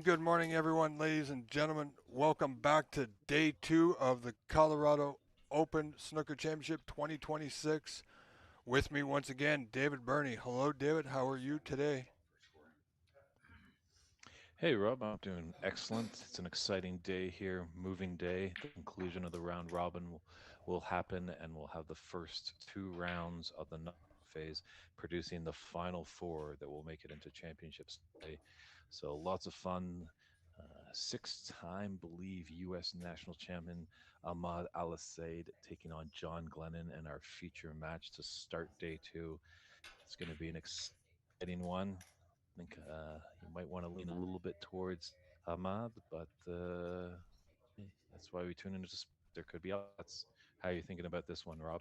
good morning, everyone, ladies and gentlemen. Welcome back to day two of the Colorado Open Snooker Championship 2026. With me once again, David Burney. Hello, David. How are you today? Hey Rob, I'm doing excellent. It's an exciting day here, moving day. The conclusion of the round robin will happen, and we'll have the first two rounds of the knockout phase, producing the final four that will make it into championships today. So lots of fun. Six-time, believe, U.S. national champion Ahmad Al Said taking on John Glennon in our feature match to start day two. It's going to be an exciting one. I think you might want to lean a little bit towards Ahmad, but that's why we tune into sport. There could be upsets. How are you thinking about this one, Rob?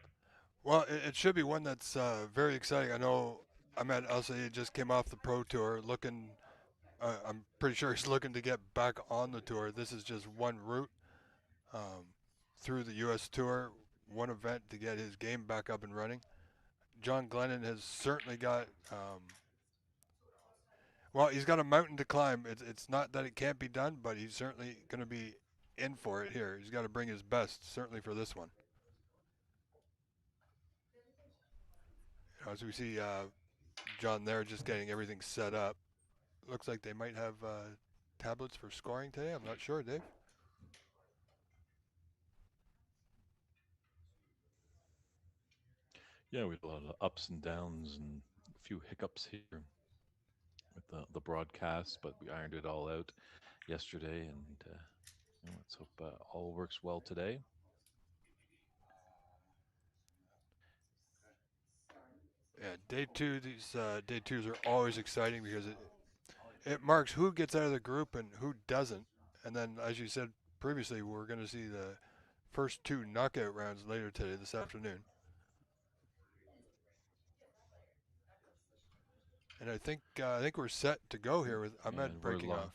Well, it should be one that's very exciting. I know Ahmed Al Sayed just came off the Pro Tour looking, I'm pretty sure he's looking to get back on the tour. This is just one route um, through the U.S. Tour, one event to get his game back up and running. John Glennon has certainly got well, he's got a mountain to climb. It's not that it can't be done, but he's certainly going to be in for it here. He's got to bring his best, certainly for this one. As we see John there just getting everything set up. Looks like they might have tablets for scoring today. I'm not sure, Dave. Yeah, we had a lot of ups and downs and a few hiccups here with the broadcast, but we ironed it all out yesterday, and let's hope all works well today. Yeah, day two. These day twos are always exciting because it marks who gets out of the group and who doesn't. And then, as you said previously, we're going to see the first two knockout rounds later today, this afternoon. And I think we're set to go here with Ahmed And we're breaking live. off.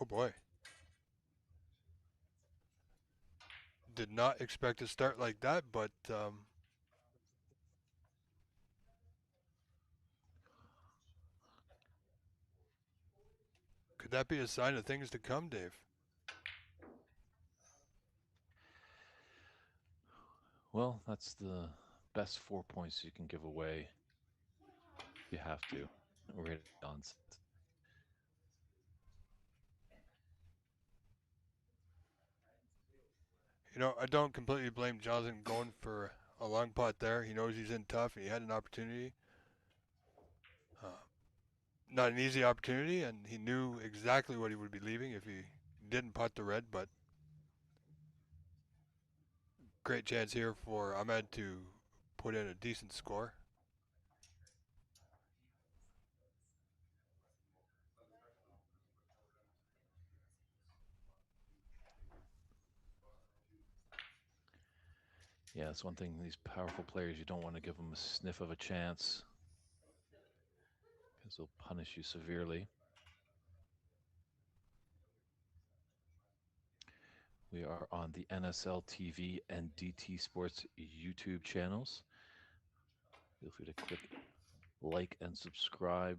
Oh boy, did not expect to start like that, but could that be a sign of things to come, Dave? Well, that's the best 4 points you can give away. You have to. Right at the onset. I don't completely blame Johnson going for a long pot there. He knows he's in tough, and he had an opportunity. Uh, Not an easy opportunity, and he knew exactly what he would be leaving if he didn't putt the red, but great chance here for Ahmed to put in a decent score. Yeah, it's one thing. These powerful players, you don't want to give them a sniff of a chance because they'll punish you severely. We are on the NSL TV and DT Sports YouTube channels. Feel free to click like and subscribe.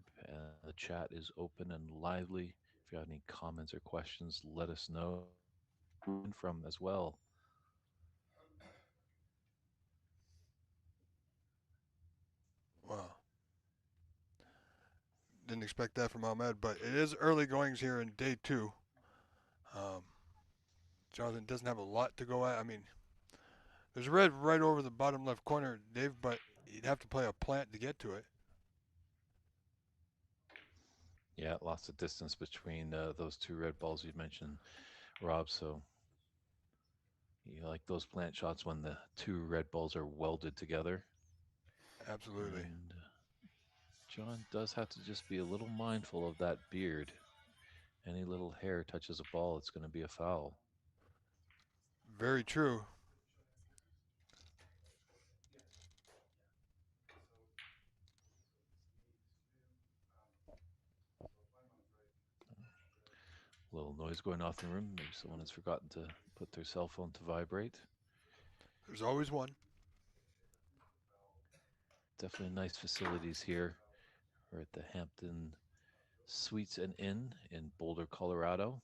The chat is open and lively. If you have any comments or questions, let us know. From as well. Wow, didn't expect that from Ahmed, but it is early goings here in day two. Um, Jonathan doesn't have a lot to go at. I mean, there's red right over the bottom left corner, Dave, but you'd have to play a plant to get to it. Yeah, lots of distance between those two red balls you mentioned, Rob. So you like those plant shots when the two red balls are welded together. Absolutely. And John does have to just be a little mindful of that beard. Any little hair touches a ball, it's going to be a foul. Very true. A little noise going off in the room. Maybe someone has forgotten to put their cell phone to vibrate. There's always one. Definitely nice facilities here. We're at the Hampton Suites and Inn in Boulder, Colorado.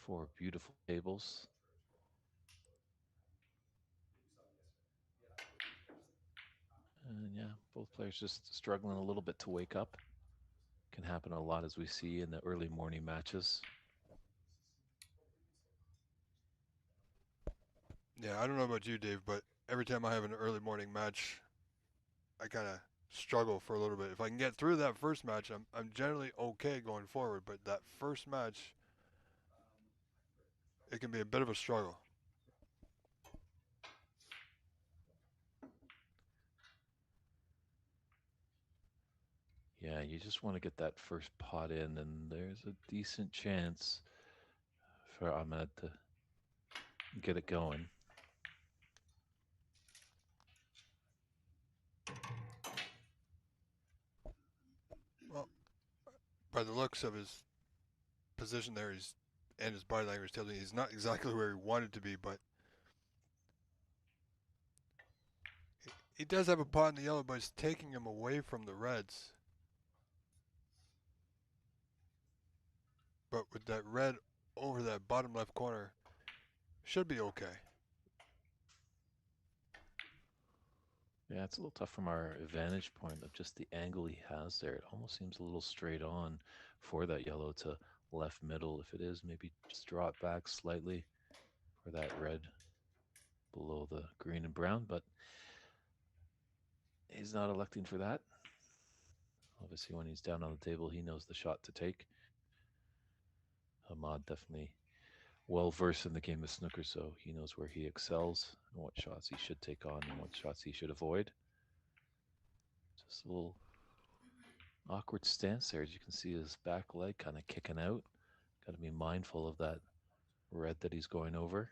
4 beautiful tables. And yeah, both players just struggling a little bit to wake up. Can happen a lot as we see in the early morning matches. Yeah, I don't know about you, Dave, but every time I have an early morning match, I kind of struggle for a little bit. If I can get through that first match, I'm generally okay going forward. But that first match, it can be a bit of a struggle. Yeah, you just want to get that first pot in, and there's a decent chance for Ahmed to get it going. Well, by the looks of his position there, he's and his body language tells me he's not exactly where he wanted to be, but he does have a pot in the yellow, but it's taking him away from the reds. But with that red over that bottom left corner, should be okay. Yeah, it's a little tough from our vantage point of just the angle he has there. It almost seems a little straight on for that yellow to left middle. If it is, maybe just draw it back slightly for that red below the green and brown, but he's not electing for that. Obviously, when he's down on the table, he knows the shot to take. Ahmad definitely well versed in the game of snooker, so he knows where he excels and what shots he should take on and what shots he should avoid. Just a little awkward stance there. As you can see, his back leg kind of kicking out. Got to be mindful of that red that he's going over.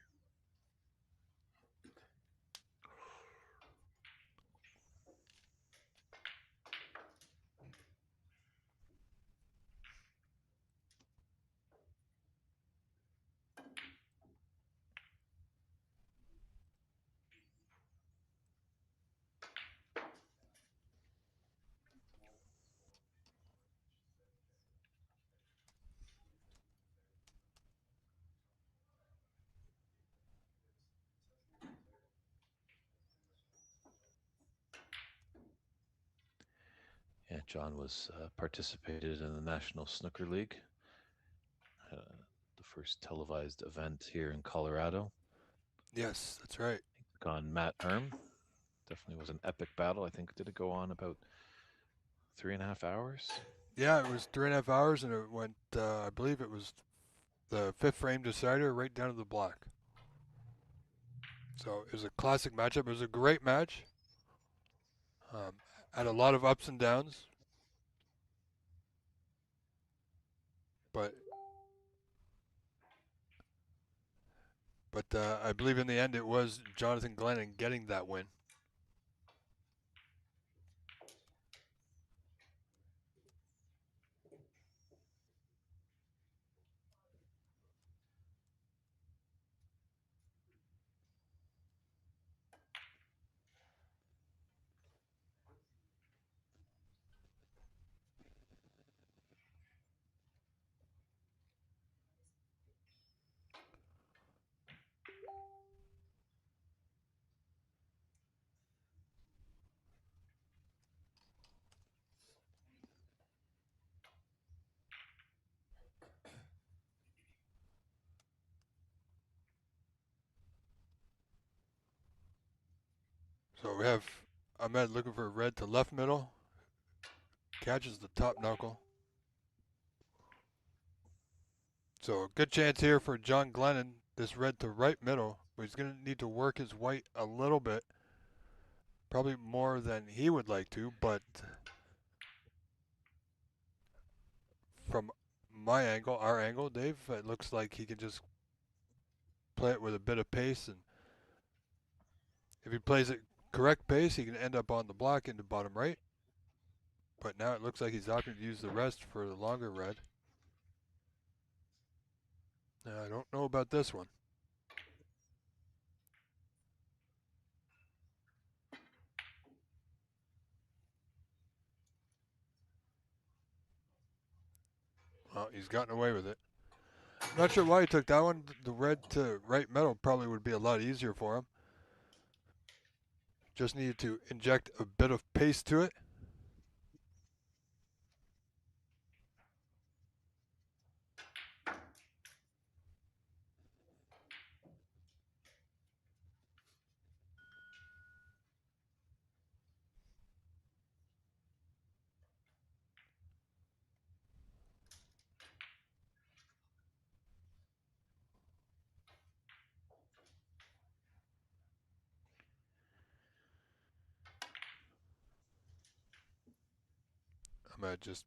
Yeah, John was participated in the National Snooker League, the first televised event here in Colorado. Yes, that's right. Took on Matt Erm. Definitely was an epic battle. I think did it go on about 3.5 hours? Yeah, it was 3.5 hours, and it went. I believe it was the fifth frame decider right down to the black. So it was a classic matchup. It was a great match. Um, had a lot of ups and downs, but I believe in the end it was Jonathan Glennon getting that win. So we have Ahmed looking for red to left middle, catches the top knuckle. So a good chance here for John Glennon, this red to right middle, but he's going to need to work his white a little bit. Probably more than he would like to, but from my angle, our angle, Dave, it looks like he can just play it with a bit of pace, and if he plays it correct pace, he can end up on the block into bottom right. But now it looks like he's opting to use the rest for the longer red. Now, I don't know about this one. No, he's gotten away with it. Not sure why he took that one. The red to right middle probably would be a lot easier for him. Just needed to inject a bit of pace to it. I might just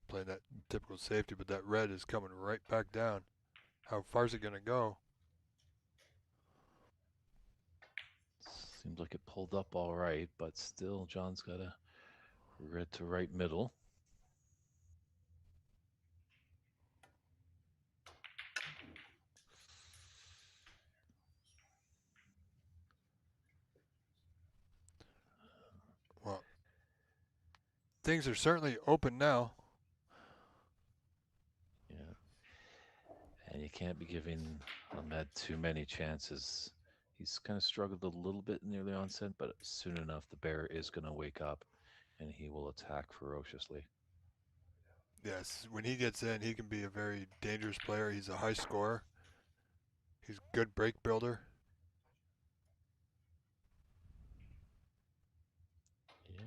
play that typical safety, but that red is coming right back down. How far is it going to go? Seems like it pulled up all right, but still, John's got a red to right middle. Well, things are certainly open now. Yeah. And you can't be giving Ahmed too many chances. He's kind of struggled a little bit near the onset, but soon enough, the bear is going to wake up and he will attack ferociously. Yes, when he gets in, he can be a very dangerous player. He's a high scorer. He's a good break builder. Yeah,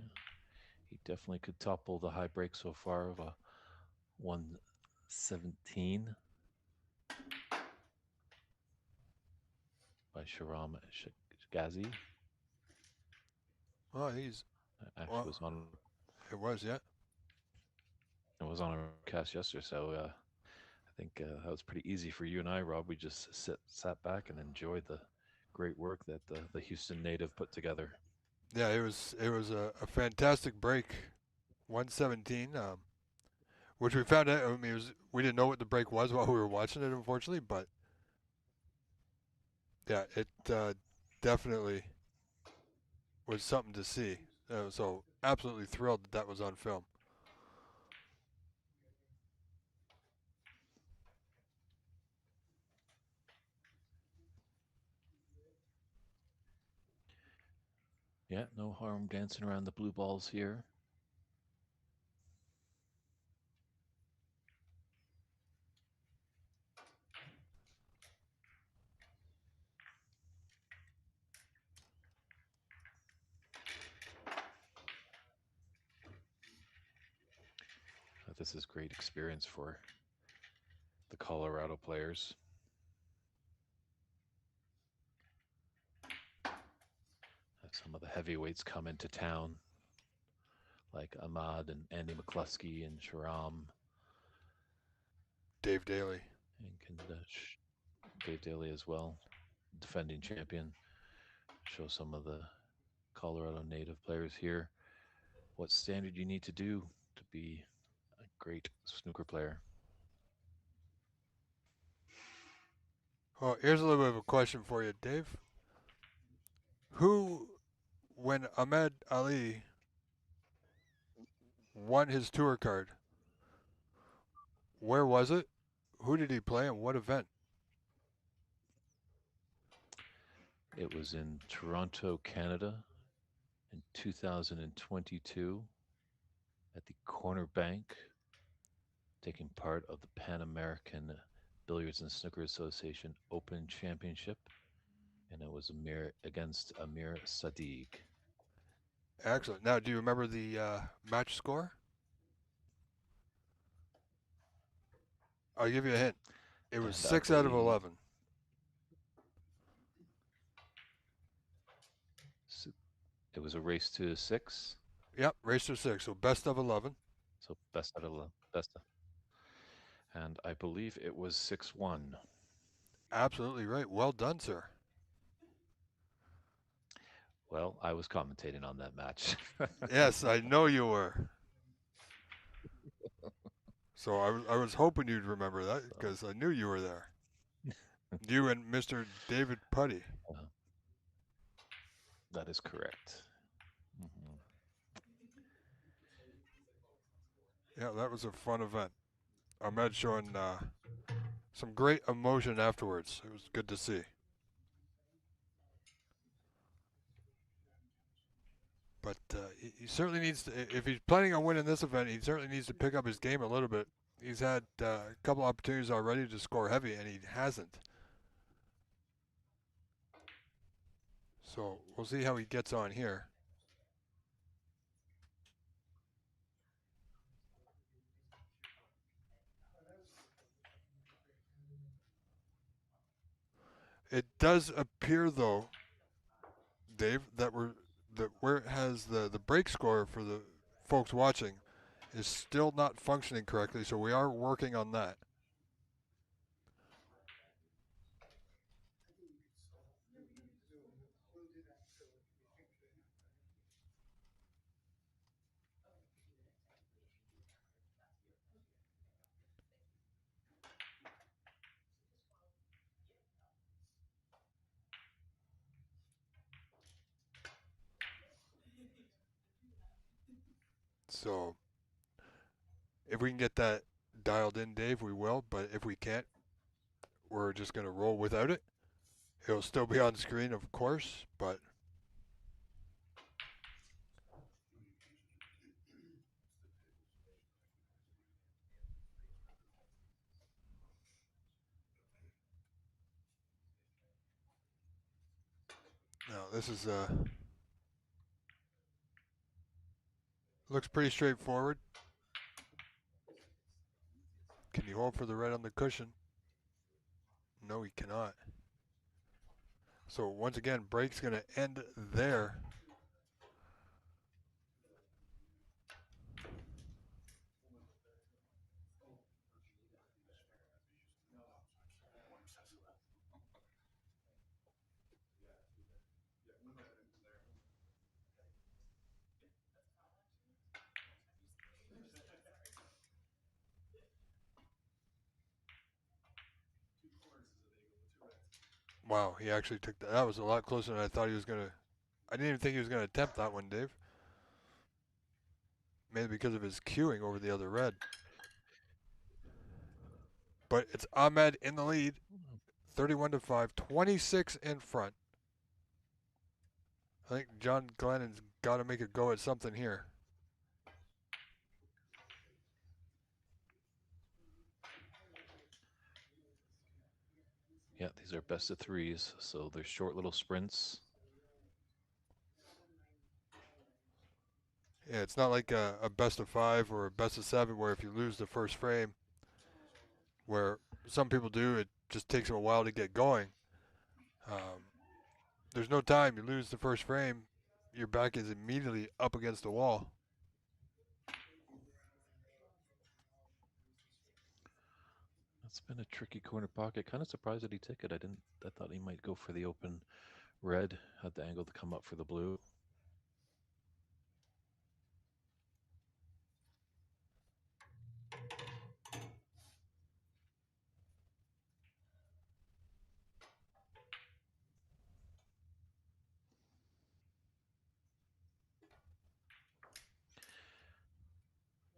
he definitely could topple the high break so far of a 117 by Sharam Shagazi. Well, he's Actually, well. was on It was, yeah. it was on a cast yesterday, so I think that was pretty easy for you and I, Rob. We just sat back and enjoyed the great work that the Houston native put together. Yeah, it was a fantastic break, 117. Which we found out. I mean, we didn't know what the break was while we were watching it, unfortunately. But yeah, it definitely was something to see. So absolutely thrilled that that was on film. Yeah, no harm dancing around the blue balls here. This is great experience for the Colorado players. Some of the heavyweights come into town, like Ahmad and Andy McCluskey and Sharam Dave Daly. and Dave Daly as well, defending champion. Show some of the Colorado native players here what standard you need to do to be a great snooker player. Well, here's a little bit of a question for you, Dave. Who, when Ahmed Ali won his tour card, where was it? Who did he play and what event? It was in Toronto, Canada in 2022 at the Corner Bank, taking part of the Pan American Billiards and Snooker Association Open Championship, and it was against Amir Sadiq. Excellent. Now, do you remember the match score? I'll give you a hint. It was And I 6 out of believe 11. it was a race to six. Yep, race to 6. So best of 11. So best out of best. And I believe it was 6-1. Absolutely right. Well done, sir. Well, I was commentating on that match. Yes, I know you were. So I was hoping you'd remember that So, because I knew you were there. You and Mr. David Putty. that is correct. Mm-hmm. Yeah, that was a fun event. Ahmed showing some great emotion afterwards. It was good to see. But he certainly needs to, if he's planning on winning this event, he certainly needs to pick up his game a little bit. He's had a couple opportunities already to score heavy, and he hasn't. So we'll see how he gets on here. It does appear, though, Dave, that where it has the break score for the folks watching is still not functioning correctly. So we are working on that. So if we can get that dialed in, Dave, we will. But if we can't, we're just going to roll without it. It'll still be on screen, of course, but no, this is looks pretty straightforward. Can you hold for the red on the cushion? No, he cannot. So once again, break's going to end there. Wow, he actually took that. That was a lot closer than I thought he was going to. I didn't even think he was going to attempt that one, Dave. Maybe because of his queuing over the other red. But it's Ahmed in the lead, 31-5, 26 in front. I think John Glennon's got to make a go at something here. Yeah, these are best of threes, so they're short little sprints. Yeah, it's not like a best of 5 or a best of 7 where if you lose the first frame, where some people do, it just takes them a while to get going. There's no time. You lose the first frame, your back is immediately up against the wall. That's been a tricky corner pocket. Kind of surprised that he took it. I thought he might go for the open red, had the angle to come up for the blue.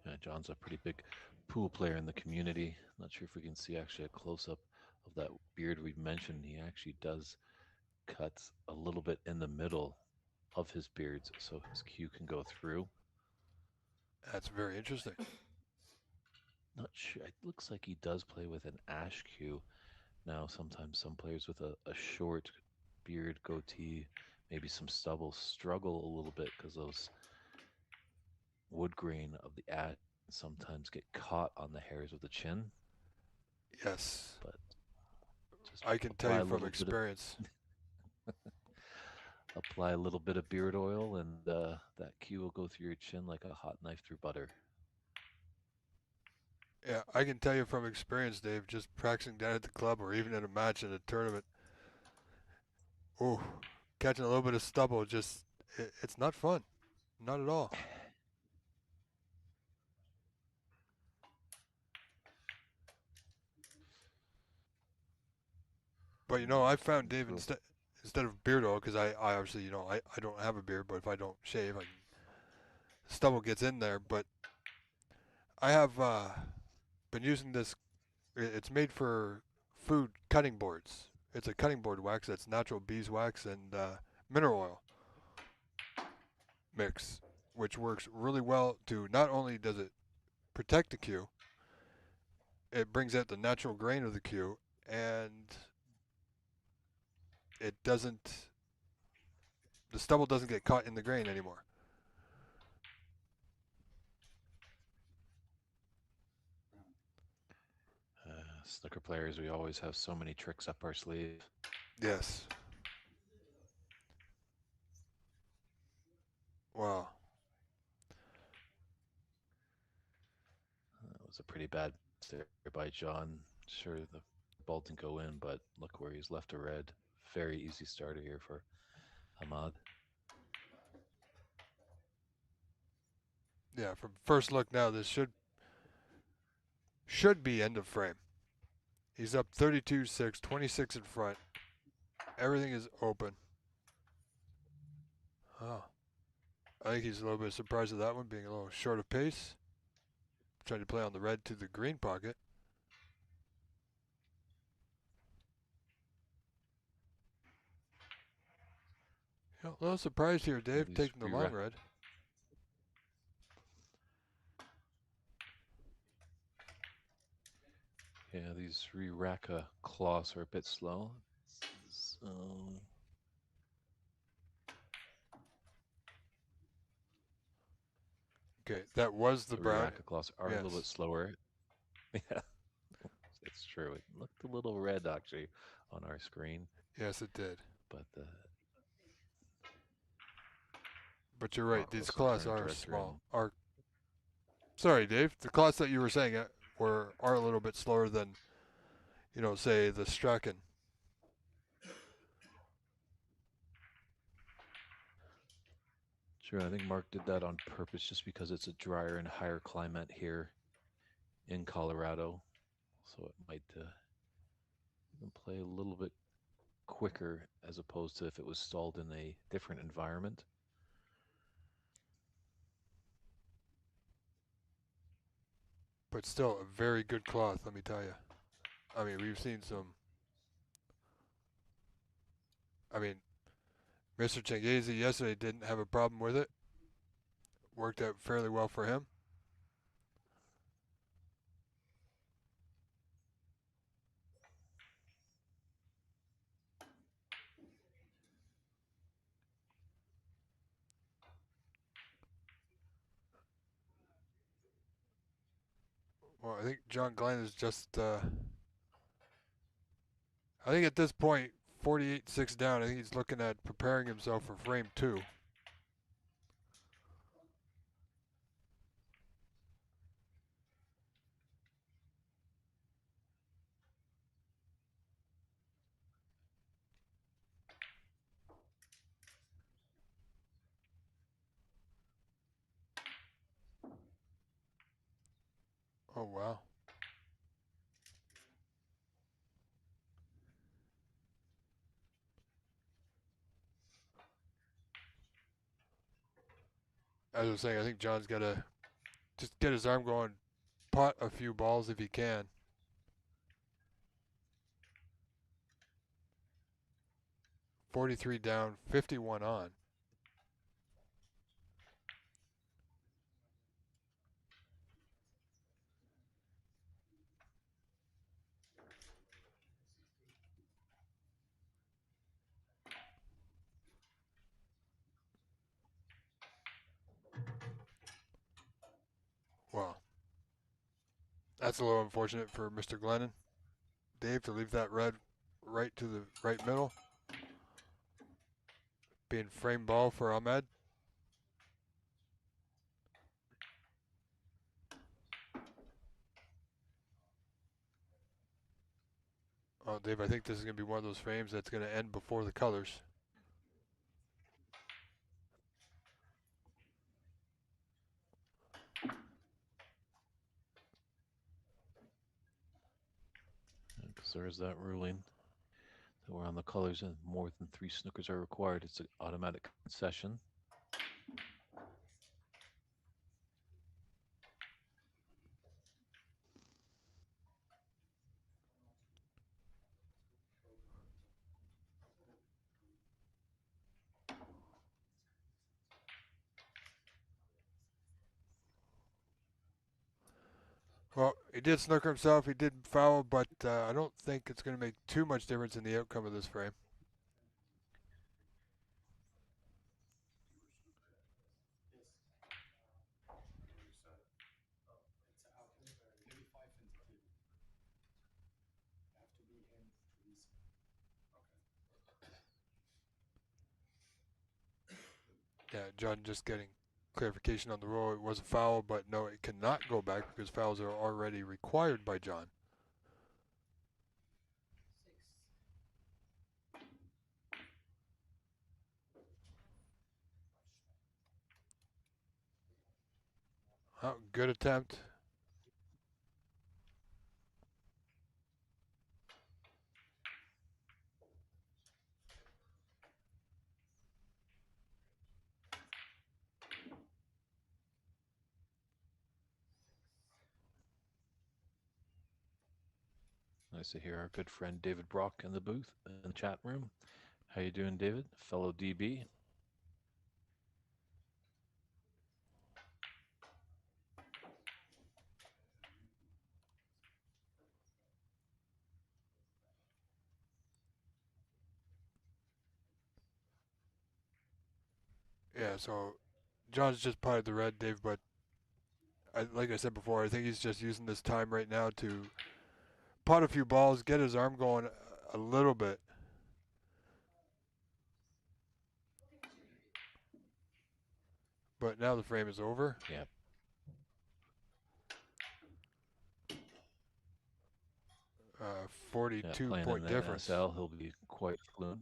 Yeah, John's a pretty big pool player in the community. Not sure if we can see actually a close up of that beard we mentioned. He actually does cut a little bit in the middle of his beards so his cue can go through. That's very interesting. Not sure. It looks like he does play with an ash cue. Now, sometimes some players with a short beard, goatee, maybe some stubble struggle a little bit because those wood grain of the ash sometimes get caught on the hairs of the chin. Yes, But just I can tell apply you a from little bit of experience. apply a little bit of beard oil, and that cue will go through your chin like a hot knife through butter. Yeah, I can tell you from experience, Dave, just practicing down at the club or even at a match in a tournament. Oh, catching a little bit of stubble, it's not fun. Not at all. But I found Dave True. instead of beard oil, because I obviously I don't have a beard, but if I don't shave, stubble gets in there. But I have been using this. It's made for food cutting boards. It's a cutting board wax that's natural beeswax and mineral oil mix, which works really well to not only does it protect the cue, it brings out the natural grain of the cue, and it doesn't. The stubble doesn't get caught in the grain anymore. Snooker players, we always have so many tricks up our sleeve. Yes. Wow. That was a pretty bad there by John. Sure, the ball didn't go in, but look where he's left a red. Very easy starter here for Ahmad. Yeah. From first look now, this should be end of frame. He's up 32-6, 26 in front. Everything is open. Oh. I think he's a little bit surprised at that one being a little short of pace. Trying to play on the red to the green pocket. You know, a little surprised here, Dave, These taking the long red. Yeah, these re-rack cloths are a bit slow. So Okay, that was the brown. re-rack cloths are a little bit Yes. slower. Yeah, it's true. It looked a little red actually on our screen, Yes, it did. but But you're right. These Marco's the cloths tournament are director, and small. Are sorry, Dave. The cloths that you were saying are a little bit slower than, say the Strachan. sure, I think Mark did that on purpose just because it's a drier and higher climate here in Colorado, so it might even play a little bit quicker as opposed to if it was stalled in a different environment. But still, a very good cloth. Let me tell you. I mean, we've seen some. I mean, Mr. Chengezi yesterday didn't have a problem with it. Worked out fairly well for him. Well, I think John Glenn is just. I think at this point, 48-6 down. I think he's looking at preparing himself for frame two. Oh wow. As I was saying, I think John's got to just get his arm going, pot a few balls if he can. 43 down, 51 on. Wow. That's a little unfortunate for Mr. Glennon. Dave to leave that red right to the right middle. Being frame ball for Ahmed. Oh, Dave, I think this is going to be one of those frames that's going to end before the colors. Because there's that ruling that we're on the colors and more than 3 snookers are required. It's an automatic concession. Well, he did snooker himself. He did foul, but I don't think it's going to make too much difference in the outcome of this frame. Yeah, John just getting clarification on the rule. It was a foul, but no, it cannot go back because fouls are already required by John. Oh, good attempt. Nice to hear our good friend David Brock in the booth in the chat room. How you doing, David? Fellow DB. Yeah, so John's just potted the red, Dave, but like I said before, I think he's just using this time right now to pot a few balls, get his arm going a little bit. But now the frame is over. Yeah. 42 Playing in point the difference. NSL, he'll be quite fluent.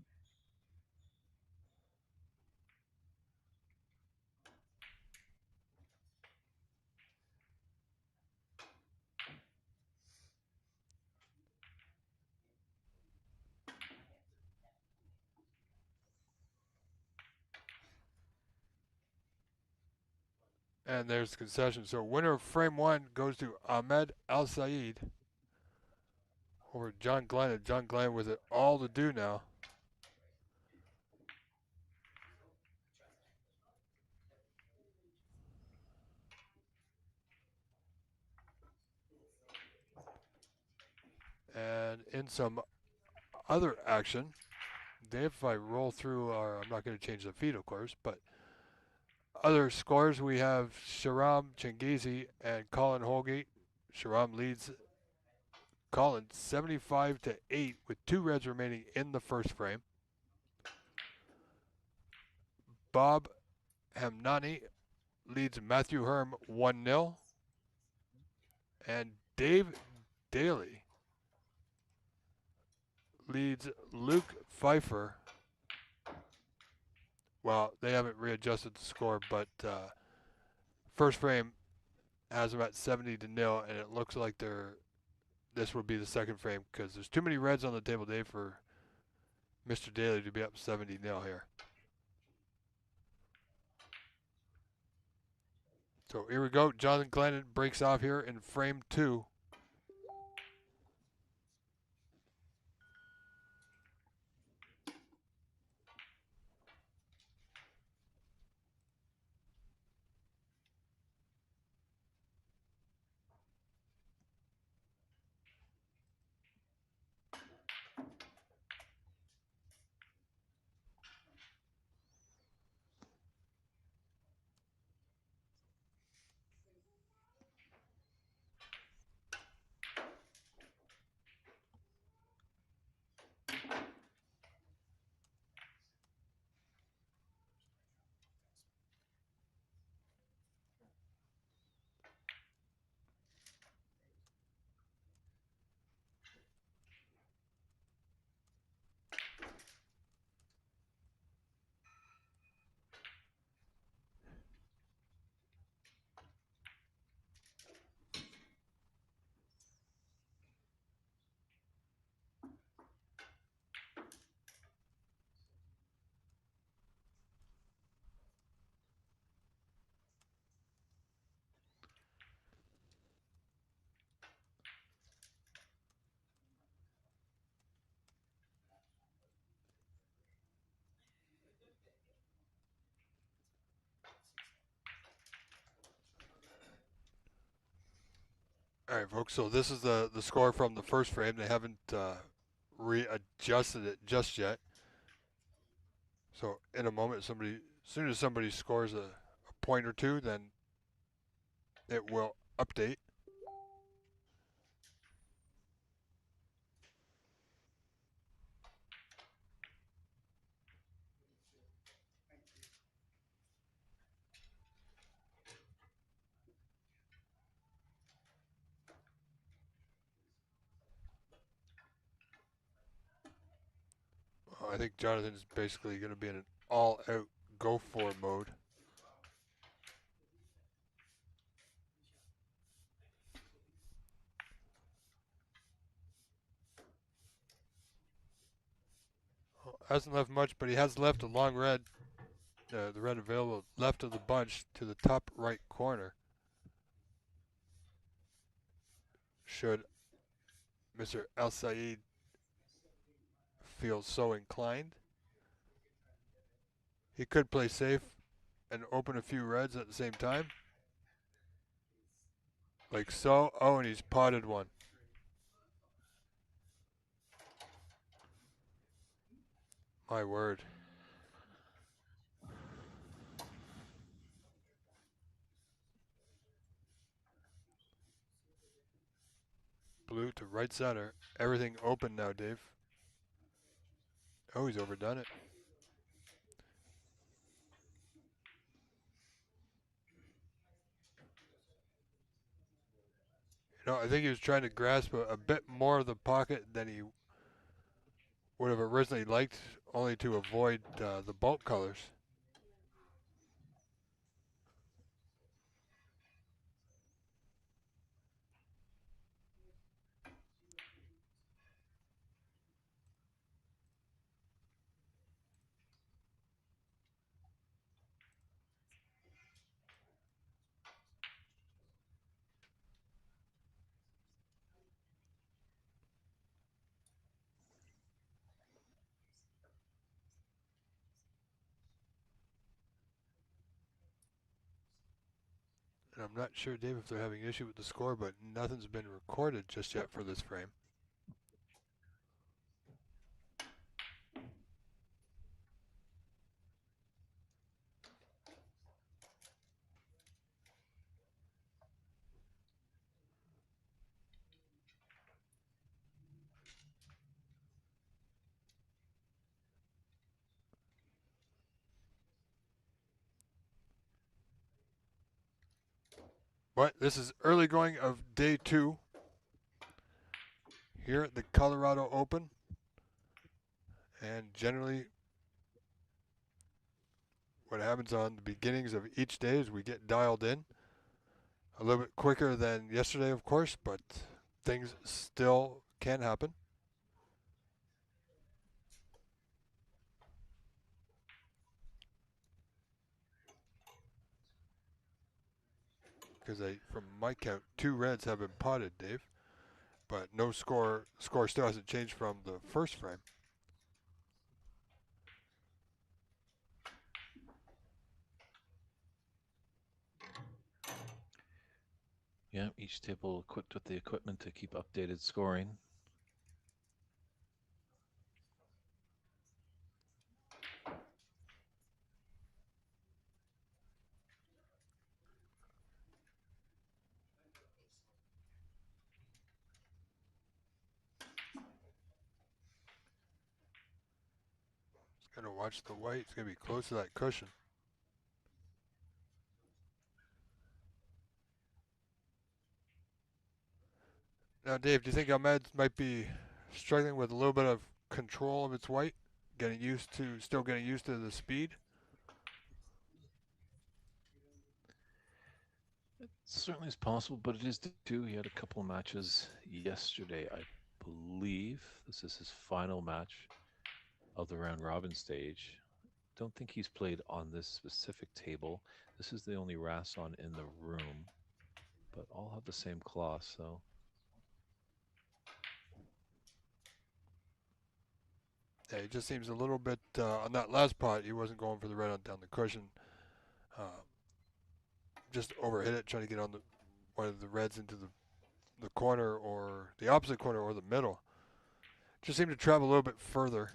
And there's the concession. So winner of frame one goes to Ahmed Al Saeed over John Glenn. And John Glenn with it all to do now. And in some other action, Dave, if I roll through our, I'm not going to change the feed, of course, but other scores, we have Sharam Chingizi and Colin Holgate. Sharam leads Colin 75 to 8 with 2 reds remaining in the first frame. Bob Hamnani leads Matthew Herm 1-0. And Dave Daly leads Luke Pfeiffer. Well, they haven't readjusted the score, but first frame has them at 70-0, and it looks like this would be the second frame because there's too many reds on the table, Dave, for Mr. Daly to be up 70-0 here. So here we go. Jonathan Glennon breaks off here in frame 2. All right, folks. So this is the score from the first frame. They haven't readjusted it just yet. So in a moment, as soon as somebody scores a point or two, then it will update. I think Jonathan's basically going to be in an all-out go-for mode. Hasn't left much, but he has left a long red, the red available left of the bunch to the top right corner. Should Mr. El Said feel so inclined, he could play safe and open a few reds at the same time. Like so. Oh, and he's potted one. My word. Blue to right center. Everything open now, Dave. Oh, he's overdone it. I think he was trying to grasp a bit more of the pocket than he would have originally liked, only to avoid the bulk colors. And I'm not sure, Dave, if they're having issue with the score, but nothing's been recorded just yet for this frame. But this is early going of day 2 here at the Colorado Open. And generally, what happens on the beginnings of each day is we get dialed in a little bit quicker than yesterday, of course, but things still can happen. Because from my count, 2 reds have been potted, Dave, but no score still hasn't changed from the first frame. Yeah, each table equipped with the equipment to keep updated scoring. It's going to watch the white. It's going to be close to that cushion. Now, Dave, do you think Ahmed might be struggling with a little bit of control of its white, still getting used to the speed? It certainly is possible, but it is too. He had a couple of matches yesterday, I believe. This is his final match of the round robin stage. Don't think he's played on this specific table. This is the only Rasson in the room, but all have the same cloth, so Yeah, he just seems a little bit on that last pot. He wasn't going for the red on down the cushion. Uh, just overhit it, trying to get on one of the reds into the the corner or the opposite corner or the middle. Just seemed to travel a little bit further.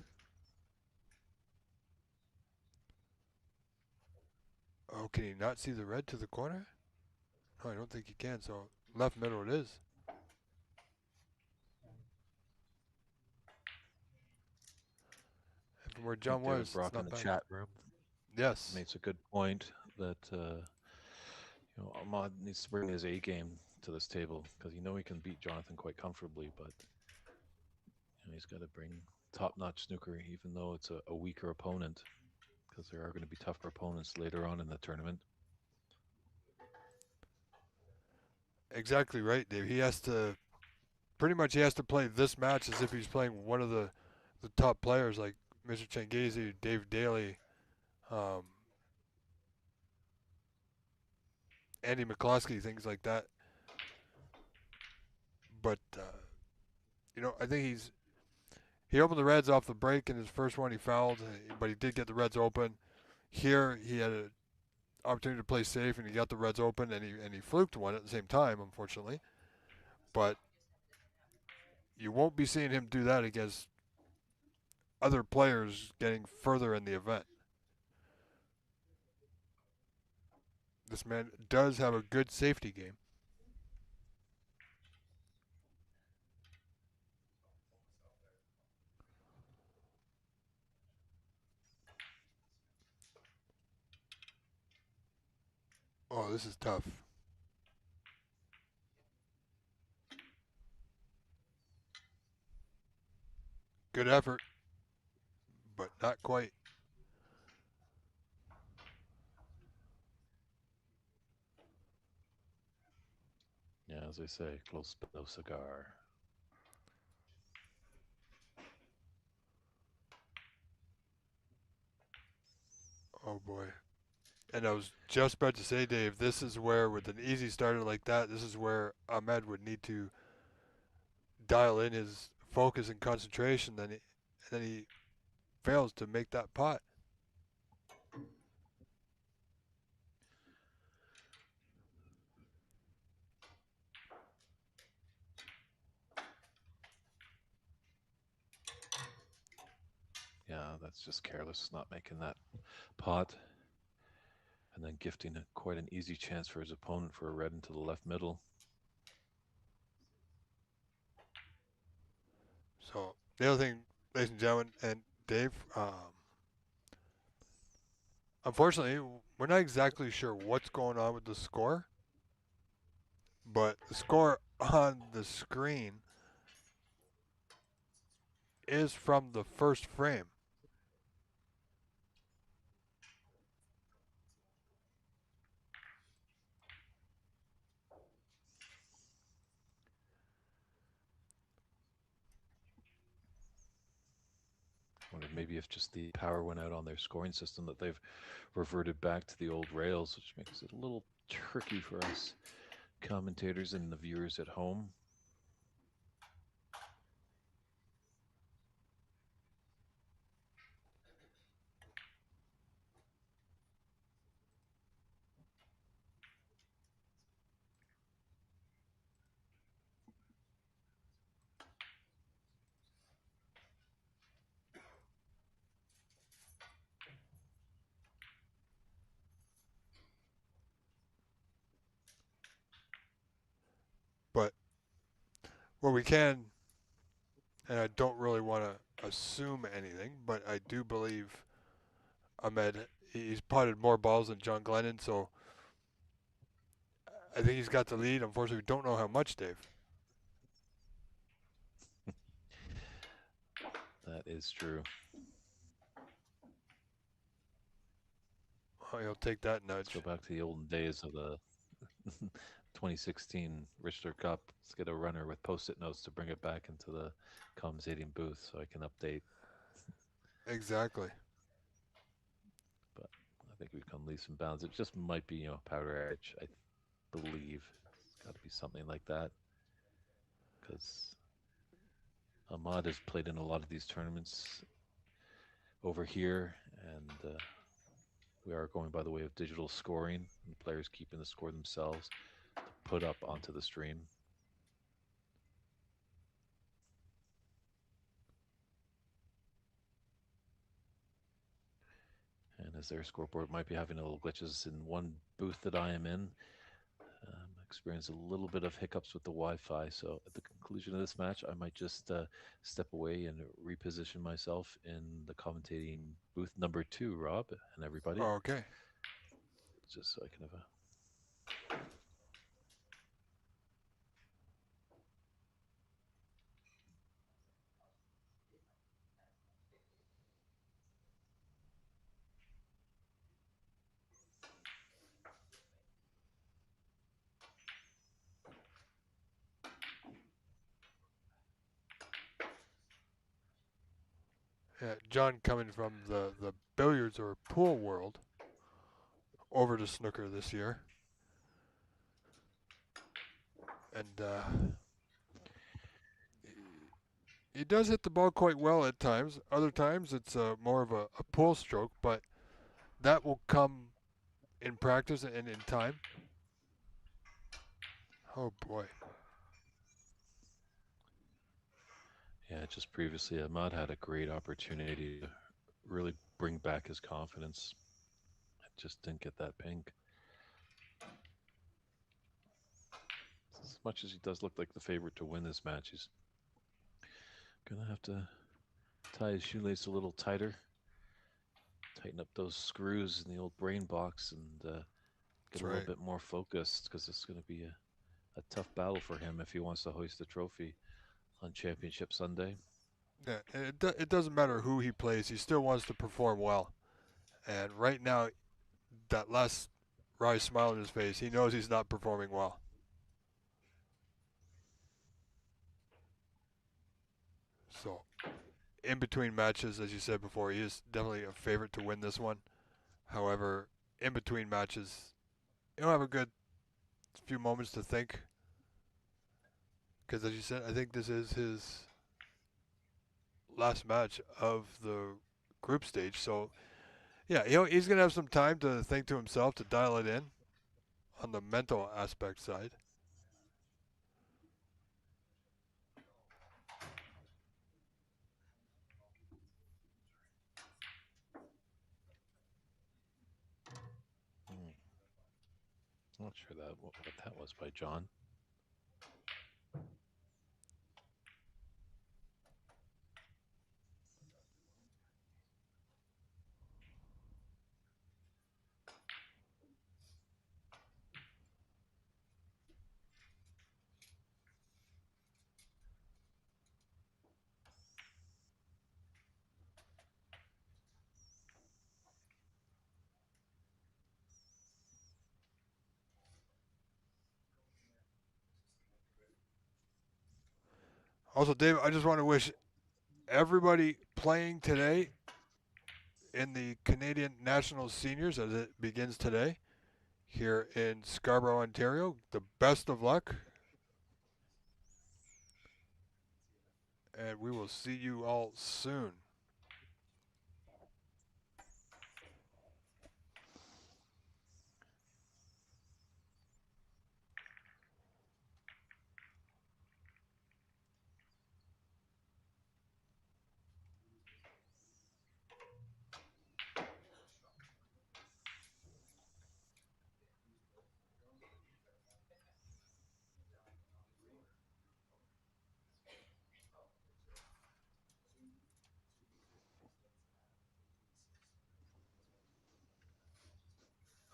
Oh, can he not see the red to the corner? No, I don't think he can. So left middle it is. And from where I think John David was, it's Brock in not the bad. chat room Yes, makes a good point that Ahmad needs to bring his A game to this table because he can beat Jonathan quite comfortably, but he's got to bring top-notch snooker, even though it's a weaker opponent, because there are going to be tougher opponents later on in the tournament. exactly right, Dave. He has to pretty much he has to play this match as if he's playing one of the top players like Mr. Changezi, Dave Daly, um, Andy McCloskey, things like that. But I think he opened the Reds off the break in his first one. He fouled, but he did get the Reds open. Here he had an opportunity to play safe, and he got the Reds open, and he fluked one at the same time, unfortunately. But you won't be seeing him do that against other players getting further in the event. This man does have a good safety game. Oh, this is tough. Good effort, but not quite. Yeah, as I say, close but no cigar. Oh boy. And I was just about to say, Dave, this is where, with an easy starter like that, this is where Ahmed would need to dial in his focus and concentration. Then he fails to make that pot. Yeah, that's just careless, not making that pot, and then gifting quite an easy chance for his opponent for a red into the left middle. So the other thing, ladies and gentlemen, and Dave, unfortunately, we're not exactly sure what's going on with the score, but the score on the screen is from the first frame. I wonder maybe if just the power went out on their scoring system that they've reverted back to the old rails, which makes it a little tricky for us commentators and the viewers at home. But what we can, and I don't really want to assume anything, but I do believe Ahmed, he's potted more balls than John Glennon, so I think he's got the lead. Unfortunately, we don't know how much, Dave. That is true. Oh, he'll take that Let's go nudge. back to the olden days of the 2016 Richter Cup. Let's get a runner with post-it notes to bring it back into the commentating booth so I can update. Exactly. But I think we've come leaps and bounds. It just might be, powder edge. I believe it's got to be something like that because Ahmad has played in a lot of these tournaments over here, and we are going by the way of digital scoring, and players keeping the score themselves to put up onto the stream. as their scoreboard might be having a little glitches in one booth that I am in. Experience a little bit of hiccups with the Wi-Fi, so at the conclusion of this match, I might just step away and reposition myself in the commentating booth number two, Rob and everybody, Okay. just so I can have a. Yeah, John coming from the billiards or pool world over to snooker this year, and he does hit the ball quite well at times. Other times it's more of a pull stroke, but that will come in practice and in time. Oh boy. Yeah, just previously, Ahmad had a great opportunity to really bring back his confidence. I just didn't get that pink. As much as he does look like the favorite to win this match, he's gonna have to tie his shoelace a little tighter, tighten up those screws in the old brain box, and get That's a little right. bit more focused because it's going to be a tough battle for him if he wants to hoist the trophy on Championship Sunday. Yeah, and it doesn't matter who he plays. He still wants to perform well. And right now, that last wry smile on his face, he knows he's not performing well. So, in between matches, as you said before, he is definitely a favorite to win this one. However, in between matches, he'll have a good few moments to think. Because, as you said, I think this is his last match of the group stage. So, yeah, he's going to have some time to think to himself, to dial it in on the mental aspect side. Hmm. Not sure what that was by John. Also, Dave, I just want to wish everybody playing today in the Canadian National Seniors as it begins today here in Scarborough, Ontario, the best of luck, and we will see you all soon.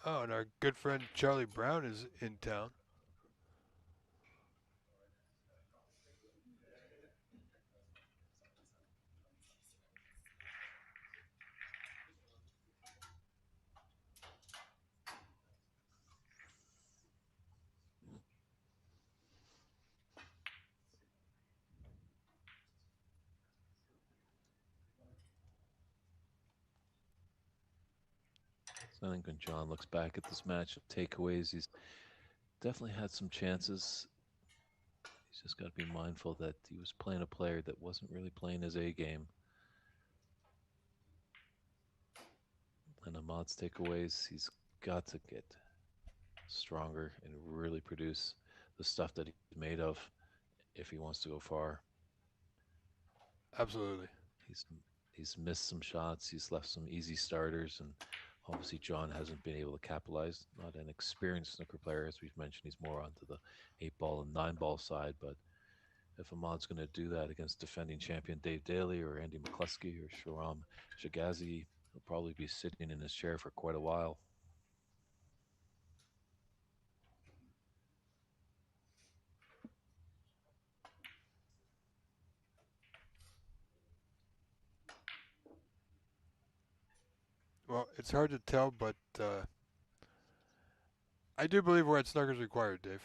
Oh, and our good friend Charlie Brown is in town. So I think when John looks back at this match of takeaways, he's definitely had some chances. He's just got to be mindful that he was playing a player that wasn't really playing his A game. And Ahmad's takeaways, he's got to get stronger and really produce the stuff that he's made of if he wants to go far. Absolutely. He's he's missed some shots. He's left some easy starters, and Obviously, John hasn't been able to capitalize. Not an experienced snooker player, as we've mentioned. He's more onto the 8 ball and 9 ball side. But if Ahmad's going to do that against defending champion Dave Daly or Andy McCluskey or Sharam Shagazi, he'll probably be sitting in his chair for quite a while. Well, it's hard to tell, but I do believe we're at Snuggers required, Dave.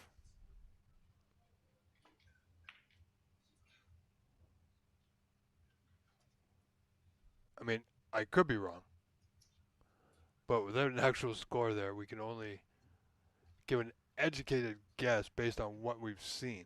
I mean, I could be wrong, but without an actual score there, we can only give an educated guess based on what we've seen.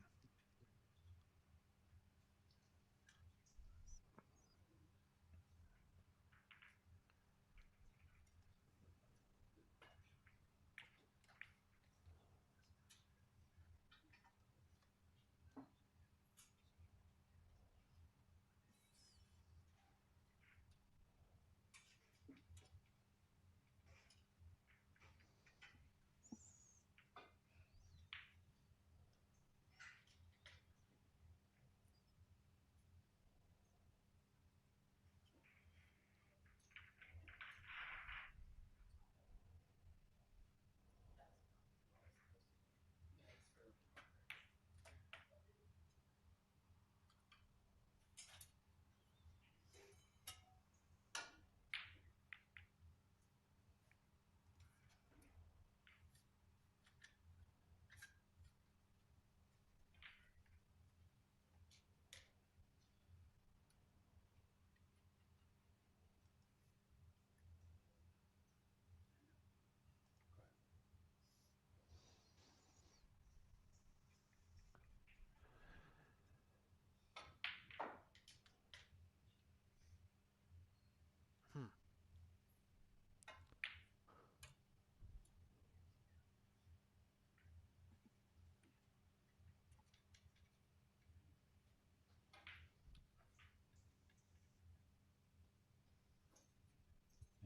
Hmm.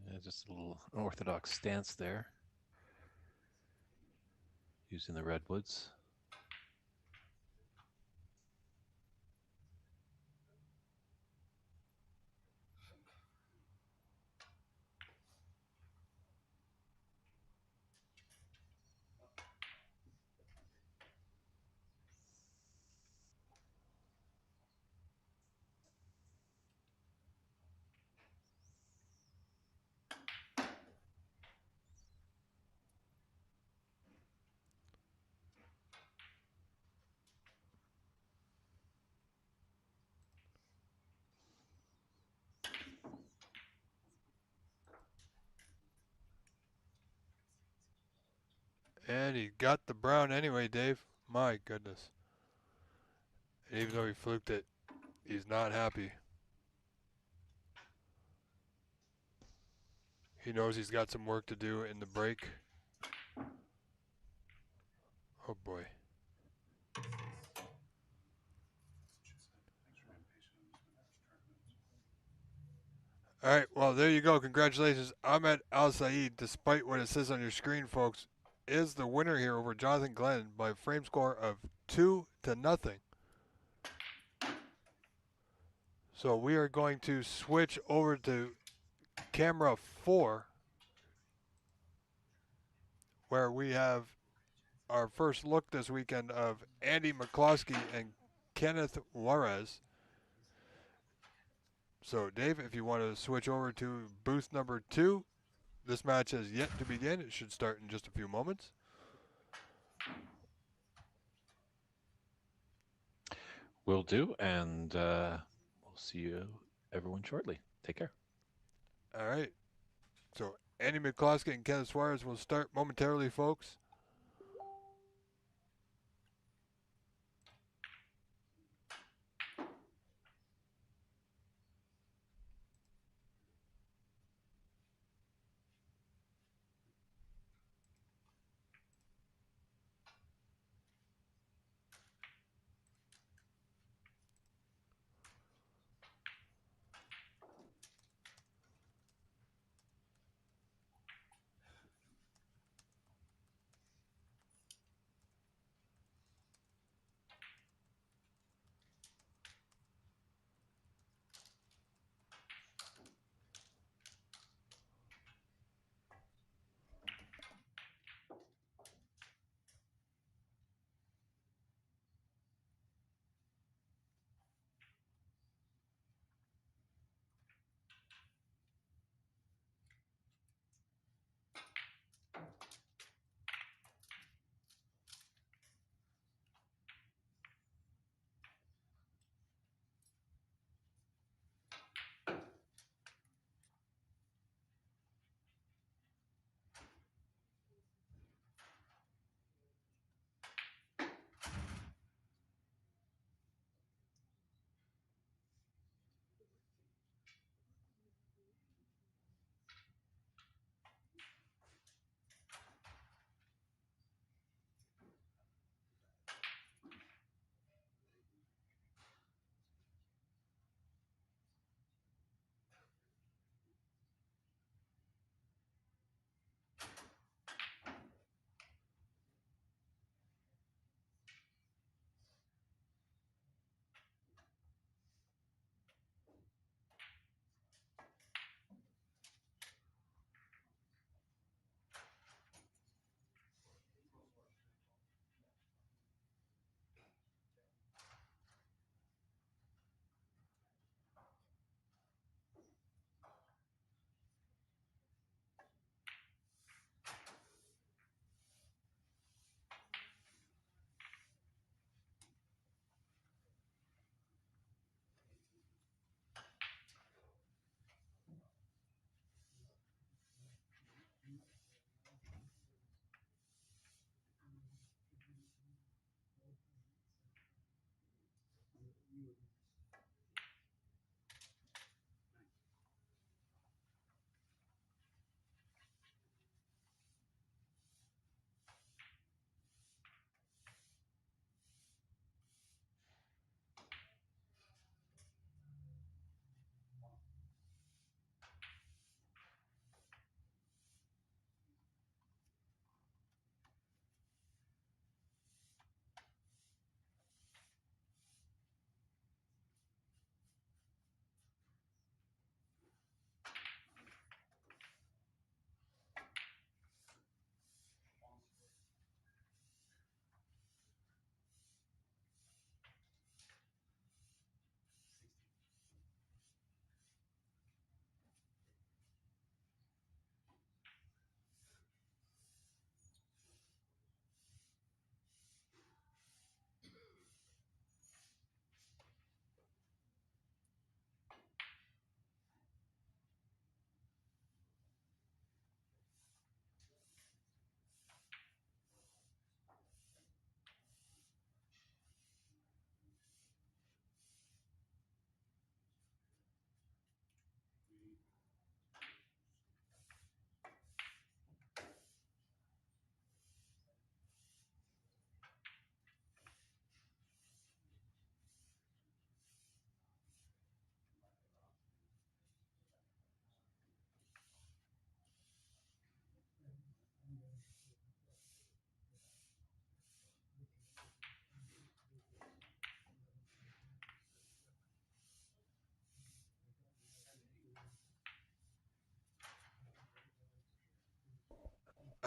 Yeah, just a little unorthodox stance there, using the redwoods. And he got the brown anyway, Dave. My goodness. And even though he fluked it, he's not happy. He knows he's got some work to do in the break. Oh boy. All right, well, there you go. Congratulations. Ahmed Al Saeed, despite what it says on your screen, folks, is the winner here over Jonathan Glenn by a frame score of 2-0. So we are going to switch over to camera 4, where we have our first look this weekend of Andy McCloskey and Kenneth Juarez. So, Dave, if you want to switch over to booth number 2, this match has yet to begin. It should start in just a few moments. Will do, and we'll see you, everyone, shortly. Take care. All right. So, Andy McCloskey and Kenneth Juarez will start momentarily, folks.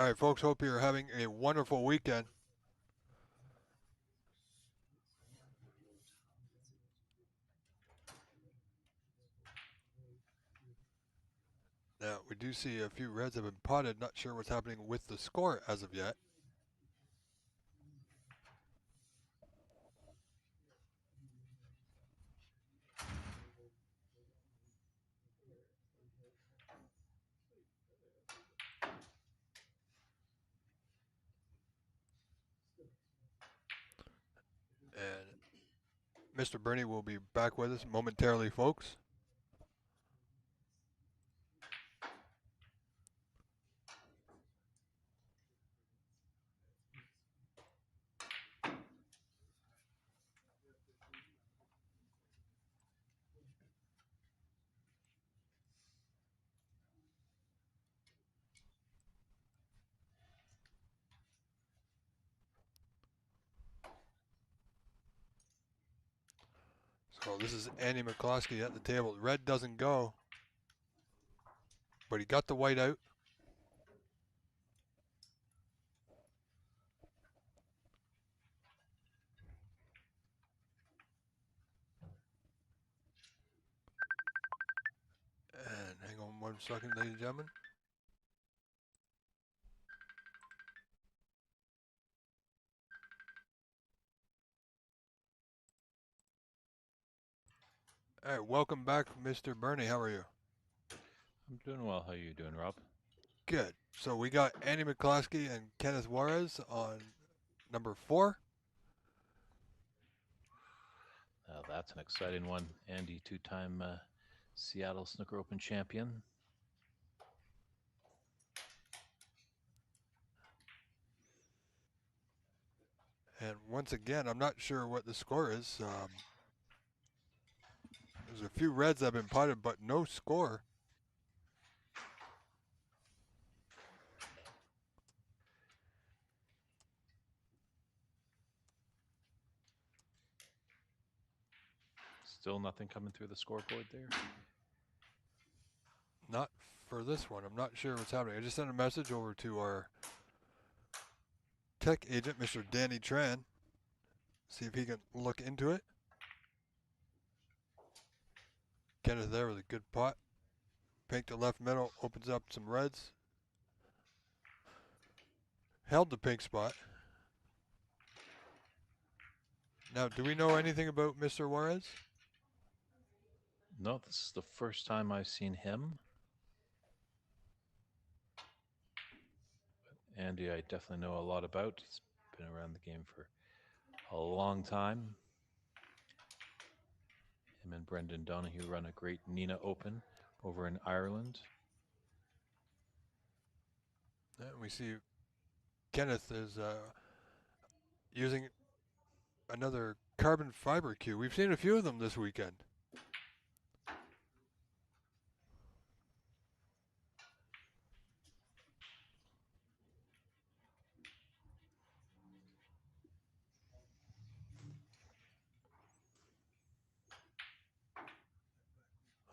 All right, folks, hope you're having a wonderful weekend. Now, we do see a few reds have been potted. Not sure what's happening with the score as of yet. And Mr. Bernie will be back with us momentarily, folks. So this is Andy McCloskey at the table. Red doesn't go, but he got the white out. And hang on 1 second, ladies and gentlemen. All right, welcome back, Mr. Bernie. How are you? I'm doing well. How are you doing, Rob? Good. So we got Andy McCloskey and Kenneth Juarez on number 4. That's an exciting one. Andy, two-time Seattle Snooker Open champion. And once again, I'm not sure what the score is. There's a few reds that have been potted, but no score. Still nothing coming through the scoreboard there. Not for this one. I'm not sure what's happening. I just sent a message over to our tech agent, Mr. Danny Tran, see if he can look into it. Kenneth there with a good pot. Pink to left middle, opens up some reds. Held the pink spot. Now, do we know anything about Mr. Juarez? No, this is the first time I've seen him. Andy, I definitely know a lot about. He's been around the game for a long time. Him and Brendan Donahue run a great Nina Open over in Ireland. And we see Kenneth is using another carbon fiber cue. We've seen a few of them this weekend.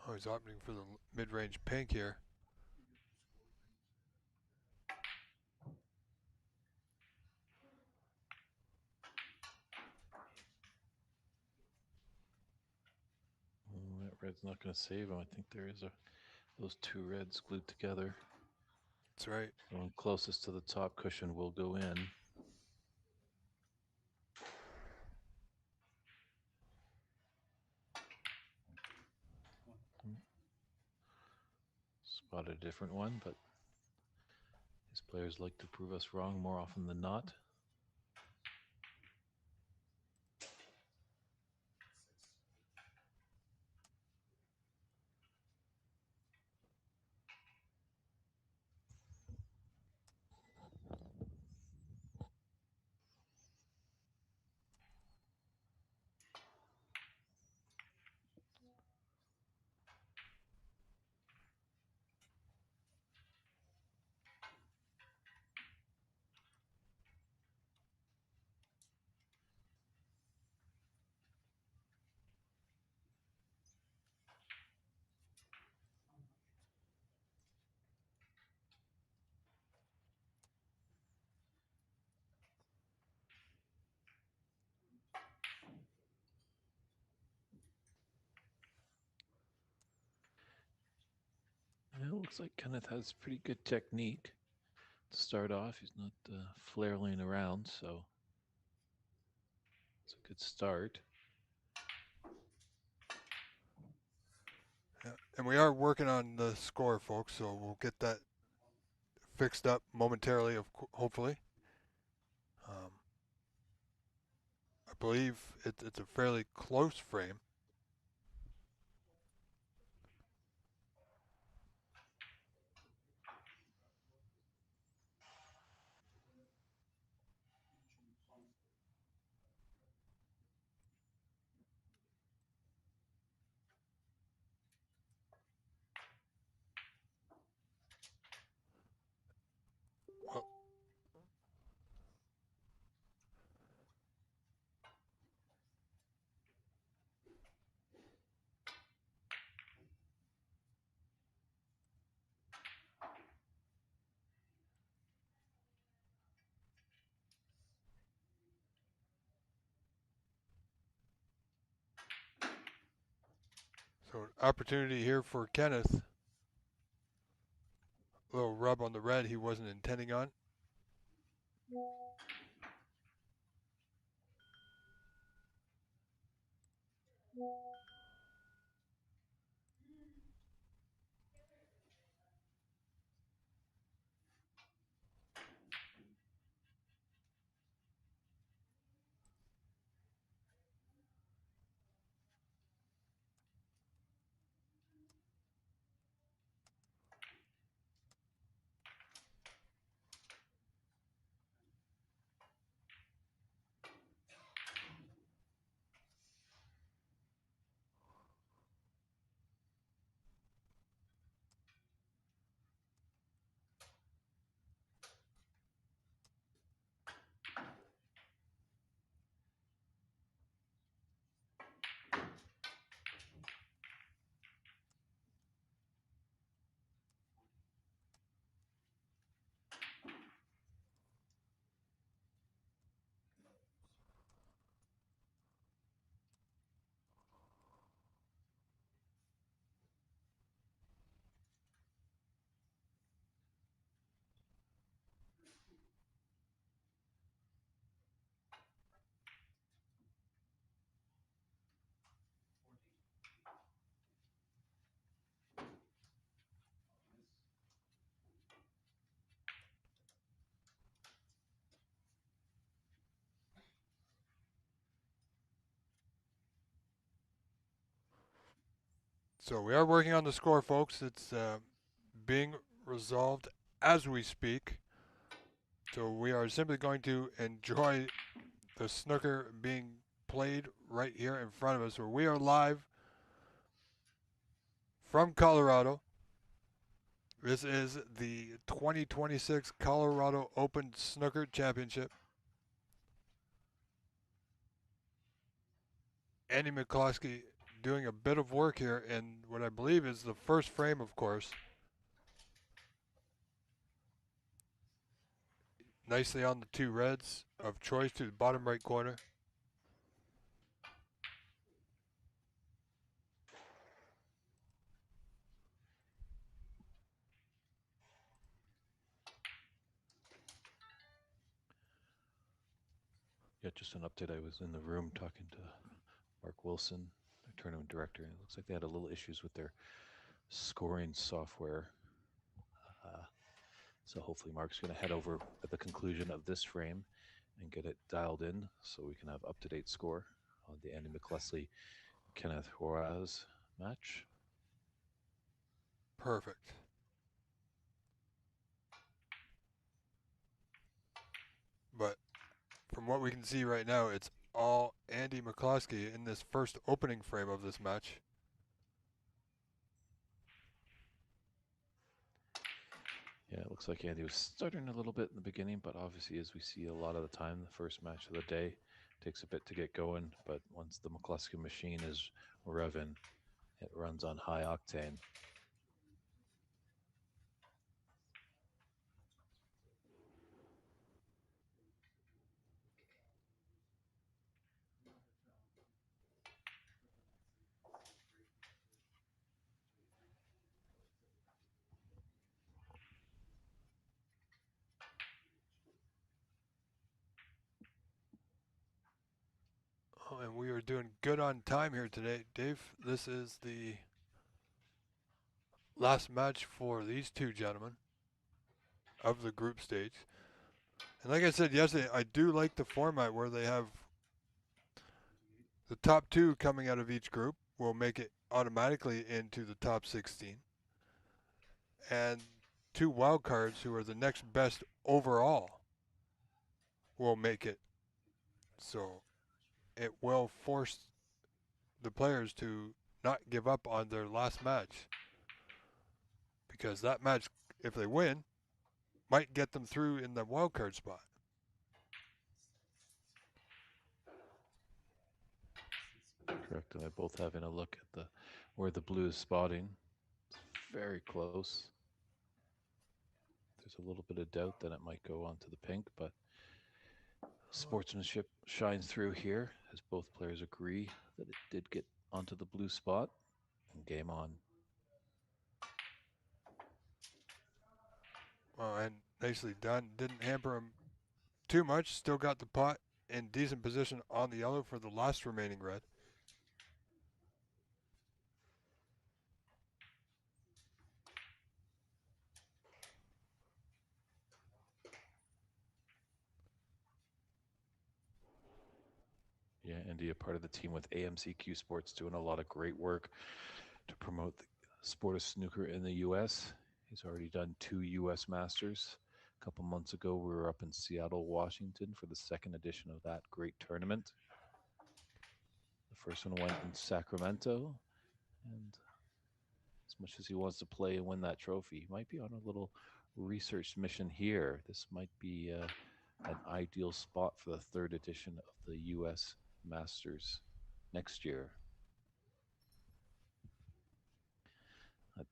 Oh, he's opting for the mid-range pink here. That red's not going to save him. I think there is those two reds glued together. That's right. The one closest to the top cushion will go in. Spotted a different one, but these players like to prove us wrong more often than not. looks like Kenneth has pretty good technique to start off. He's not flailing around, so it's a good start. Yeah. And we are working on the score, folks, so we'll get that fixed up momentarily, hopefully. Um, I believe it's a fairly close frame. Well, so an opportunity here for Kenneth. A little rub on the red he wasn't intending on. So we are working on the score, folks. It's being resolved as we speak. So we are simply going to enjoy the snooker being played right here in front of us. Where we are live from Colorado. This is the 2026 Colorado Open Snooker Championship. Andy McCloskey doing a bit of work here in what I believe is the first frame, of course. Nicely on the two reds of choice to the bottom right corner. Yeah, just an update. I was in the room talking to Mark Wilson, their tournament director, and it looks like they had a little issues with their scoring software. Uh, so hopefully Mark's going to head over at the conclusion of this frame and get it dialed in so we can have up-to-date score on the Andy McCluskey Kenneth Juarez match. Perfect. But from what we can see right now, it's all Andy McCloskey in this first opening frame of this match. Yeah, it looks like Andy was stuttering a little bit in the beginning, but obviously, as we see a lot of the time, the first match of the day takes a bit to get going. But once the McCluskey machine is revving, it runs on high octane. doing good on time here today, Dave. This is the last match for these two gentlemen of the group stage. And like I said yesterday, I do like the format where they have the top two coming out of each group will make it automatically into the top 16. And two wild cards who are the next best overall will make it. So it will force the players to not give up on their last match. Because that match, if they win, might get them through in the wild card spot. Correct, and they're both having a look at where the blue is spotting. It's very close. There's a little bit of doubt that it might go onto the pink, but sportsmanship shines through here as both players agree that it did get onto the blue spot. And game on. Well, and nicely done. Didn't hamper him too much. Still got the pot in decent position on the yellow for the last remaining red. Yeah, India, part of the team with AMCQ Sports, doing a lot of great work to promote the sport of snooker in the U.S. He's already done 2 U.S. Masters. A couple months ago, we were up in Seattle, Washington for the second edition of that great tournament. The first one went in Sacramento, and as much as he wants to play and win that trophy, he might be on a little research mission here. This might be an ideal spot for the third edition of the U.S. Masters next year.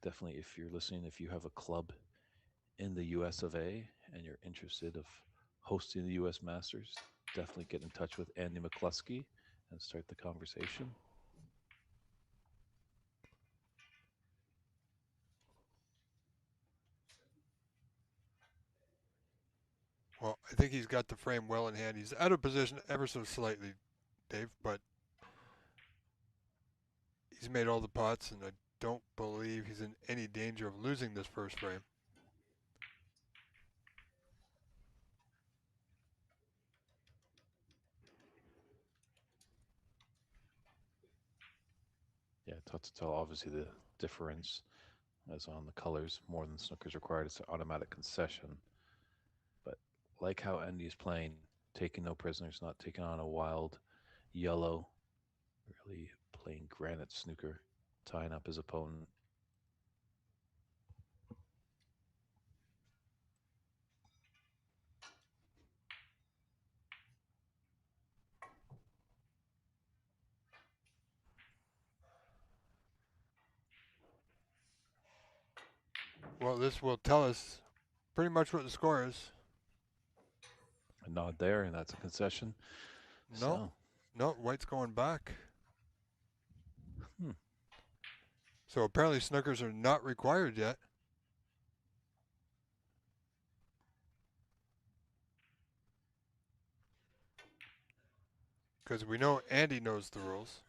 Definitely, if you're listening, if you have a club in the US of A and you're interested of hosting the US Masters, definitely get in touch with Andy McCluskey and start the conversation. Well, I think he's got the frame well in hand. He's out of position ever so slightly, Dave, but he's made all the pots, and I don't believe he's in any danger of losing this first frame. Yeah, tough to tell. Obviously, the difference as on the colors more than snooker's required. It's an automatic concession. But like how Andy's playing, taking no prisoners, not taking on a wild yellow, really playing granite snooker, tying up his opponent. Well, this will tell us pretty much what the score is. A nod there, and that's a concession. No, no, white's going back. Hmm. So apparently snookers are not required yet. Because we know Andy knows the rules.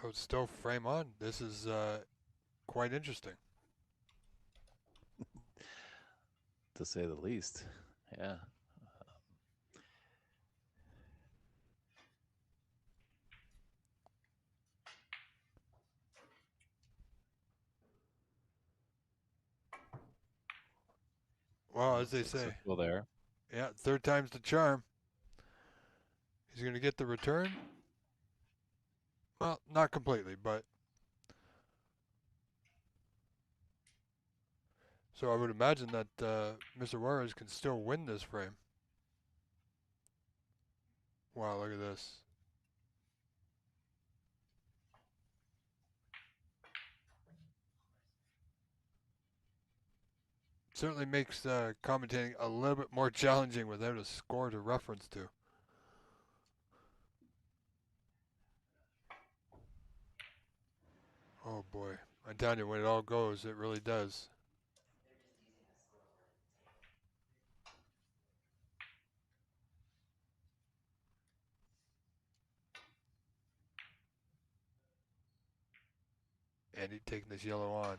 So it's still frame on. This is quite interesting. To say the least. Yeah. Well, as they say. Well, there. Yeah, third time's the charm. He's going to get the return. Well, not completely, but. So I would imagine that Mr. Juarez can still win this frame. Wow, look at this. Certainly makes commentating a little bit more challenging without a score to reference to. Oh boy. I'm telling you, when it all goes, it really does. Andy taking this yellow on.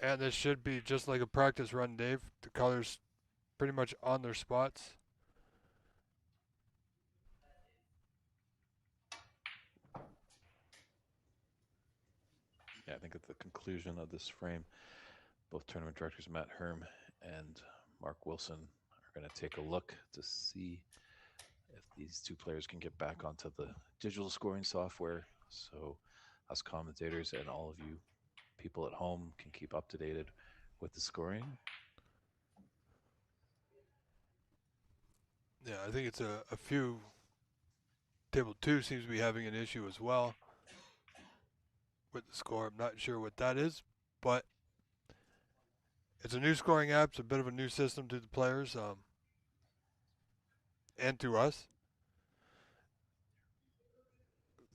And this should be just like a practice run, Dave. The colors pretty much on their spots. Yeah, I think at the conclusion of this frame, both tournament directors Matt Herm and Mark Wilson are going to take a look to see if these two players can get back onto the digital scoring software. So, us commentators and all of you people at home can keep up to date with the scoring. Yeah, I think it's a few. Table 2 seems to be having an issue as well with the score. I'm not sure what that is, but it's a new scoring app. It's a bit of a new system to the players and to us.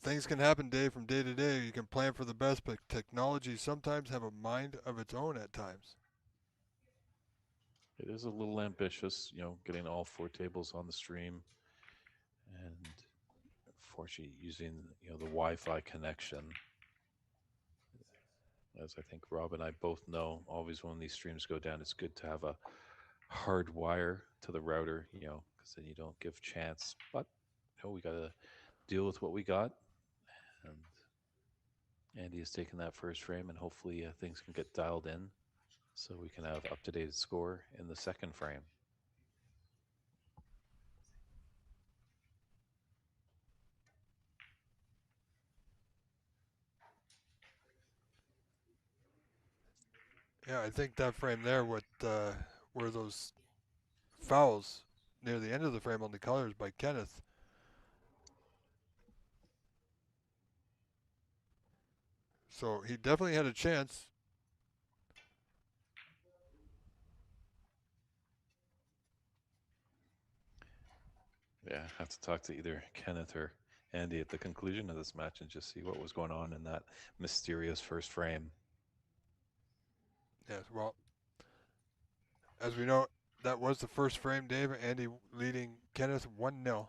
Things can happen day from day to day. You can plan for the best, but technology sometimes have a mind of its own at times. It is a little ambitious, getting all four tables on the stream, and fortunately using the Wi-Fi connection. As I think Rob and I both know, always when these streams go down, it's good to have a hard wire to the router, because then you don't give chance. But we got to deal with what we got, and Andy has taken that first frame, and hopefully things can get dialed in so we can have up to date score in the second frame. Yeah, I think that frame there, with where those fouls near the end of the frame on the colors by Kenneth. So he definitely had a chance. Yeah, I have to talk to either Kenneth or Andy at the conclusion of this match and just see what was going on in that mysterious first frame. Yes, well, as we know, that was the first frame, Dave. Andy leading Kenneth 1-0.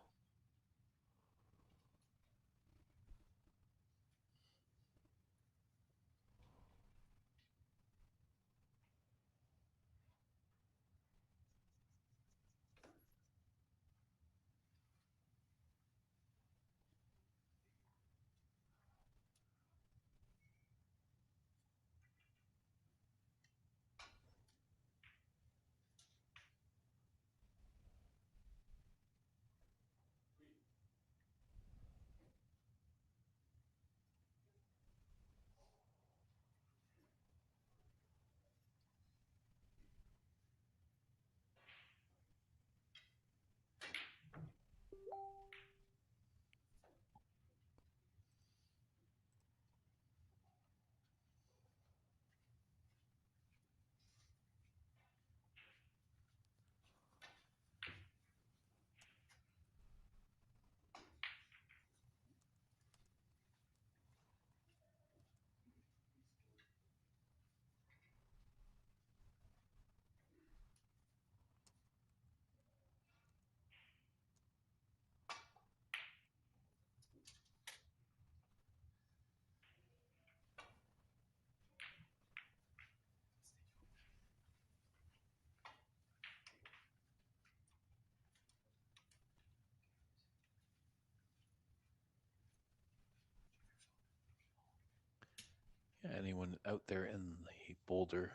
Yeah, anyone out there in the Boulder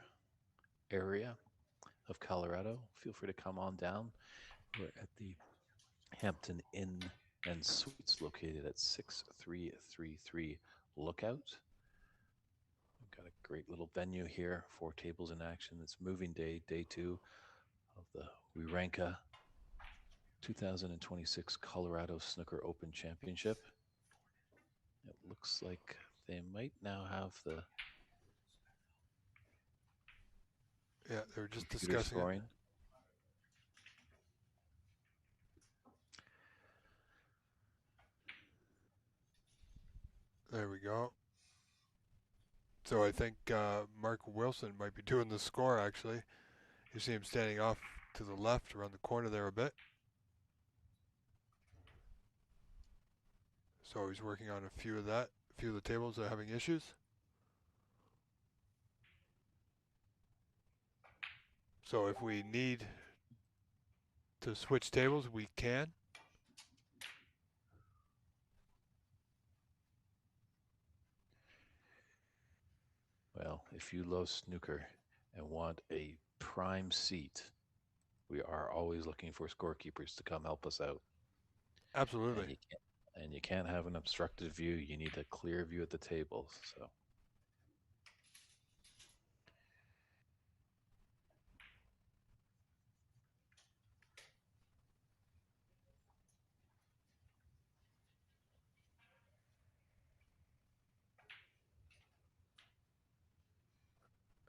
area of Colorado, feel free to come on down. We're at the Hampton Inn and Suites located at 6333 Lookout. We've got a great little venue here, 4 tables in action. It's moving day, day 2 of the Wiranka 2026 Colorado Snooker Open Championship. It looks like they might now have the Yeah, they were just computer discussing it. scoring. There we go. So I think Mark Wilson might be doing the score actually. You see him standing off to the left around the corner there a bit. So he's working on a few of that. A few of the tables are having issues. So if we need to switch tables, we can. Well, if you love snooker and want a prime seat, we are always looking for scorekeepers to come help us out. Absolutely. And you can't have an obstructed view. You need a clear view at the tables. So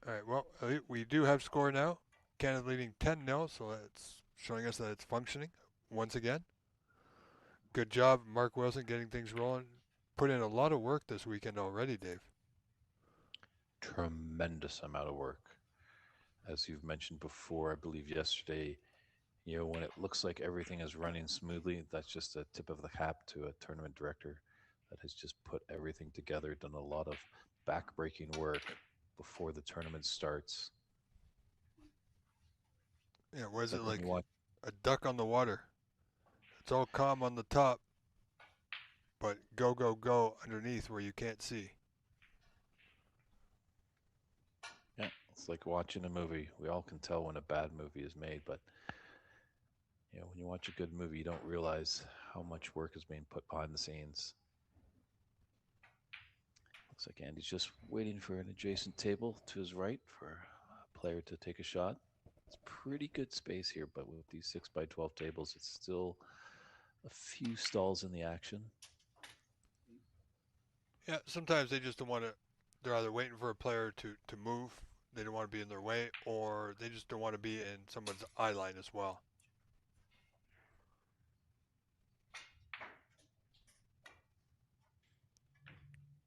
All right, well, we do have score now. Canada leading 10-0, so that's showing us that it's functioning once again. Good job, Mark Wilson, getting things rolling. Put in a lot of work this weekend already, Dave. tremendous amount of work. As you've mentioned before, I believe yesterday, when it looks like everything is running smoothly, that's just a tip of the cap to a tournament director that has just put everything together, done a lot of backbreaking work before the tournament starts. Yeah, was It's it like when like you watch, a duck on the water? It's all calm on the top, but go, go, go underneath where you can't see. yeah, it's like watching a movie. We all can tell when a bad movie is made, but when you watch a good movie, you don't realize how much work is being put behind the scenes. Looks like Andy's just waiting for an adjacent table to his right for a player to take a shot. It's pretty good space here, but with these 6x12 tables, it's still a few stalls in the action. Yeah, sometimes they just don't want to. They're either waiting for a player to move, they don't want to be in their way, or they just don't want to be in someone's eye line as well.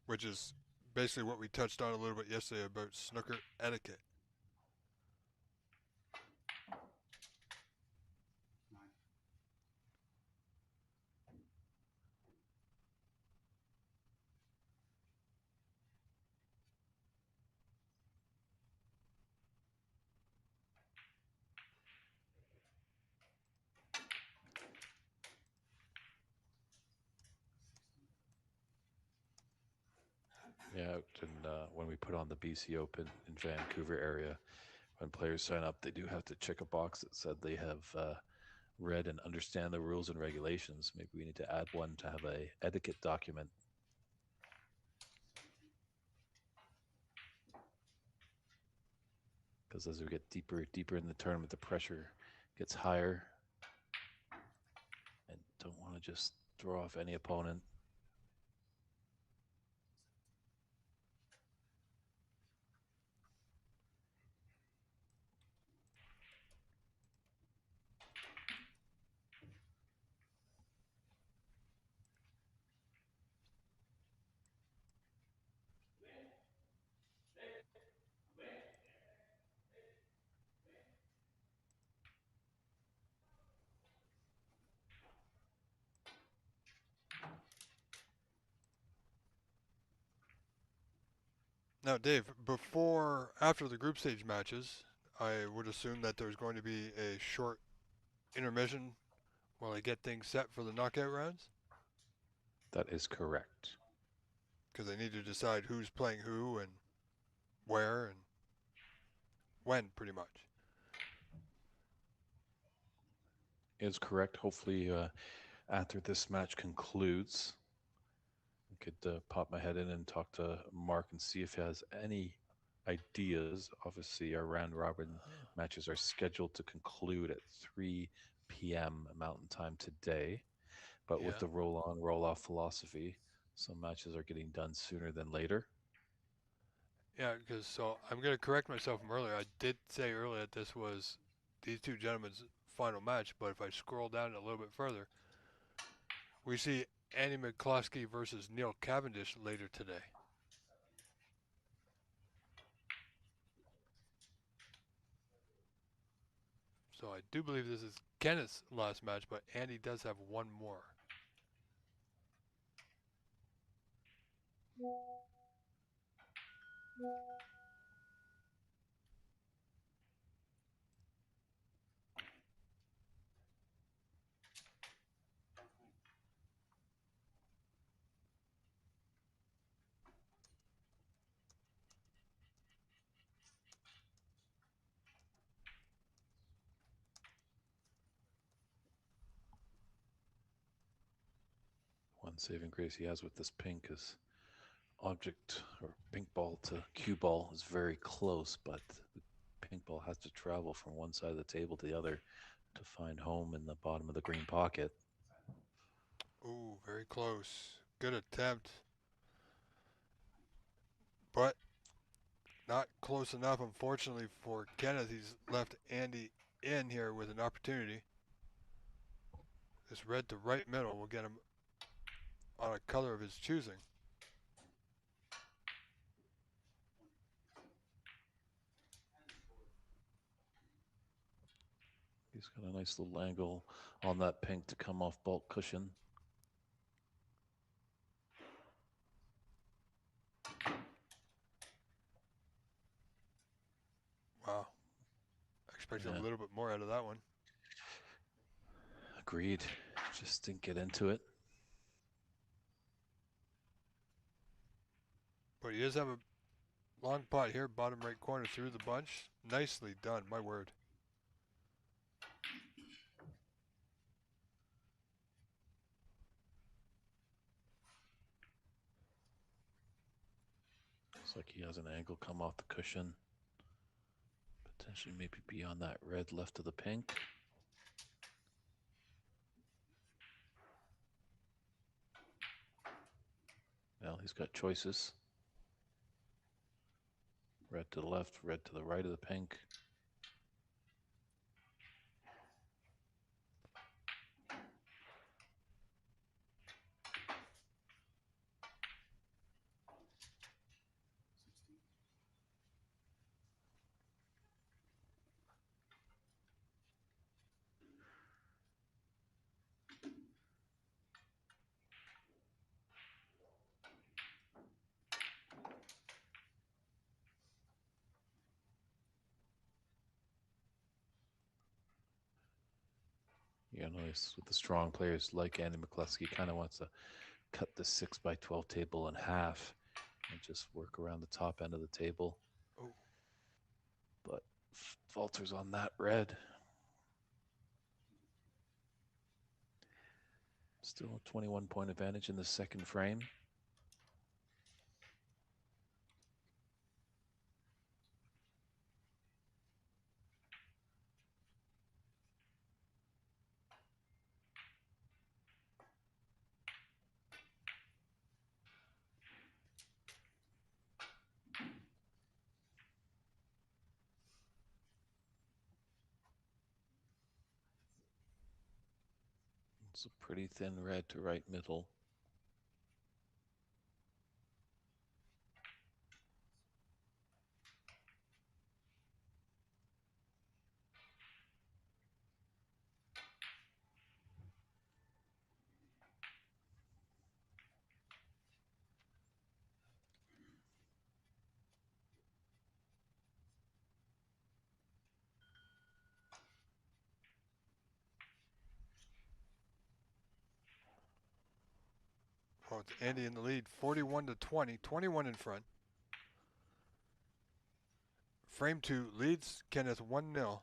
Which is basically what we touched on a little bit yesterday about snooker etiquette. Yeah, and when we put on the BC Open in Vancouver area, when players sign up, they do have to check a box that said they have read and understand the rules and regulations. Maybe we need to add one to have a etiquette document. Because as we get deeper in the tournament, the pressure gets higher, and don't want to just throw off any opponent. Now, Dave, after the group stage matches, I would assume that there's going to be a short intermission while they get things set for the knockout rounds, That is correct. because they need to decide who's playing who and where and when, pretty much. Is correct. Hopefully, after this match concludes, I could pop my head in and talk to Mark and see if he has any ideas. Obviously, our round robin matches are scheduled to conclude at 3 p.m. Mountain Time today. But with Yeah. the roll on, roll off philosophy, some matches are getting done sooner than later. Yeah, because so I'm going to correct myself from earlier. I did say earlier that this was these two gentlemen's final match, but if I scroll down a little bit further, we see Andy McCloskey versus Neil Cavendish later today. So I do believe this is Kenneth's last match, but Andy does have one more. One saving grace he has with this pink is object or pink ball to cue ball is very close, but the pink ball has to travel from one side of the table to the other to find home in the bottom of the green pocket. Ooh, very close. Good attempt, but not close enough, unfortunately, for Kenneth. He's left Andy in here with an opportunity. This red to right middle will get him on a color of his choosing. He's got a nice little angle on that pink to come off bulk cushion. Wow. I expected Yeah. a little bit more out of that one. Agreed. Just didn't get into it. But he does have a long pot here, bottom right corner through the bunch. Nicely done, my word. Looks like he has an angle come off the cushion. Potentially maybe beyond that red left of the pink. Well, he's got choices. Red to the left, red to the right of the pink. You know, with the strong players like Andy McCluskey, kind of wants to cut the 6x12 table in half and just work around the top end of the table. Oh. But falters on that red. Still a 21-point advantage in the second frame. It's a pretty thin red to right middle. Oh, it's Andy in the lead, 41 to 20, 21 in front. Frame 2 leads Kenneth 1-0.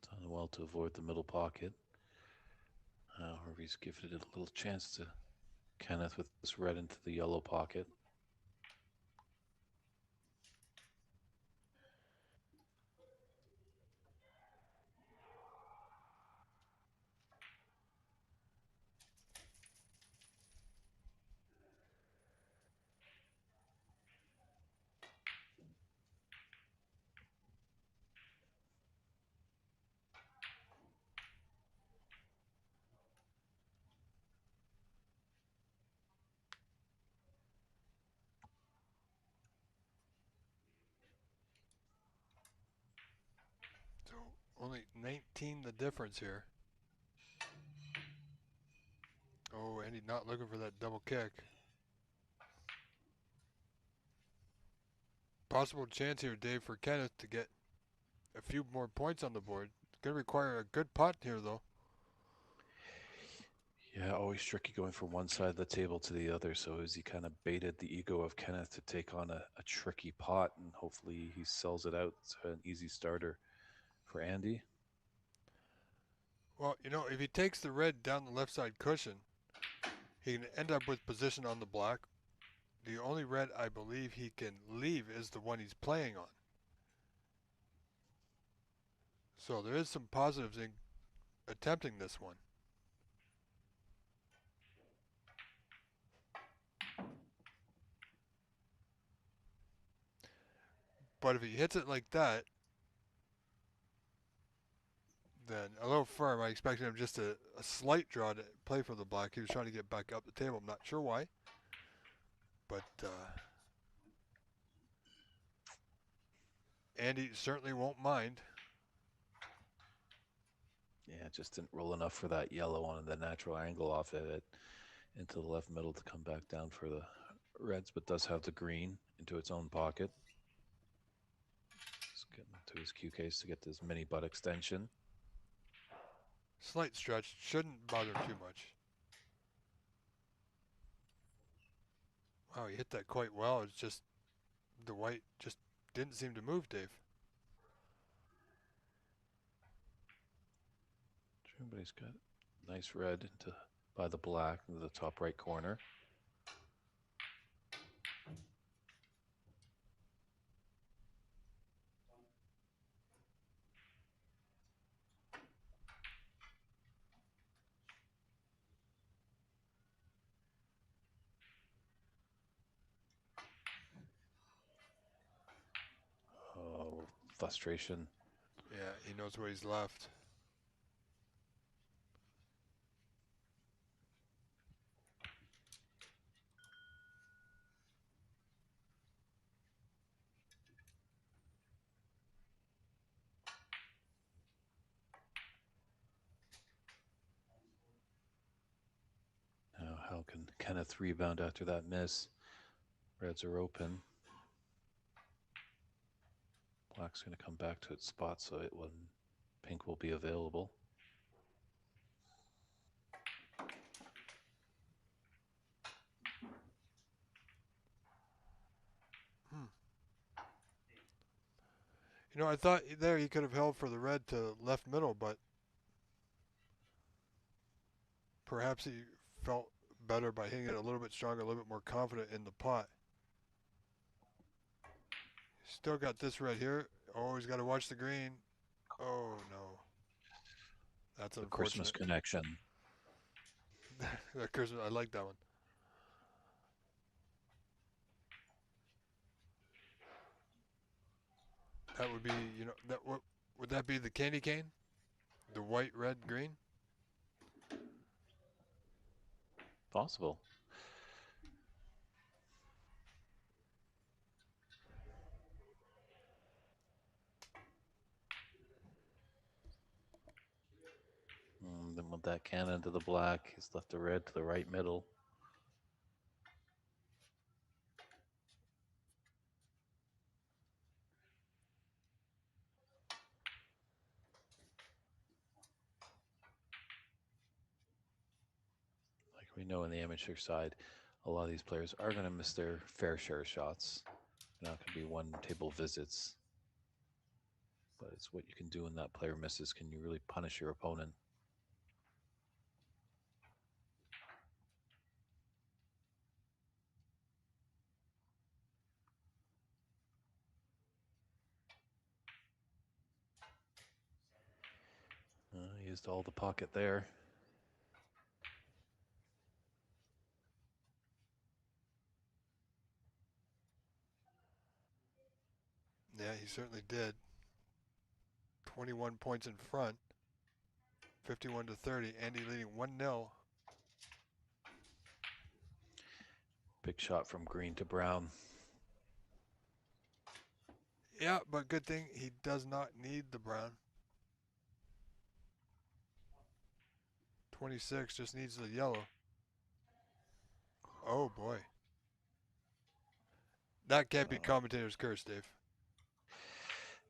Done well to avoid the middle pocket. Harvey's gifted it a little chance to Kenneth with this red into the yellow pocket. So only 19 the difference here. Oh, Andy not looking for that double kick. Possible chance here, Dave, for Kenneth to get a few more points on the board. It's going to require a good putt here, though. Yeah, always tricky going from one side of the table to the other. So as he kind of baited the ego of Kenneth to take on a tricky pot, and hopefully he sells it out. It's an easy starter for Andy. Well, if he takes the red down the left side cushion, he can end up with position on the black. The only red I believe he can leave is the one he's playing on. So there is some positives in attempting this one. But if he hits it like that, then a little firm. I expected him just a slight draw to play for the black. He was trying to get back up the table. I'm not sure why. But Andy certainly won't mind. Yeah, just didn't roll enough for that yellow on the natural angle off of it into the left middle to come back down for the Reds, but does have the green into its own pocket. Just getting to his cue case to get this mini butt extension. Slight stretch. Shouldn't bother too much. Wow, he hit that quite well. It's just the white just didn't seem to move, Dave. True, but he's got nice red into by the black into the top right corner. Oh, frustration. Yeah, he knows where he's left. Now, how can Kenneth rebound after that miss? Reds are open. Black's going to come back to its spot, so it when pink will be available. I thought there he could have held for the red to left middle, but perhaps he felt better by hitting it a little bit stronger, a little bit more confident in the pot. Still got this red here. Oh, he's got to watch the green. Oh, no. That's The Christmas unfortunate. connection. That Christmas, I like that one. That would be, that what would that be the candy cane? The white, red, green? Possible. Then with that cannon to the black, he's left the red to the right middle. Like we know in the amateur side, a lot of these players are going to miss their fair share of shots. They're not going to be one table visits. but it's what you can do when that player misses. Can you really punish your opponent? Used all the pocket there. Yeah, he certainly did. 21 points in front, 51 to 30. Andy leading 1-0. Big shot from Green to Brown. Yeah, but good thing he does not need the brown. 26 just needs the yellow. Oh boy. That can't be commentator's curse, Dave.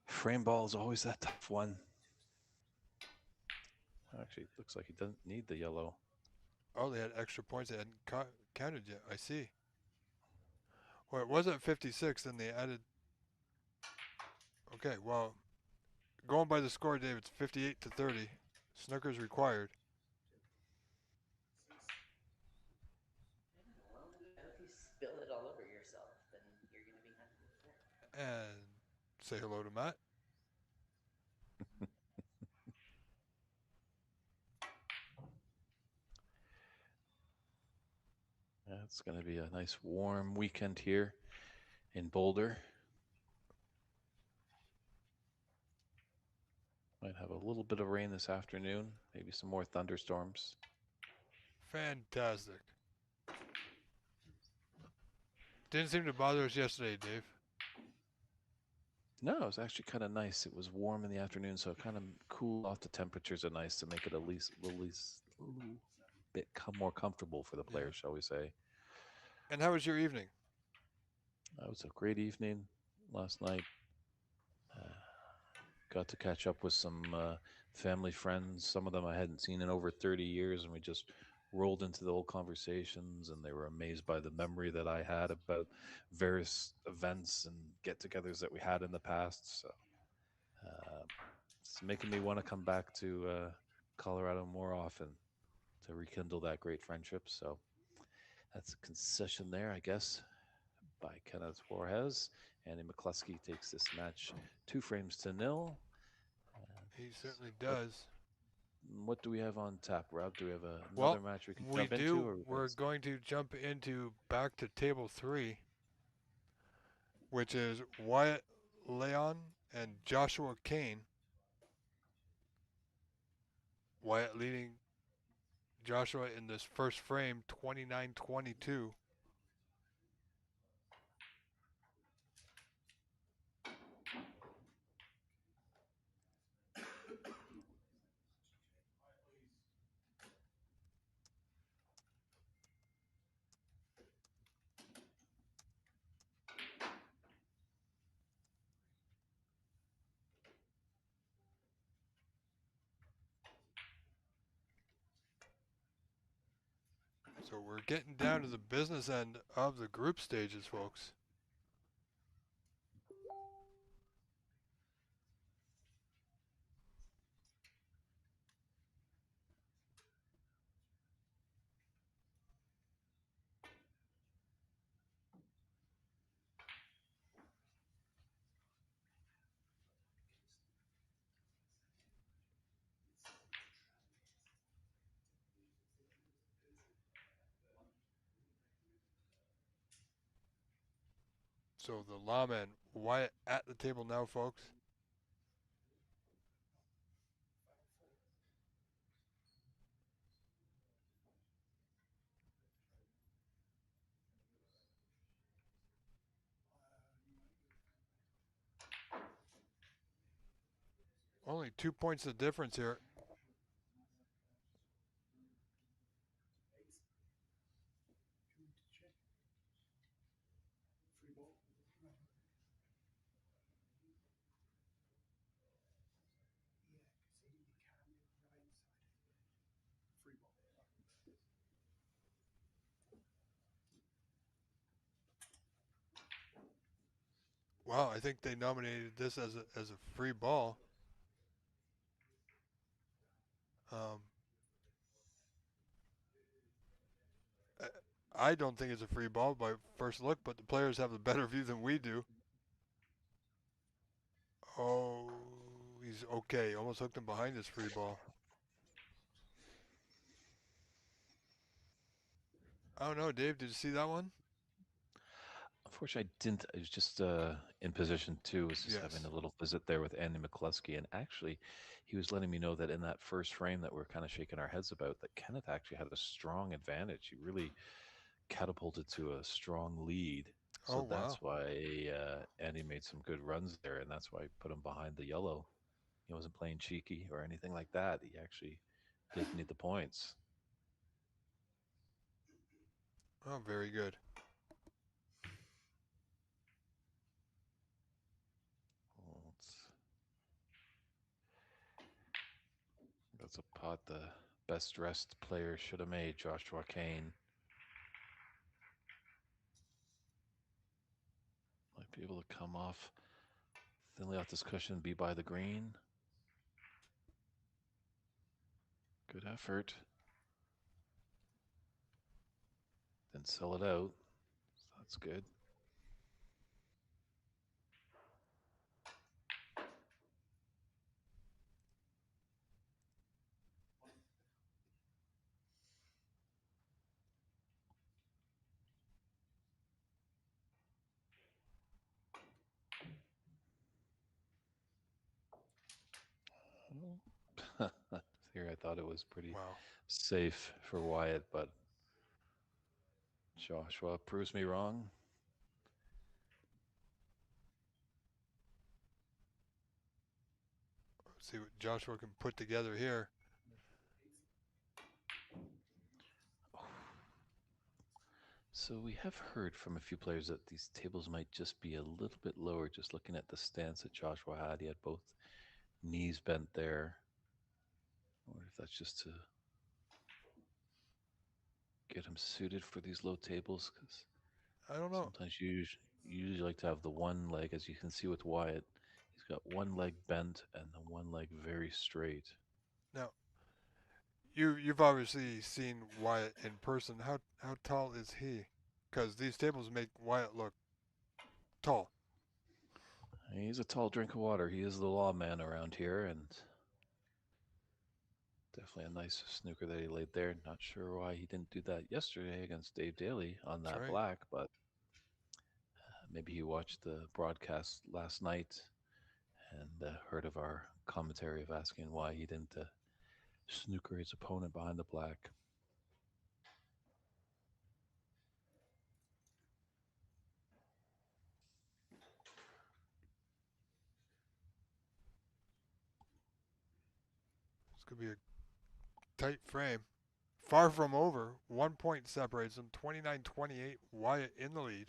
Frame ball is always that tough one. Actually, it looks like he doesn't need the yellow. Oh, they had extra points they hadn't counted yet. I see. Well, it was at 56, then they added. Okay, well, going by the score, Dave, it's 58 to 30. Snooker's required. Well, if you spill it all over yourself, then you're going to be happy with that. And say hello to Matt. Yeah, it's going to be a nice warm weekend here in Boulder. Might have a little bit of rain this afternoon, maybe some more thunderstorms. Fantastic. Didn't seem to bother us yesterday, Dave. No, it was actually kind of nice. It was warm in the afternoon, so it kind of cooled off the temperatures are nice to make it at least a little bit more comfortable for the players, shall we say. And how was your evening? It was a great evening last night. Got to catch up with some family friends. Some of them I hadn't seen in over 30 years, and we just rolled into the old conversations, and they were amazed by the memory that I had about various events and get-togethers that we had in the past. So it's making me want to come back to Colorado more often to rekindle that great friendship. So that's a concession there, I guess, by Kenneth Juarez. Andy McCluskey takes this match 2-0. He certainly does. What do we have on tap, Rob? Do we have another match we can jump into? Or We're going to jump into back to table 3, which is Wyatt Leon and Joshua Kane. Wyatt leading Joshua in this first frame, 29-22. So we're getting down to the business end of the group stages, folks. So the lawman, Wyatt at the table now, folks. Only 2 points of difference here. Wow, I think they nominated this as a free ball. Um, I don't think it's a free ball by first look, but the players have a better view than we do. Oh, he's okay. Almost hooked him behind his free ball. I don't know, Dave. Did you see that one? Unfortunately, I didn't. I was just in position two. Was just having Yes. a little visit there with Andy McCluskey, and actually, he was letting me know that in that first frame that we're kind of shaking our heads about, that Kenneth actually had a strong advantage. He really catapulted to a strong lead. Oh So wow. that's why Andy made some good runs there, and that's why I put him behind the yellow. He wasn't playing cheeky or anything like that. He actually did need the points. Oh, very good. Well, that's a pot the best dressed player should have made, Joshua Kane. Might be able to come off thinly off this cushion and be by the green. Good effort. Then sell it out. So that's good. Here I thought it was pretty Wow. safe for Wyatt, but Joshua proves me wrong. Let's see what Joshua can put together here. So we have heard from a few players that these tables might just be a little bit lower, just looking at the stance that Joshua had. He had both knees bent there. I wonder if that's just to get him suited for these low tables, because I don't know. sometimes you usually like to have the one leg, as you can see with Wyatt. He's got one leg bent and the one leg very straight. Now, you've obviously seen Wyatt in person. How tall is he? Because these tables make Wyatt look tall. He's a tall drink of water. He is the lawman around here, and definitely a nice snooker that he laid there. Not sure why he didn't do that yesterday against Dave Daly on That's that right. black, but maybe he watched the broadcast last night and heard of our commentary of asking why he didn't snooker his opponent behind the black. This could be a tight frame. Far from over. 1 point separates them. 29-28. Wyatt in the lead.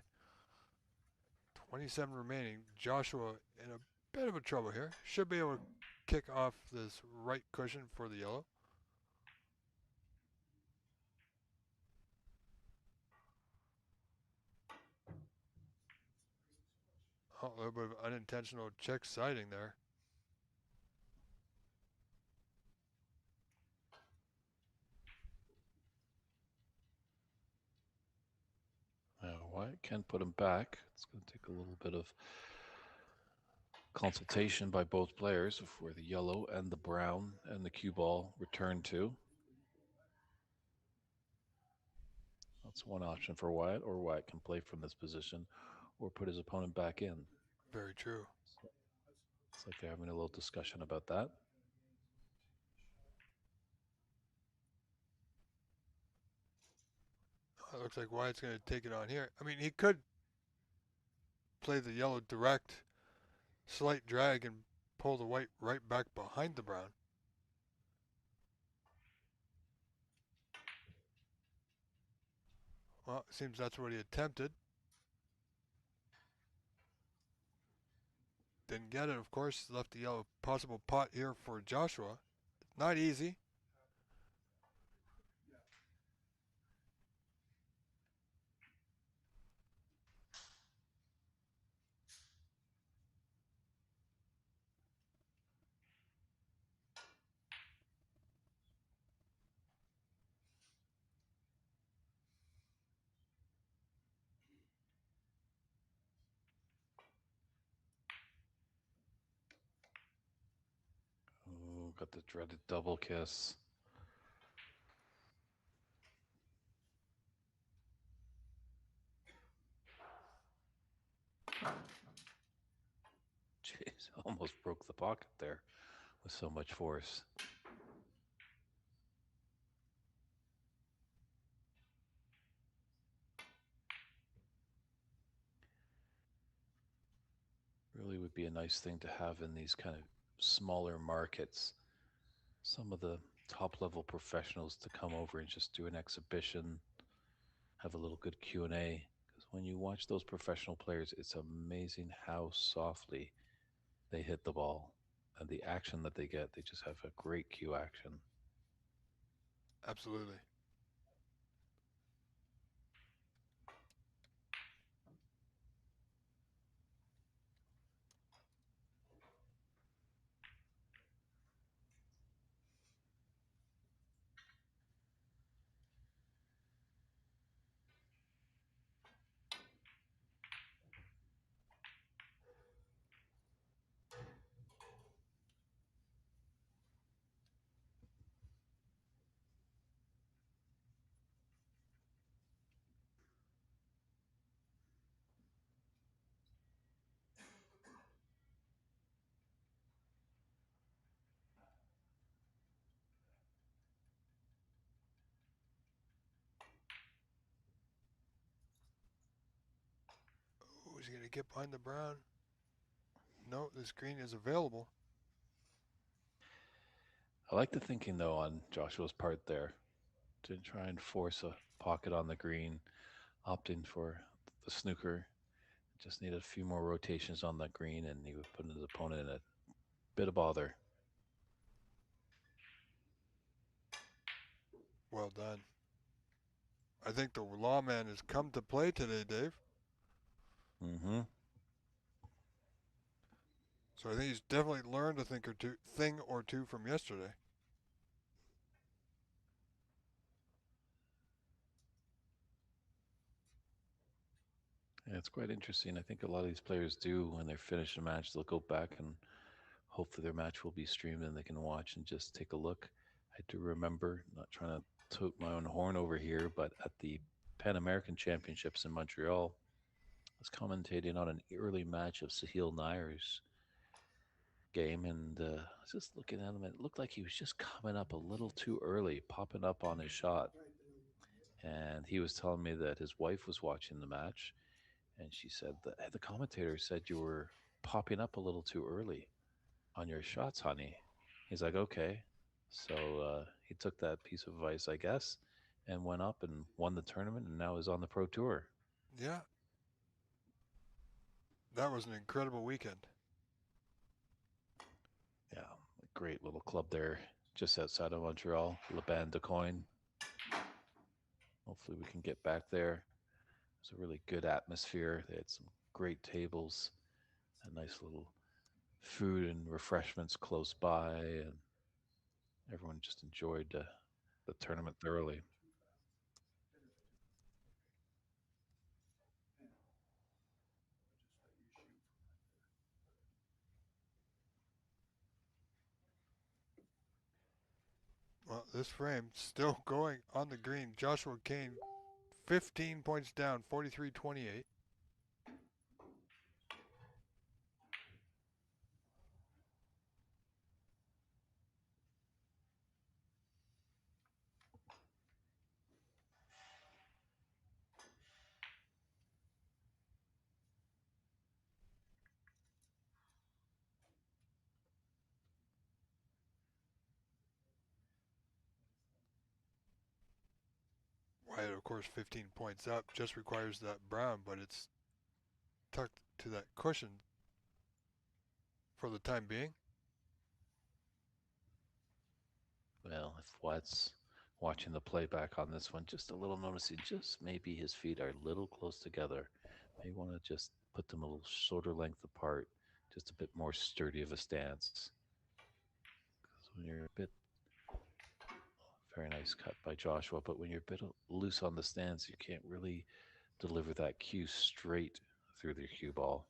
27 remaining. Joshua in a bit of a trouble here. Should be able to kick off this right cushion for the yellow. Oh, a little bit of unintentional check siding there. Wyatt can put him back. It's going to take a little bit of consultation by both players of where the yellow and the brown and the cue ball return to. That's one option for Wyatt, or Wyatt can play from this position or put his opponent back in. Very true. So it's like they're having a little discussion about that. It looks like Wyatt's going to take it on here. I mean, he could play the yellow direct, slight drag, and pull the white right back behind the brown. Well, it seems that's what he attempted. Didn't get it, of course. Left the yellow possible pot here for Joshua. Not easy. The dreaded double kiss. Jeez, almost broke the pocket there with so much force. Really would be a nice thing to have in these kind of smaller markets. Some of the top level professionals to come over and just do an exhibition, have a little good Q&A. Because when you watch those professional players, it's amazing how softly they hit the ball and the action that they get. They just have a great cue action. Absolutely. Oh, is he going to get behind the brown? No, this green is available. I like the thinking though on Joshua's part there to try and force a pocket on the green, opting for the snooker. Just needed a few more rotations on that green, and he would put his opponent in a bit of bother. Well done. I think the lawman has come to play today, Dave. Mm-hmm. So I think he's definitely learned a thing or two from yesterday. Yeah, it's quite interesting. I think a lot of these players do when they're finished a match, they'll go back and hopefully their match will be streamed and they can watch and just take a look. I do remember, not trying to toot my own horn over here, but at the Pan American Championships in Montreal, I was commentating on an early match of Sahil Nair's game, and I was just looking at him, and it looked like he was just coming up a little too early, popping up on his shot. And he was telling me that his wife was watching the match, and she said that the commentator said you were popping up a little too early on your shots, honey. He's like, okay. So he took that piece of advice, I guess, and went up and won the tournament, and now is on the pro tour. Yeah, that was an incredible weekend. Yeah, a great little club there, just outside of Montreal, Le Ban de Coin. Hopefully, we can get back there. It's a really good atmosphere. They had some great tables, a nice little food and refreshments close by, and everyone just enjoyed the tournament thoroughly. Well, this frame still going on the green. Joshua Kane, 15 points down, 43-28. Wyatt, of course, 15 points up. Just requires that brown, but it's tucked to that cushion for the time being. Well, if Wyatt's watching the playback on this one, just a little noticing, just maybe his feet are a little close together. May want to just put them a little shorter length apart, just a bit more sturdy of a stance. Because when you're a bit, very nice cut by Joshua, but when you're a bit loose on the stance, you can't really deliver that cue straight through the cue ball.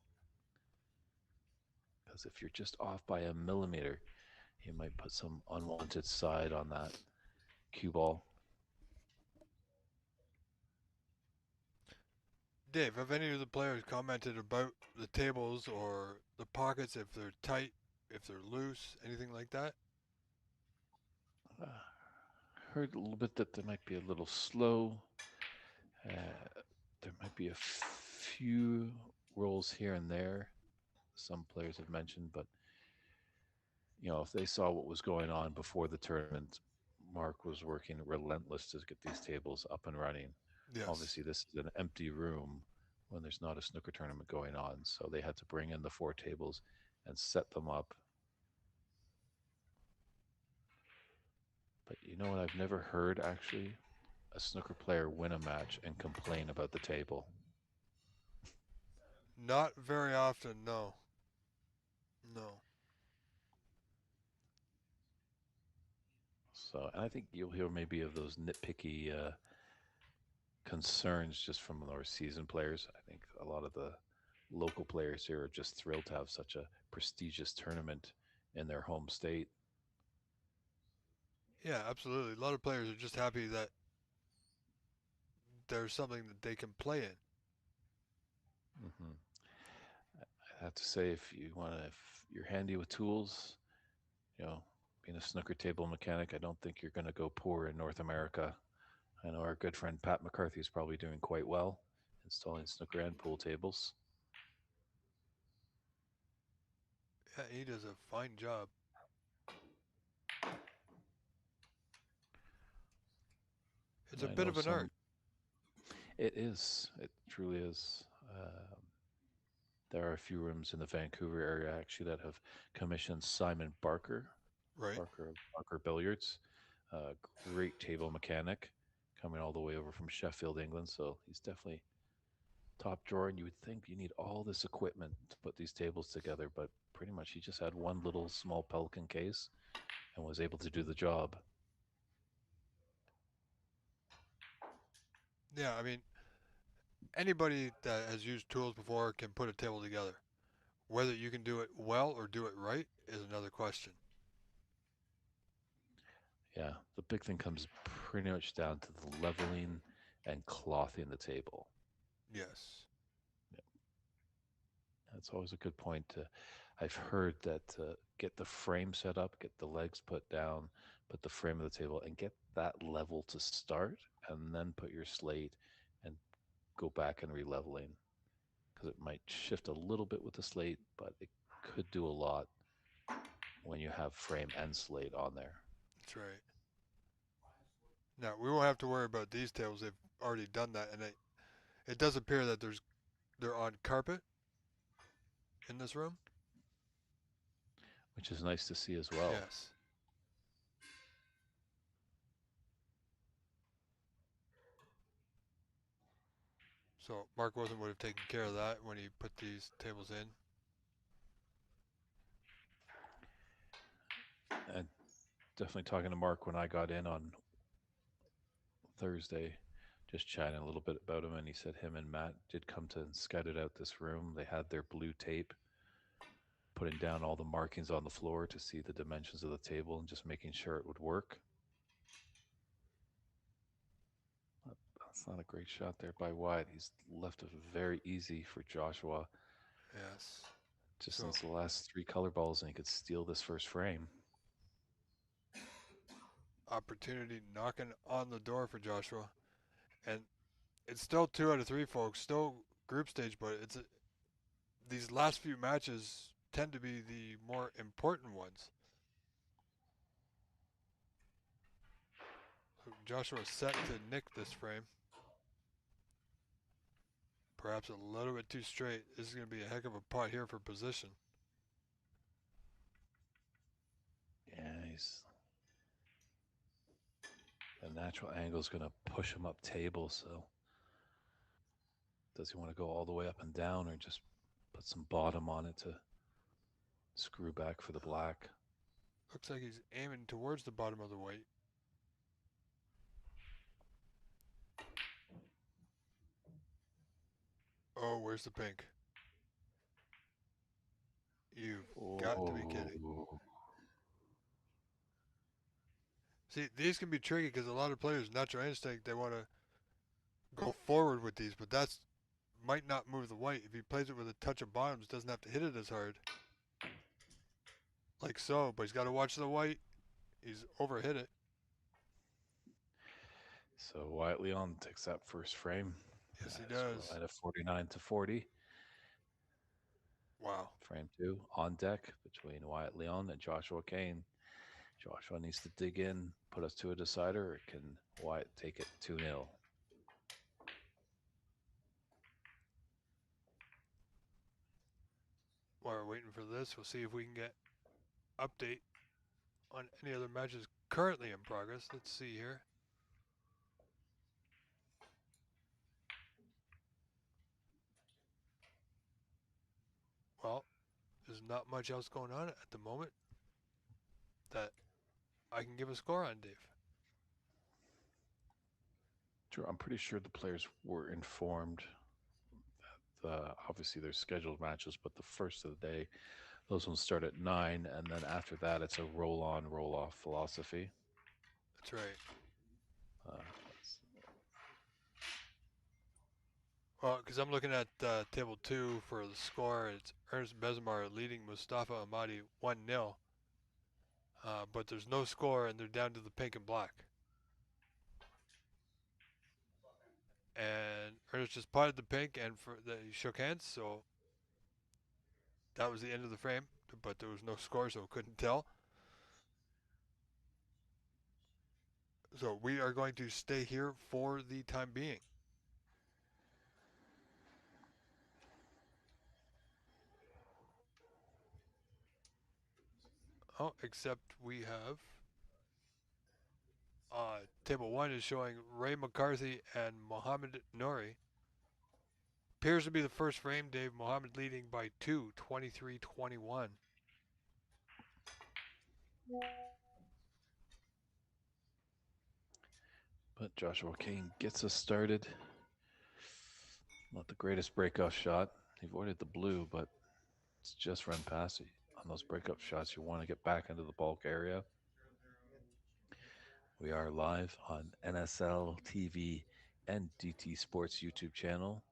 Because if you're just off by a millimeter, He might put some unwanted side on that cue ball. Dave, have any of the players commented about the tables or the pockets, if they're tight, if they're loose, anything like that? Uh, Heard a little bit that they might be a little slow. Uh, there might be a few rolls here and there. Some players have mentioned, but if they saw what was going on before the tournament, Mark was working relentless to get these tables up and running. Yes. Obviously, this is an empty room when there's not a snooker tournament going on, so they had to bring in the four tables and set them up. But you know what? I've never heard actually a snooker player win a match and complain about the table. Not very often, no. No. So, and I think you'll hear maybe of those nitpicky concerns just from our seasoned players. I think a lot of the local players here are just thrilled to have such a prestigious tournament in their home state. Yeah, absolutely. A lot of players are just happy that there's something that they can play in. hmm I have to say, if you're handy with tools, being a snooker table mechanic, I don't think you're going to go poor in North America. I know our good friend Pat McCarthy is probably doing quite well installing snooker and pool tables. Yeah, he does a fine job. It's And a I bit know of an art. it is, it truly is. There are a few rooms in the Vancouver area actually that have commissioned Simon Barker, Right. Barker Billiards, a great table mechanic, coming all the way over from Sheffield, England. So he's definitely top drawer. And you would think you need all this equipment to put these tables together, but pretty much he just had one little small Pelican case and was able to do the job. Yeah, I mean, anybody that has used tools before can put a table together. Whether you can do it well or do it right is another question. Yeah, the big thing comes pretty much down to the leveling and clothing the table. Yes. That's always a good point. I've heard that get the frame set up, get the legs put down, put the frame of the table, and get that level to start, and then put your slate and go back and releveling because it might shift a little bit with the slate, but it could do a lot when you have frame and slate on there. That's right. Now, we won't have to worry about these tables. They've already done that. And it does appear that they're on carpet in this room. Which is nice to see as well. Yes. So Mark Wilson would have taken care of that when he put these tables in. And definitely talking to Mark when I got in on Thursday, just chatting a little bit about him, and he said him and Matt did come to and scouted out this room. They had their blue tape, putting down all the markings on the floor to see the dimensions of the table and just making sure it would work. That's not a great shot there by Wyatt. He's left it very easy for Joshua. Yes. Just So needs the last three color balls, and he could steal this first frame. opportunity knocking on the door for Joshua, and it's still 2 out of 3, folks. Still group stage, but these last few matches tend to be the more important ones. So Joshua set to nick this frame. Perhaps a little bit too straight. This is going to be a heck of a pot here for position. Yeah, the natural angle is going to push him up table. So does he want to go all the way up and down, or just put some bottom on it to screw back for the black? Looks like he's aiming towards the bottom of the white. Oh, where's the pink? You've got to be kidding. Oh, See, these can be tricky because a lot of players, natural instinct, they want to go forward with these, but that's might not move the white. If he plays it with a touch of bottoms, doesn't have to hit it as hard. Like so, but he's got to watch the white. He's overhit it. So Wyatt Leon takes that first frame. Yes, he Score does. line of 49-40. Wow. Frame 2 on deck between Wyatt Leon and Joshua Kane. Joshua needs to dig in, put us to a decider, or can Wyatt take it 2-0? While we're waiting for this, we'll see if we can get update on any other matches currently in progress. Let's see here. Well, there's not much else going on at the moment that I can give a score on, Dave. Sure, I'm pretty sure the players were informed that obviously there's scheduled matches, but the first of the day, those ones start at 9, and then after that, it's a roll on, roll off philosophy. That's right. Uh, Well, because I'm looking at table 2 for the score. It's Ernest Besmar leading Mustafa Ahmadi 1-0. But there's no score, and they're down to the pink and black. And Ernest just potted the pink, and he shook hands, so that was the end of the frame. But there was no score, so couldn't tell. So we are going to stay here for the time being. Oh, except we have table 1 is showing Ray McCarthy and Mohammed Nouri. Appears to be the first frame, Dave. Mohammed leading by 2, 23-21. but Joshua Kane gets us started. Not the greatest breakoff shot. He avoided the blue, but it's just run past it. On those breakup shots, you want to get back into the bulk area. We are live on NSL TV and DT Sports YouTube channel.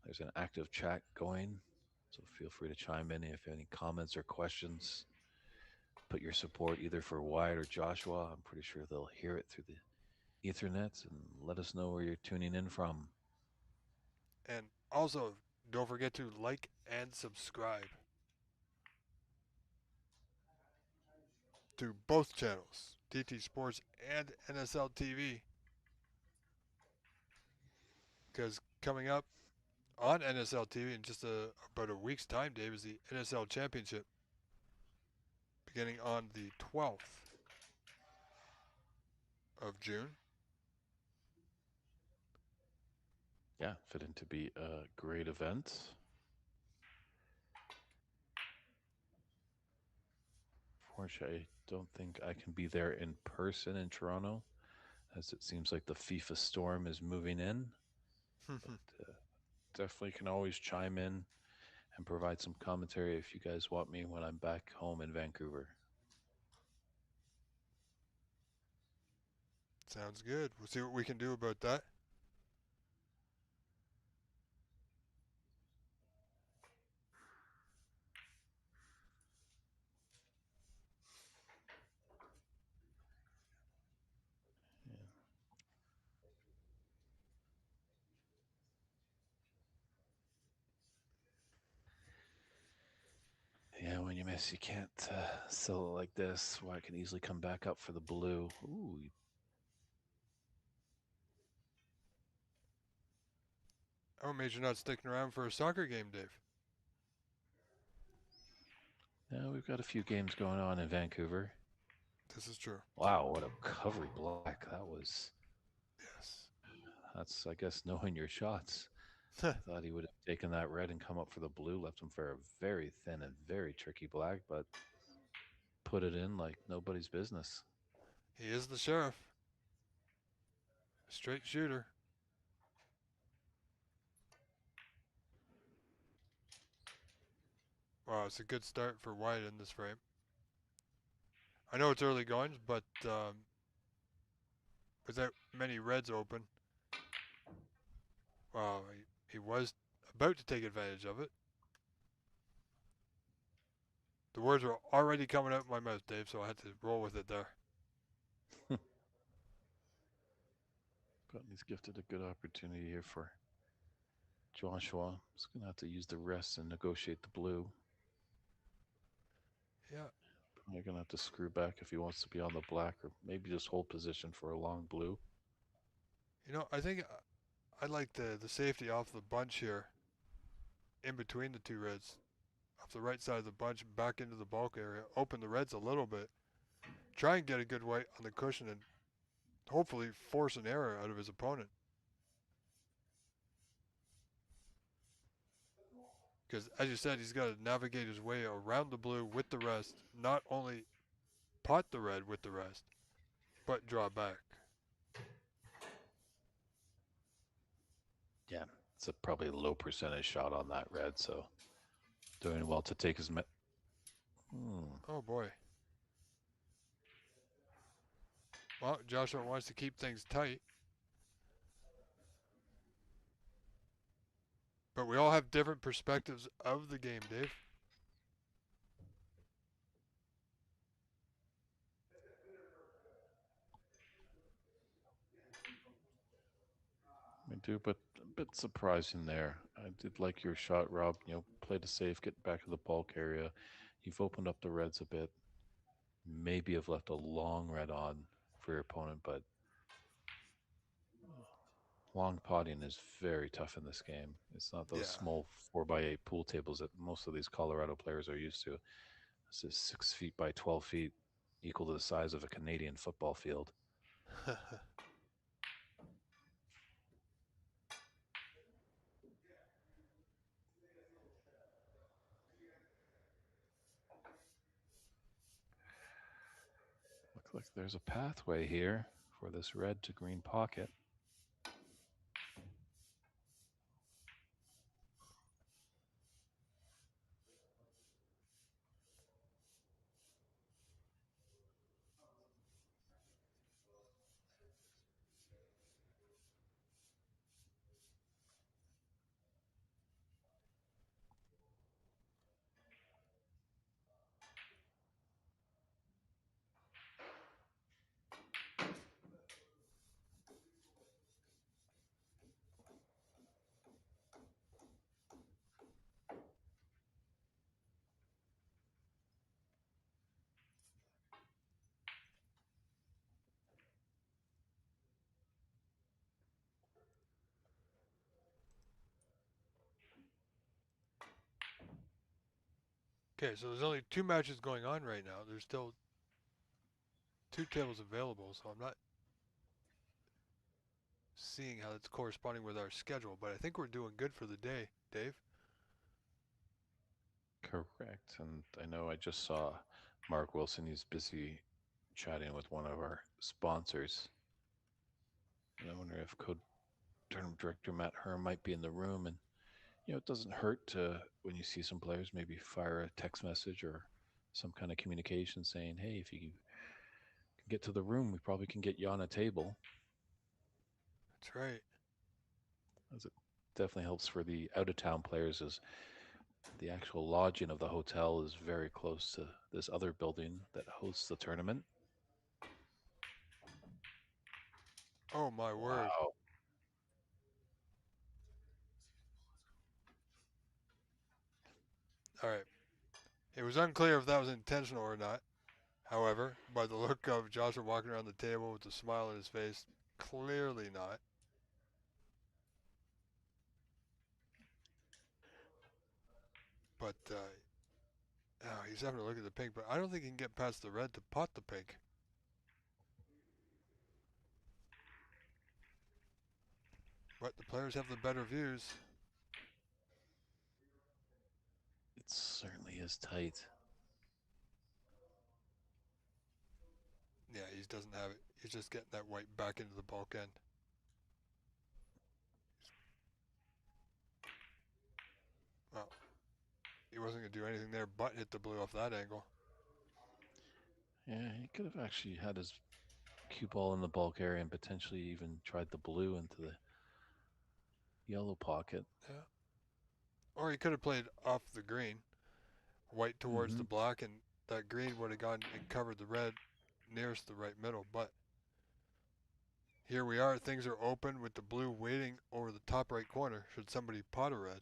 There's an active chat going, so feel free to chime in if you have any comments or questions. Put your support either for Wyatt or Joshua. I'm pretty sure they'll hear it through the Ethernets, and let us know where you're tuning in from. And also, don't forget to like and subscribe to both channels, DT Sports and NSL TV. Because coming up on NSL TV in just about a week's time, Dave, is the NSL Championship, beginning on the 12th of June. Yeah, fitting to be a great event. Unfortunately, I don't think I can be there in person in Toronto, as it seems like the FIFA storm is moving in. But definitely can always chime in and provide some commentary if you guys want me when I'm back home in Vancouver. Sounds good. We'll see what we can do about that. Yeah, when you miss, you can't sell it like this. Why I can easily come back up for the blue. Ooh, I'm amazed you're not sticking around for a soccer game, Dave. yeah, we've got a few games going on in Vancouver. This is true. Wow, what a covery black. That was, Yes. that's, I guess, knowing your shots. I thought he would have taken that red and come up for the blue, left him for a very thin and very tricky black, but put it in like nobody's business. He is the sheriff. Straight shooter. Wow, it's a good start for Wyatt in this frame. I know it's early goings, but without many reds open. Well, he was about to take advantage of it. The words were already coming out of my mouth, Dave, so I had to roll with it there. But he's gifted a good opportunity here for Joshua. He's going to have to use the rest and negotiate the blue. Yeah. Probably going to have to screw back if he wants to be on the black, or maybe just hold position for a long blue. I think I like the safety off the bunch here, in between the two reds. Off the right side of the bunch, back into the bulk area. Open the reds a little bit. Try and get a good white on the cushion and hopefully force an error out of his opponent. Because, as you said, he's got to navigate his way around the blue with the rest. Not only pot the red with the rest, but draw back. Yeah, it's a probably low percentage shot on that red, so doing well to take his... Oh, boy. Well, Joshua wants to keep things tight. But we all have different perspectives of the game, Dave. I do, but a bit surprising there. I did like your shot, Rob. Play it safe, get back to the bulk area. You've opened up the reds a bit. Maybe have left a long red on for your opponent, but long potting is very tough in this game. It's not those Yeah. small 4x8 pool tables that most of these Colorado players are used to. This is 6 feet by 12 feet, equal to the size of a Canadian football field. Looks like there's a pathway here for this red to green pocket. Okay, so there's only 2 matches going on right now. There's still 2 tables available, so I'm not seeing how it's corresponding with our schedule, but I think we're doing good for the day, Dave. Correct. And I know I just saw Mark Wilson. He's busy chatting with one of our sponsors. And I wonder if Code Tournament Director Matt Herm might be in the room. And, it doesn't hurt to, when you see some players, maybe fire a text message or some kind of communication saying, hey, if you can get to the room, we probably can get you on a table. That's right. As it definitely helps for the out-of-town players, as the actual lodging of the hotel is very close to this other building that hosts the tournament. Oh, my word. Wow. All right. It was unclear if that was intentional or not. However, by the look of Joshua walking around the table with a smile on his face, clearly not. But he's having to look at the pink, but I don't think he can get past the red to pot the pink. But the players have the better views. It certainly is tight. Yeah, he doesn't have it. He's just getting that white back into the bulk end. Well, he wasn't going to do anything there but hit the blue off that angle. Yeah, he could have actually had his cue ball in the bulk area and potentially even tried the blue into the yellow pocket. Yeah. Or he could have played off the green, white towards Mm-hmm. the black, and that green would have gone and covered the red nearest the right middle. But here we are, things are open with the blue waiting over the top right corner should somebody pot a red.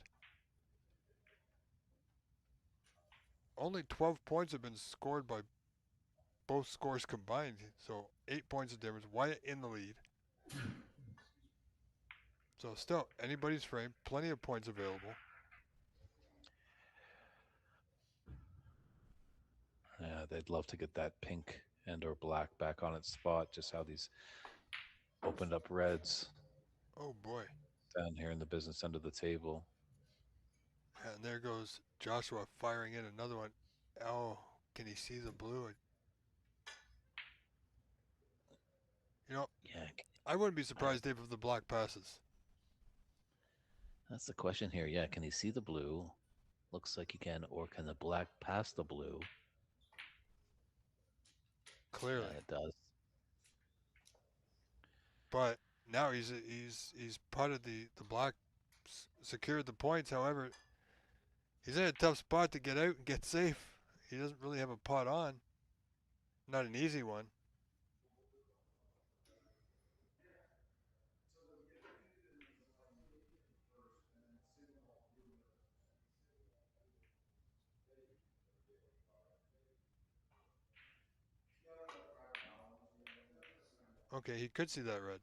Only 12 points have been scored by both scores combined, so 8 points of difference. Wyatt in the lead. So still, anybody's frame, plenty of points available. Yeah, they'd love to get that pink and or black back on its spot. Just how these opened up reds Oh boy. down here in the business end of the table. And there goes Joshua firing in another one. Oh, can he see the blue? You know, Yeah, I wouldn't be I, surprised, Dave, if the black passes. that's the question here. Yeah, can he see the blue? Looks like he can. Or can the black pass the blue? Clearly. Yeah, it does. But now he's putted the black, secured the points. However, he's in a tough spot to get out and get safe. He doesn't really have a pot on. Not an easy one. Okay, he could see that red.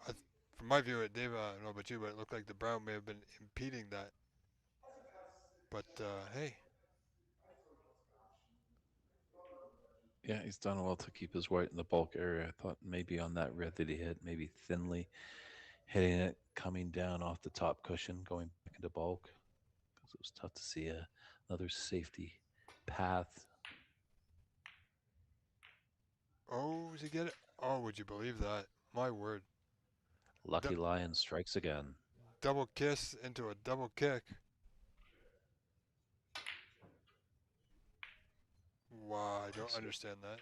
I, from my view, Dave, I don't know about you, but it looked like the brown may have been impeding that. But hey, Yeah, he's done well to keep his white in the bulk area. I thought maybe on that red that he hit, maybe thinly hitting it, coming down off the top cushion, going back into bulk. Because it was tough to see another safety path. oh, does he get it? Oh, would you believe that? My word. Lucky D- Lion strikes again. double kiss into a double kick. Wow, I don't So, understand that.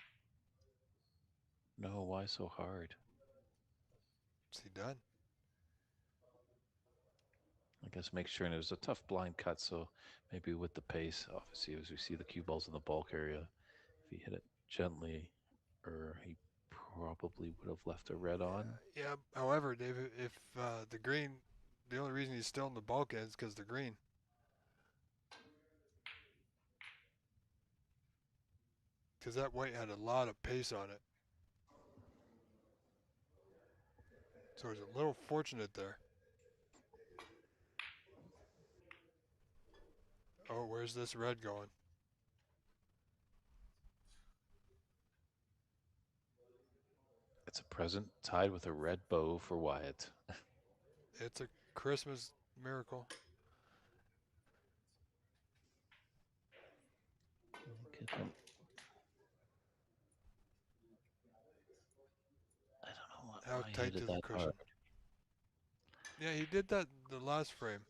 no, why so hard? Is he done? I guess make sure, and it was a tough blind cut, so maybe with the pace, obviously, as we see the cue balls in the bulk area, if he hit it gently, or he probably would have left a red on. Yeah. However, Dave, if the green, the only reason he's still in the bulk is because the green. Because that white had a lot of pace on it. So he's a little fortunate there. Oh, where's this red going? It's a present tied with a red bow for Wyatt. It's a Christmas miracle. Look at him. I don't know How why he tight hit to it the that cushion. hard. Yeah, he did that the last frame.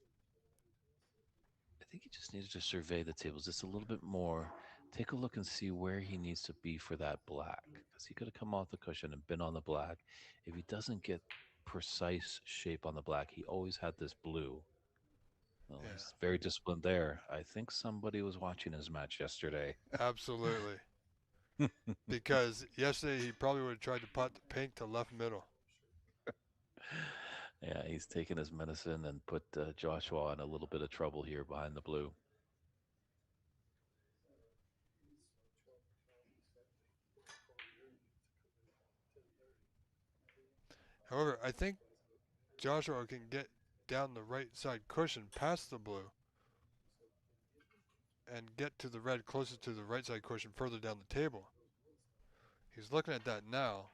I think he just needed to survey the tables just a little bit more. Take a look and see where he needs to be for that black. Because he could have come off the cushion and been on the black. If he doesn't get precise shape on the black, he always had this blue. Well, Yeah, he's very disciplined there. I think somebody was watching his match yesterday. absolutely. Because yesterday he probably would have tried to pot the pink to left middle. Yeah, he's taken his medicine and put Joshua in a little bit of trouble here behind the blue. However, I think Joshua can get down the right side cushion past the blue and get to the red closer to the right side cushion further down the table. He's looking at that now.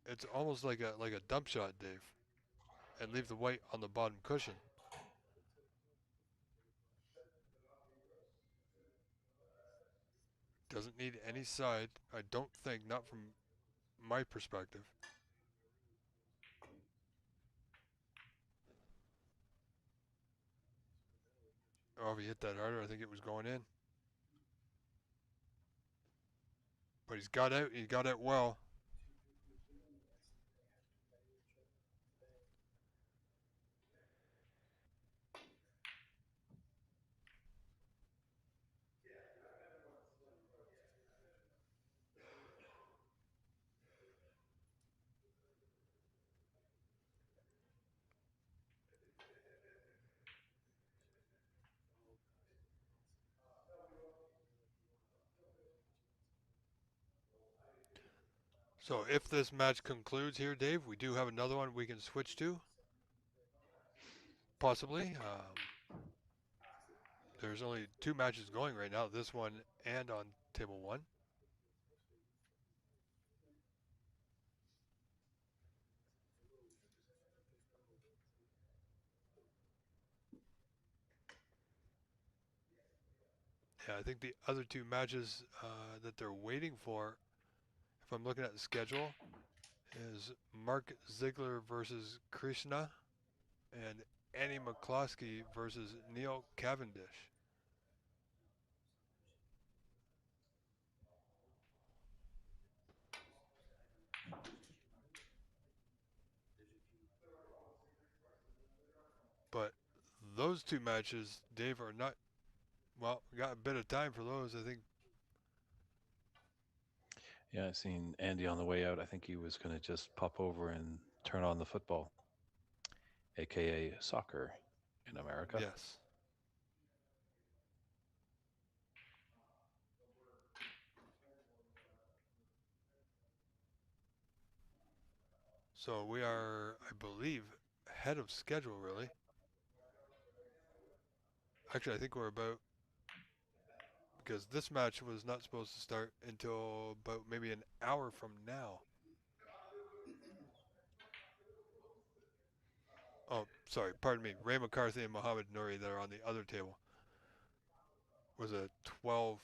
It's almost like a dump shot, Dave, and leave the white on the bottom cushion. Doesn't need any side, I don't think, not from my perspective. Oh, if he hit that harder, I think it was going in. But he's got out. He got out well. So if this match concludes here, Dave, we do have another one we can switch to. Possibly. There's only 2 matches going right now, this one and on table 1. Yeah, I think the other 2 matches that they're waiting for, if I'm looking at the schedule, is Mark Ziegler versus Krishna and Annie McCloskey versus Neil Cavendish. But those 2 matches, Dave, are not, well, we got a bit of time for those, I think. Yeah, I seen Andy on the way out. I think he was going to just pop over and turn on the football, aka soccer in America. Yes. So we are, I believe, ahead of schedule, really. Actually, I think we're about, because this match was not supposed to start until about maybe an hour from now. Oh, sorry, pardon me. Ray McCarthy and Mohamed Nouri that are on the other table was a 12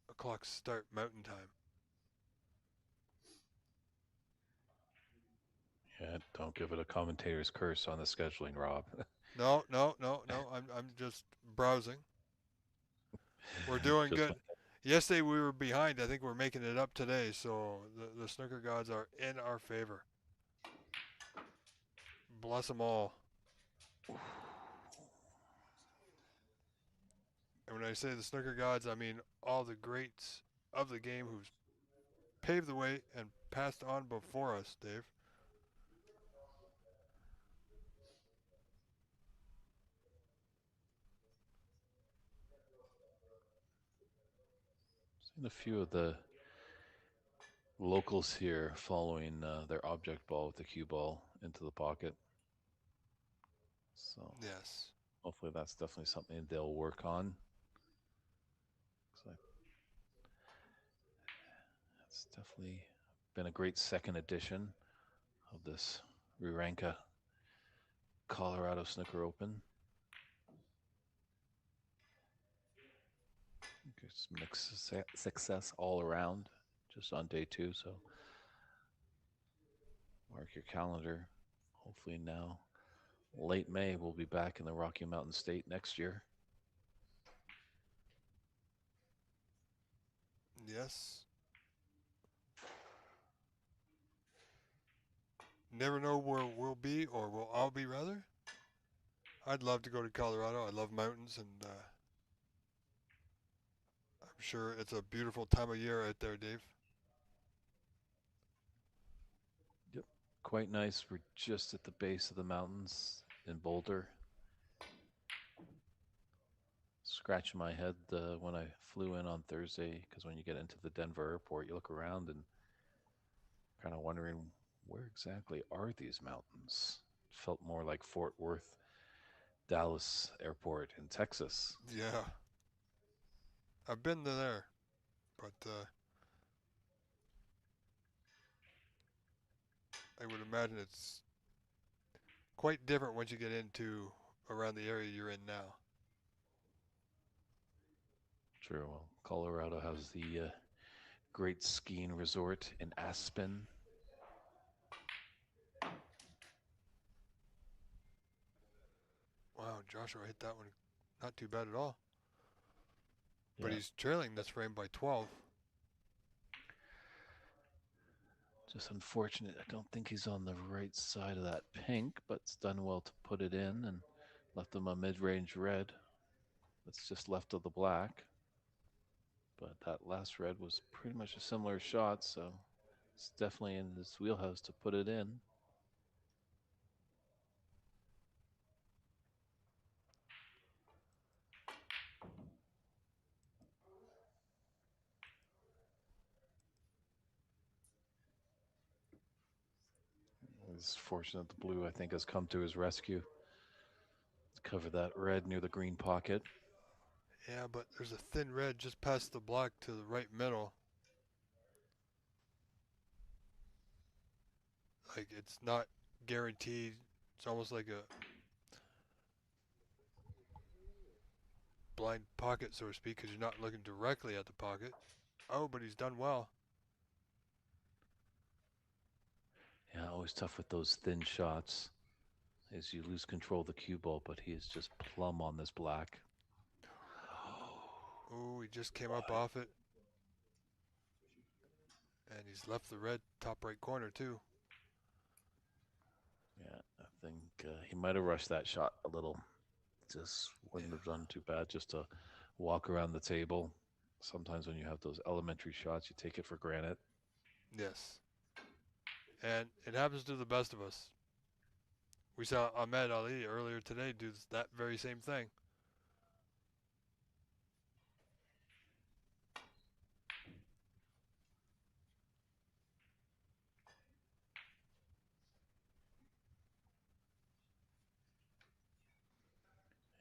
o'clock start Mountain Time. Yeah, don't give it a commentator's curse on the scheduling, Rob. No. I'm just browsing. We're doing Just good. Yesterday we were behind. I think we're making it up today. So the snooker gods are in our favor. Bless them all. And when I say the snooker gods, I mean all the greats of the game who've paved the way and passed on before us, Dave. seen a few of the locals here following their object ball with the cue ball into the pocket. So Yes. hopefully that's definitely something they'll work on. It's definitely been a great second edition of this Riranka Colorado Snooker Open. It's mixed success all around just on day 2. So mark your calendar. Hopefully now, late May, we'll be back in the Rocky Mountain State next year. Yes. Never know where we'll be, or we'll all be, rather. I'd love to go to Colorado. I love mountains, and I'm sure it's a beautiful time of year out there, Dave. Yep. Quite nice. We're just at the base of the mountains in Boulder. Scratching my head when I flew in on Thursday, because when you get into the Denver airport, you look around and kind of wondering where exactly are these mountains. It felt more like Fort Worth, Dallas airport in Texas. Yeah. I've been to there, but I would imagine it's quite different once you get into around the area you're in now. True. Well, Colorado has the great skiing resort in Aspen. Wow, Joshua hit that one not too bad at all. Yeah. But he's trailing this frame by 12. Just unfortunate. I don't think he's on the right side of that pink, but it's done well to put it in and left him a mid-range red. That's just left of the black. But that last red was pretty much a similar shot, so it's definitely in his wheelhouse to put it in. It's fortunate the blue, I think, has come to his rescue. Let's cover that red near the green pocket. Yeah, but there's a thin red just past the black to the right middle. Like, it's not guaranteed. It's almost like a blind pocket, so to speak, because you're not looking directly at the pocket. Oh, but he's done well. Yeah, always tough with those thin shots as you lose control of the cue ball, but he is just plumb on this black. Oh, he just came up off it. And he's left the red top right corner, too. Yeah, I think he might have rushed that shot a little. Just wouldn't have done too bad just to walk around the table. Sometimes when you have those elementary shots, you take it for granted. Yes. And it happens to the best of us. We saw Ahmed Ali earlier today do that very same thing.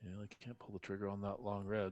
Yeah, like you can't pull the trigger on that long red.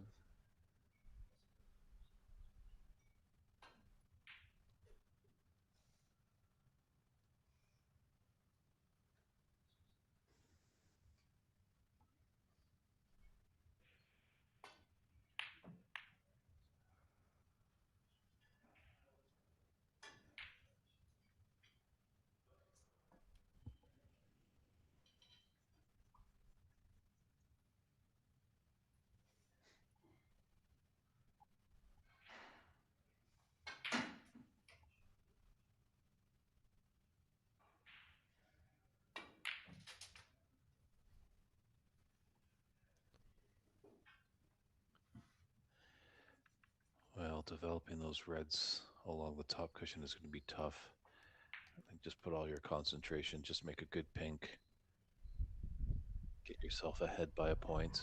Well, developing those reds along the top cushion is going to be tough. I think just put all your concentration, just make a good pink. Get yourself ahead by a point.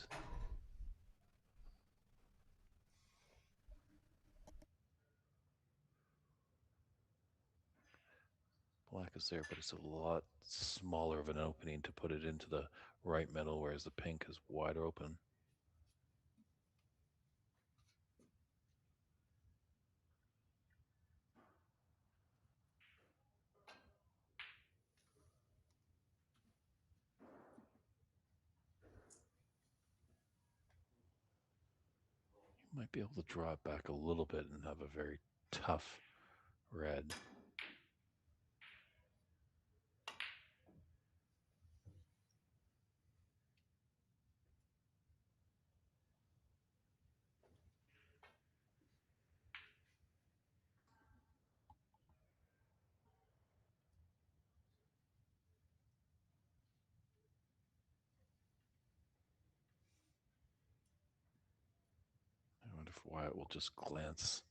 Black is there, but it's a lot smaller of an opening to put it into the right middle, whereas the pink is wide open. You might be able to draw it back a little bit and have a very tough red. I wonder if Wyatt will just glance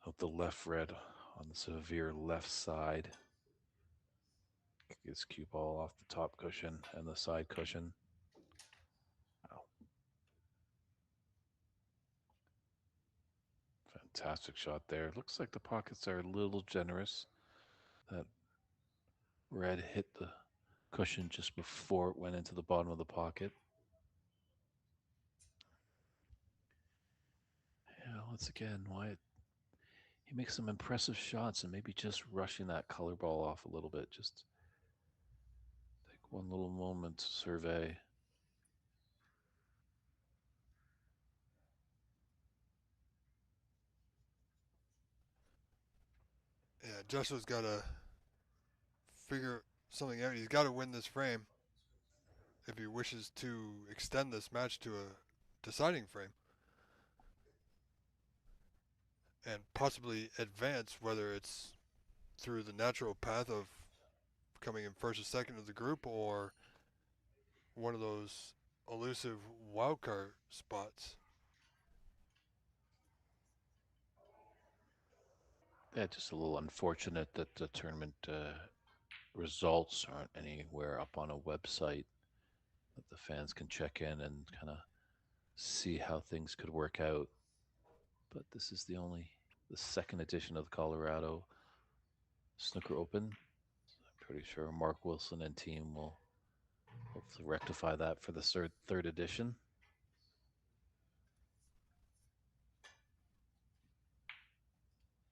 up the left red on the severe left side. Kick his cue ball off the top cushion and the side cushion. Wow. Fantastic shot there. Looks like the pockets are a little generous. That red hit the cushion just before it went into the bottom of the pocket. Yeah, once again, Wyatt, he makes some impressive shots and maybe just rushing that color ball off a little bit. Just take one little moment to survey. Yeah, Joshua's got to figure something out. He's got to win this frame if he wishes to extend this match to a deciding frame and possibly advance, whether it's through the natural path of coming in first or second of the group, or one of those elusive wildcard spots. Yeah, just a little unfortunate that the tournament results aren't anywhere up on a website that the fans can check in and kind of see how things could work out. But this is the second edition of the Colorado Snooker Open. I'm pretty sure Mark Wilson and team will hopefully rectify that for the third edition.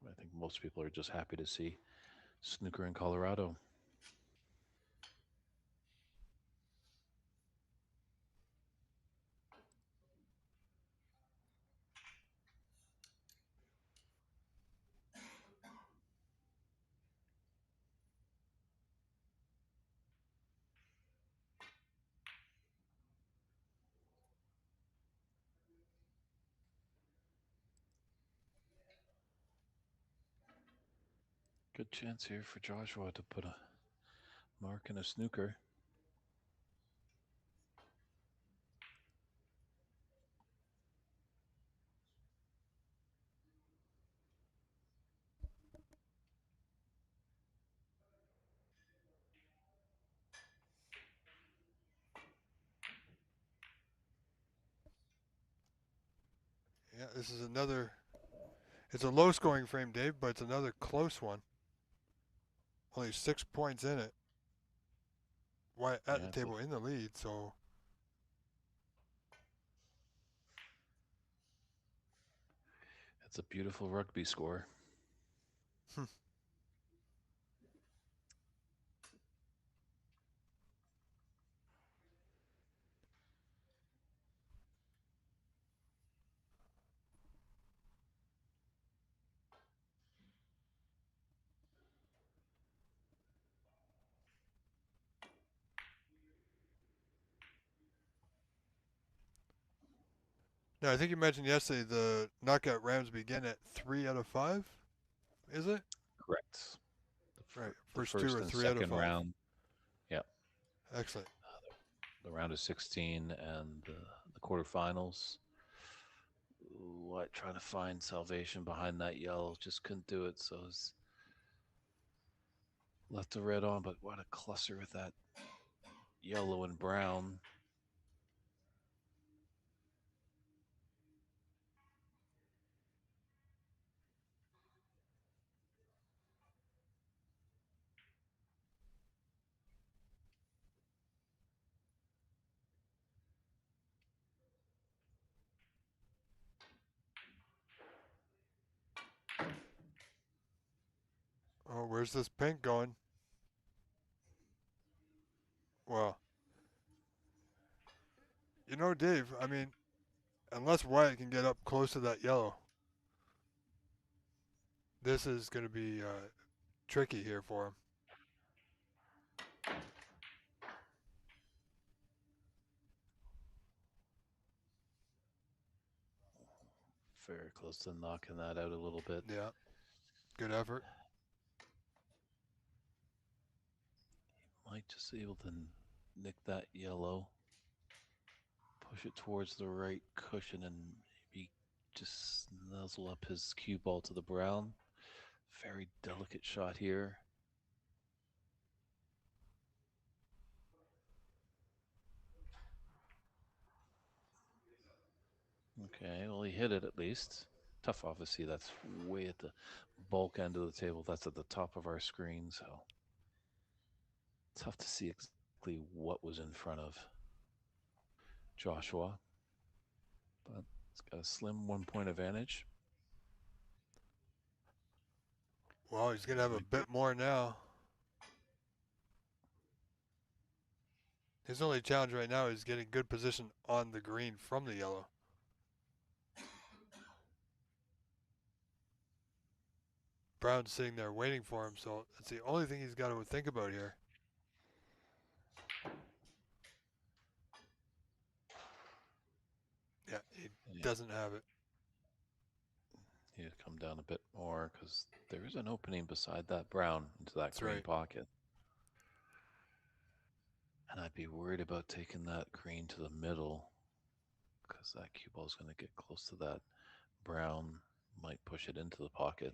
I think most people are just happy to see snooker in Colorado. Good chance here for Joshua to put a mark in a snooker. Yeah, this is another. It's a low scoring frame, Dave, but it's another close one. Only 6 points in it. Wyatt at the Yeah, table in the lead, so it's a beautiful rugby score. now I think you mentioned yesterday the knockout rounds begin at 3 out of 5. Is it? Correct. Right. The First two first are and 3 out of 5. second round. Yeah. Excellent. The round of 16 and the quarterfinals. What trying to find salvation behind that yellow, just couldn't do it. So he's left the red on, but what a cluster with that yellow and brown. Oh, where's this pink going? Well, Dave, I mean, unless Wyatt can get up close to that yellow, this is going to be tricky here for him. Very close to knocking that out a little bit. Yeah. Good effort. Might just be able to nick that yellow, push it towards the right cushion, and maybe just nuzzle up his cue ball to the brown. Very delicate shot here. Okay, well, he hit it at least. Tough, obviously, that's way at the bulk end of the table. That's at the top of our screen, so tough to see exactly what was in front of Joshua. But it's got a slim 1 point advantage. Well, he's going to have a bit more now. His only challenge right now is getting good position on the green from the yellow. Brown's sitting there waiting for him, so that's the only thing he's got to think about here. Yeah, he doesn't have it. Need to come down a bit more because there is an opening beside that brown into that That's green right. pocket. And I'd be worried about taking that green to the middle because that cue ball is going to get close to that brown, might push it into the pocket.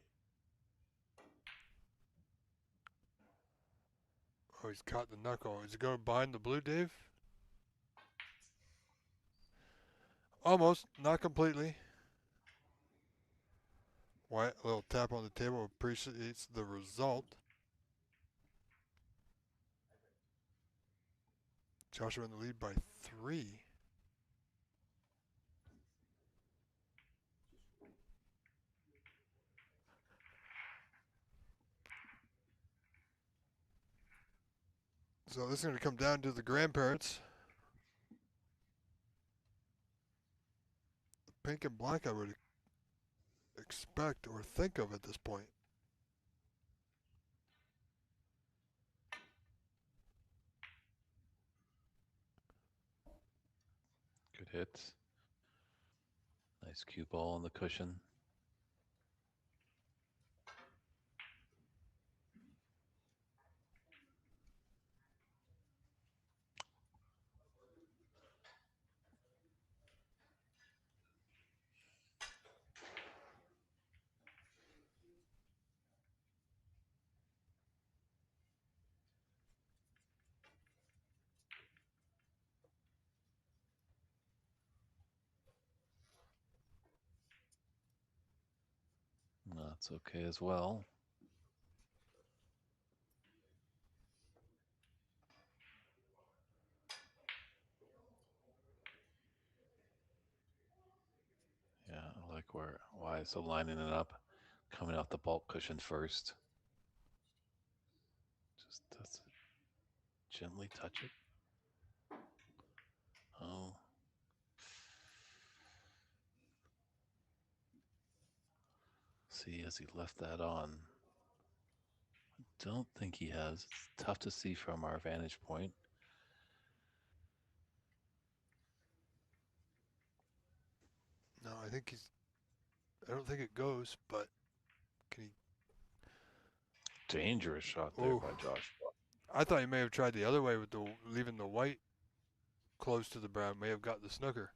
Oh, he's caught the knuckle. Is he going behind the blue, Dave? Almost. Not completely. Wyatt, a little tap on the table, appreciates the result. Joshua in the lead by 3. So this is going to come down to the grandparents. The pink and black I would expect or think of at this point. Good hit. Nice cue ball on the cushion. That's okay as well. Yeah, I like why it's lining it up, coming out the bulk cushion first. Just touch it, gently touch it. Oh. See, as he left that on, don't think he has. It's tough to see from our vantage point. No, I don't think it goes, but can he? Dangerous shot there Oh, by Josh. I thought he may have tried the other way with leaving the white close to the brown. May have got the snooker.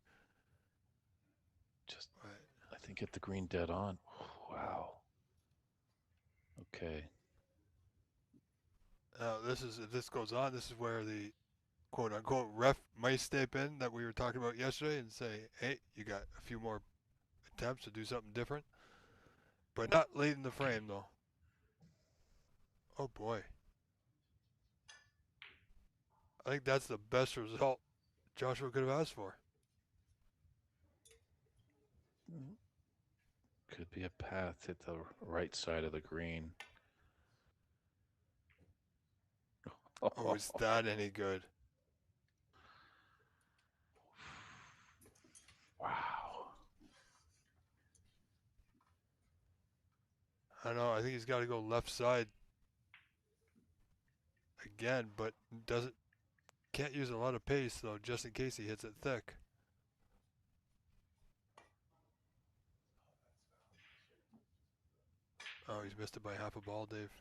Just, I think, hit the green dead on. Wow. Okay. Now if this goes on, this is where the quote unquote ref might step in that we were talking about yesterday and say, hey, you got a few more attempts to do something different. But not late in the frame, though. Oh, boy. I think that's the best result Joshua could have asked for. Could be a path hit the right side of the green. Oh, is that any good? Wow. I know. I think he's got to go left side again, but can't use a lot of pace though, just in case he hits it thick. Oh, he's missed it by half a ball, Dave.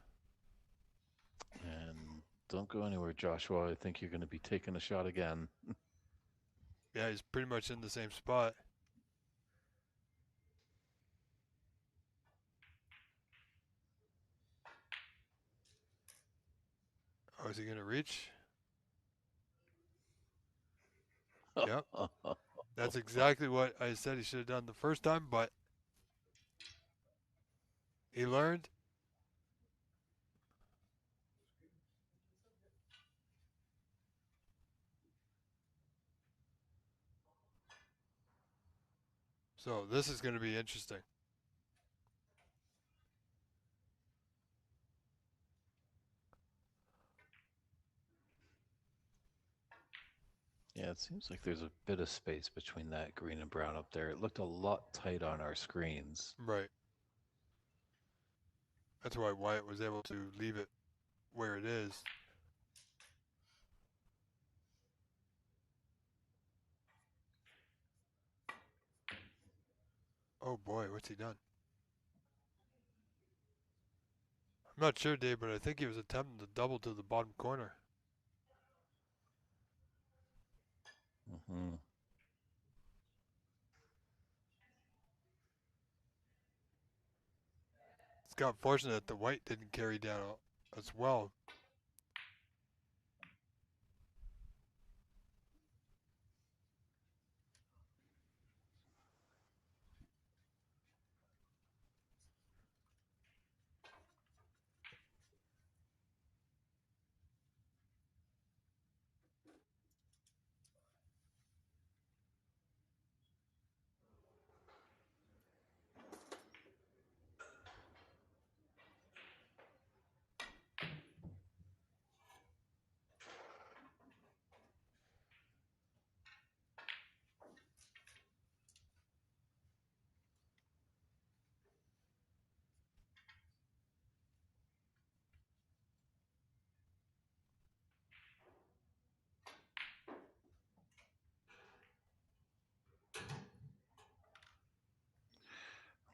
And don't go anywhere, Joshua. I think you're going to be taking a shot again. Yeah, he's pretty much in the same spot. Oh, is he going to reach? Yep. That's exactly what I said he should have done the first time, but he learned. So this is going to be interesting. Yeah, it seems like there's a bit of space between that green and brown up there. It looked a lot tight on our screens. Right. That's why Wyatt was able to leave it where it is. Oh boy, what's he done? I'm not sure, Dave, but I think he was attempting to double to the bottom corner. Mm-hmm. It's got fortunate that the white didn't carry down as well.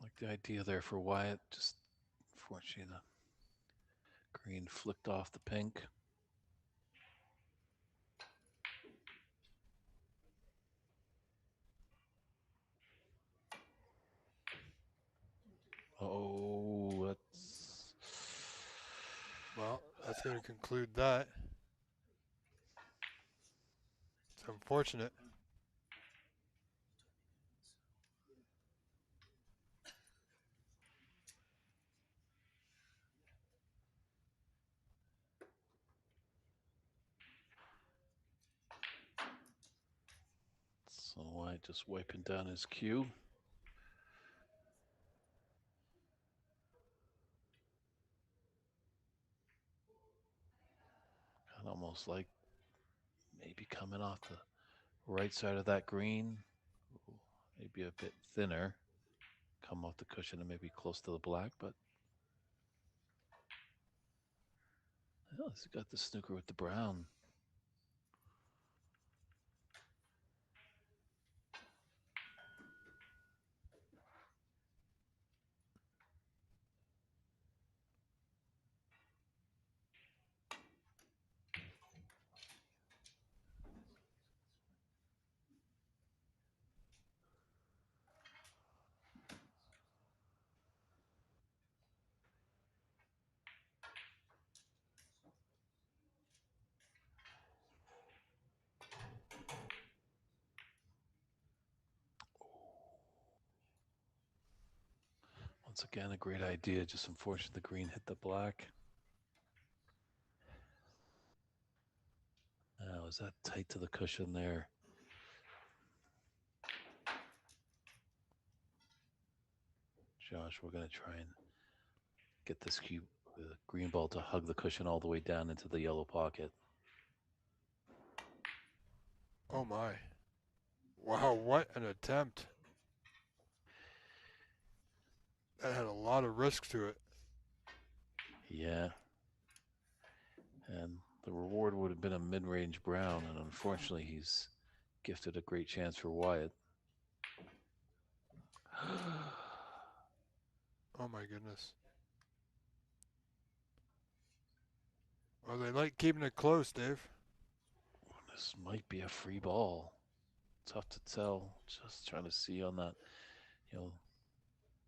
I like the idea there for Wyatt. Just unfortunately, the green flicked off the pink. Oh, that's. Well, that's going to conclude that. It's unfortunate. So Wyatt just wiping down his cue. And almost like maybe coming off the right side of that green. Maybe a bit thinner. Come off the cushion and maybe close to the black, but oh, he's got the snooker with the brown. Once again, a great idea. Just unfortunate the green hit the black. Was that tight to the cushion there? Josh, we're going to try and get this green ball to hug the cushion all the way down into the yellow pocket. Oh my. Wow, what an attempt. That had a lot of risk to it. Yeah. And the reward would have been a mid-range brown, and unfortunately he's gifted a great chance for Wyatt. Oh my goodness. Well, they like keeping it close, Dave. This might be a free ball. Tough to tell. Just trying to see on that,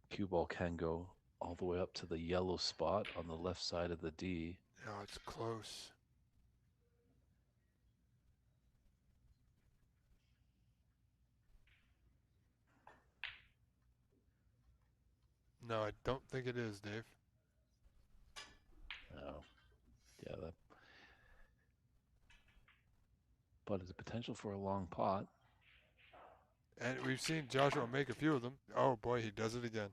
cue ball can go all the way up to the yellow spot on the left side of the D. Yeah, it's close. No, I don't think it is, Dave. Oh, yeah, but it's a potential for a long pot. And we've seen Joshua make a few of them. Oh boy, he does it again.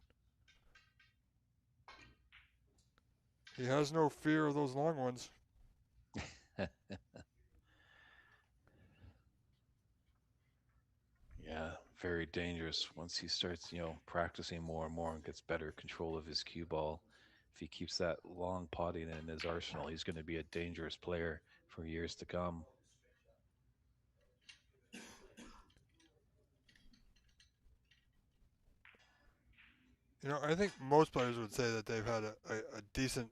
He has no fear of those long ones. Yeah, very dangerous once he starts, practicing more and more and gets better control of his cue ball. If he keeps that long potting in his arsenal, he's going to be a dangerous player for years to come. I think most players would say that they've had a decent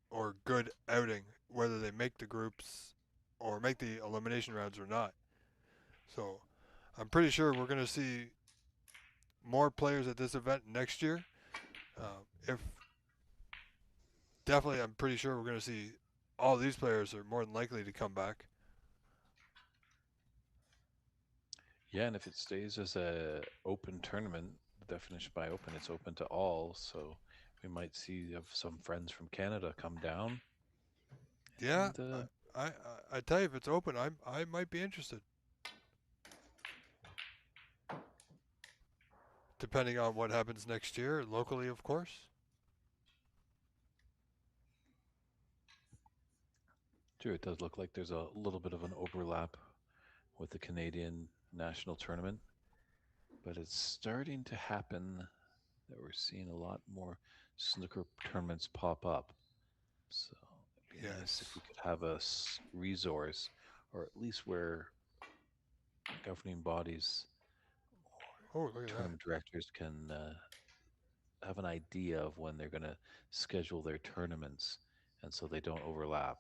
or good outing, whether they make the groups or make the elimination rounds or not. So I'm pretty sure we're going to see more players at this event next year. If definitely, I'm pretty sure we're going to see all these players are more than likely to come back. Yeah, and if it stays as a open tournament, the definition by open, it's open to all. So we might see some friends from Canada come down, Yeah, and I tell you, if it's open, I might be interested. Depending on what happens next year, locally, of course. sure, it does look like there's a little bit of an overlap with the Canadian national tournament, but it's starting to happen that we're seeing a lot more snooker tournaments pop up. So it'd be nice if Yes. we could have a resource, or at least where governing bodies Oh, or look at that. tournament directors can have an idea of when they're going to schedule their tournaments, and so they don't overlap.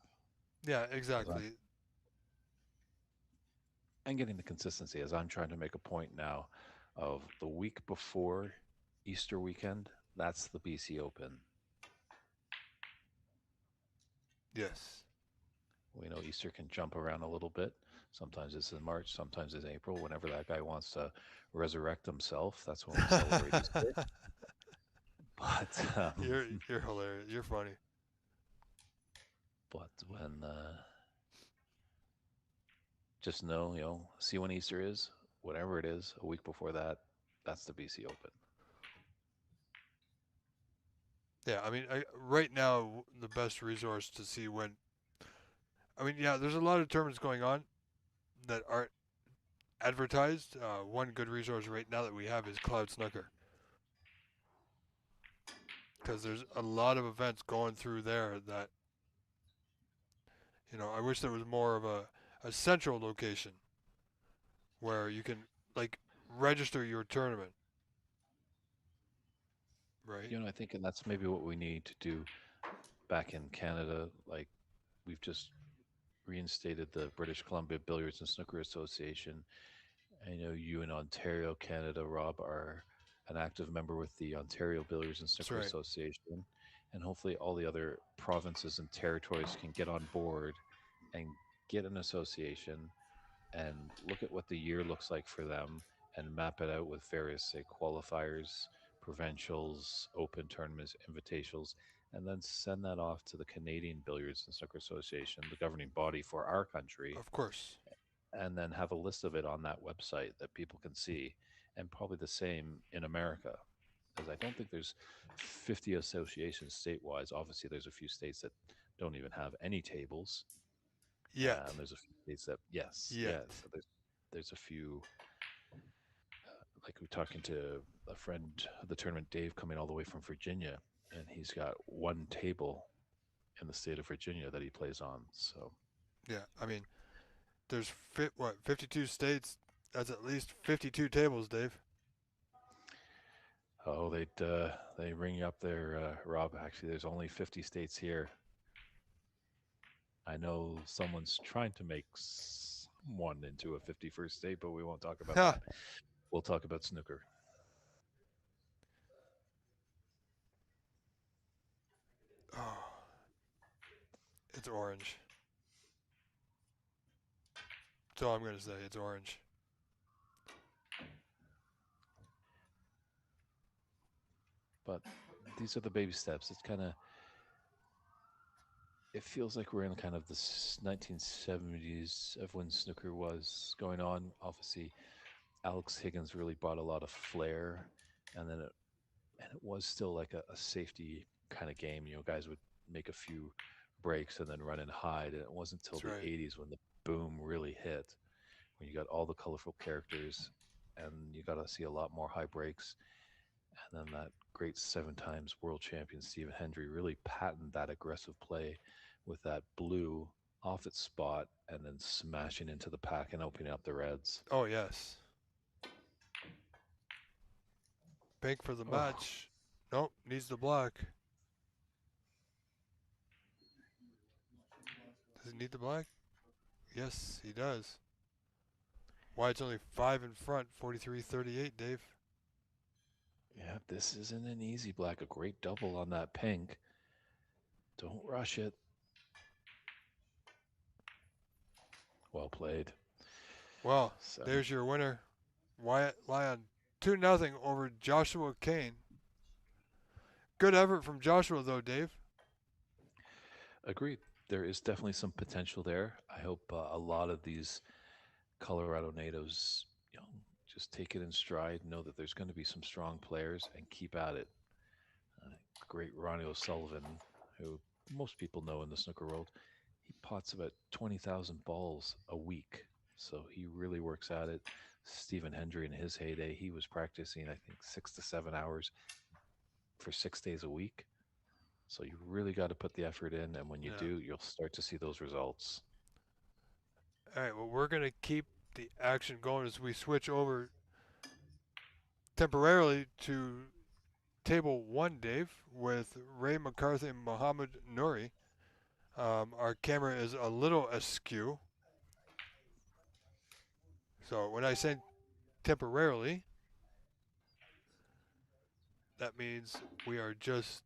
Yeah, Because exactly. I'm getting the consistency as I'm trying to make a point now of the week before Easter weekend. That's the BC Open. Yes. We know Easter can jump around a little bit. Sometimes it's in March, sometimes it's April. Whenever that guy wants to resurrect himself, that's when we celebrate Easter. But you're hilarious. You're funny. but when just know, see when Easter is, whatever it is, a week before that, that's the BC Open. Yeah, I mean, right now the best resource to see when. I mean, yeah, there's a lot of tournaments going on that aren't advertised. One good resource right now that we have is Cloud Snooker because there's a lot of events going through there that I wish there was more of a central location where you can like register your tournament, right? I think, and that's maybe what we need to do back in Canada. Like we've just reinstated the British Columbia Billiards and Snooker Association. I know you in Ontario, Canada, Rob, are an active member with the Ontario Billiards and That's Snooker right. Association. And hopefully, all the other provinces and territories can get on board and get an association and look at what the year looks like for them and map it out with various, say, qualifiers, provincials, open tournaments, invitationals, and then send that off to the Canadian Billiards and Snooker Association, the governing body for our country, Of course. and then have a list of it on that website that people can see, and probably the same in America. Because I don't think there's 50 associations statewide. Obviously, there's a few states that don't even have any tables. Yet. There's a few states that, yes, Yet. yeah. So there's a few. Like we're talking to a friend of the tournament, Dave, coming all the way from Virginia, and he's got one table in the state of Virginia that he plays on. So Yeah. I mean, there's 52 states. That's at least 52 tables, Dave. oh, they ring you up there, Rob. Actually, there's only 50 states here. I know someone's trying to make one into a 51st state, but we won't talk about Ha. that. We'll talk about snooker. Oh, it's orange. That's all I'm gonna say. It's orange. But these are the baby steps. It's kind of, it feels like we're in kind of the 1970s of when snooker was going on. Obviously, Alex Higgins really brought a lot of flair, and then it was still like a safety kind of game. Guys would make a few breaks and then run and hide. And it wasn't until That's the right. 80s when the boom really hit, when you got all the colorful characters, and you got to see a lot more high breaks. And then that great 7 times world champion Stephen Hendry really patented that aggressive play with that blue off its spot and then smashing into the pack and opening up the reds. Oh yes. Pink for the Oh, match. Nope. Needs the black. Does he need the black? Yes, he does. White's only 5 in front, 43-38, Dave. Yeah, this isn't an easy black. A great double on that pink. Don't rush it. Well played. Well, Seven. there's your winner. Wyatt Lyon 2-0 over Joshua Kane. Good effort from Joshua, though, Dave. Agreed. There is definitely some potential there. I hope a lot of these Colorado natives, just take it in stride, know that there's going to be some strong players, and keep at it. Uh, Great Ronnie O'Sullivan, who most people know in the snooker world, he pots about 20,000 balls a week. So he really works at it. Stephen Hendry in his heyday, he was practicing, I think, 6 to 7 hours for 6 days a week. So you really got to put the effort in, and when you Yeah. do, you'll start to see those results. All right, well, we're going to keep the action going as we switch over temporarily to table one, Dave, with Ray McCarthy and Mohammed Nouri. Our camera is a little askew. So when I say temporarily, that means we are just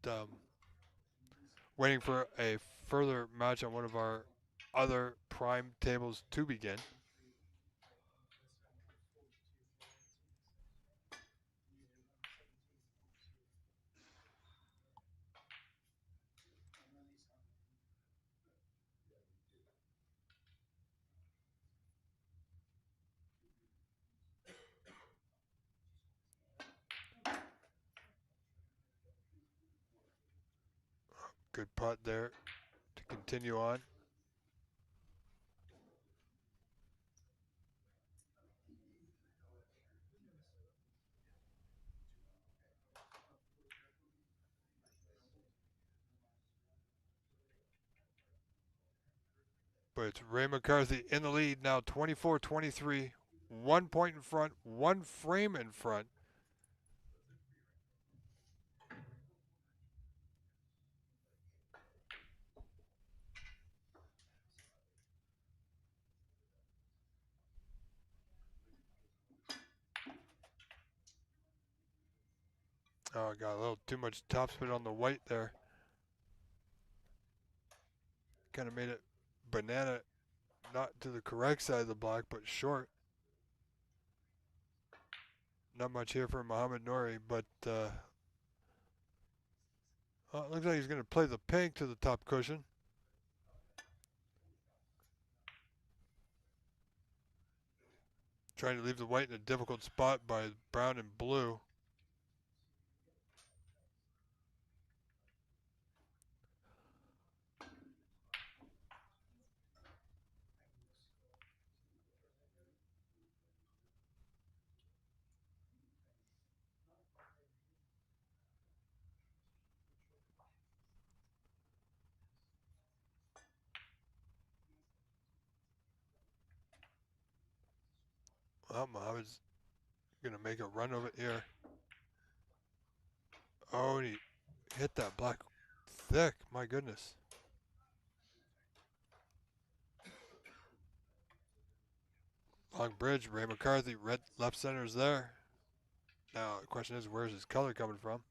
waiting for a further match on one of our other prime tables to begin. Good putt there to continue on. But it's Ray McCarthy in the lead now, 24-23, 1 point in front, 1 frame in front. Oh, I got a little too much topspin on the white there. Kind of made it banana, not to the correct side of the block, but short. Not much here for Mohammed Nouri, but it looks like he's going to play the pink to the top cushion. Trying to leave the white in a difficult spot by brown and blue. Well, Mohammed's going to make a run of it here. Oh, and he hit that black thick. My goodness. Long bridge, Ray McCarthy, red left center's there. Now the question is, where's his color coming from?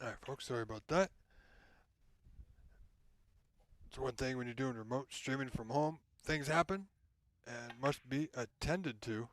All right, folks, sorry about that. It's one thing when you're doing remote streaming from home. things happen and must be attended to.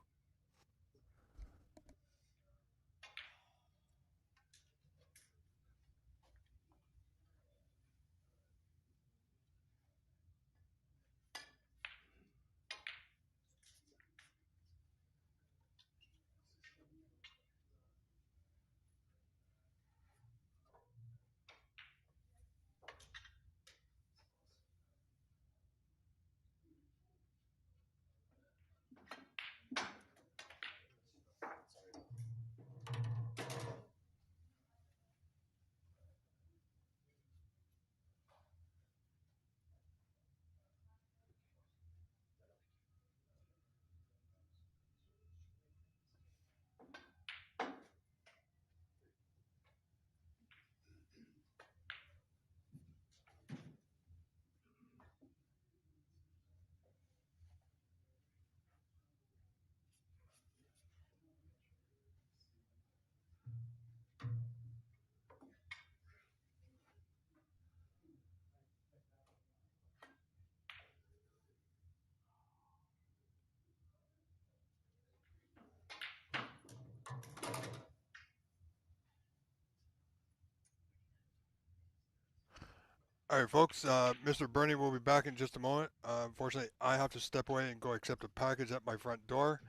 All right, folks. Mr. Bernie will be back in just a moment. Unfortunately, I have to step away and go accept a package at my front door.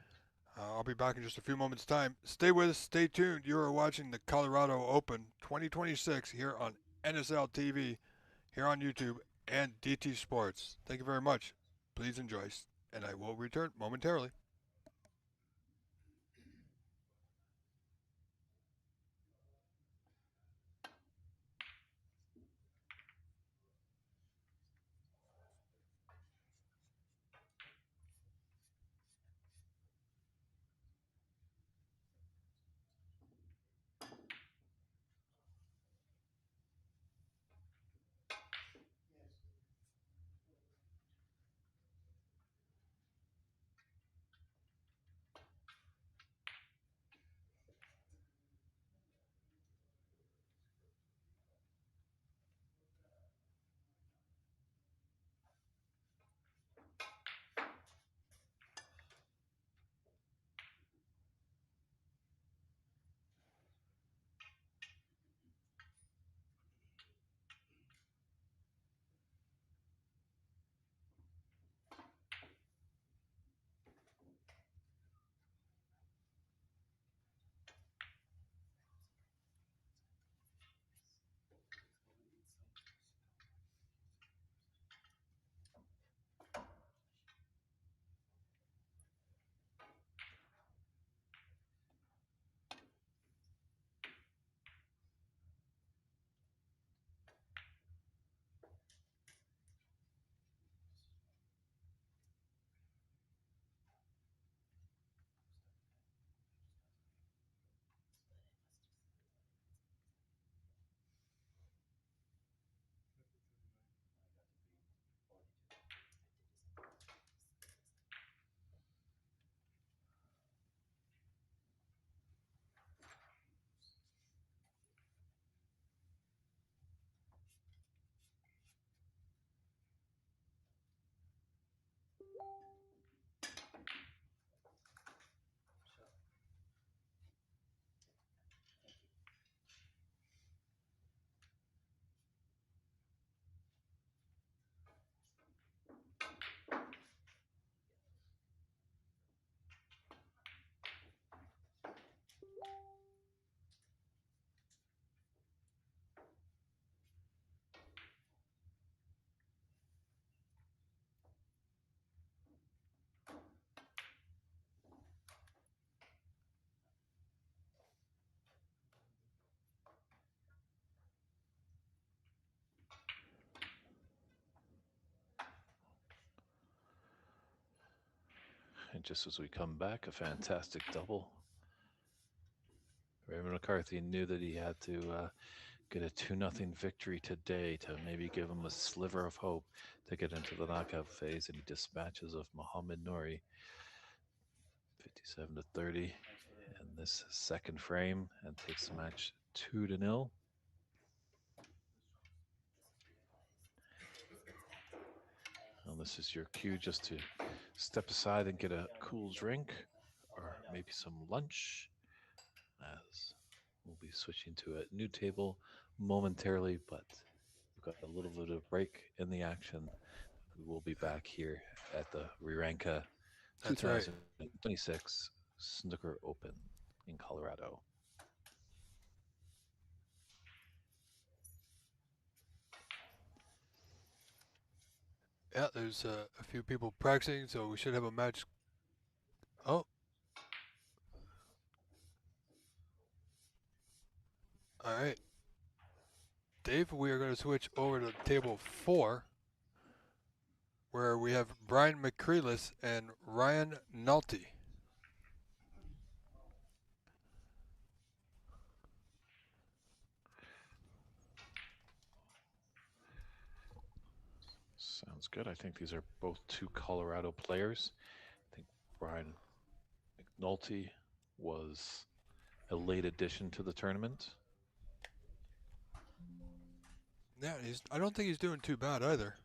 I'll be back in just a few moments' time. Stay with us. Stay tuned. You are watching the Colorado Open 2026 here on NSL TV, here on YouTube, and DT Sports. Thank you very much. Please enjoy, and I will return momentarily. And just as we come back, a fantastic double. Raymond McCarthy knew that he had to get a 2-0 victory today to maybe give him a sliver of hope to get into the knockout phase, and he dispatches of Muhammad Nouri 57-30 in this second frame and takes the match 2-0. this is your cue just to step aside and get a cool drink or maybe some lunch, as we'll be switching to a new table momentarily, but we've got a little bit of break in the action. We will be back here at the Riranka That's right. 2026 Snooker Open in Colorado. Yeah, there's a few people practicing, so we should have a match. Oh, all right. Dave, we are going to switch over to table 4, where we have Brian McCreelis and Ryan Nolte. Sounds good. I think these are both two Colorado players. I think Brian McNulty was a late addition to the tournament. Yeah, I don't think he's doing too bad either.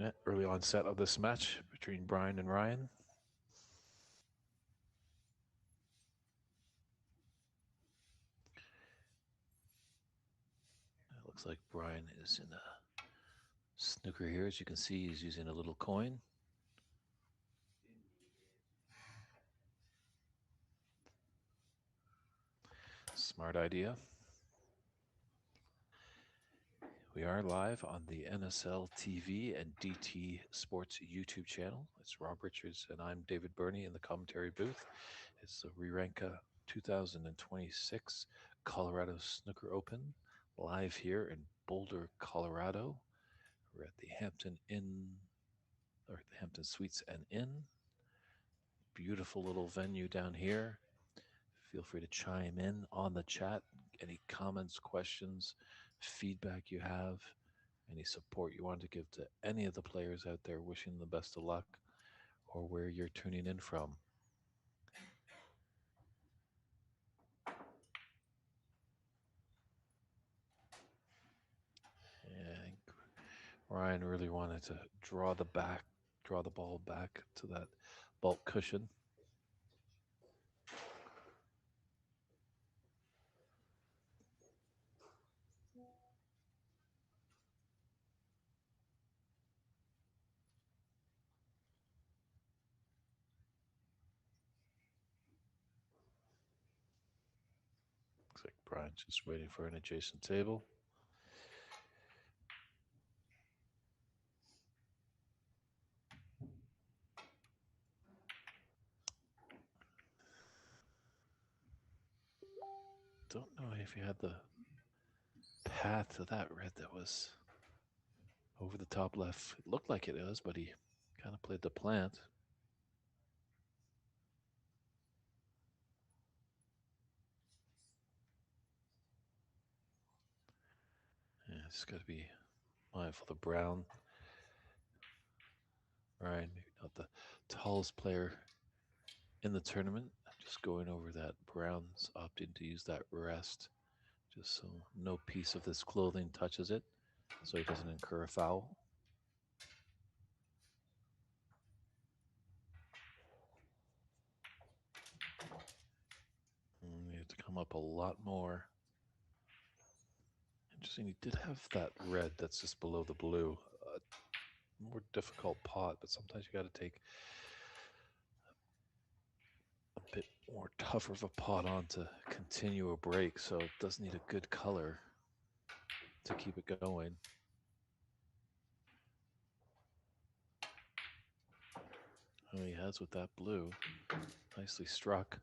Yeah, early onset of this match between Brian and Ryan. It looks like Brian is in a snooker here. As you can see, he's using a little coin. Smart idea. We are live on the NSL TV and DT Sports YouTube channel. It's Rob Richards and I'm David Burney in the commentary booth. It's the Riranka 2026 Colorado Snooker Open, live here in Boulder, Colorado. We're at the Hampton Inn, or the Hampton Suites and Inn. Beautiful little venue down here. Feel free to chime in on the chat. Any comments, questions, feedback you have, any support you want to give to any of the players out there, wishing them the best of luck, or where you're tuning in from. Yeah, I think Ryan really wanted to draw the ball back to that bulk cushion. Looks like Brian's just waiting for an adjacent table. Don't know if you had the path to that red that was over the top left. It looked like it was, but he kind of played the plant. Yeah, just got to be mindful of the brown. Ryan, maybe not the tallest player in the tournament. Just going over that brown's opting to use that rest, just so no piece of this clothing touches it, so he doesn't incur a foul. And you have to come up a lot more. Interesting, he did have that red that's just below the blue. More difficult pot, but sometimes you got to take a bit more tougher of a pot on to continue a break, so it does need a good color to keep it going. Oh, he has with that blue. Nicely struck.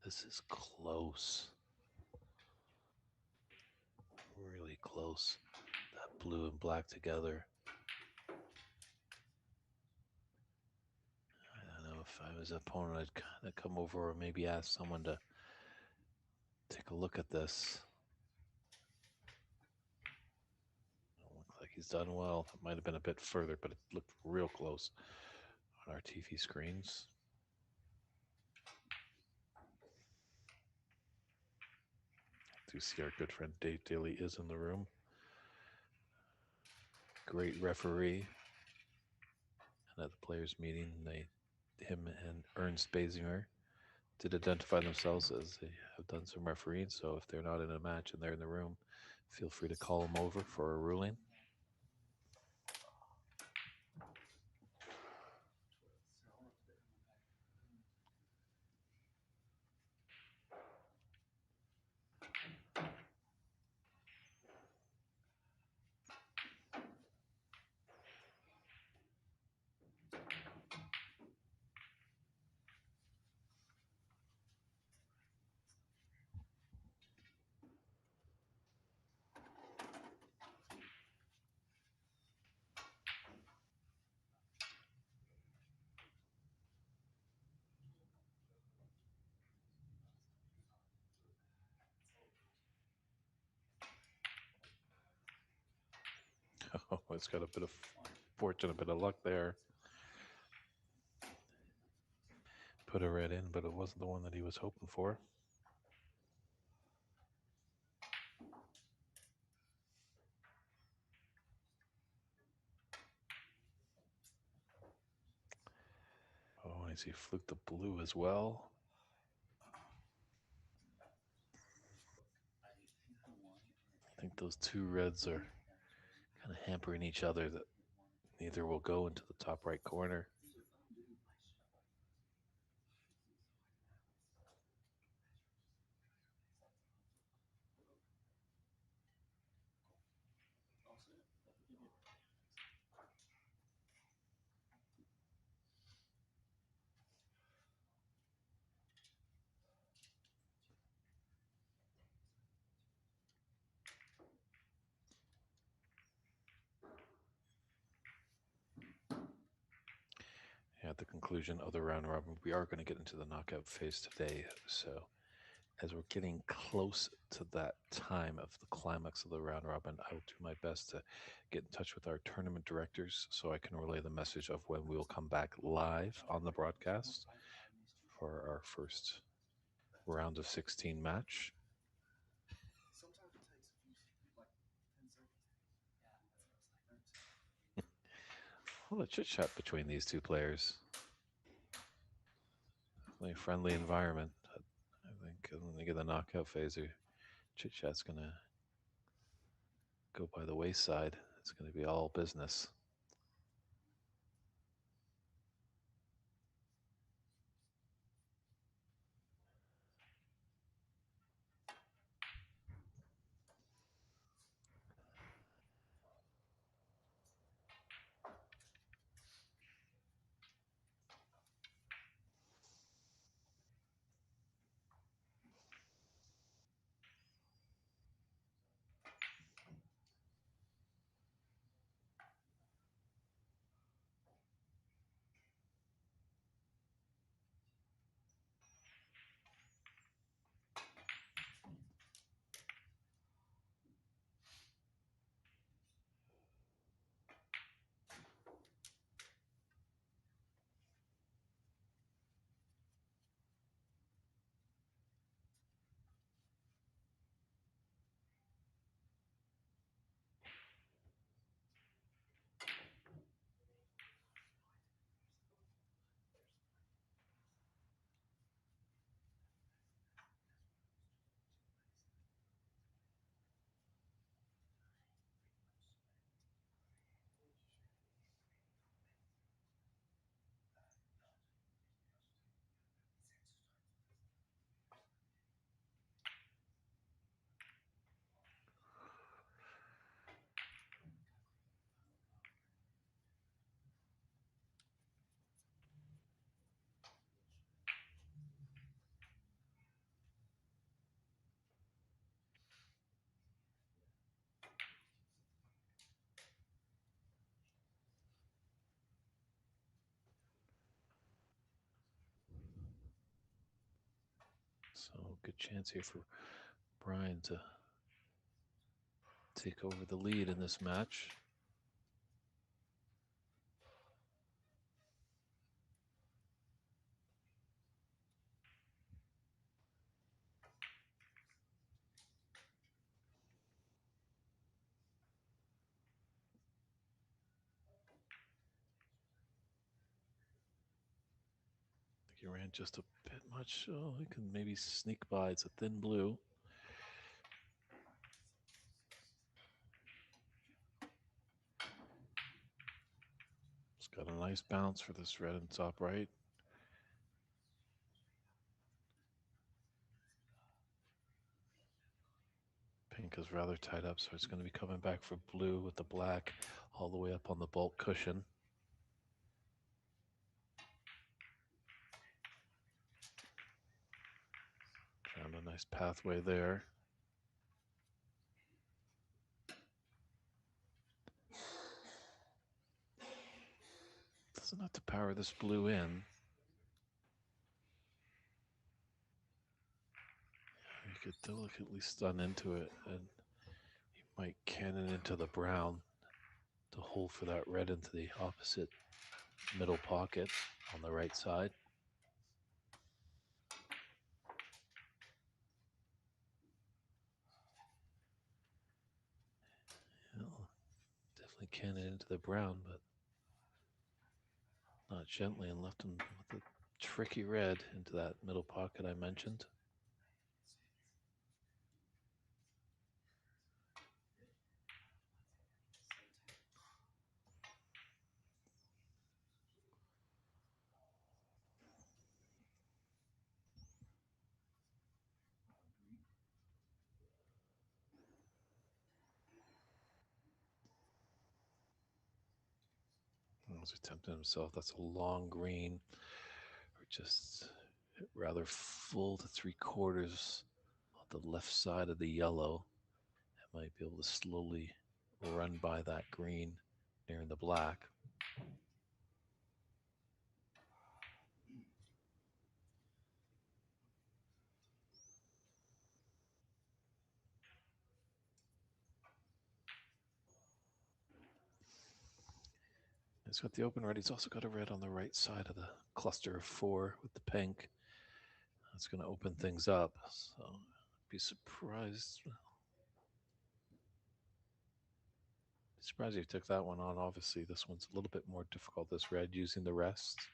This is close. Really close. That blue and black together. I don't know if I was an opponent, I'd kind of come over or maybe ask someone to take a look at this. Don't look like he's done well. It might have been a bit further, but it looked real close on our TV screens. I do see our good friend Dave Daly is in the room. Great referee. And at the players' meeting, him and Ernst Basinger did identify themselves as they have done some refereeing. So if they're not in a match and they're in the room, feel free to call them over for a ruling. Oh, it's got a bit of fortune, a bit of luck there. Put a red in, but it wasn't the one that he was hoping for. Oh, I see fluked the blue as well. I think those two reds are kind of hampering each other, that neither will go into the top right corner. At the conclusion of the round robin, we are going to get into the knockout phase today. So as we're getting close to that time of the climax of the round robin, I will do my best to get in touch with our tournament directors so I can relay the message of when we will come back live on the broadcast for our first round of 16 match. Well, a chit chat between these two players. Definitely a friendly environment. I think when they get the knockout phase, chit chat's going to go by the wayside. It's going to be all business. So good chance here for Brian to take over the lead in this match. I think he ran just a bit much. Oh, he can maybe sneak by. It's a thin blue. It's got a nice bounce for this red in top right. Pink is rather tied up, so it's going to be coming back for blue with the black all the way up on the bulk cushion. Found a nice pathway there. Doesn't have to power this blue in. You could delicately stun into it, and you might cannon into the brown to hold for that red into the opposite middle pocket on the right side. He'll definitely cannon into the brown, but not gently, and left him with a tricky red into that middle pocket I mentioned. He was attempting himself. That's a long green, or just rather full to 3/4 on the left side of the yellow. I might be able to slowly run by that green near the black. He's got the open red. He's also got a red on the right side of the cluster of 4 with the pink. That's going to open things up. So be surprised. Surprised if you took that one on. Obviously, this one's a little bit more difficult, this red, using the rest.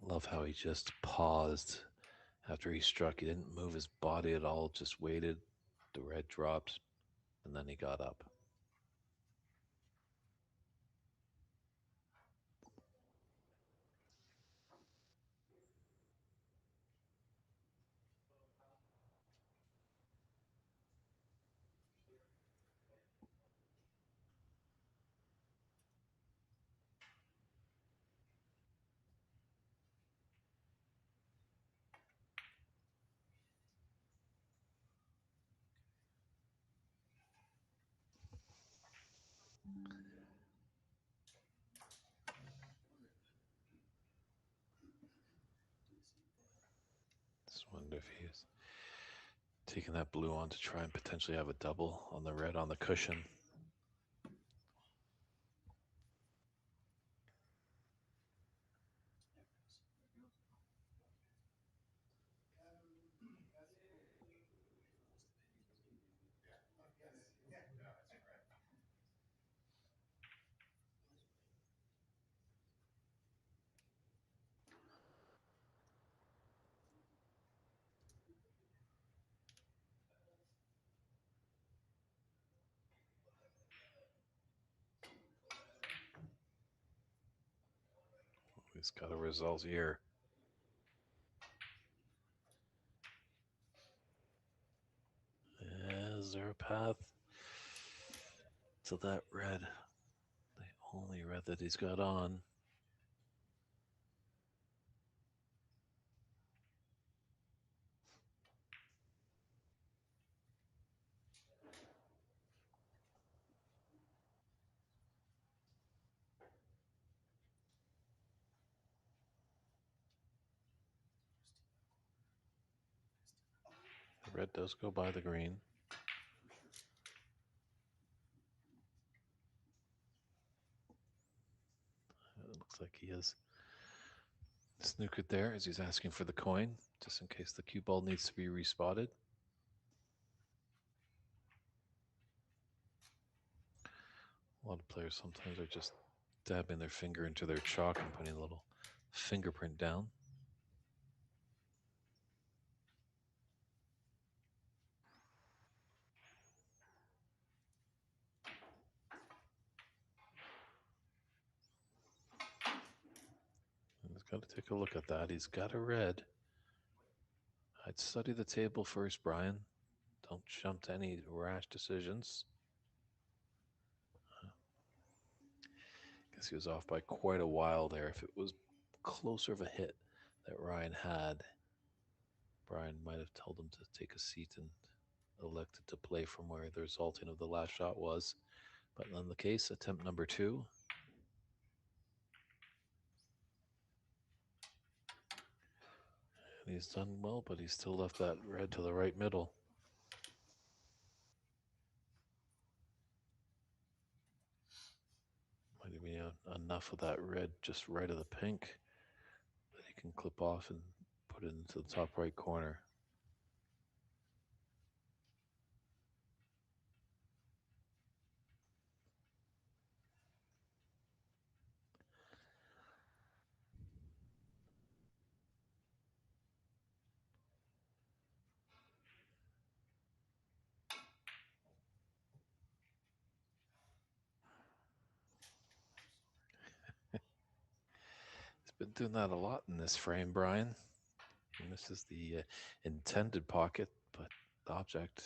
Love how he just paused after he struck. He didn't move his body at all, just waited. The red dropped, and then he got up. Just wonder if he's taking that blue on to try and potentially have a double on the red on the cushion. He's got a result here. Is there a path to that red? The only red that he's got on. The red does go by the green. It looks like he has snookered there as he's asking for the coin, just in case the cue ball needs to be respotted. A lot of players sometimes are just dabbing their finger into their chalk and putting a little fingerprint down. He's got to take a look at that. He's got a red. I'd study the table first, Brian. Don't jump to any rash decisions. Guess he was off by quite a while there. If it was closer of a hit that Ryan had, Brian might have told him to take a seat and elected to play from where the resulting of the last shot was. But in the case, attempt number 2. And he's done well, but he still left that red to the right middle. Might be enough of that red just right of the pink that he can clip off and put it into the top right corner. He's been doing that a lot in this frame, Brian. He misses the intended pocket, but the object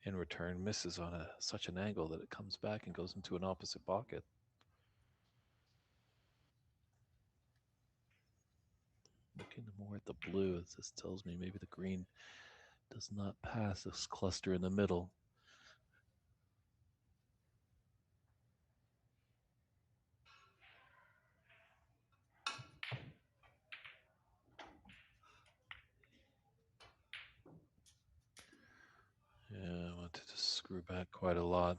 in return misses on such an angle that it comes back and goes into an opposite pocket. Looking more at the blue, as this tells me maybe the green does not pass this cluster in the middle. Yeah, I wanted to screw back quite a lot.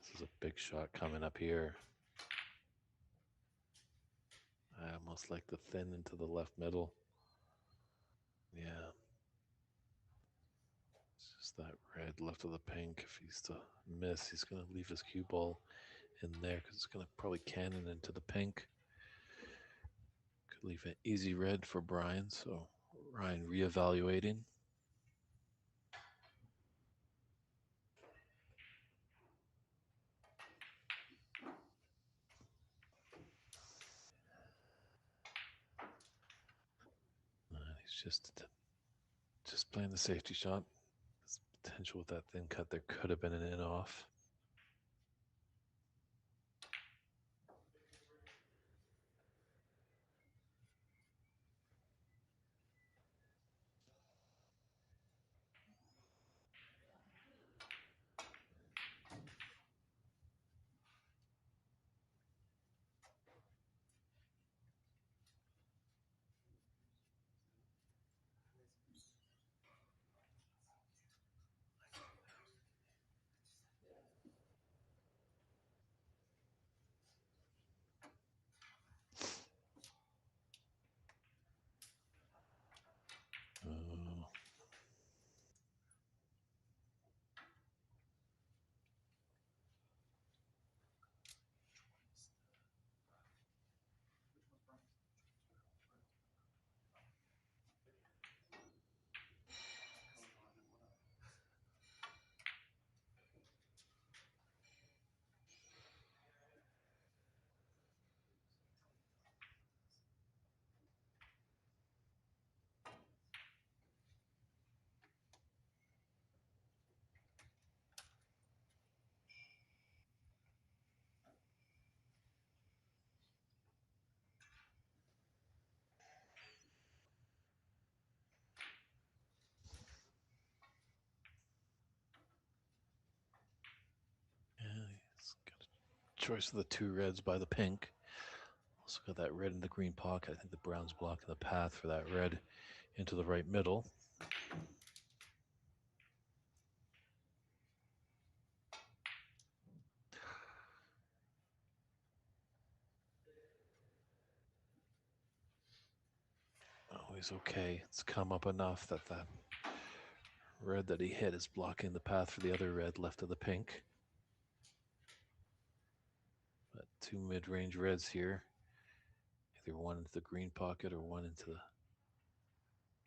This is a big shot coming up here. I almost like the thin into the left middle. Yeah. It's just that red left of the pink. If he's to miss, he's going to leave his cue ball in there because it's going to probably cannon into the pink. Could leave an easy red for Brian. So Ryan reevaluating. He's just playing the safety shot. There's potential with that thin cut. There could have been an in off. choice of the two reds by the pink. Also got that red in the green pocket. I think the brown's blocking the path for that red into the right middle. Oh, he's okay. It's come up enough that that red that he hit is blocking the path for the other red left of the pink. But two mid-range reds here. Either one into the green pocket or one into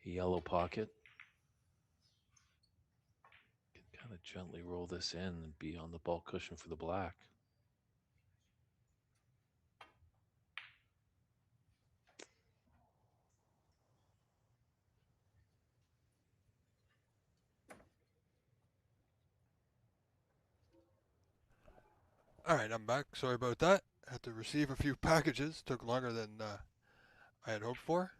the yellow pocket. Can kind of gently roll this in and be on the ball cushion for the black. Alright, I'm back. Sorry about that. Had to receive a few packages. Took longer than I had hoped for.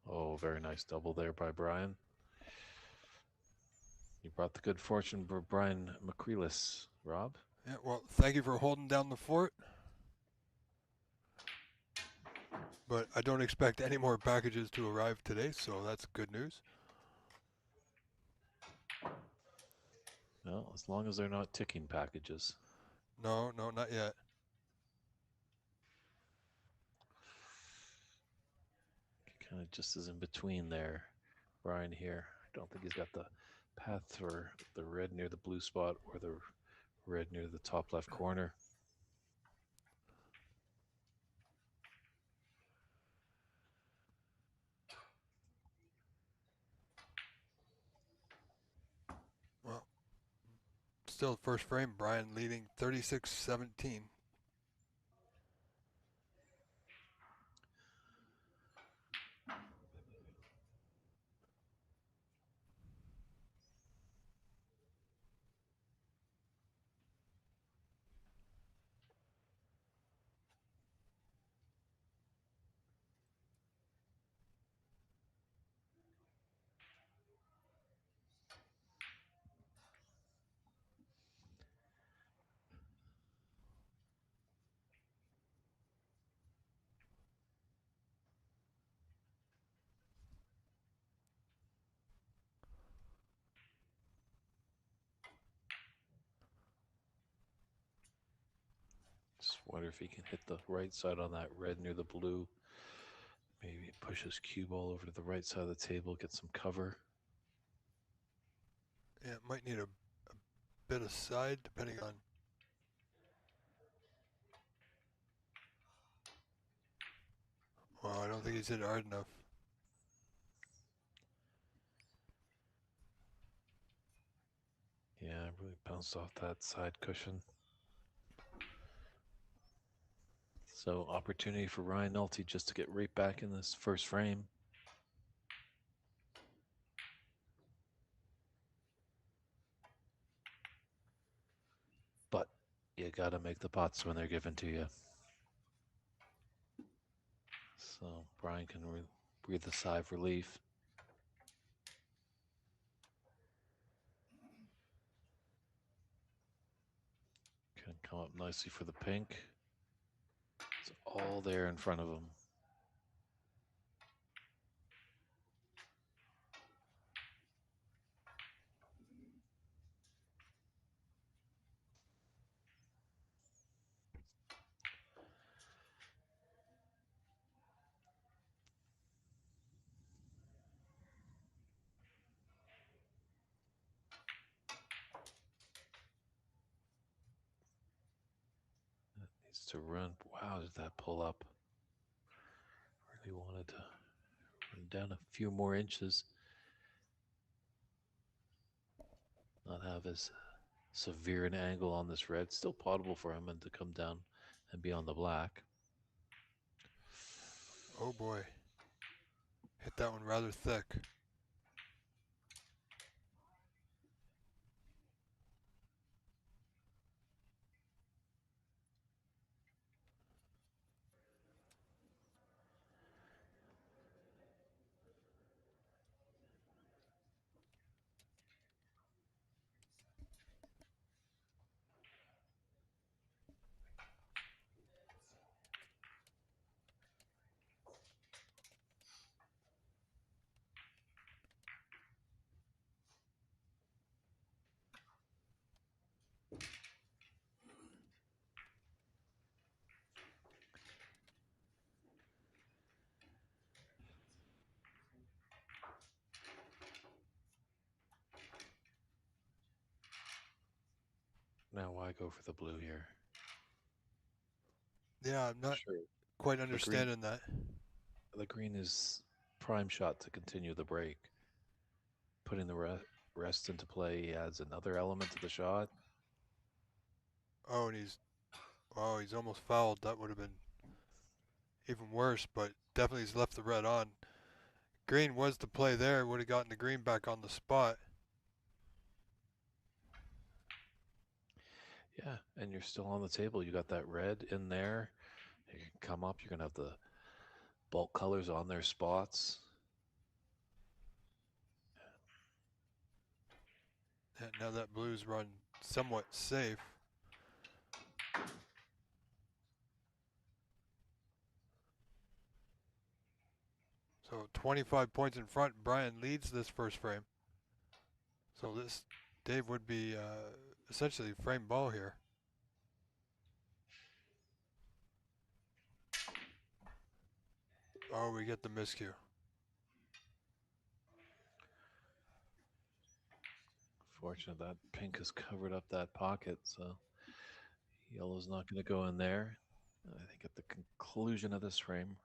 Oh, very nice double there by Brian. You brought the good fortune for Brian McCreelis, Rob. Yeah, well, thank you for holding down the fort. But I don't expect any more packages to arrive today, so that's good news. No, as long as they're not ticking packages. No, not yet. Kind of just is in between there, Brian here. I don't think he's got the path for the red near the blue spot or the red near the top left corner. Well, still first frame, Brian leading 36-17. Just wonder if he can hit the right side on that red near the blue. Maybe push his cue ball over to the right side of the table, get some cover. Yeah, might need a bit of side depending on. Well, I don't think he's hit hard enough. Yeah, really bounced off that side cushion. So opportunity for Ryan Nolte just to get right back in this first frame. But you got to make the pots when they're given to you. So Brian can breathe a sigh of relief. Can come up nicely for the pink. It's all there in front of him. Needs to run. Wow, did that pull up? Really wanted to run down a few more inches. Not have as severe an angle on this red. Still potable for him and to come down and be on the black. Oh boy. Hit that one rather thick. Now why go for the blue here? Yeah, I'm not Sure. quite The green understanding that. the green is prime shot to continue the break. Putting the rest into play adds another element to the shot. Oh, and he's almost fouled. That would have been even worse, but definitely he's left the red on. Green was the play there. Would have gotten the green back on the spot. Yeah, and you're still on the table. You got that red in there. You can come up. You're gonna have the bulk colors on their spots. And now that blue's run somewhat safe. So 25 points in front. Brian leads this first frame. So this Dave would be essentially frame ball here. Oh, we get the miscue. Fortunate that pink has covered up that pocket, so yellow's not going to go in there. I think at the conclusion of this frame,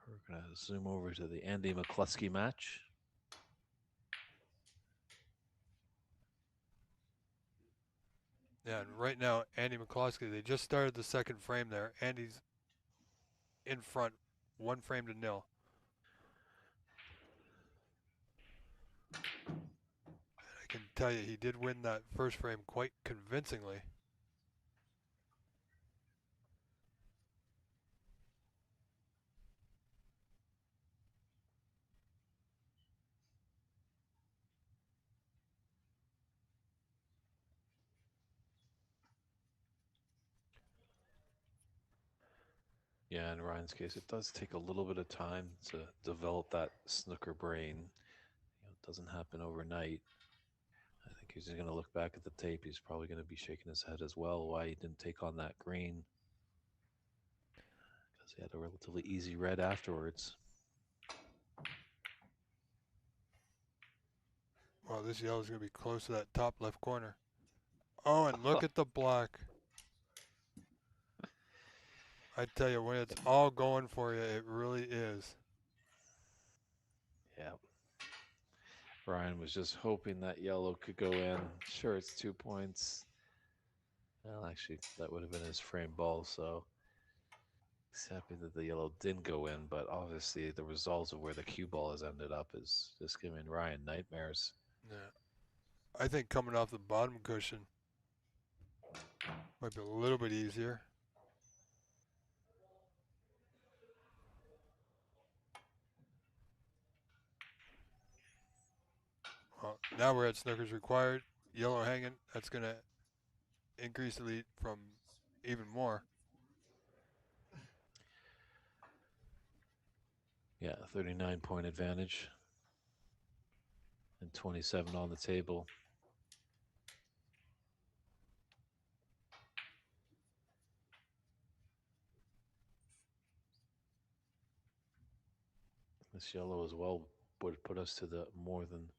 we're going to zoom over to the Andy McCluskey match. Yeah, and right now, Andy McCloskey, they just started the second frame there. Andy's in front, 1 frame to 0. I can tell you, he did win that first frame quite convincingly. Yeah, in Ryan's case, it does take a little bit of time to develop that snooker brain. It doesn't happen overnight. I think he's going to look back at the tape. He's probably going to be shaking his head as well why he didn't take on that green. Because he had a relatively easy red afterwards. Well, this yellow's going to be close to that top left corner. Oh, and look at the black. I tell you, when it's all going for you, it really is. Yeah. Ryan was just hoping that yellow could go in. Sure, it's 2 points. Well, actually, that would have been his frame ball, so he's happy that the yellow didn't go in, but obviously the results of where the cue ball has ended up is just giving Ryan nightmares. Yeah. I think coming off the bottom cushion might be a little bit easier. Well, now we're at snookers required. Yellow hanging. That's going to increase the lead from even more. Yeah, 39-point advantage and 27 on the table. This yellow as well would put us to the more than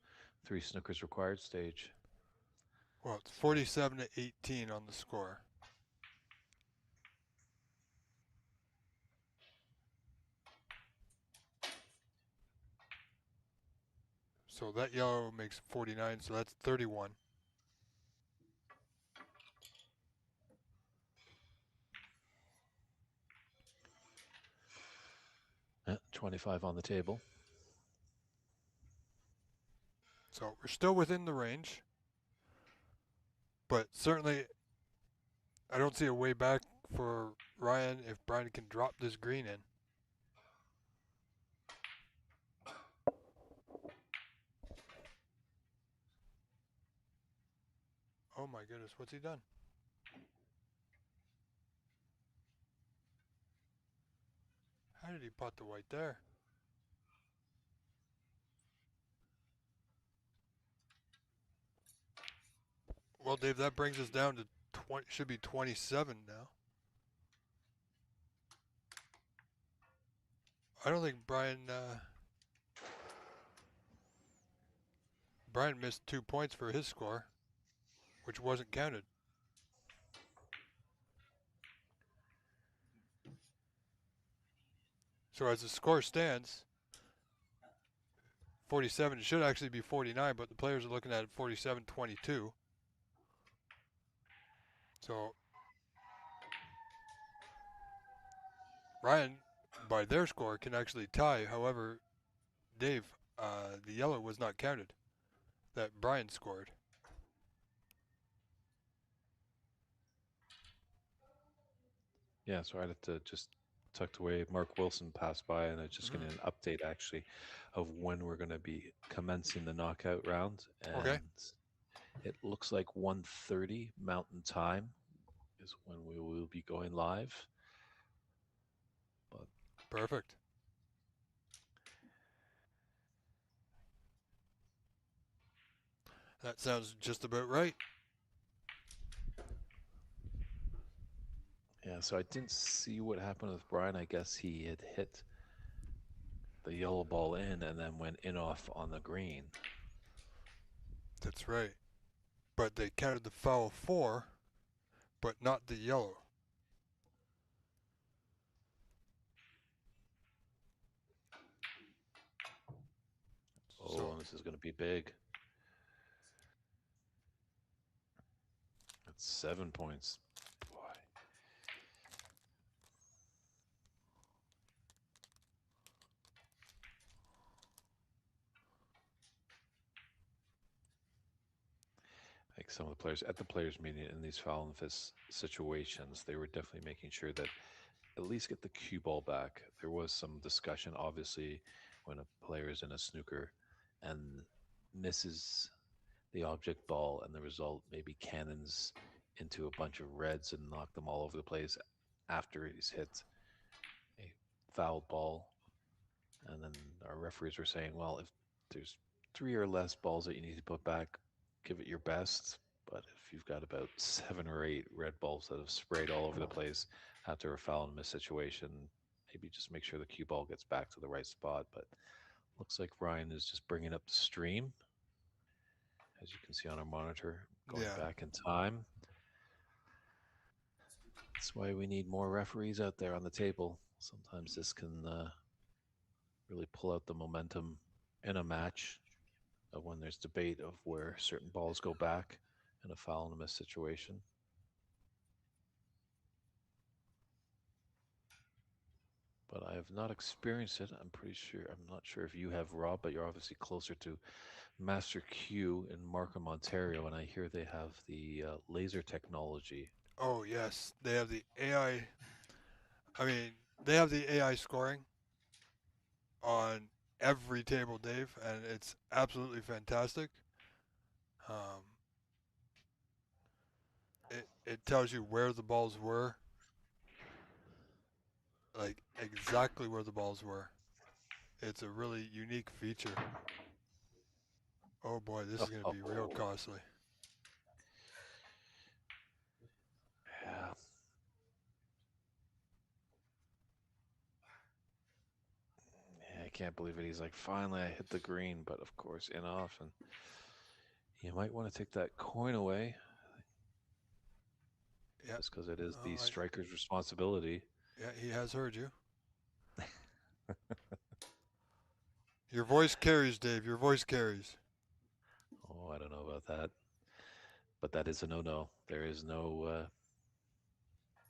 3 snookers required stage. Well, it's 47 to 18 on the score. So that yellow makes 49, so that's 31. 25 on the table. So we're still within the range. But certainly, I don't see a way back for Ryan if Brian can drop this green in. Oh my goodness, what's he done? How did he pot the white there? Well, Dave, that brings us down to 20, should be 27 now. I don't think Brian missed 2 points for his score, which wasn't counted. So as the score stands, 47, it should actually be 49, but the players are looking at 47-22. So Ryan, by their score, can actually tie. However, Dave, the yellow was not counted that Brian scored. Yeah, so I had to just tucked away. Mark Wilson passed by, and I just getting an update actually of when we're going to be commencing the knockout round. Okay, And it looks like 1:30 Mountain Time is when we will be going live. But perfect. That sounds just about right. yeah, so I didn't see what happened with Brian. I guess he had hit the yellow ball in and then went in off on the green. That's right. But they counted the foul 4, but not the yellow. Oh, So and this is going to be big. That's 7 points. Boy. Like some of the players at the players' meeting in these foul and fist situations, they were definitely making sure that at least get the cue ball back. There was some discussion, obviously, when a player is in a snooker and misses the object ball, and the result maybe cannons into a bunch of reds and knock them all over the place after he's hit a foul ball. And then our referees were saying, well, if there's 3 or less balls that you need to put back, give it your best. But if you've got about 7 or 8 red balls that have sprayed all over the place after a foul and miss situation, maybe just make sure the cue ball gets back to the right spot. But looks like Ryan is just bringing up the stream, as you can see on our monitor, going yeah, back in time. That's why we need more referees out there on the table. Sometimes this can really pull out the momentum in a match when there's debate of where certain balls go back in a foul and a miss situation. But I have not experienced it. I'm pretty sure. I'm not sure if you have, Rob, but you're obviously closer to Master Q in Markham, Ontario, and I hear they have the laser technology. oh yes, they have the AI. I mean, they have the AI scoring on every table, Dave, and it's absolutely fantastic. Um, it tells you where the balls were, like exactly where the balls were. It's a really unique feature. Oh boy, this is going to be real Oh, costly. yeah. Yeah, I can't believe it. He's like, finally, I hit the green, but of course, in off, and you might want to take that coin away Yeah, just because it is the oh, striker's responsibility. yeah, he has heard you. Your voice carries, Dave. Your voice carries. Oh, I don't know about that, but that is a no-no. There is no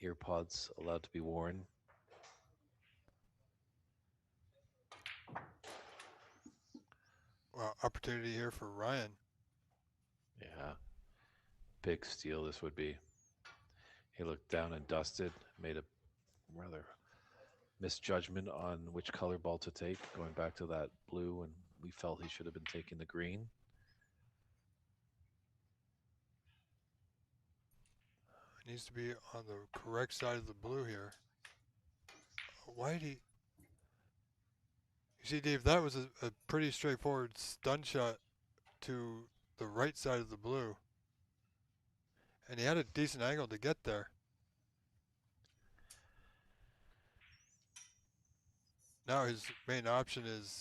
ear pods allowed to be worn. Well, opportunity here for Ryan. Yeah, big steal this would be. He looked down and dusted, made a rather misjudgment on which color ball to take, going back to that blue, and we felt he should have been taking the green. It needs to be on the correct side of the blue here. Why did he? You see, Dave, that was a pretty straightforward stun shot to the right side of the blue. And he had a decent angle to get there. Now his main option is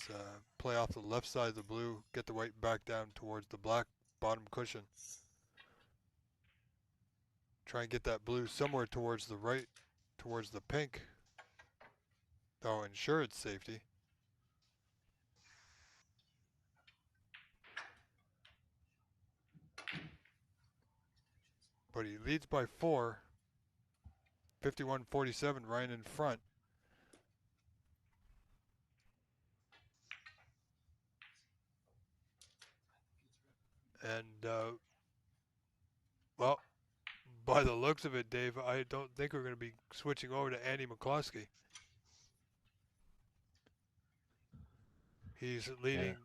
play off the left side of the blue, get the white back down towards the black bottom cushion. Try and get that blue somewhere towards the right, towards the pink. Oh, insurance safety. But he leads by 4. 51-47, Ryan in front. And, well, by the looks of it, Dave, I don't think we're going to be switching over to Andy McCloskey. He's leading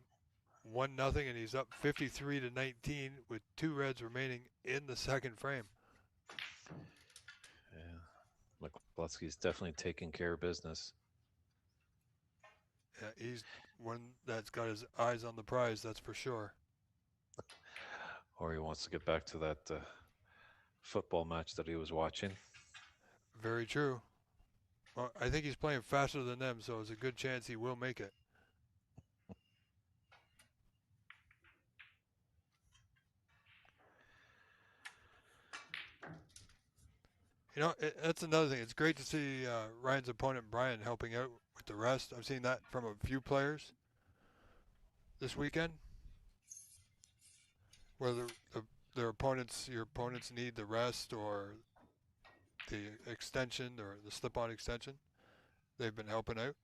1-0, and he's up 53-19 with 2 reds remaining in the second frame. Yeah, McCluskey's definitely taking care of business. Yeah, he's one that's got his eyes on the prize, that's for sure. Or he wants to get back to that football match that he was watching. Very true. Well, I think he's playing faster than them, so there's a good chance he will make it. You know, that's another thing. It's great to see Ryan's opponent, Brian, helping out with the rest. I've seen that from a few players this weekend, where your opponents need the rest or the extension or the slip-on extension. They've been helping out.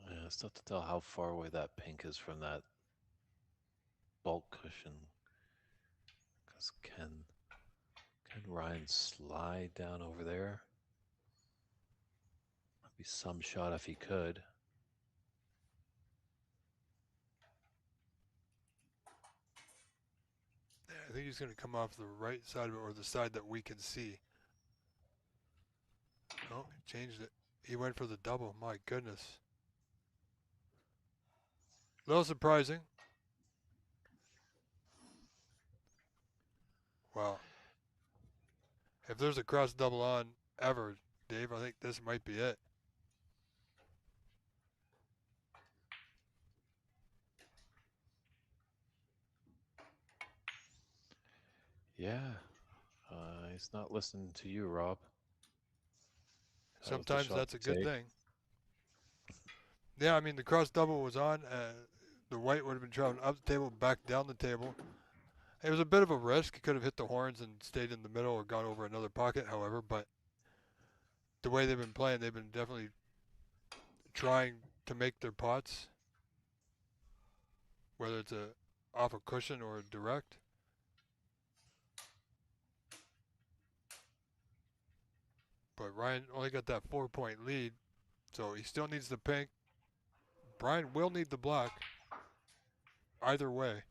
Yeah, it's tough to tell how far away that pink is from that bulk cushion. Because can Ryan slide down over there? Might be some shot if he could. I think he's going to come off the right side of it, or the side that we can see. Oh, he changed it. He went for the double. My goodness. A little surprising. Wow. If there's a cross double on ever, Dave, I think this might be it. Yeah. He's not listening to you, Rob. Sometimes that's a good thing. Yeah, I mean, the cross double was on. The white would have been traveling up the table, back down the table. It was a bit of a risk. He could have hit the horns and stayed in the middle or gone over another pocket, however. But the way they've been playing, they've been definitely trying to make their pots, whether it's off a cushion or direct. But Ryan only got that 4-point lead, so he still needs the pink. Brian will need the black. Either way.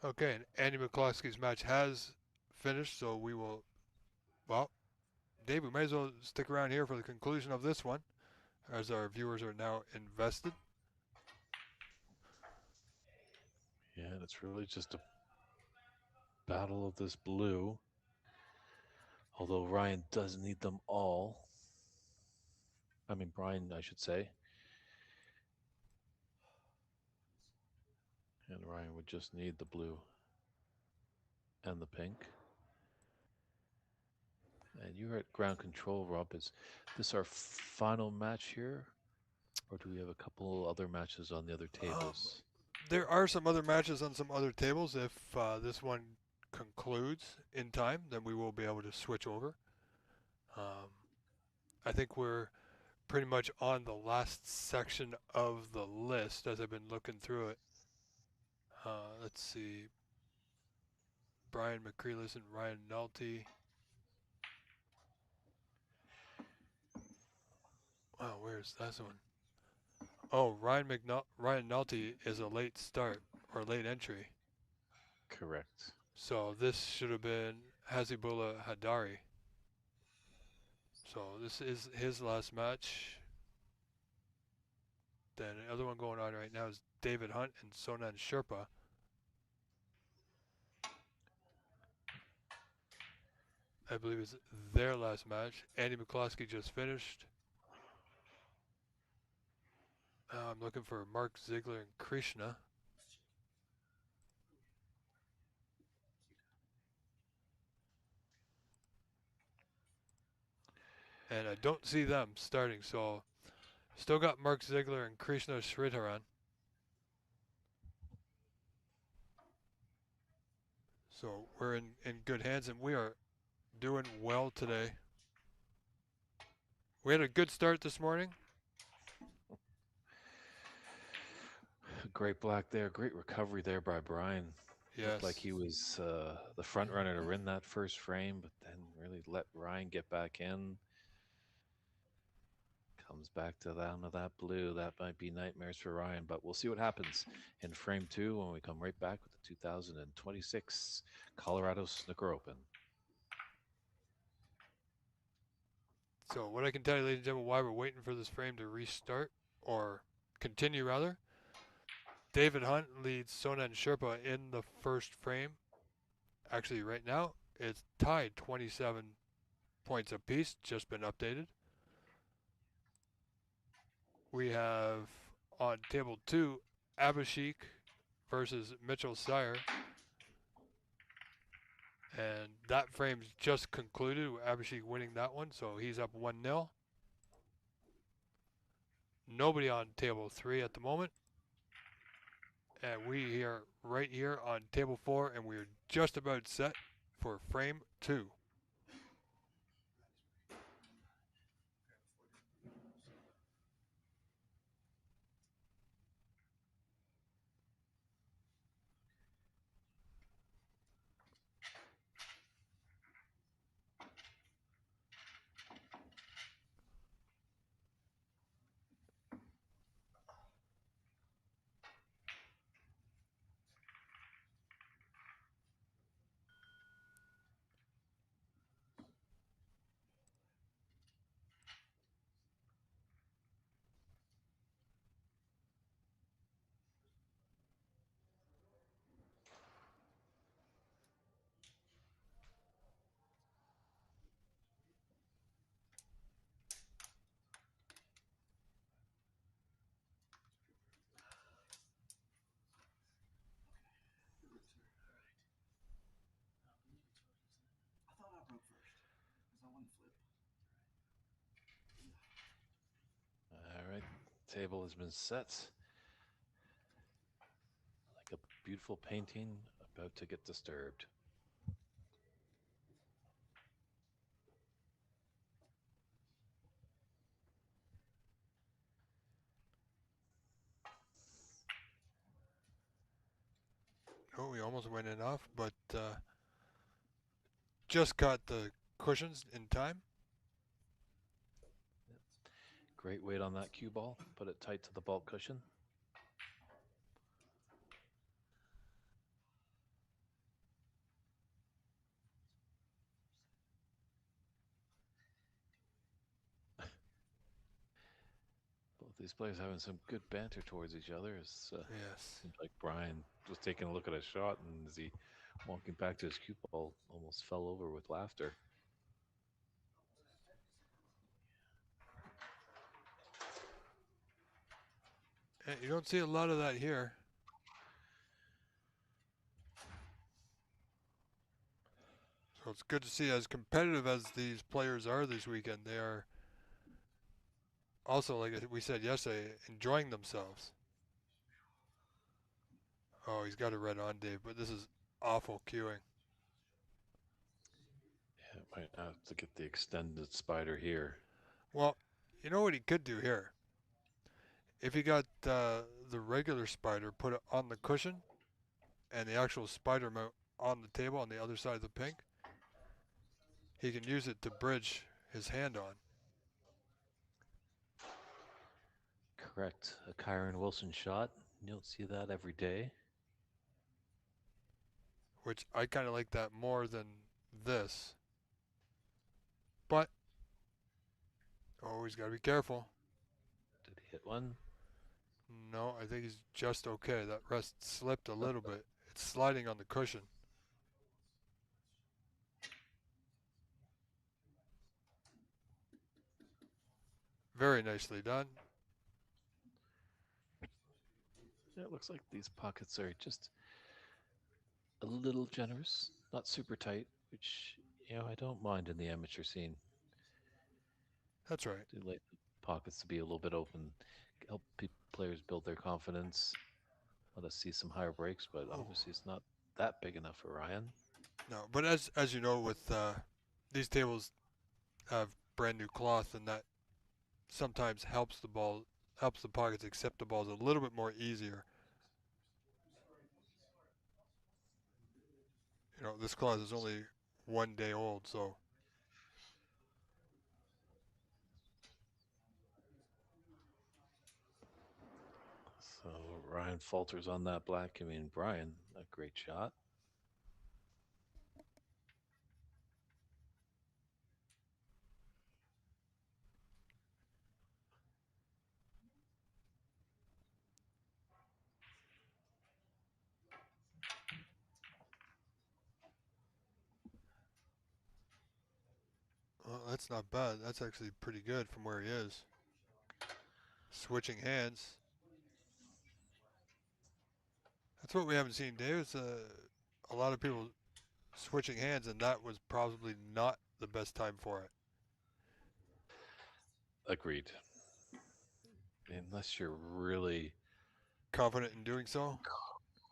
Okay, and Andy McCloskey's match has finished, so we will, well, Dave, we may as well stick around here for the conclusion of this one, as our viewers are now invested. Yeah, and it's really just a battle of this blue. Although Ryan does need them all. I mean, Brian, I should say. And Ryan would just need the blue and the pink. And you're at ground control, Rob. Is this our final match here? Or do we have a couple other matches on the other tables? There are some other matches on some other tables. If this one concludes in time, then we will be able to switch over. I think we're pretty much on the last section of the list as I've been looking through it. Let's see. Brian McCreeless and Ryan Nolte. Wow, where's this one? Oh, Ryan Nolte is a late start or late entry. Correct. So this should have been Hazibullah Hadari. So this is his last match. Then the other one going on right now is David Hunt and Sonan Sherpa. I believe it's their last match. Andy McCloskey just finished. I'm looking for Mark Ziegler and Krishna. and I don't see them starting. So still got Mark Ziegler and Krishna Sridharan. So we're in good hands, and we are doing well today. We had a good start this morning. Great black there. Great recovery there by Brian. Looked like Yes. he was the front runner to win that first frame, but then really let Ryan get back in. Comes back to down to that blue. That might be nightmares for Ryan, but we'll see what happens in frame two when we come right back with the 2026 Colorado Snooker Open. So what I can tell you, ladies and gentlemen, why we're waiting for this frame to restart, or continue rather. David Hunt leads Sonen Sherpa in the first frame. Actually, right now, it's tied 27 points apiece, just been updated. We have on table 2, Abhishek versus Mitchell Sire. And that frame's just concluded with Abhishek winning that one, so he's up 1-0. Nobody on table 3 at the moment. And we here, right here on table 4, and we're just about set for frame 2. All right, table has been set. Like a beautiful painting about to get disturbed. Oh, we almost went in off, but just caught the cushions in time. Great weight on that cue ball. Put it tight to the ball cushion. Both these players having some good banter towards each other. It Yes. seems like Brian was taking a look at a shot, and as he walking back to his cue ball, almost fell over with laughter. And you don't see a lot of that here. So it's good to see, as competitive as these players are this weekend, they are also, like we said yesterday, enjoying themselves. Oh, he's got it right on, Dave, but this is awful cueing. Yeah, might have to get the extended spider here. Well, you know what he could do here? If he got the regular spider, put it on the cushion, and the actual spider mount on the table on the other side of the pink, he can use it to bridge his hand on. Correct. A Kyron Wilson shot. You don't see that every day. Which I kind of like that more than this. But, oh, he's got to be careful. Did he hit one? No, I think he's just okay. That rest slipped a little bit. It's sliding on the cushion. Very nicely done. Yeah, it looks like these pockets are just a little generous, not super tight, which, I don't mind in the amateur scene. That's right. Do like the pockets to be a little bit open, help players build their confidence. Let us see some higher breaks, but Oh, obviously it's not that big enough for Ryan. no, but as you know, with these tables have brand new cloth, and that sometimes helps the pockets accept the balls a little bit more easier. You know, this cloth is only 1 day old, so So Ryan falters on that black. I mean, Brian, a great shot. well, that's not bad. That's actually pretty good from where he is. Switching hands. That's what we haven't seen, Dave. It's a lot of people switching hands, and that was probably not the best time for it. Agreed. Unless you're really Confident in doing so.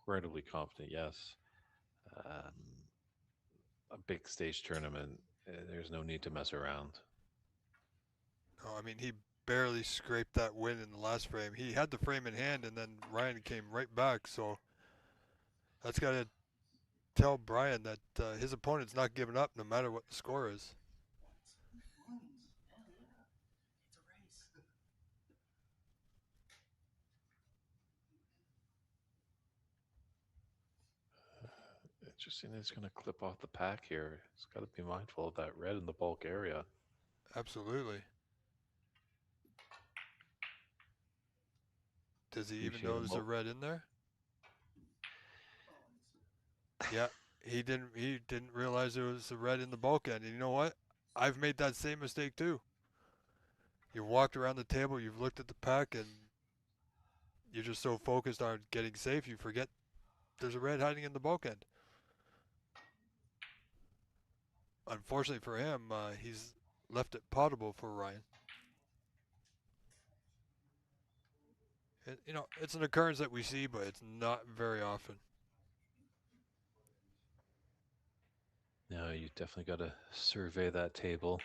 incredibly confident, yes. Um, a big stage tournament, there's no need to mess around. No, I mean he barely scraped that win in the last frame. He had the frame in hand, and then Ryan came right back. So that's got to tell Brian that his opponent's not giving up no matter what the score is. Interesting, it's going to clip off the pack here. He's got to be mindful of that red in the bulk area. Absolutely. Does he even Appreciate know him. there's a red in there? Yeah, he didn't realize there was a red in the bulk end. And you know what? I've made that same mistake too. You've walked around the table, you've looked at the pack, and you're just so focused on getting safe, you forget there's a red hiding in the bulk end. Unfortunately for him, he's left it potable for Ryan. You know, it's an occurrence that we see, but it's not very often. Now you definitely got to survey that table.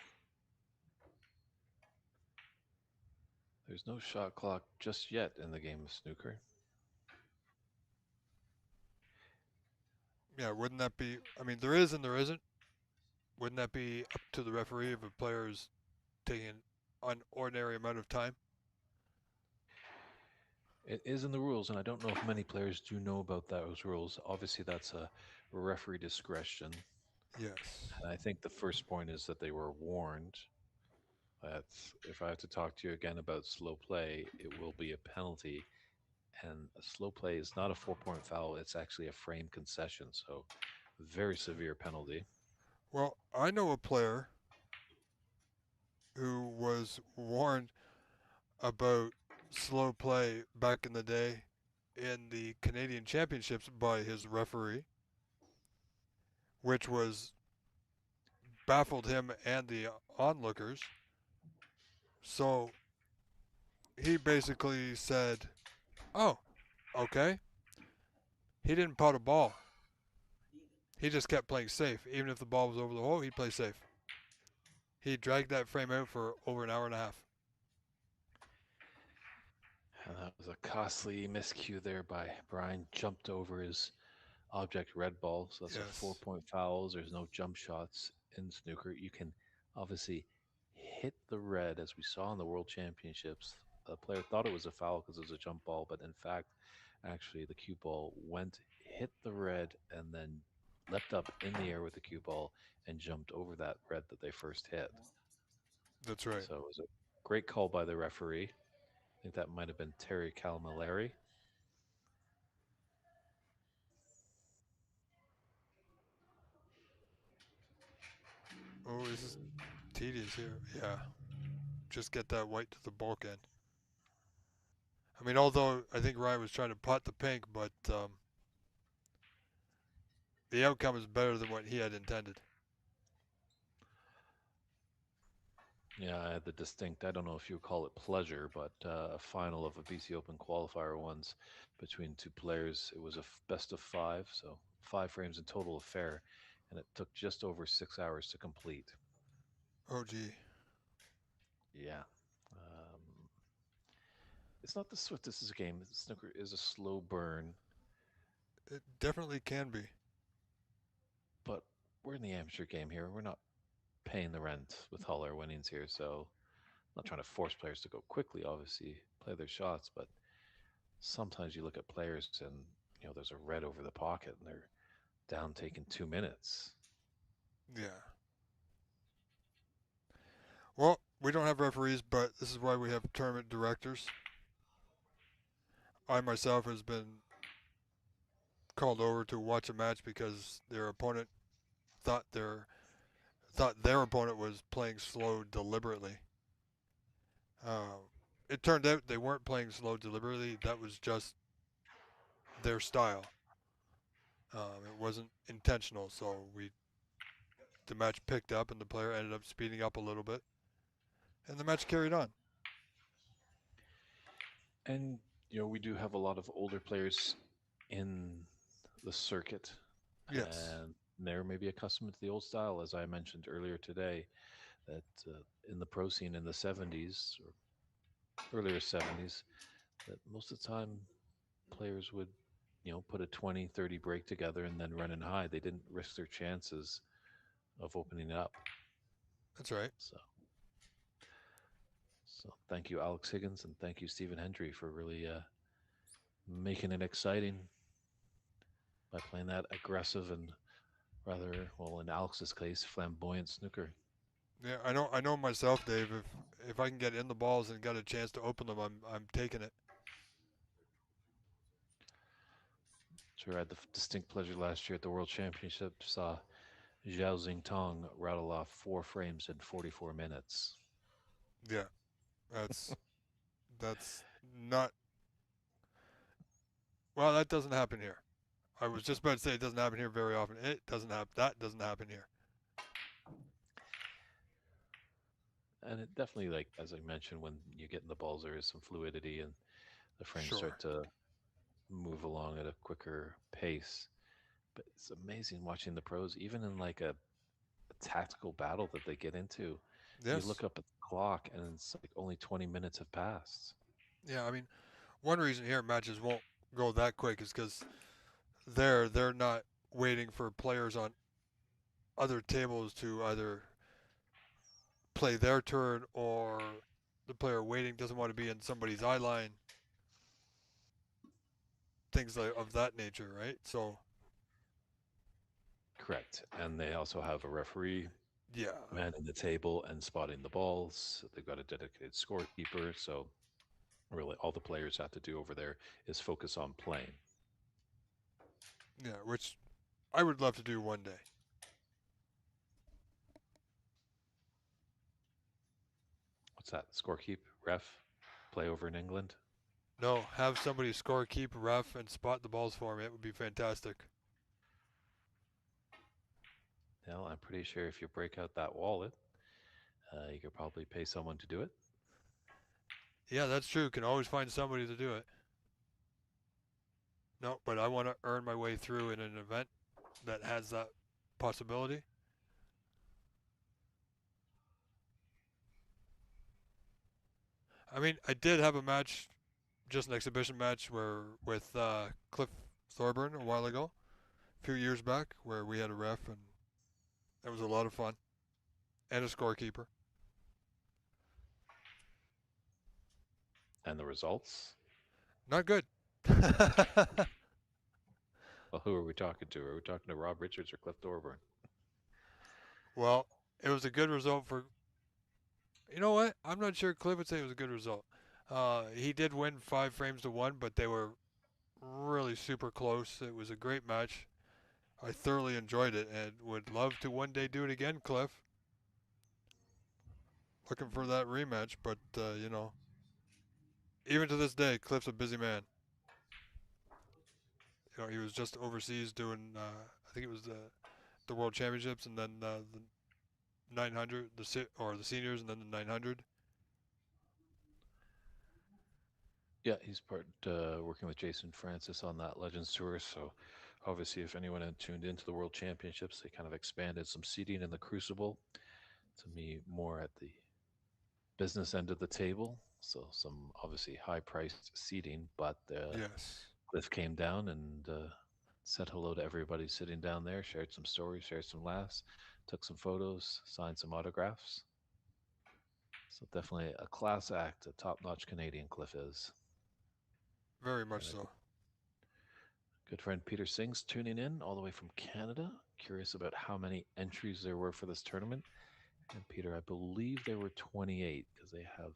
There's no shot clock just yet in the game of snooker. Yeah, wouldn't that be? I mean, there is and there isn't. Wouldn't that be up to the referee if a player is taking an ordinary amount of time? It is in the rules, and I don't know if many players do know about those rules. Obviously, that's a referee discretion. Yes. And I think the first point is that they were warned that if I have to talk to you again about slow play, it will be a penalty. And a slow play is not a 4 point foul, it's actually a frame concession. So, very severe penalty. Well, I know a player who was warned about slow play back in the day in the Canadian Championships by his referee, which was baffled him and the onlookers. So he basically said, "Oh, okay." He didn't pot a ball. He just kept playing safe. Even if the ball was over the hole, he'd play safe. He dragged that frame out for over an hour and a half. And that was a costly miscue there by Brian. Jumped over his object red ball. So that's a Yes. 4 point foul. There's no jump shots in snooker. You can obviously hit the red, as we saw in the World Championships. The player thought it was a foul because it was a jump ball, but in fact, actually, the cue ball went, hit the red, and then leapt up in the air with the cue ball and jumped over that red that they first hit. That's right. So it was a great call by the referee. I think that might have been Terry Calamari. Oh, this is tedious here. Yeah. Just get that white to the bulk end. I mean, although I think Ryan was trying to pot the pink, but the outcome is better than what he had intended. Yeah, I had the distinct, I don't know if you would call it pleasure, but a final of a BC Open qualifier once between two players. It was a best of five, so 5 frames in total affair, and it took just over 6 hours to complete. Oh, gee. Yeah. It's not the swiftest game. Snooker is a slow burn, It definitely can be. but we're in the amateur game here. We're not paying the rent with all our winnings here, so I'm not trying to force players to go quickly, obviously, play their shots, but sometimes you look at players and there's a red over the pocket and they're down taking 2 minutes. Yeah. Well, we don't have referees, but this is why we have tournament directors. I myself has been called over to watch a match because their opponent thought their thought their opponent was playing slow deliberately. Uh, it turned out they weren't playing slow deliberately. That was just their style. It wasn't intentional. So the match picked up and the player ended up speeding up a little bit, and the match carried on. And we do have a lot of older players in the circuit, Yes, and they're maybe accustomed to the old style, as I mentioned earlier today, that in the pro scene in the 70s or earlier 70s, that most of the time players would put a 20-30 break together and then run and hide. They didn't risk their chances of opening up. that's right. So thank you, Alex Higgins, and thank you, Stephen Hendry, for really making it exciting by playing that aggressive and rather, well, in Alex's case, flamboyant snooker. Yeah, I know. I know myself, Dave. If I can get in the balls and get a chance to open them, I'm taking it. Sure, I had the distinct pleasure last year at the World Championship, saw Zhao Xingtong rattle off 4 frames in 44 minutes. Yeah, that's that's not well. That doesn't happen here. I was just about to say it doesn't happen here very often. It doesn't happen. That doesn't happen here. And it definitely, like, as I mentioned, when you get in the balls, there is some fluidity and the frames Sure. start to move along at a quicker pace. But it's amazing watching the pros, even in like a tactical battle that they get into. You Yes. look up at the clock and it's like only 20 minutes have passed. Yeah. I mean, one reason here matches won't go that quick is because they're not waiting for players on other tables to either play their turn or the player waiting doesn't want to be in somebody's eye line. Things like of that nature, right? So Correct. And they also have a referee yeah, manning the table and spotting the balls. They've got a dedicated scorekeeper. So, really, all the players have to do over there is focus on playing. yeah, which I would love to do one day. What's that? Scorekeep? Ref? Play over in England? No, have somebody score, keep, ref, and spot the balls for me. It would be fantastic. Well, I'm pretty sure if you break out that wallet, you could probably pay someone to do it. Yeah, that's true. Can always find somebody to do it. No, but I want to earn my way through in an event that has that possibility. I mean, I did have a match, just an exhibition match, where with Cliff Thorburn a while ago, a few years back, where we had a ref and it was a lot of fun and a scorekeeper. And the results? Not good. Well, who are we talking to? Are we talking to Rob Richards or Cliff Thorburn? Well, it was a good result for. You know what? I'm not sure Cliff would say it was a good result. He did win 5 frames to 1, but they were really super close. It was a great match. I thoroughly enjoyed it and would love to one day do it again, Cliff. Looking for that rematch, but even to this day, Cliff's a busy man. He was just overseas doing. I think it was the World Championships, and then the 900, or the seniors, and then the 900. Yeah, he's working with Jason Francis on that Legends Tour. So, obviously, if anyone had tuned into the World Championships, they kind of expanded some seating in the Crucible to me more at the business end of the table. So, some obviously high priced seating, but Yes. Cliff came down and said hello to everybody sitting down there, shared some stories, shared some laughs, took some photos, signed some autographs. So, definitely a class act, a top notch Canadian Cliff is. Very much And a so. good friend Peter Singh's tuning in all the way from Canada. Curious about how many entries there were for this tournament. And Peter, I believe there were 28 because they have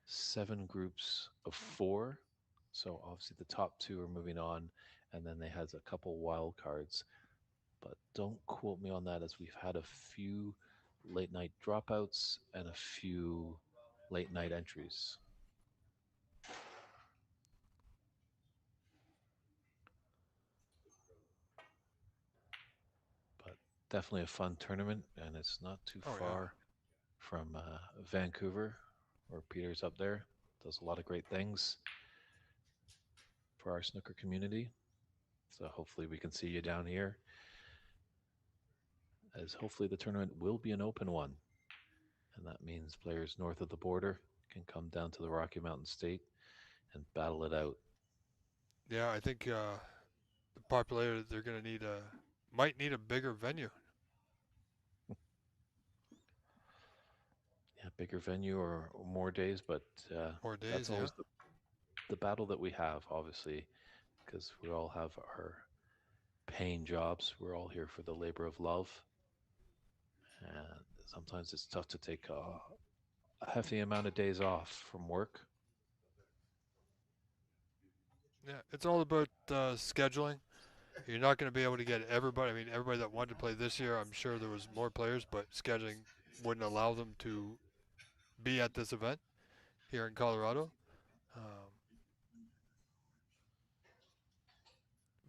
7 groups of 4. So obviously the top 2 are moving on, and then they had a couple wild cards. But don't quote me on that, as we've had a few late night dropouts and a few late night entries. But definitely a fun tournament, and it's not too Oh yeah. far from Vancouver, where Peter's up there. Does a lot of great things for our snooker community. So hopefully we can see you down here, as hopefully the tournament will be an open one. And that means players north of the border can come down to the Rocky Mountain State and battle it out. Yeah, I think the popularity, they're gonna need might need a bigger venue. Yeah, bigger venue or more days, but More that's days, yeah. always the battle that we have, obviously, because we all have our paying jobs. We're all here for the labor of love. And sometimes it's tough to take a hefty amount of days off from work. Yeah, it's all about scheduling. You're not going to be able to get everybody. I mean, everybody that wanted to play this year, I'm sure there was more players, but scheduling wouldn't allow them to be at this event here in Colorado. Um,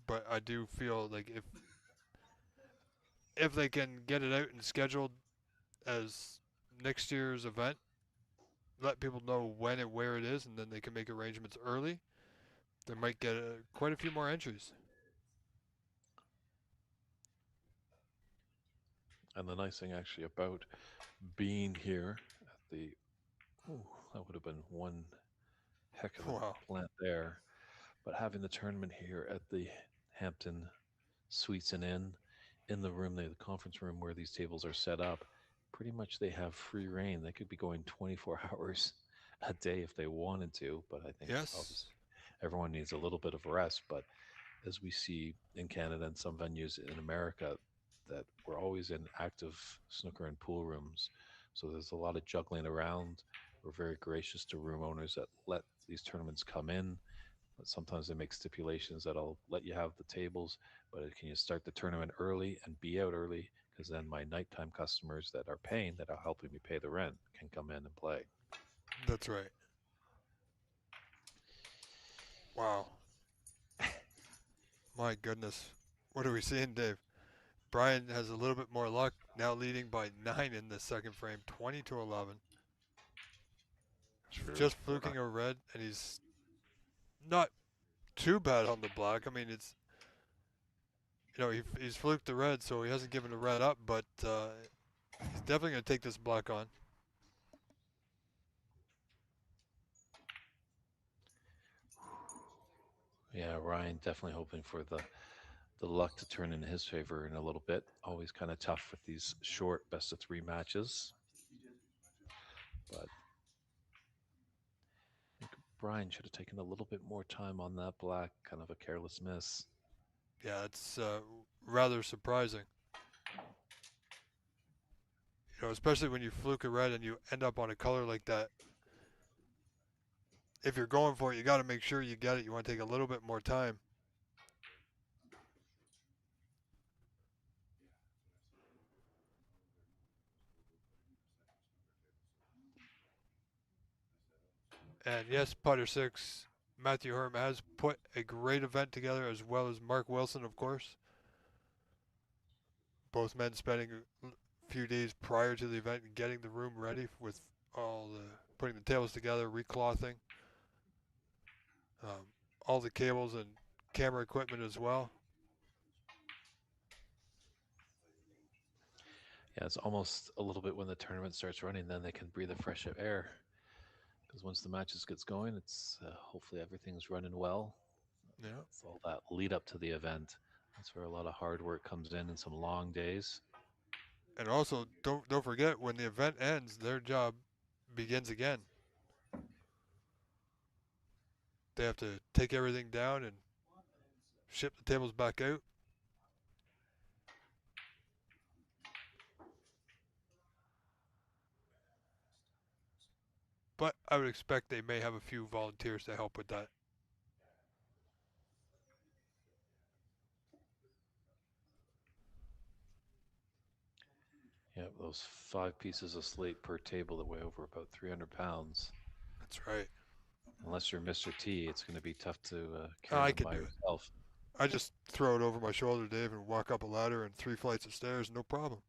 but I do feel like if they can get it out and scheduled as next year's event, let people know when and where it is, and then they can make arrangements early. They might get quite a few more entries. And the nice thing actually about being here at the, ooh, that would have been one heck of a Wow. plant there. But having the tournament here at the Hampton Suites and Inn, in the room, the conference room where these tables are set up, pretty much they have free reign. They could be going 24 hours a day if they wanted to. But I think Yes. obviously everyone needs a little bit of rest. But as we see in Canada and some venues in America, that we're always in active snooker and pool rooms. So there's a lot of juggling around. We're very gracious to room owners that let these tournaments come in, but sometimes they make stipulations that I'll let you have the tables, but can you start the tournament early and be out early? Because then my nighttime customers that are paying, that are helping me pay the rent, can come in and play. That's right. Wow. My goodness. What are we seeing, Dave? Brian has a little bit more luck, now leading by 9 in the second frame, 20 to 11. True. Just fluking a red, and he's not too bad on the black. I mean, it's, he's fluked the red, so he hasn't given the red up, but he's definitely going to take this black on. Yeah, Ryan definitely hoping for the luck to turn in his favor in a little bit. Always kind of tough with these short best of 3 matches. But I think Brian should have taken a little bit more time on that black, kind of a careless miss. Yeah, it's rather surprising. Especially when you fluke a red and you end up on a color like that. If you're going for it, you got to make sure you get it. You want to take a little bit more time. And yes, Putter 6, Matthew Herm has put a great event together, as well as Mark Wilson, of course. Both men spending few days prior to the event and getting the room ready with all the putting the tables together, reclothing, um, all the cables and camera equipment as well. Yeah, it's almost a little bit when the tournament starts running, then they can breathe a fresh air. Because once the matches gets going, it's hopefully everything's running well. Yeah. It's all that lead up to the event. That's where a lot of hard work comes in and some long days. And also, don't forget when the event ends, their job begins again. They have to take everything down and ship the tables back out. But I would expect they may have a few volunteers to help with that. Yeah, those 5 pieces of slate per table that weigh over about 300 pounds. That's right. Unless you're Mr. T, it's going to be tough to carry I them can by do it. yourself. I just throw it over my shoulder, Dave, and walk up a ladder and 3 flights of stairs, no problem.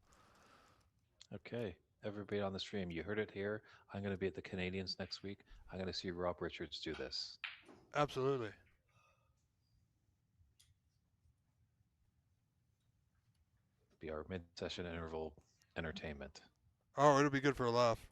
Okay, everybody on the stream, you heard it here. I'm going to be at the Canadians next week. I'm going to see Rob Richards do this. Absolutely. Be our mid-session interval entertainment. Oh, it'll be good for a laugh.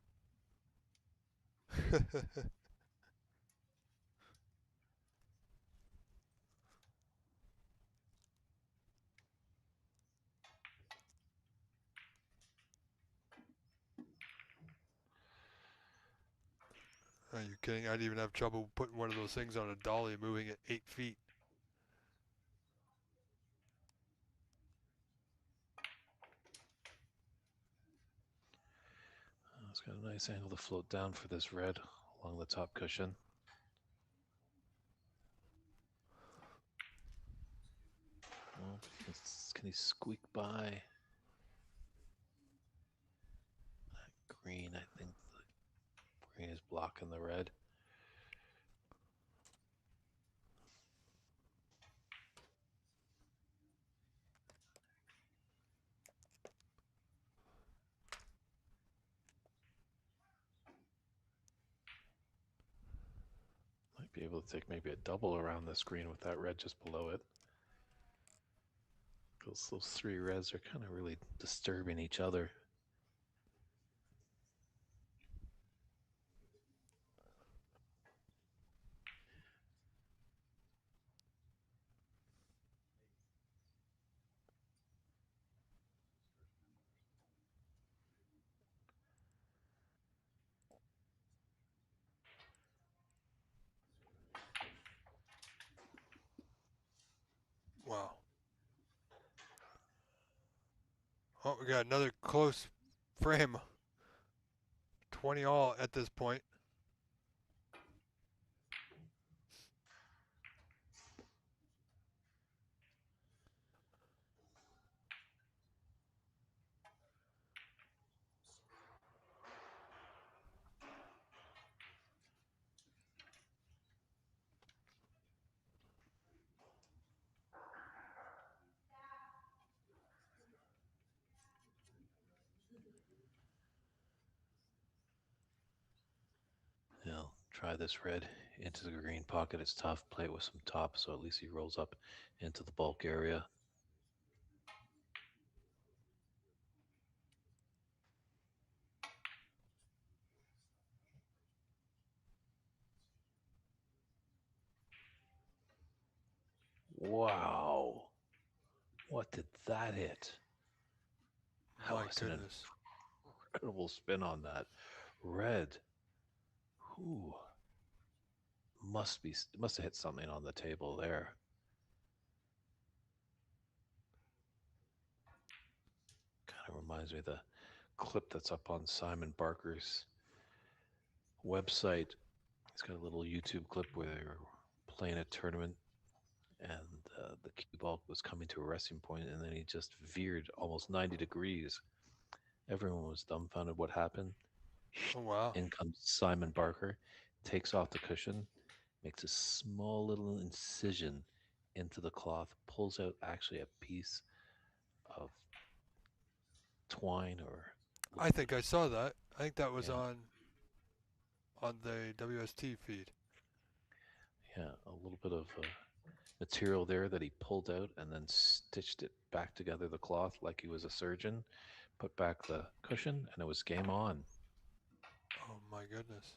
Are you kidding? I'd even have trouble putting one of those things on a dolly and moving it 8 feet. It's got a nice angle to float down for this red along the top cushion. Well, can he squeak by that green? I think the green is blocking the red. Might be able to take maybe a double around this green with that red just below it. Because those 3 reds are kind of really disturbing each other. Wow. Oh, we got another close frame. 20 all at this point. Try this red into the green pocket. It's tough. Play it with some top, so at least he rolls up into the bulk area. Wow. What did that hit? That My was an goodness. incredible spin on that. Red. Ooh. Must have hit something on the table there. Kind of reminds me of the clip that's up on Simon Barker's website. He's got a little YouTube clip where they were playing a tournament and the cue ball was coming to a resting point and then he just veered almost 90 degrees. Everyone was dumbfounded what happened. Oh, wow. In comes Simon Barker, takes off the cushion, makes a small little incision into the cloth, pulls out actually a piece of twine or a I little bit think I of, saw that. I think that was yeah, on the WST feed. yeah, a little bit of material there that he pulled out and then stitched it back together, the cloth, like he was a surgeon, put back the cushion, and it was game on. Oh my goodness.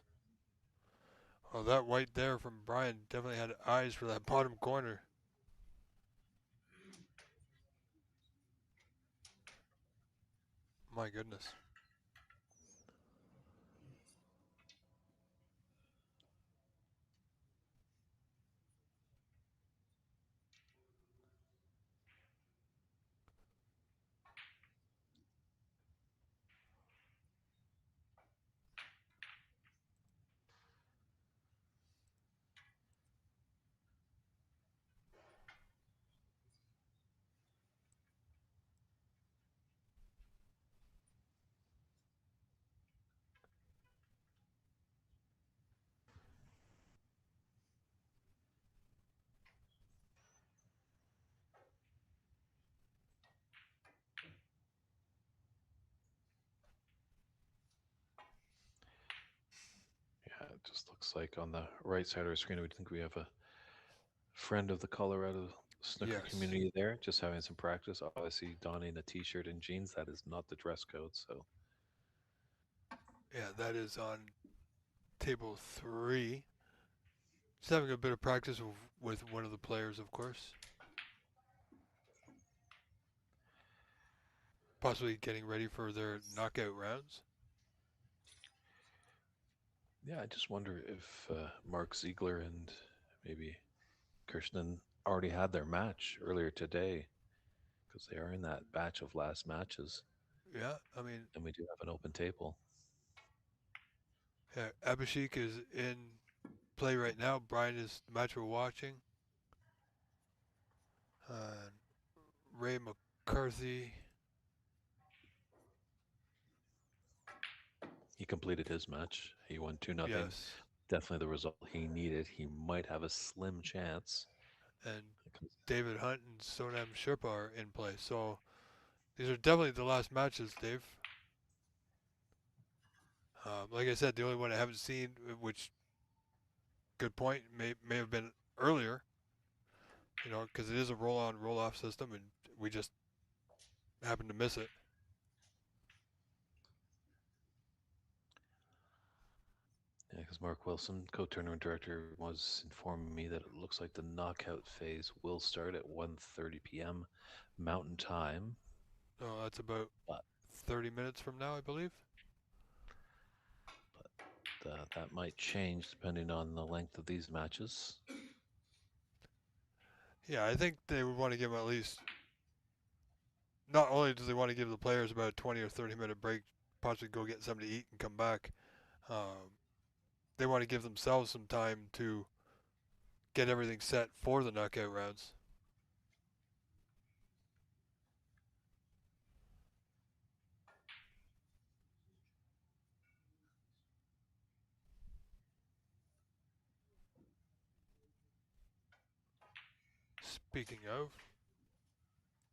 Oh, that white there from Brian definitely had eyes for that bottom corner. My goodness. Yeah, it just looks like on the right side of our screen, we think we have a friend of the Colorado snooker Yes. community there, just having some practice. Obviously, donning a t-shirt and jeans. That is not the dress code. So, Yeah, that is on table 3. Just having a bit of practice with one of the players, of course. Possibly getting ready for their knockout rounds. yeah, I just wonder if Mark Ziegler and maybe Kirshner already had their match earlier today because they are in that batch of last matches, Yeah, I mean, and we do have an open table. yeah, Abhishek is in play right now. Brian is the match we're watching. Uh, Ray McCarthy. He completed his match. He won 2-0. Yes. Definitely the result he needed. He might have a slim chance. And Because, David Hunt and Sonam Sherpa are in play. So these are definitely the last matches, Dave. Like I said, the only one I haven't seen, which good point, may have been earlier. Because it is a roll on, roll off system, and we just happened to miss it. yeah, because Mark Wilson, co-tournament director, was informing me that it looks like the knockout phase will start at 1:30 p.m. Mountain Time, No, that's about but 30 minutes from now, I believe. that might change depending on the length of these matches. Yeah, I think they would want to give them at least. Not only do they want to give the players about a 20 or 30-minute break, possibly go get something to eat and come back. Um, they want to give themselves some time to get everything set for the knockout rounds. Speaking of,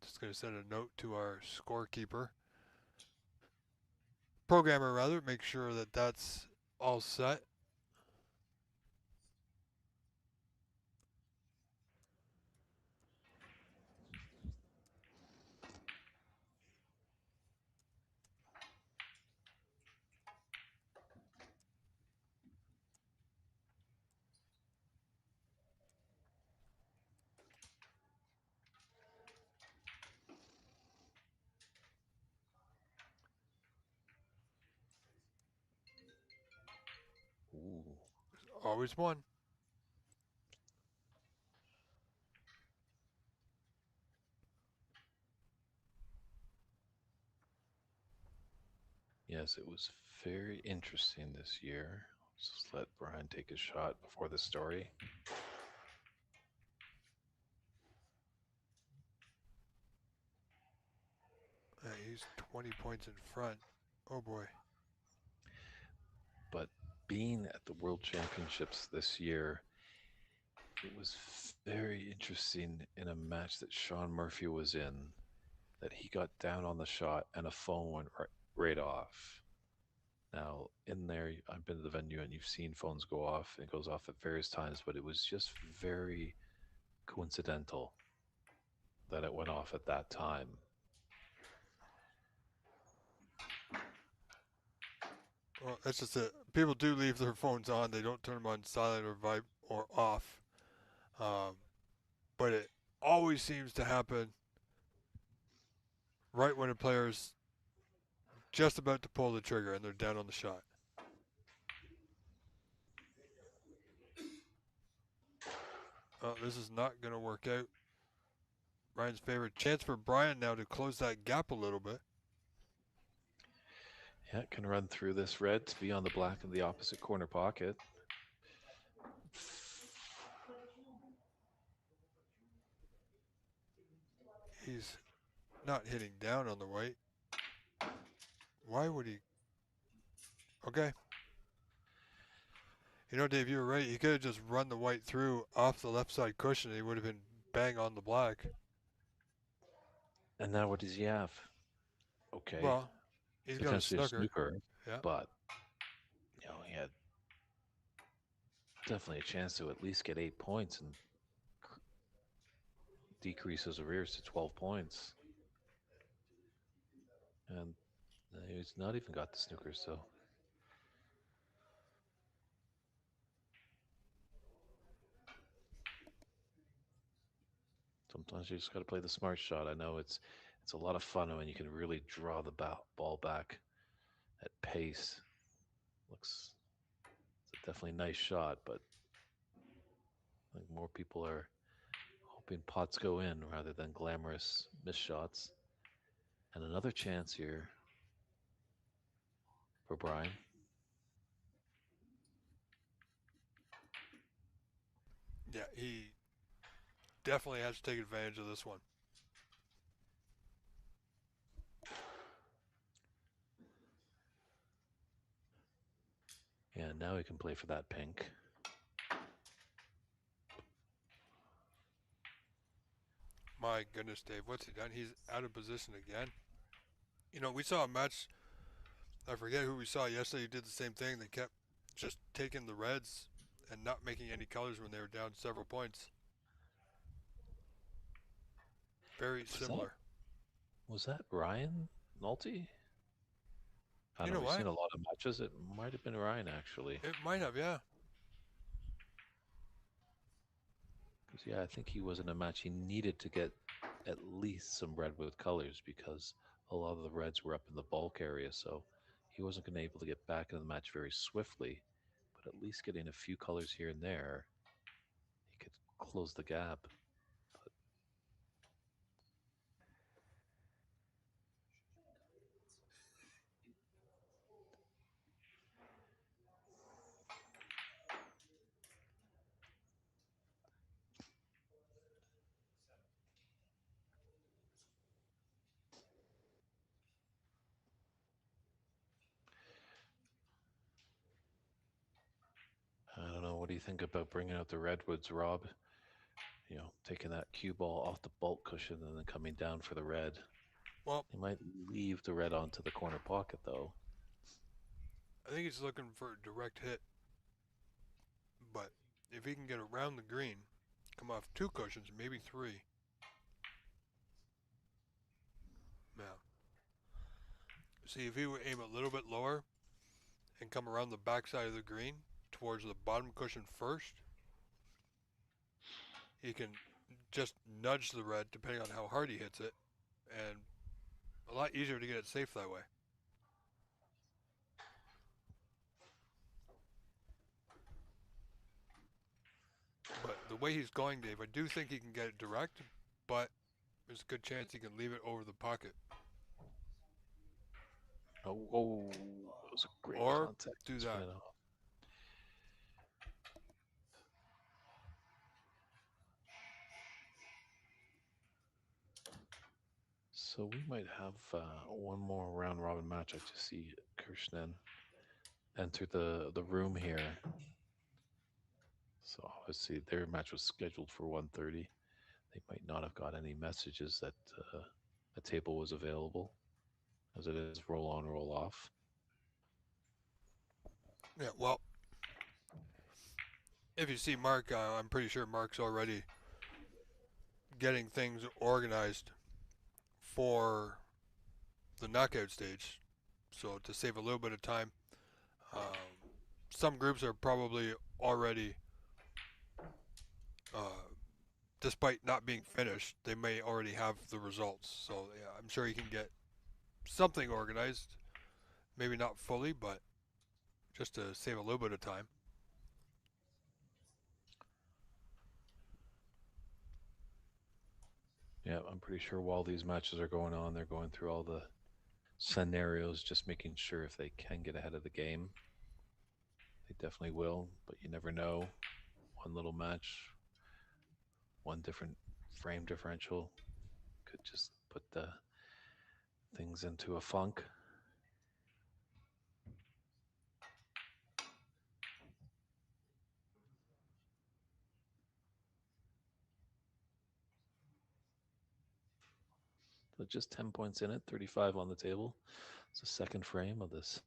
just going to send a note to our scorekeeper, programmer rather, make sure that that's all set. Ooh, Always one. yes, it was very interesting this year. Let's just let Brian take his shot before the story. He's 20 points in front. Oh boy. But being at the World Championships this year, it was very interesting in a match that Sean Murphy was in. that he got down on the shot and a phone went right off. Now, in there, I've been to the venue and you've seen phones go off. It goes off at various times, but it was just very coincidental that it went off at that time. Well, that's just it. People do leave their phones on. They don't turn them on silent or vibe or off. Um, but it always seems to happen right when a player's just about to pull the trigger and they're down on the shot. Oh, this is not going to work out. Ryan's favorite chance for Brian now to close that gap a little bit. Yeah, it can run through this red to be on the black in the opposite corner pocket. He's not hitting down on the white. Why would he? Okay. You know, Dave, you were right. He could have just run the white through off the left side cushion and he would have been bang on the black. And now what does he have? Okay, Well, he's got a potentially a snooker. snooker, Yeah. but he had definitely a chance to at least get 8 points and decrease his arrears to 12 points. And he's not even got the snooker, so sometimes you just got to play the smart shot. I know it's a lot of fun when you can really draw the ball back at pace. Looks it's a definitely nice shot, but I think more people are hoping pots go in rather than glamorous missed shots. And another chance here for Brian. Yeah, he definitely has to take advantage of this one. Yeah, now he can play for that pink. My goodness, Dave, what's he done? He's out of position again. You know, we saw a match. I forget who we saw yesterday who did the same thing. They kept just taking the reds and not making any colors when they were down several points. Very Was that similar. was that Ryan Nolte? I You don't know. know We've what? seen a lot of matches. It might have been Ryan actually. It might have, yeah. Because yeah, I think he was in a match. He needed to get at least some red with colors because a lot of the reds were up in the bulk area, so he wasn't going to be able to get back in the match very swiftly. But at least getting a few colors here and there, he could close the gap. I don't know. What do you think about bringing out the redwoods, Rob? Taking that cue ball off the bulk cushion and then coming down for the red. Well, He might leave the red onto the corner pocket though. I think he's looking for a direct hit. But if he can get around the green, come off two cushions, maybe three. Now, see if he would aim a little bit lower and come around the backside of the green towards the bottom cushion first, he can just nudge the red depending on how hard he hits it, and a lot easier to get it safe that way. But the way he's going, Dave, I do think he can get it direct, but there's a good chance he can leave it over the pocket. Oh, it was a great Or contact. do Spin that. it off. So we might have one more round robin match. I just see Kirshnen enter the room here. So obviously their match was scheduled for 1:30. They might not have got any messages that a table was available, as it is roll on, roll off. Yeah, well, if you see Mark, I'm pretty sure Mark's already getting things organized for the knockout stage. So to save a little bit of time, some groups are probably already, uh, despite not being finished, they may already have the results. So yeah, I'm sure he can get something organized. Maybe not fully, but just to save a little bit of time. Yeah, I'm pretty sure while these matches are going on, they're going through all the scenarios, just making sure if they can get ahead of the game. They definitely will, but you never know. One little match, one different frame differential could just put the things into a funk. So just 10 points in it, 35 on the table. It's the second frame of this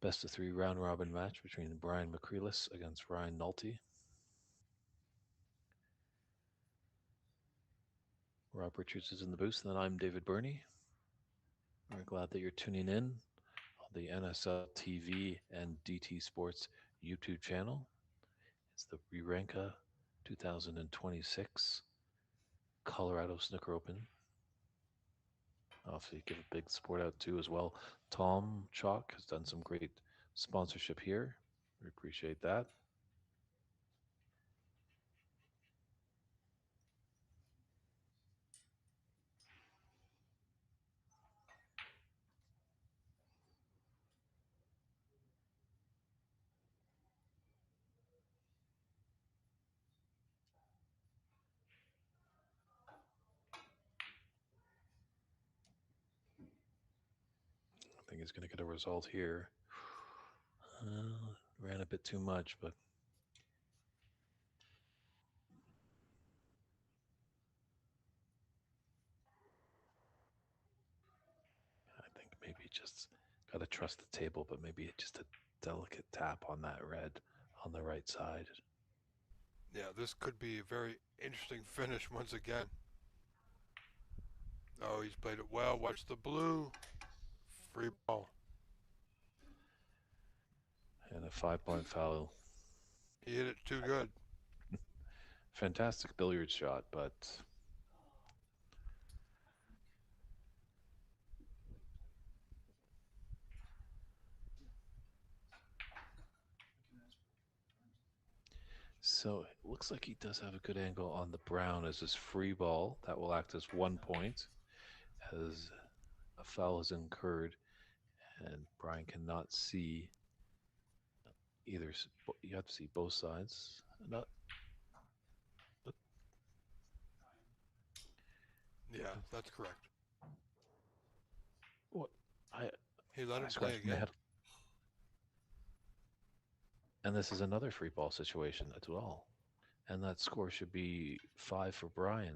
best of three round robin match between Brian McCreelis against Ryan Nolte. Rob Richards is in the booth, and then I'm David Burney. We're glad that you're tuning in on the NSL TV and DT Sports YouTube channel. It's the Rirenka 2026 Colorado Snooker Open. Obviously, give a big support out too as well. Tom Chalk has done some great sponsorship here. We appreciate that. I think he's going to get a result here. Ran a bit too much, but I think maybe just got to trust the table, but maybe just a delicate tap on that red on the right side. Yeah, this could be a very interesting finish once again. Oh, he's played it well. Watch the blue. Free ball. And a 5 point foul. He hit it too good. Fantastic billiard shot, but so it looks like he does have a good angle on the brown as his free ball. That will act as 1 point as a foul is incurred, and Brian cannot see either. You have to see both sides. Not, Yeah, that's correct. what I He let I him play scratched my again. head. And this is another free ball situation as well. And that score should be 5 for Brian.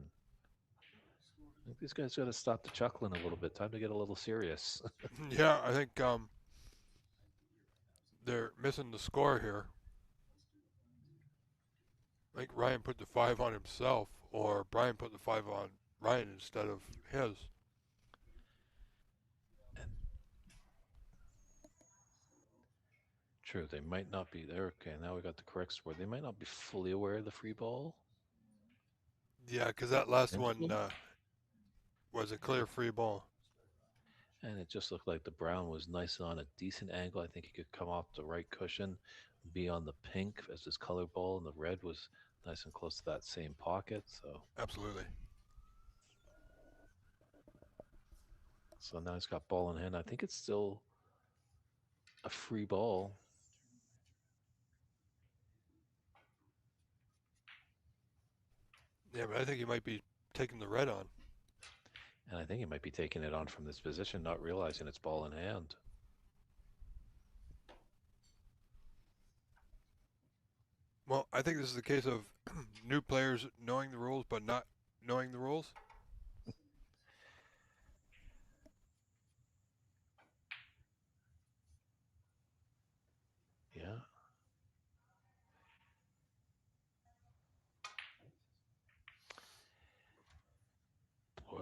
I think these guys got to stop the chuckling a little bit. Time to get a little serious. Yeah, I think they're missing the score here. I think Ryan put the 5 on himself, or Brian put the 5 on Ryan instead of his. And true, they might not be there. Okay, now we got the correct score. They might not be fully aware of the free ball. Yeah, because that last one Potentially. was a clear free ball. And it just looked like the brown was nice and on a decent angle. I think he could come off the right cushion, be on the pink as his color ball, and the red was nice and close to that same pocket. Absolutely. So now he's got ball in hand. I think it's still a free ball. Yeah, but I think he might be taking the red on. And I think he might be taking it on from this position, not realizing it's ball in hand. Well, I think this is the case of new players knowing the rules but not knowing the rules.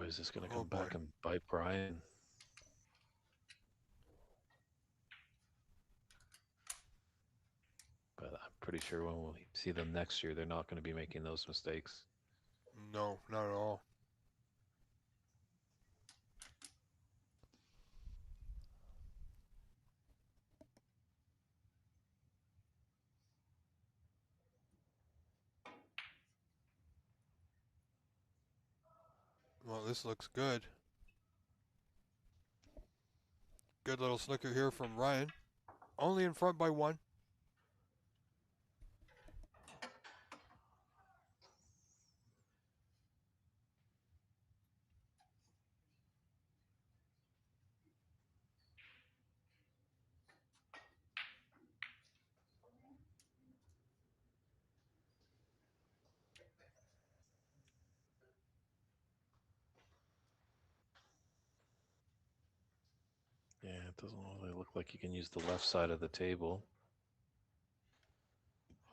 is this going to Oh come boy. back and bite Brian? But I'm pretty sure when we see them next year, they're not going to be making those mistakes. No, not at all. Well, this looks good. Good little snooker here from Ryan. Only in front by one. Yeah, it doesn't really look like you can use the left side of the table.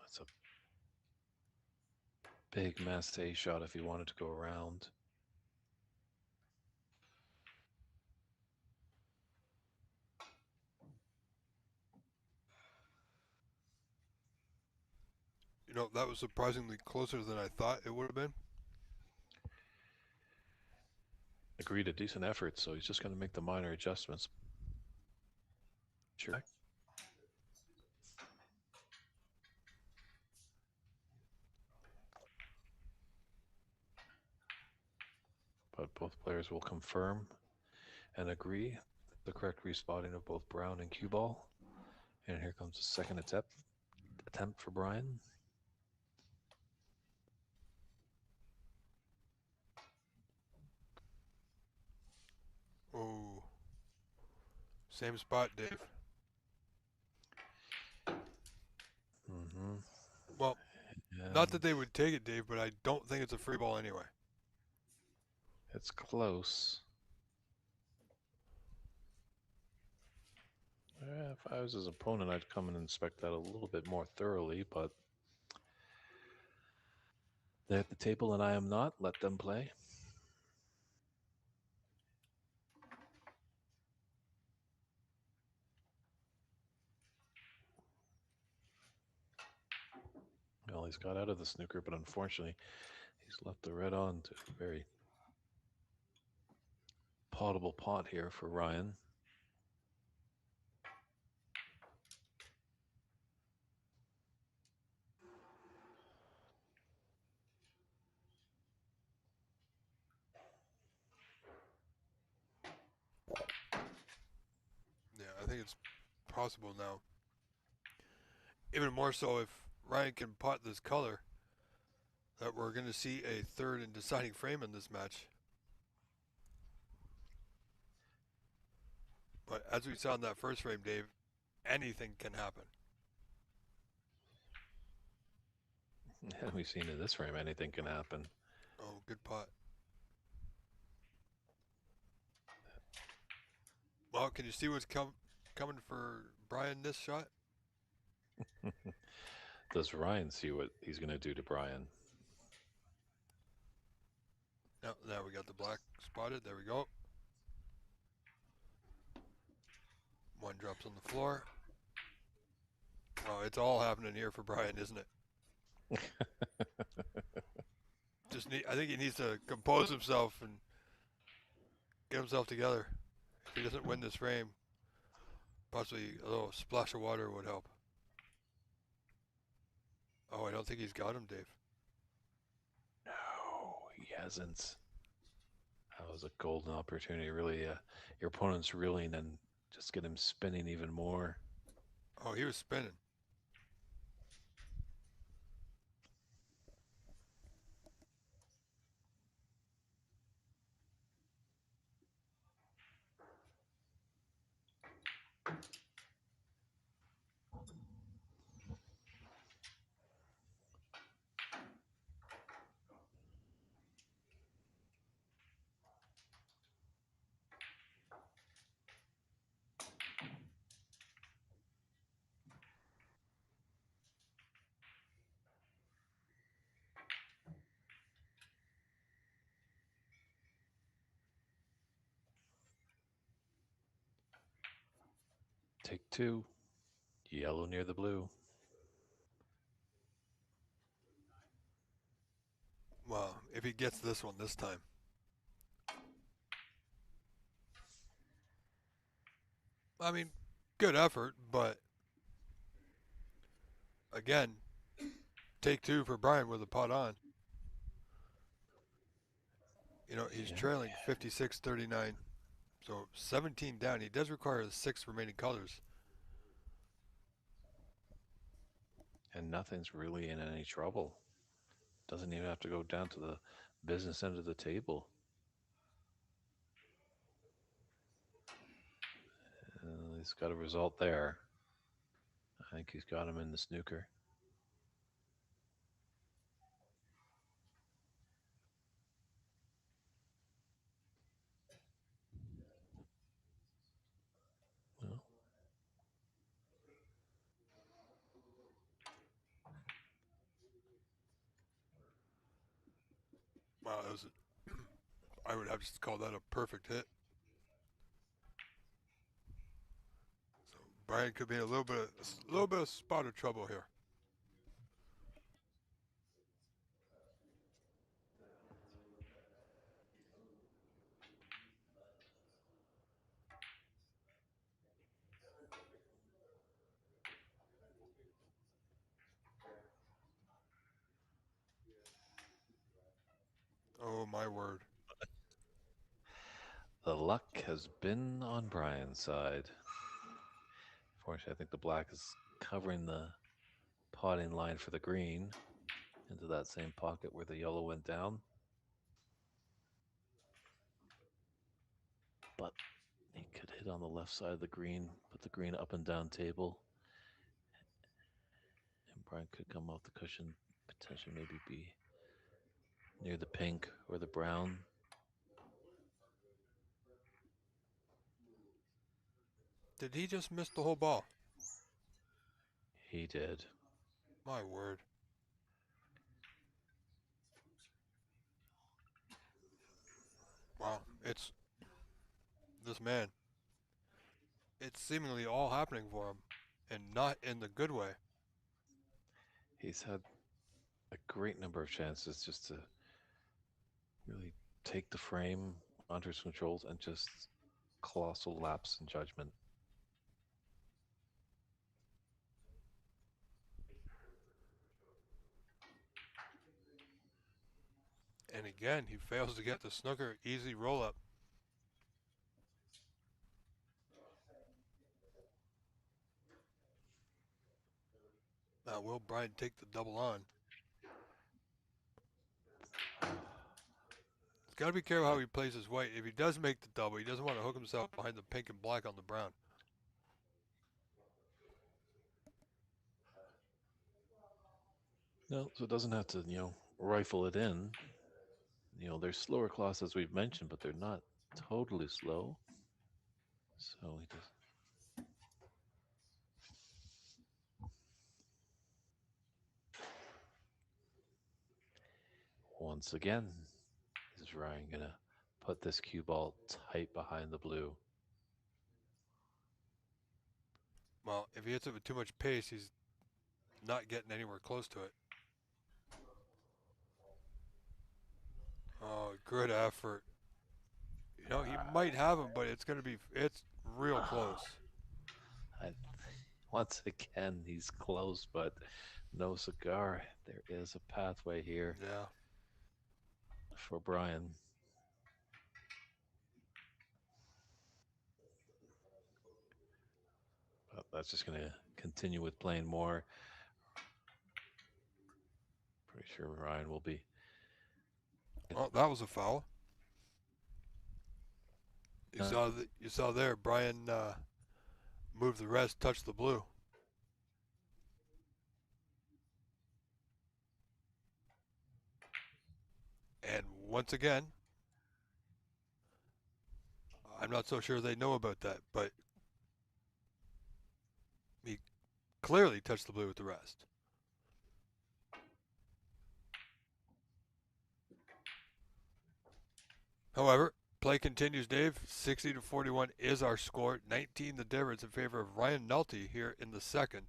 That's a big masse shot if you wanted to go around. You know, that was surprisingly closer than I thought it would have been. Agreed, a decent effort, so he's just going to make the minor adjustments. Sure. But both players will confirm and agree the correct respotting of both brown and cue ball. And here comes the second attempt for Brian. Oh. Same spot, Dave. Mm-hmm. Well, not that they would take it, Dave, but I don't think it's a free ball anyway. It's close. If I was his opponent, I'd come and inspect that a little bit more thoroughly, but they're at the table and I am not. Let them play. Well, he's got out of the snooker, but unfortunately, he's left the red on to a very potable pot here for Ryan. Yeah, I think it's possible now. Even more so if Ryan can pot this color, that we're going to see a third and deciding frame in this match. But as we saw in that first frame, Dave, anything can happen. And we've seen in this frame anything can happen. Oh, good pot. Well, can you see what's coming for Brian this shot? Does Ryan see what he's going to do to Brian? Now we got the black spotted. There we go. One drops on the floor. Oh, it's all happening here for Brian, isn't it? I think he needs to compose himself and get himself together. If he doesn't win this frame, possibly a little splash of water would help. Oh, I don't think he's got him, Dave. No, he hasn't. That was a golden opportunity. Really, your opponent's reeling and just get him spinning even more. Oh, he was spinning. Take two. Yellow near the blue. Well, if he gets this one this time. I mean, good effort, but again, take two for Brian with a putt on. You know, he's Yeah. trailing 56-39, so 17 down. He does require the 6 remaining colors. And nothing's really in any trouble. Doesn't even have to go down to the business end of the table. He's got a result there. I think he's got him in the snooker. Well, Wow, that was I would have to call that a perfect hit. So Brian could be in a little bit of spot of trouble here. Oh my word. the luck has been on Brian's side. Fortunately, I think the black is covering the potting line for the green into that same pocket where the yellow went down. But he could hit on the left side of the green, put the green up and down table. And Brian could come off the cushion, potentially maybe be near the pink or the brown. Did he just miss the whole ball? He did. My word. Wow, it's this man. It's seemingly all happening for him, and not in the good way. He's had a great number of chances just to really take the frame under his controls and just colossal lapse in judgment. And again, he fails to get the snooker easy roll up. Now, will Brian take the double on? He's got to be careful how he plays his white. If he does make the double, he doesn't want to hook himself behind the pink and black on the brown. No, so it doesn't have to, rifle it in. There's slower class as we've mentioned, but they're not totally slow. So he just once again, is Ryan gonna put this cue ball tight behind the blue? Well, if he hits it with too much pace, he's not getting anywhere close to it. Oh, good effort. He might have him, but it's real close. I, once again, he's close, but no cigar. There is a pathway here Yeah. for Brian. But that's just going to continue with playing more. Pretty sure Ryan will be. Well, that was a foul. You saw there, Brian moved the rest, touched the blue. And once again, I'm not so sure they know about that, but he clearly touched the blue with the rest. However, Play continues, Dave. 60-41 is our score. 19 the difference in favor of Ryan Nolte here in the second.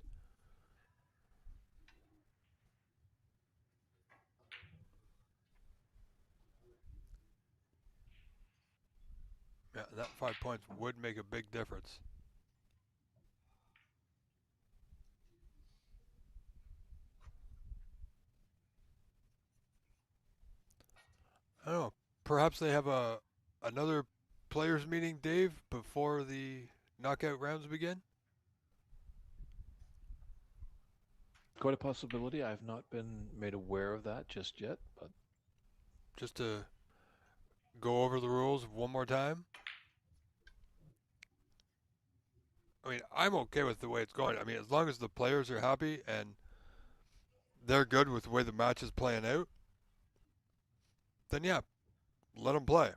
Yeah, that 5 points would make a big difference. I don't know. Perhaps they have another players meeting, Dave, before the knockout rounds begin. Quite a possibility. I've not been made aware of that just yet, but Just to go over the rules one more time. I mean, I'm okay with the way it's going. I mean, as long as the players are happy and they're good with the way the match is playing out, then yeah, let them play.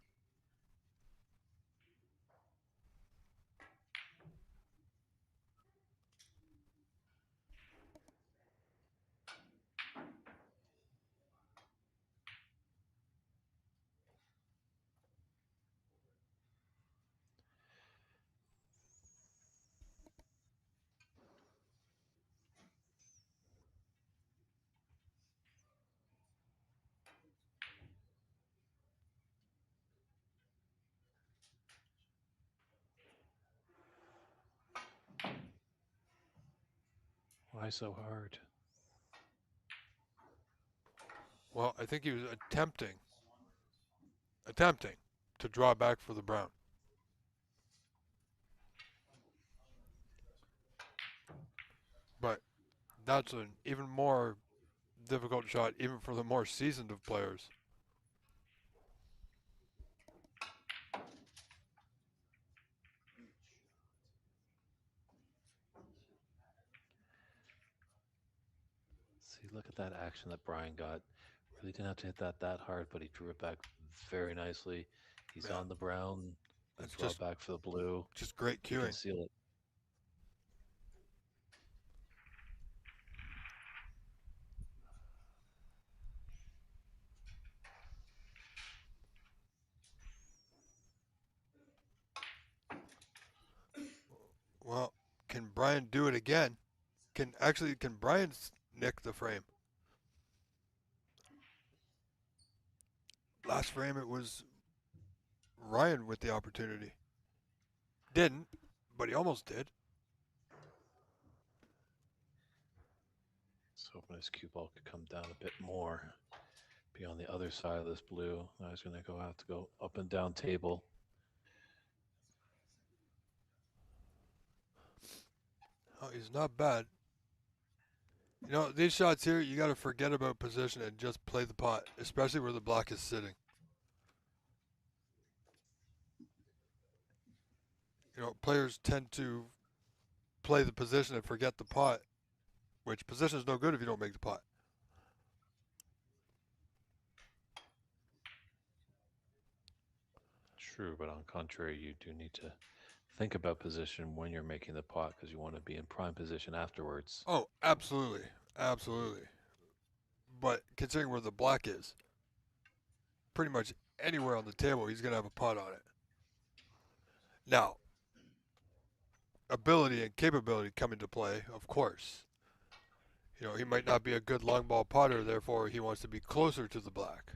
why so hard? Well, I think he was attempting to draw back for the brown. But that's an even more difficult shot, even for the more seasoned of players. See, look at that action that Brian got. Really didn't have to hit that hard, but he drew it back very nicely. He's Yeah, on the brown. He'll that's draw back for the blue. just great He can cueing. seal it. Well, can Brian do it again? Can Brian nick the frame? Last frame it was Ryan with the opportunity. Didn't, but he almost did. So hoping his cue ball could come down a bit more. Be on the other side of this blue. Now he's going to have to go up and down table. Oh, he's not bad. You know, these shots here, you got to forget about position and just play the pot, especially where the black is sitting. You know, players tend to play the position and forget the pot, which position is no good if you don't make the pot. True, but on contrary, you do need to think about position when you're making the pot because you want to be in prime position afterwards. Oh, absolutely. Absolutely. But considering where the black is, pretty much anywhere on the table, he's going to have a pot on it. Now, ability and capability come into play, of course. You know, he might not be a good long ball potter, therefore he wants to be closer to the black.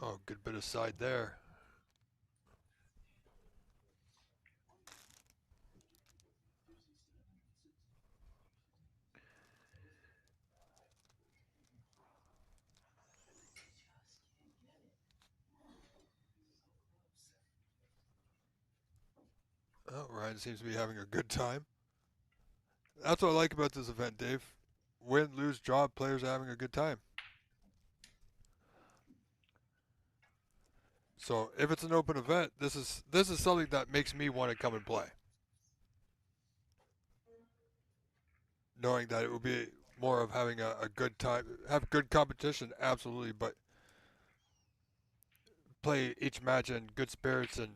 Oh, good bit of side there. Oh, Ryan seems to be having a good time. That's what I like about this event, Dave. Win, lose, draw, players are having a good time. So if it's an open event, this is something that makes me want to come and play. Knowing that it will be more of having a good time, have good competition, absolutely, but play each match in good spirits and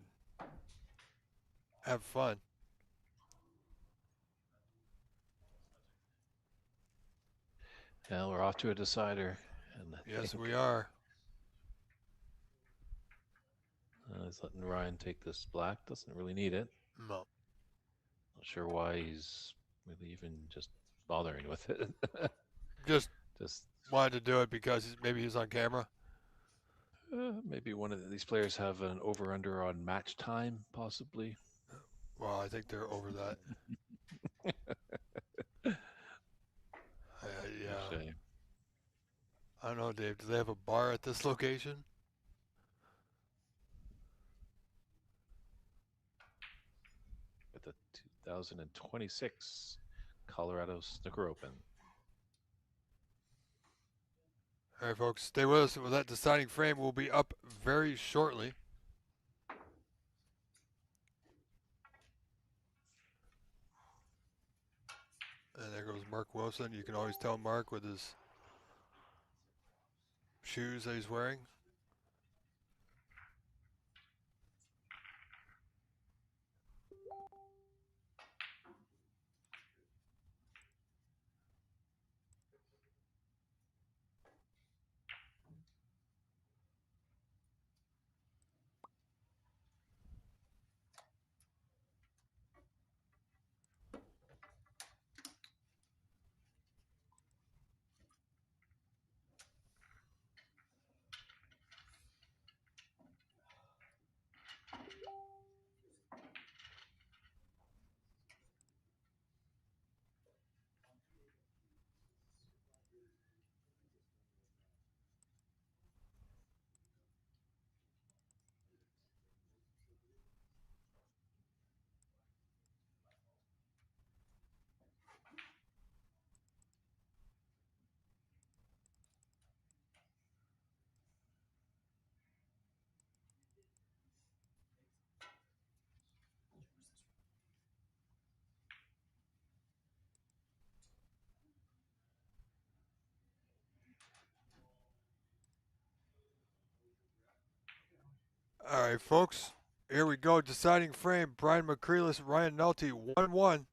have fun. Yeah, we're off to a decider. And I Yes, think we are. He's letting Ryan take this black. Doesn't really need it. No. Not sure why he's really even just bothering with it. Just Just wanted to do it because maybe he's on camera. maybe one of these players have an over/under on match time, possibly. Well, I think they're over that. Yeah. Touche. I don't know, Dave. Do they have a bar at this location? At the 2026 Colorado Snooker Open. All right, folks, stay with us. With that deciding frame, will be up very shortly. And there goes Mark Wilson. You can always tell Mark with his shoes that he's wearing. All right, folks. Here we go. Deciding frame. Brian McCreelis, Ryan Nolte, 1-1.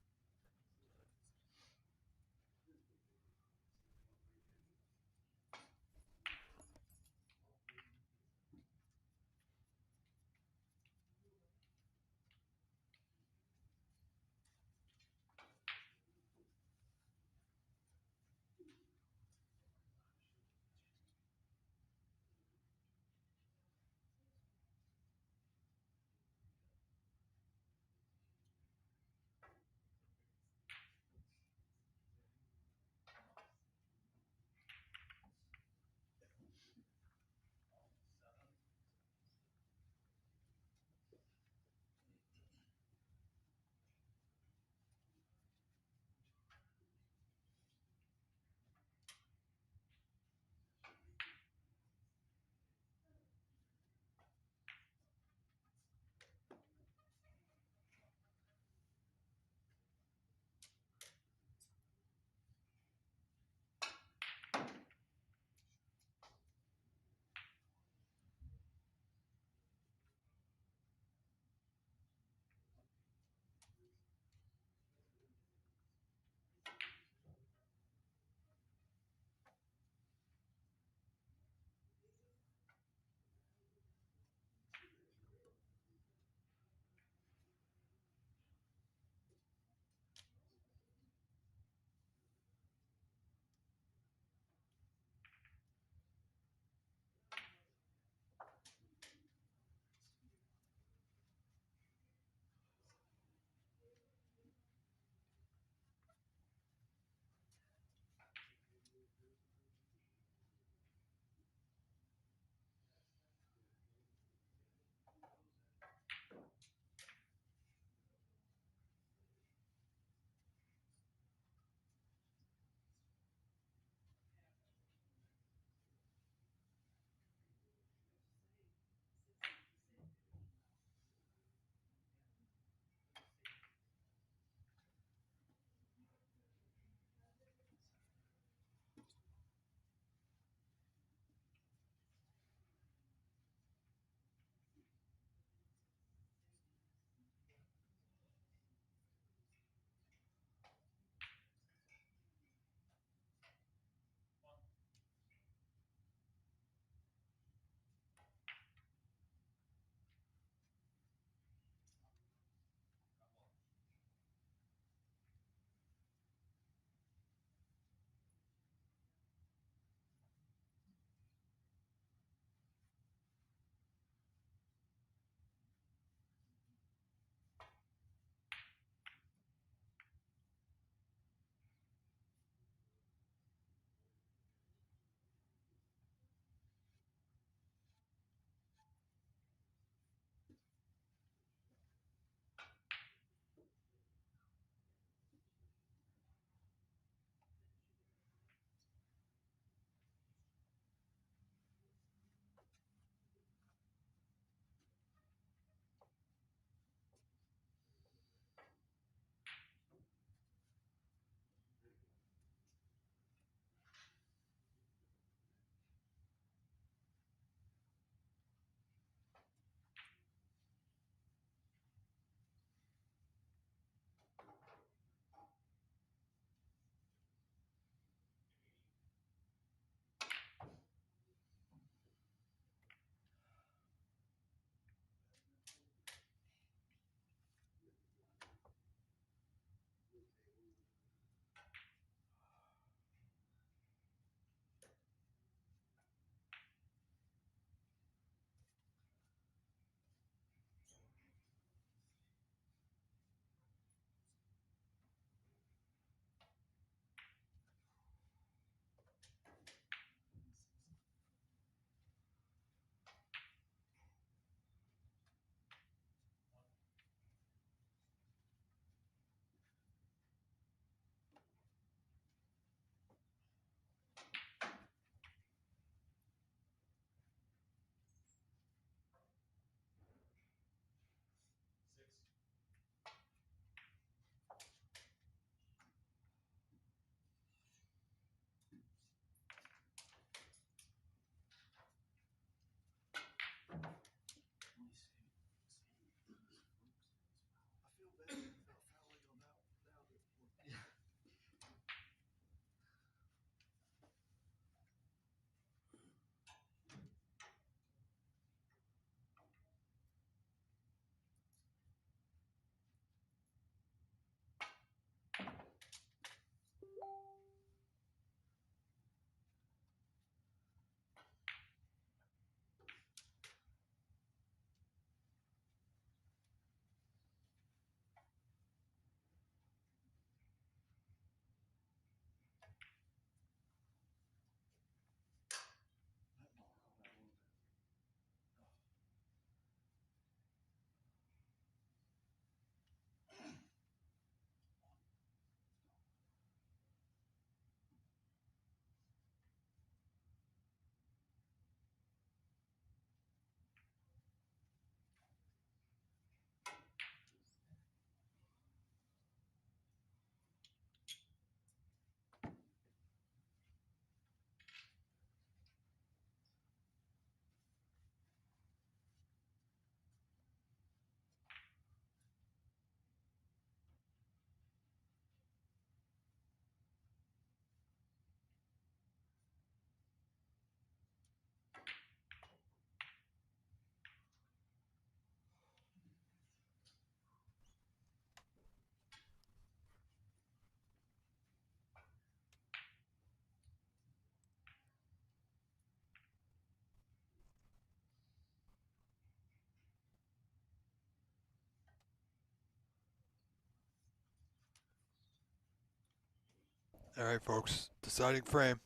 All right, folks. Deciding frame.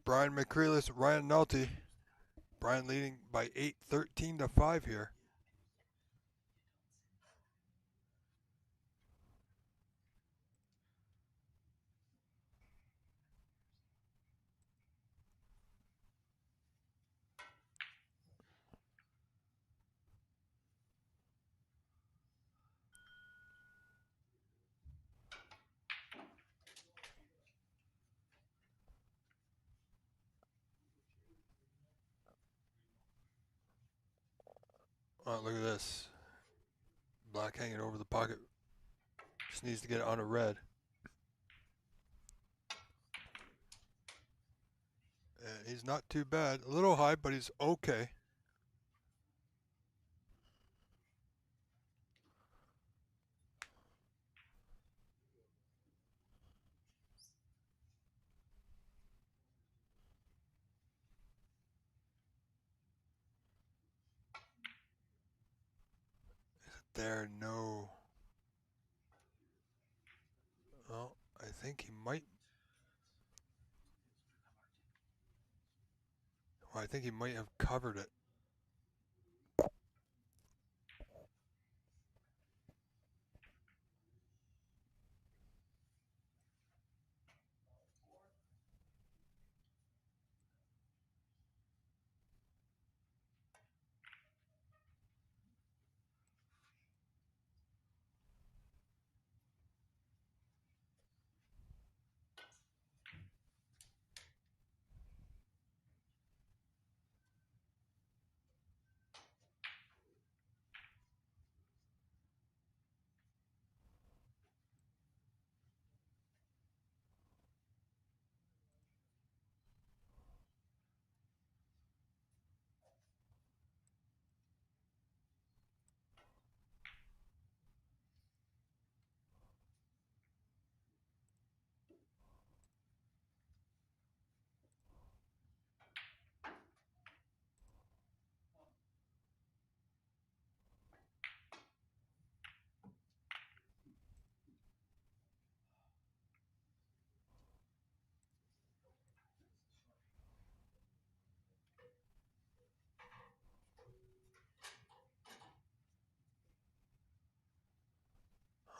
Brian McCreelis, Ryan Nolte. Brian leading by 8, 13 to 5 here. Oh, look at this. Black hanging over the pocket. Just needs to get it on a red. And he's not too bad. A little high, but he's okay. There, no. Well, I think he might. Well, I think he might have covered it.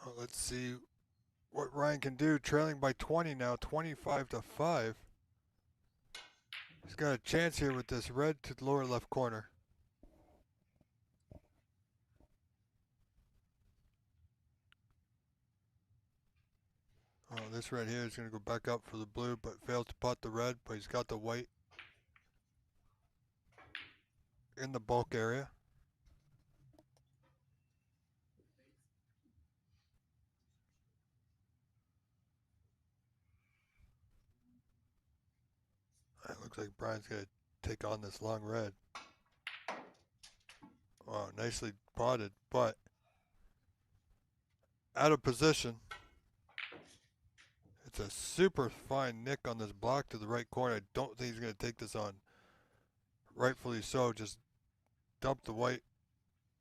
Well, let's see what Ryan can do. Trailing by 20 now, 25 to 5. He's got a chance here with this red to the lower left corner. Oh, this red here is going to go back up for the blue, but fails to pot the red, but he's got the white in the bulk area. It looks like Brian's going to take on this long red. Wow, nicely potted, but out of position. It's a super fine nick on this block to the right corner. I don't think he's going to take this on. Rightfully so, just dump the white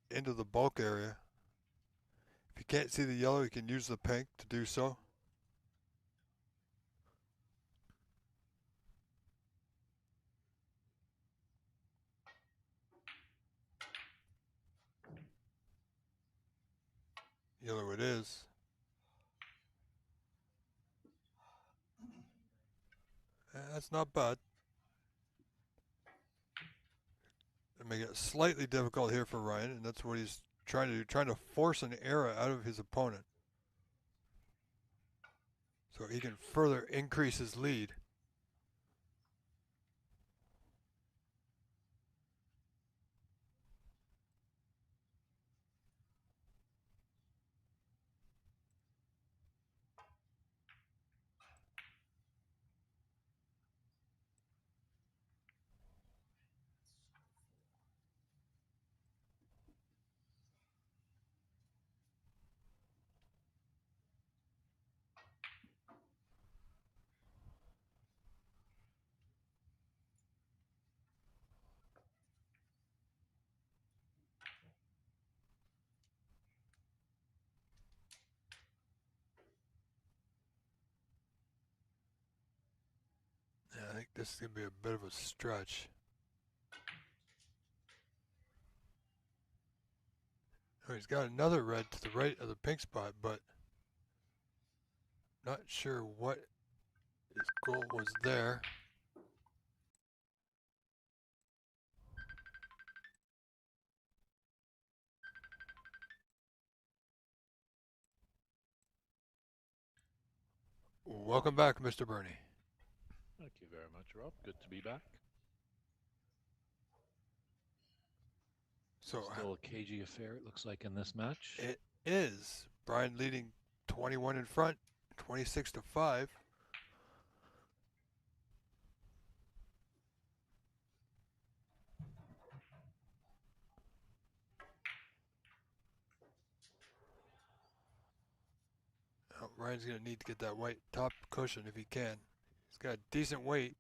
into the bulk area. If you can't see the yellow, you can use the pink to do so. Yellow it is. That's not bad. It may get slightly difficult here for Ryan, and that's what he's trying to do, trying to force an error out of his opponent so he can further increase his lead. this is going to be a bit of a stretch. Oh, he's got another red to the right of the pink spot, but not sure what his goal was there. Welcome back, Mr. Bernie. Thank you very much, Rob. Good to be back. So Still a cagey affair, it looks like, in this match. it is Brian leading 21 in front, 26-5. Oh, Ryan's going to need to get that white top cushion if he can. He's got decent weight.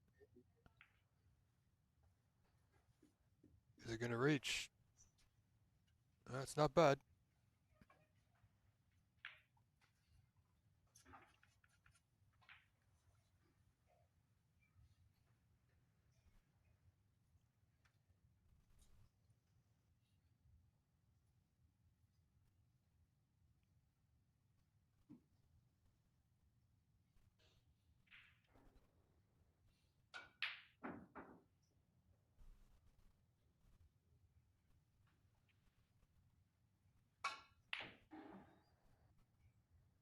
Is it going to reach? That's not bad.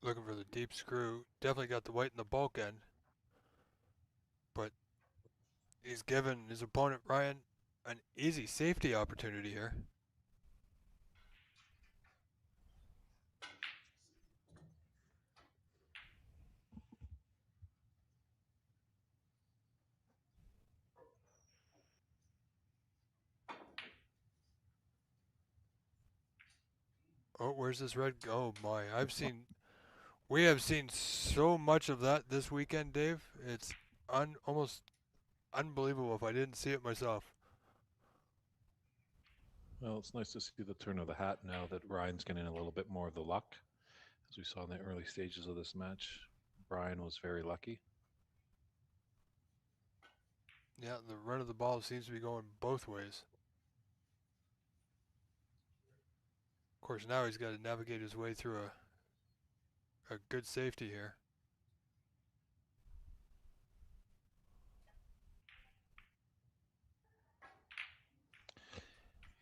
Looking for the deep screw. Definitely got the white in the bulk end. But he's given his opponent, Ryan, an easy safety opportunity here. Oh, where's this red go? Oh my, we have seen so much of that this weekend, Dave. It's almost unbelievable if I didn't see it myself. Well, it's nice to see the turn of the hat now that Ryan's getting a little bit more of the luck. As we saw in the early stages of this match, Brian was very lucky. Yeah, the run of the ball seems to be going both ways. Of course, now he's got to navigate his way through a good safety here.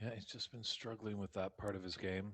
Yeah, he's just been struggling with that part of his game.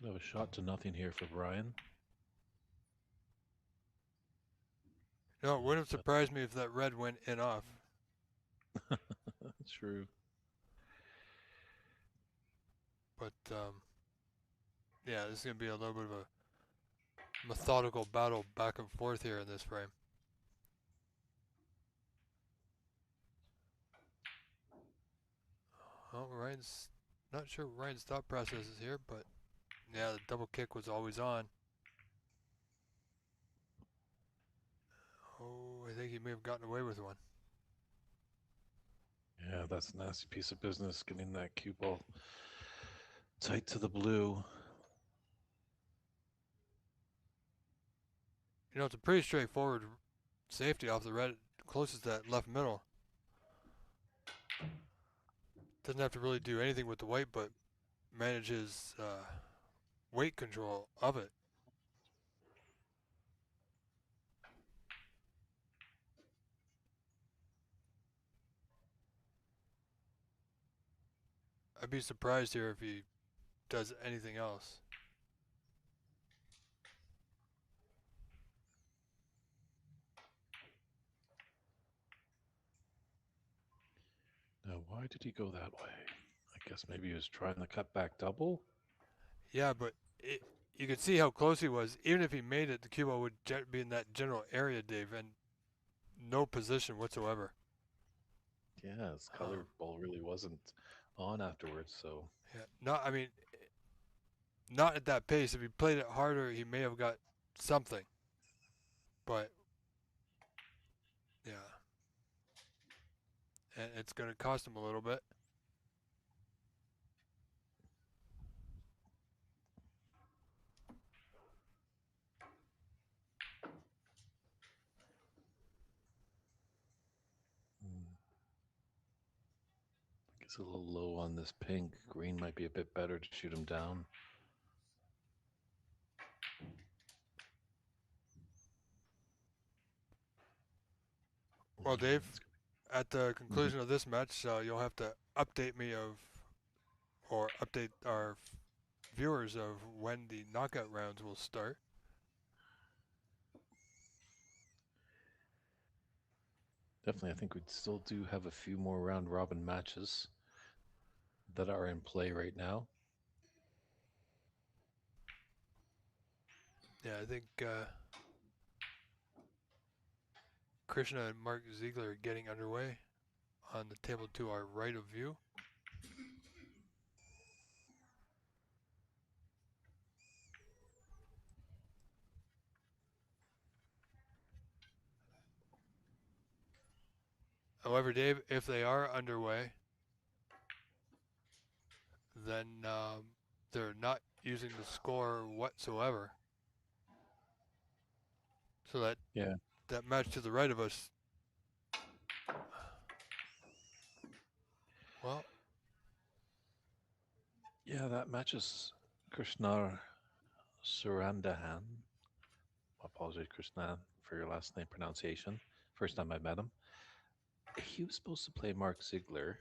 Could have a shot to nothing here for Brian. No, it wouldn't surprise me if that red went in off. True. But, yeah, this is going to be a little bit of a methodical battle back and forth here in this frame. Oh, Ryan's not sure what Ryan's thought process is here, but yeah, the double kick was always on. Oh, I think he may have gotten away with one. Yeah, that's a nasty piece of business, getting that cue ball tight to the blue. You know, it's a pretty straightforward safety off the red, closest to that left middle. Doesn't have to really do anything with the white, but manage his weight control of it. I'd be surprised here if he does anything else. Now, why did he go that way? I Guess maybe he was trying the cutback double. Yeah, but you could see how close he was. Even if he made it, the cue ball would be in that general area, Dave, and no position whatsoever. Yeah, his color ball really wasn't on afterwards. So Yeah, I mean, not at that pace. If he played it harder, he may have got something. But yeah, and it's going to cost him a little bit. I guess a little low on this pink. Green might be a bit better to shoot him down. Well, Dave, It's- at the conclusion of this match, you'll have to update me or update our viewers of when the knockout rounds will start. Definitely, I think we still do have a few more round robin matches that are in play right now. Yeah, I think Krishna and Mark Ziegler are getting underway on the table to our right of view. However, Dave, if they are underway, then they're not using the score whatsoever. So that match to the right of us, well, Yeah, that matches Krishna Surandahan. Apologize, Krishna, for your last name pronunciation. First time I met him. He was supposed to play Mark Ziegler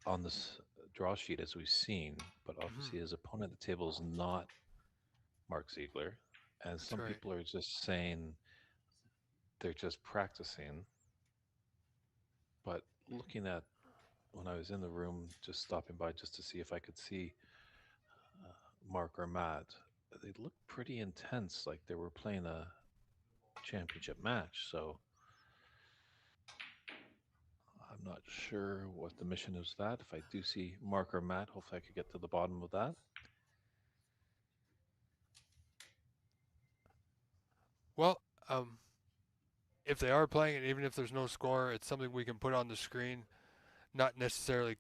on this draw sheet, as we've seen, but obviously his opponent at the table is not Mark Ziegler. And that's some right. people are just saying they're just practicing. But looking at when I was in the room, just stopping by just to see if I could see Mark or Matt, they looked pretty intense, like they were playing a championship match. So I'm not sure what the mission is with that. If I do see Mark or Matt, hopefully I could get to the bottom of that. Well, if they are playing it, even if there's no score, it's something we can put on the screen, not necessarily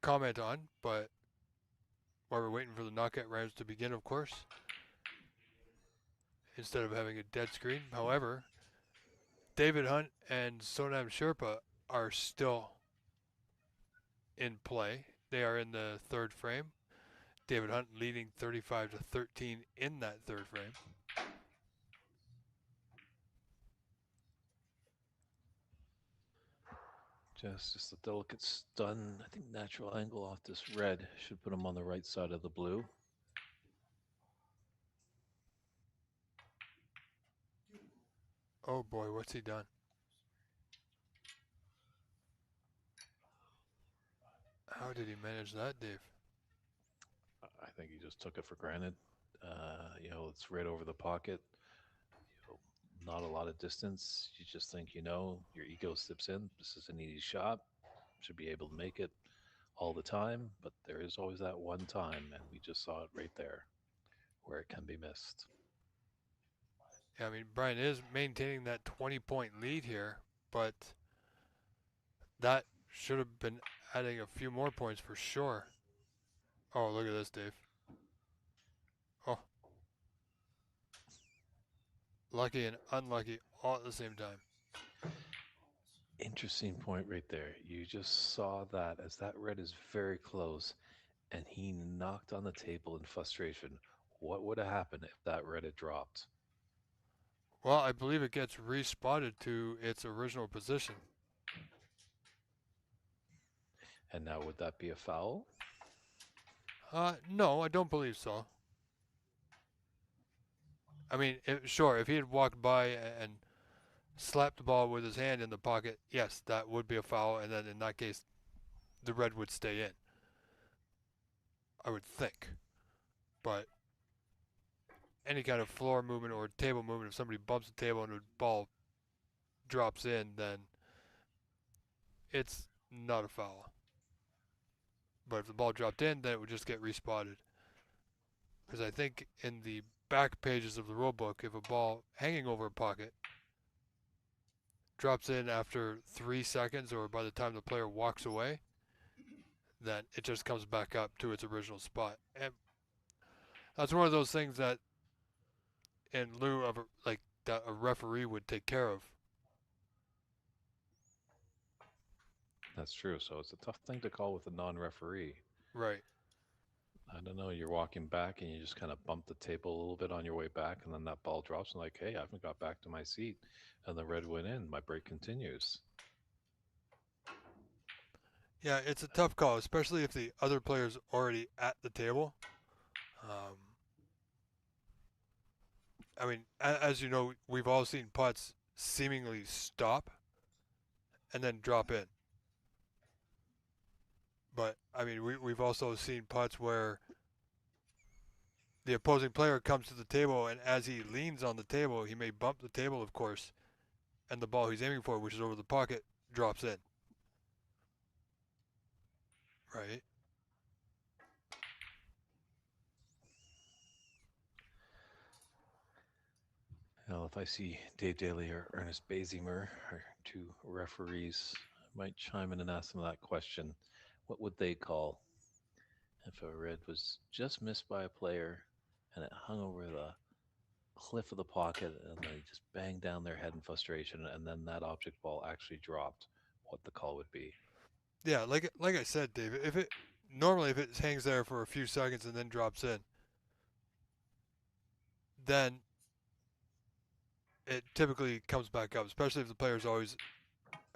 comment on, but while we're waiting for the knockout rounds to begin, of course, instead of having a dead screen. However, David Hunt and Sonam Sherpa are still in play. They are in the third frame. David Hunt leading 35-13 in that third frame. Just a delicate stun. I think natural angle off this red should put him on the right side of the blue. Oh boy, what's he done? How did he manage that, Dave? I think he just took it for granted. It's right over the pocket. Not a lot of distance. You just think, your ego slips in. This is an easy shot. Should be able to make it all the time. But there is always that one time, and we just saw it right there where it can be missed. Yeah, I mean, Brian is maintaining that 20-point lead here, but that should have been adding a few more points for sure. Oh, look at this, Dave. Oh. Lucky and unlucky all at the same time. Interesting point right there. You just saw that as that red is very close, and he knocked on the table in frustration. What would have happened if that red had dropped? Well, I believe it gets respotted to its original position. And now would that be a foul? No, I don't believe so. I mean, if he had walked by and slapped the ball with his hand in the pocket, yes, that would be a foul, and then in that case, the red would stay in. I would think. But any kind of floor movement or table movement, if somebody bumps the table and the ball drops in, then it's not a foul. But if the ball dropped in, then it would just get respotted. Because I think in the back pages of the rule book, if a ball hanging over a pocket drops in after 3 seconds or by the time the player walks away, then it just comes back up to its original spot. And that's one of those things that, in lieu of that a referee would take care of. That's true. So it's a tough thing to call with a non-referee. Right. I don't know. You're walking back and you just kind of bump the table a little bit on your way back, and then that ball drops. And like, hey, I haven't got back to my seat, and the red went in. My break continues. Yeah, it's a tough call, especially if the other player's already at the table. I mean, as you know, we've all seen putts seemingly stop and then drop in. But, I mean, we've also seen putts where the opposing player comes to the table, and as he leans on the table, he may bump the table, of course, and the ball he's aiming for, which is over the pocket, drops in. Right? Well, if I see Dave Daly or Ernest Bazimer, or two referees, I might chime in and ask them that question. What would they call if a red was just missed by a player and it hung over the cliff of the pocket and they just banged down their head in frustration and then that object ball actually dropped? What the call would be? Yeah, like I said, Dave, if it hangs there for a few seconds and then drops in, then it typically comes back up, especially if the player's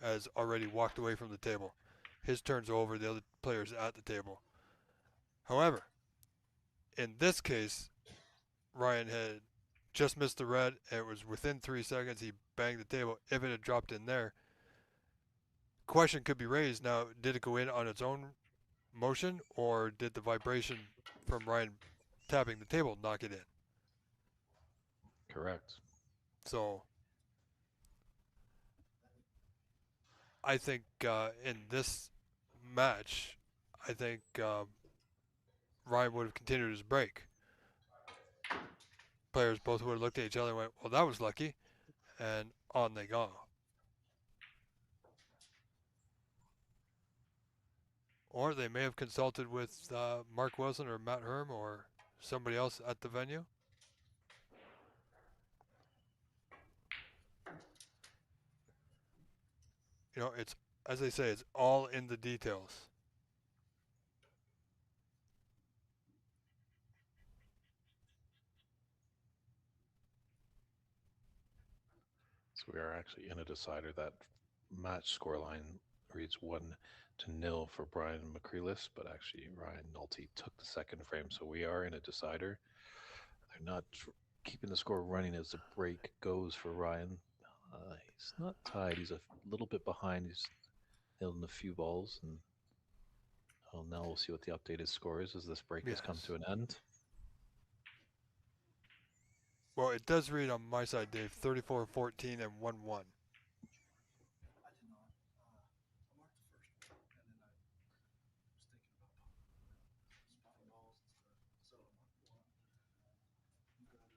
has already walked away from the table. His turn's over, the other player's at the table. However, in this case, Ryan had just missed the red, and it was within 3 seconds he banged the table. If it had dropped in there, question could be raised. Now, did it go in on its own motion, or did the vibration from Ryan tapping the table knock it in? Correct. So I think in this match, I think Ryan would have continued his break. Players both would have looked at each other and went, well, that was lucky, and on they go. Or they may have consulted with Mark Wilson or Matt Herm or somebody else at the venue. You know, it's, as they say, it's all in the details. So we are actually in a decider. That match scoreline reads 1-0 for Brian McCreeless, but actually Ryan Nolte took the second frame, so we are in a decider. They're not keeping the score running as the break goes for Ryan. He's not tied. He's a little bit behind. He's nailed a few balls, and now we'll see what the updated score is as this break has come to an end. Well, it does read on my side, Dave, 34-14 and 1-1.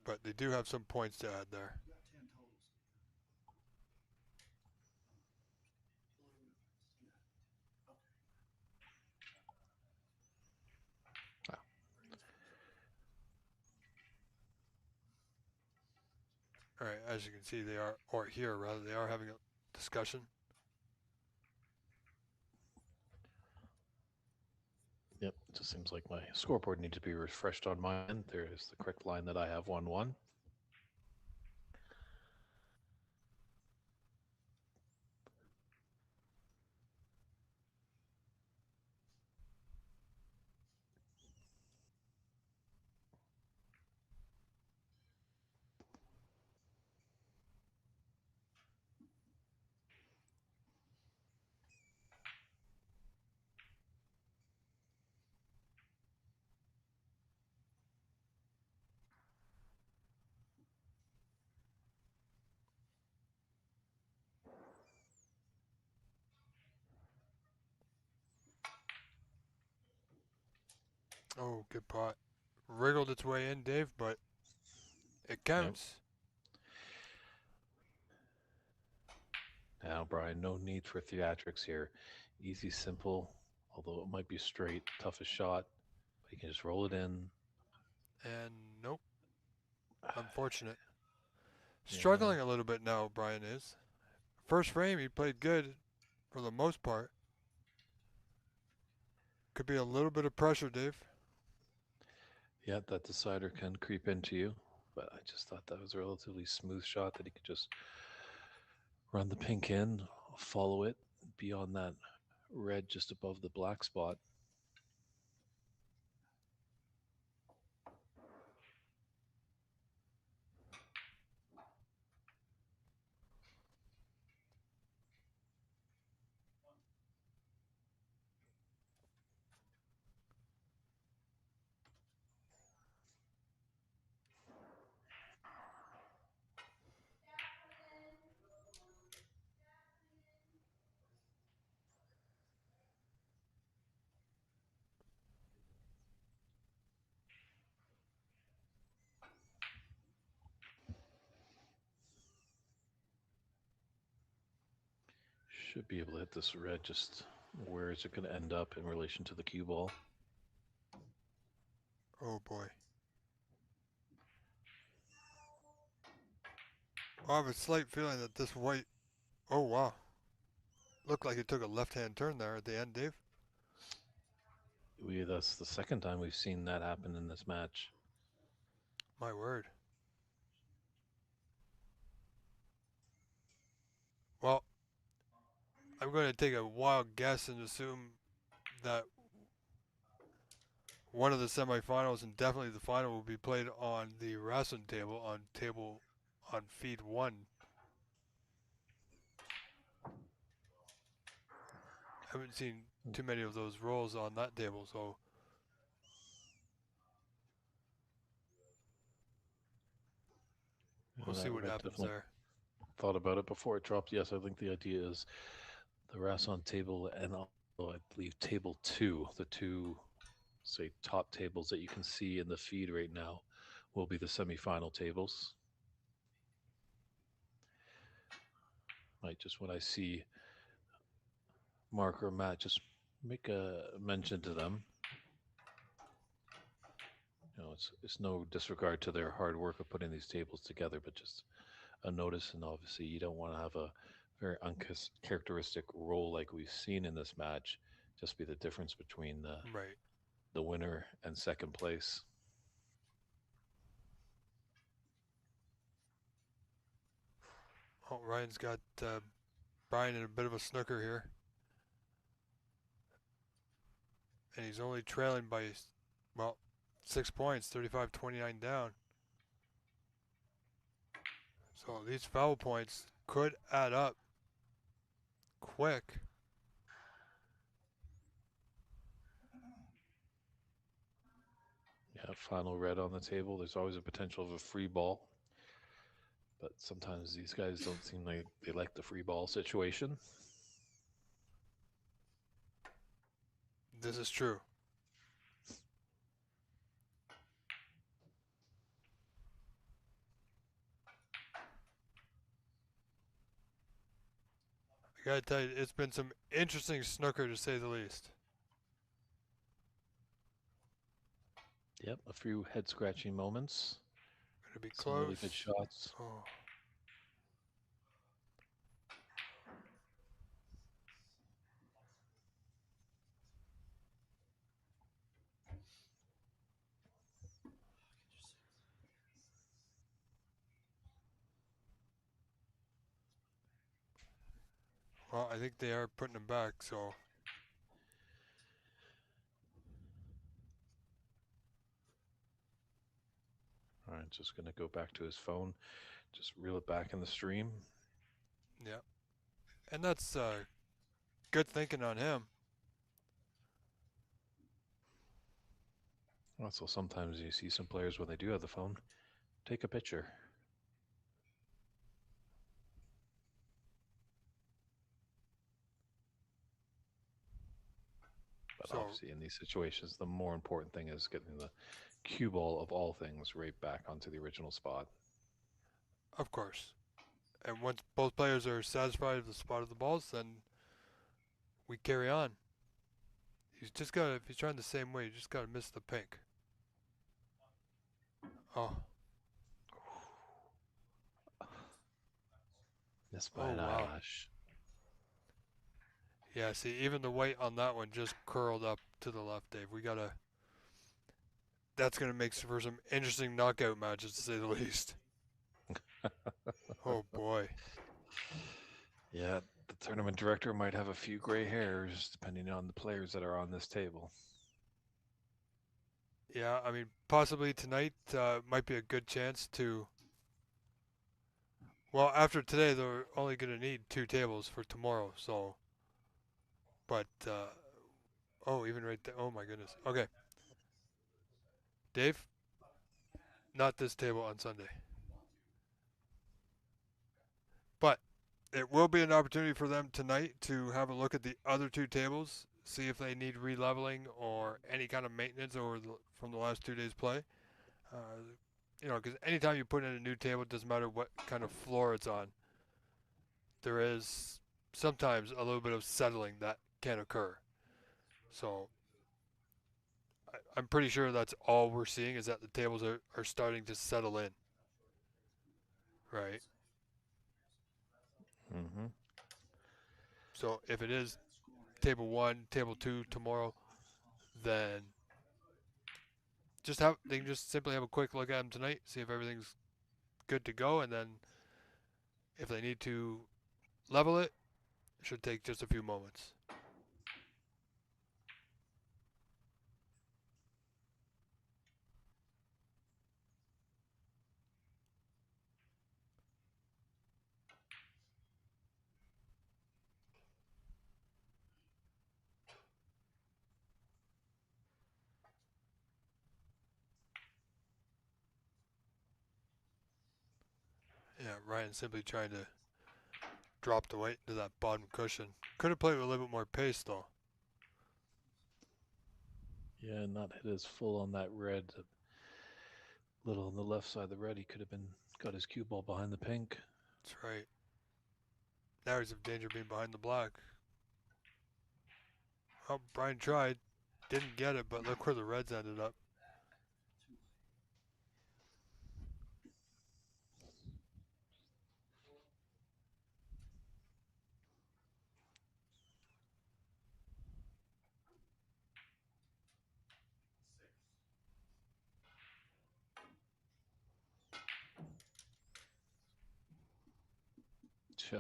But they do have some points to add there. All right, as you can see, they are, or here rather, they are having a discussion. Yep, it just seems like my scoreboard needs to be refreshed on my end. There is the correct line that I have 1-1. Oh, good pot. Wriggled its way in, Dave, but it Yep. counts. Now, Brian, no need for theatrics here. Easy, simple, although it might be straight, toughest shot, but you can just roll it in. And nope, unfortunate. Yeah, Struggling a little bit now, Brian is. First frame, he played good for the most part. Could be a little bit of pressure, Dave. yeah, that decider can creep into you, but I just thought that was a relatively smooth shot that he could just run the pink in, follow it, be on that red just above the black spot. Should be able to hit this red. Just where is it going to end up in relation to the cue ball? Oh boy. I have a slight feeling that this white. Oh wow. Looked like it took a left-hand turn there at the end, Dave. That's the second time we've seen that happen in this match. My word. Well, I'm going to take a wild guess and assume that one of the semifinals and definitely the final will be played on the wrestling table on feed 1. Haven't seen too many of those rolls on that table, so we'll see That what red happens definitely there. thought about it before it dropped. Yes, I think the idea is the Rasson table and also I believe table 2, the two, say, top tables that you can see in the feed right now, will be the semifinal tables. Like just when I see Mark or Matt, just make a mention to them. It's no disregard to their hard work of putting these tables together, but just a notice. And obviously, you don't want to have a very uncharacteristic role like we've seen in this match. Just be the difference between Right. the winner and second place. Oh, Ryan's got Brian in a bit of a snooker here. And he's only trailing by, well, 6 points, 35-29 down. So these foul points could add up quick. Yeah, final red on the table. There's always a potential of a free ball, but sometimes these guys don't seem like they like the free ball situation. This is true. I gotta tell you, it's been some interesting snooker to say the least. Yep, a few head scratching moments. Gonna be Some really good close. shots. Oh. Well, I think they are putting him back, so All right, just going to go back to his phone, just reel it back in the stream. yeah. And that's good thinking on him. Also, sometimes you see some players when they do have the phone, take a picture. But So, obviously, in these situations, the more important thing is getting the cue ball of all things right back onto the original spot. of course. And once both players are satisfied with the spot of the balls, then we carry on. He's just got to, if he's trying the same way, you just got to miss the pink. Oh, Missed by oh an wow. eyelash. Yeah, see, even the white on that one just curled up to the left, Dave. We got to, that's going to make for some interesting knockout matches, to say the least. Oh boy. Yeah, the tournament director might have a few gray hairs depending on the players that are on this table. Yeah, I mean, possibly tonight might be a good chance to. Well, after today, they're only going to need 2 tables for tomorrow, so. But, oh, even right there. Oh my goodness. Okay. Dave, not this table on Sunday. But it will be an opportunity for them tonight to have a look at the other 2 tables, see if they need releveling or any kind of maintenance from the last 2 days' play. Uh, you know, because anytime you put in a new table, it doesn't matter what kind of floor it's on, there is sometimes a little bit of settling that can occur. So I'm pretty sure that's all we're seeing is that the tables are starting to settle in. Right? Mm-hmm. So if it is table 1, table 2 tomorrow, then they can just simply have a quick look at them tonight, see if everything's good to go, and then if they need to level it, it should take just a few moments. Yeah, Ryan simply trying to drop the weight into that bottom cushion. Could have played with a little bit more pace though. Yeah, not hit as full on that red. A little on the left side of the red. He could have got his cue ball behind the pink. That's right. Now he's in danger of being behind the black. Oh, Brian tried. Didn't get it, but look where the reds ended up.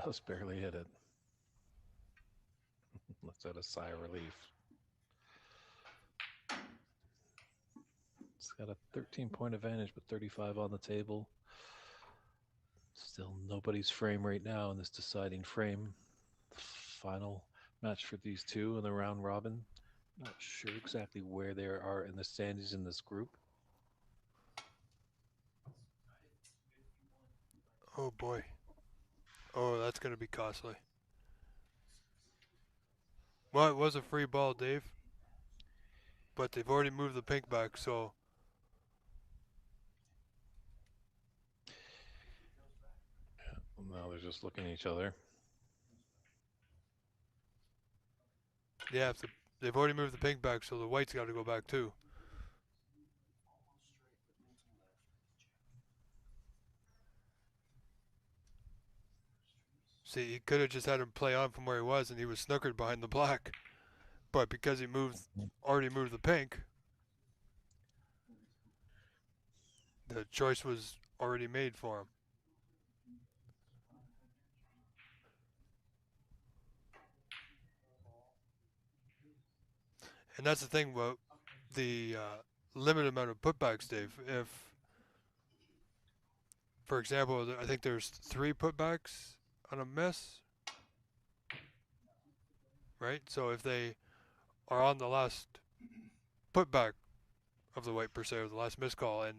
Just barely hit it. Let's out a sigh of relief. It's got a 13-point advantage, but 35 on the table. Still nobody's frame right now in this deciding frame. The final match for these two in the round robin. Not sure exactly where they are in the standings in this group. Oh boy. Oh, that's going to be costly. Well, it was a free ball, Dave. But they've already moved the pink back, so. Well, now they're just looking at each other. Yeah, they've already moved the pink back, so the white's got to go back too. See, he could have just had him play on from where he was, and he was snookered behind the black. But because he already moved the pink, the choice was already made for him. And that's the thing about the limited amount of putbacks, Dave. If, for example, I think there's 3 putbacks on a miss, right? So if they are on the last putback of the white per se, or the last missed call, and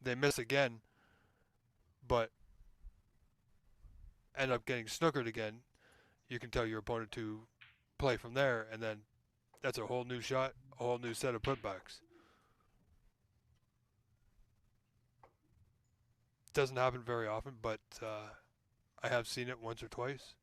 they miss again, but end up getting snookered again, you can tell your opponent to play from there, and then that's a whole new shot, a whole new set of putbacks. Doesn't happen very often, but I have seen it once or twice.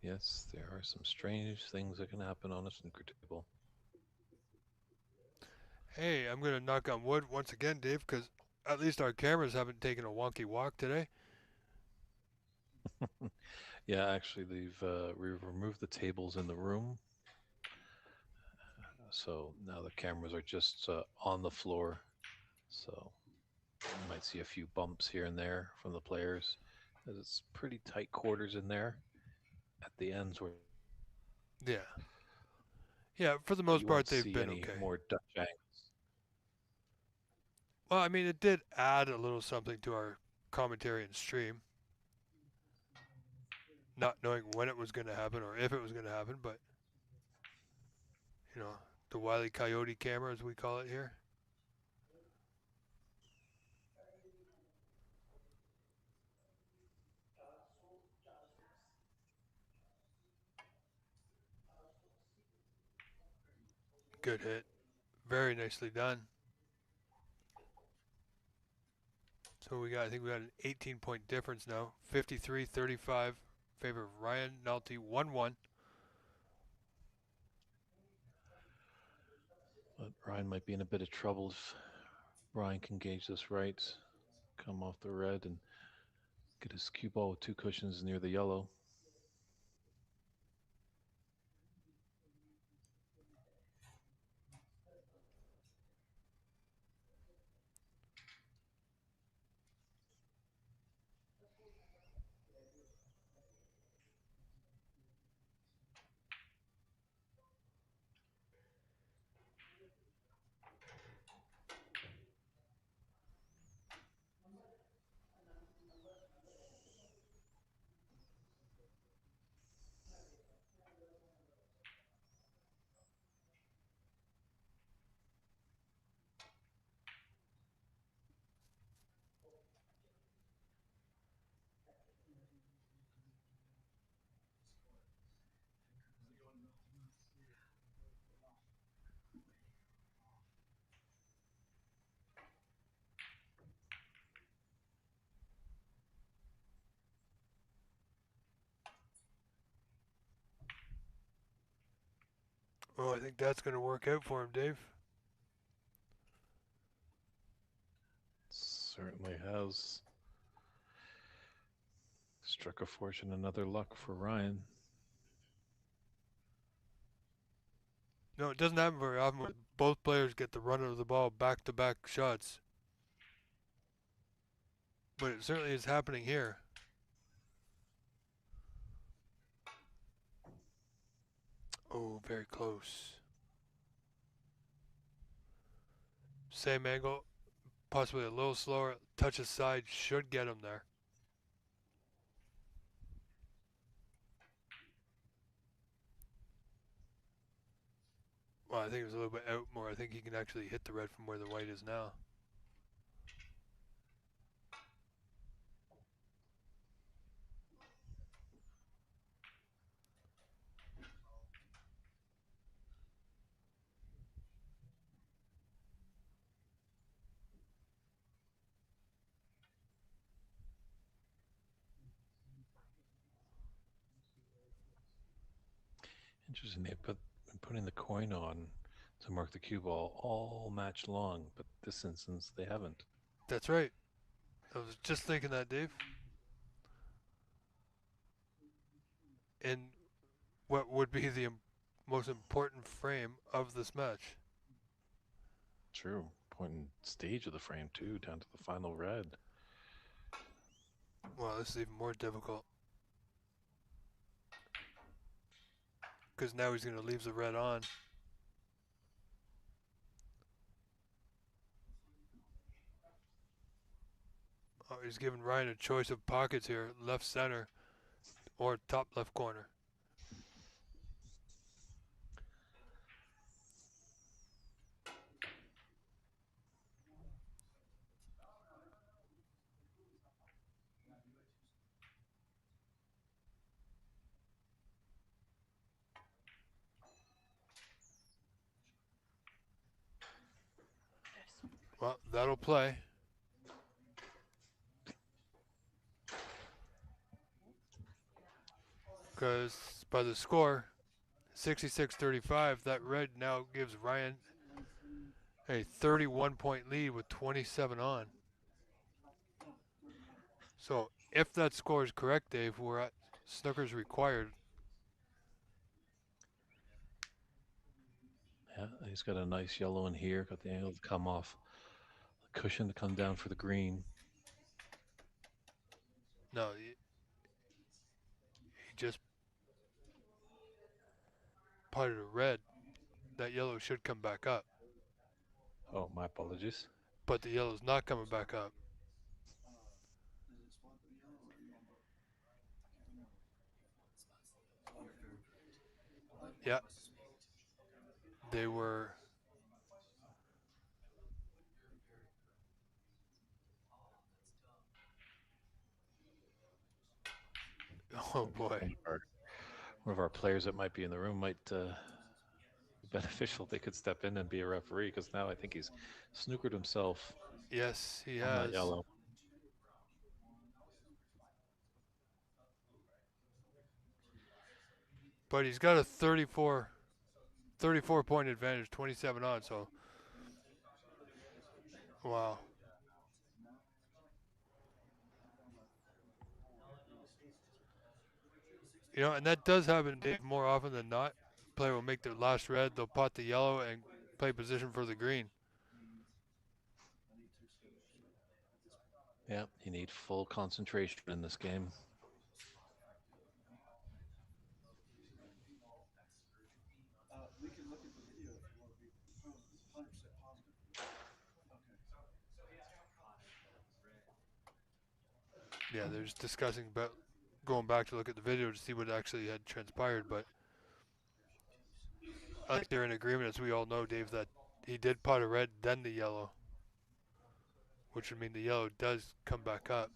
Yes, there are some strange things that can happen on a snooker table. Hey, I'm going to knock on wood once again, Dave, because at least our cameras haven't taken a wonky walk today. Yeah, actually, we've removed the tables in the room, so now the cameras are just on the floor. So you might see a few bumps here and there from the players, as it's pretty tight quarters in there at the ends where Yeah. Yeah, for the but most you part, won't they've see been any okay. more Dutch angles. Well, I mean, it did add a little something to our commentary and stream. Not knowing when it was going to happen or if it was going to happen, but, you know, the Wile E. Coyote camera, as we call it here. Good hit. Very nicely done. So I think we got an 18-point difference now. 53-35 favor of Ryan Nolte, 1-1. But Ryan might be in a bit of trouble if Ryan can gauge this right, come off the red and get his cue ball with two cushions near the yellow. Well, I think that's going to work out for him, Dave. Certainly has. Struck a fortune, another luck for Ryan. No, it doesn't happen very often when both players get the run of the ball back-to-back shots. But it certainly is happening here. Oh, very close. Same angle, possibly a little slower. Touch aside should get him there. Well, I think it was a little bit out more. I think he can actually hit the red from where the white is now. Interesting. Been putting the coin on to mark the cue ball all match long, but this instance they haven't. That's right. I was just thinking that, Dave. In what would be the most important frame of this match. True. Important stage of the frame too, down to the final red. Well, this is even more difficult. Because now he's going to leave the red on. Oh, he's giving Ryan a choice of pockets here, left center or top left corner. Well, that'll play. Because by the score, 66-35, that red now gives Ryan a 31-point lead with 27 on. So if that score is correct, Dave, we're at Snooker's required. Yeah, he's got a nice yellow in here. Got the angle to come off the cushion to come down for the green. No, he just putted a red. That yellow should come back up. Oh, my apologies. But the yellow's not coming back up. Yeah. They were. Oh boy. One of our players that might be in the room might be beneficial. They could step in and be a referee because now I think he's snookered himself Yes, he on that has. yellow. But he's got a 34 point advantage, 27 on, so wow. You know, and that does happen, Dave, more often than not. Player will make their last red, they'll pot the yellow and play position for the green. Yeah, you need full concentration in this game. Yeah, they're just discussing about going back to look at the video to see what actually had transpired, but I think they're in agreement, as we all know, Dave, that he did pot a red, then the yellow, which would mean the yellow does come back up.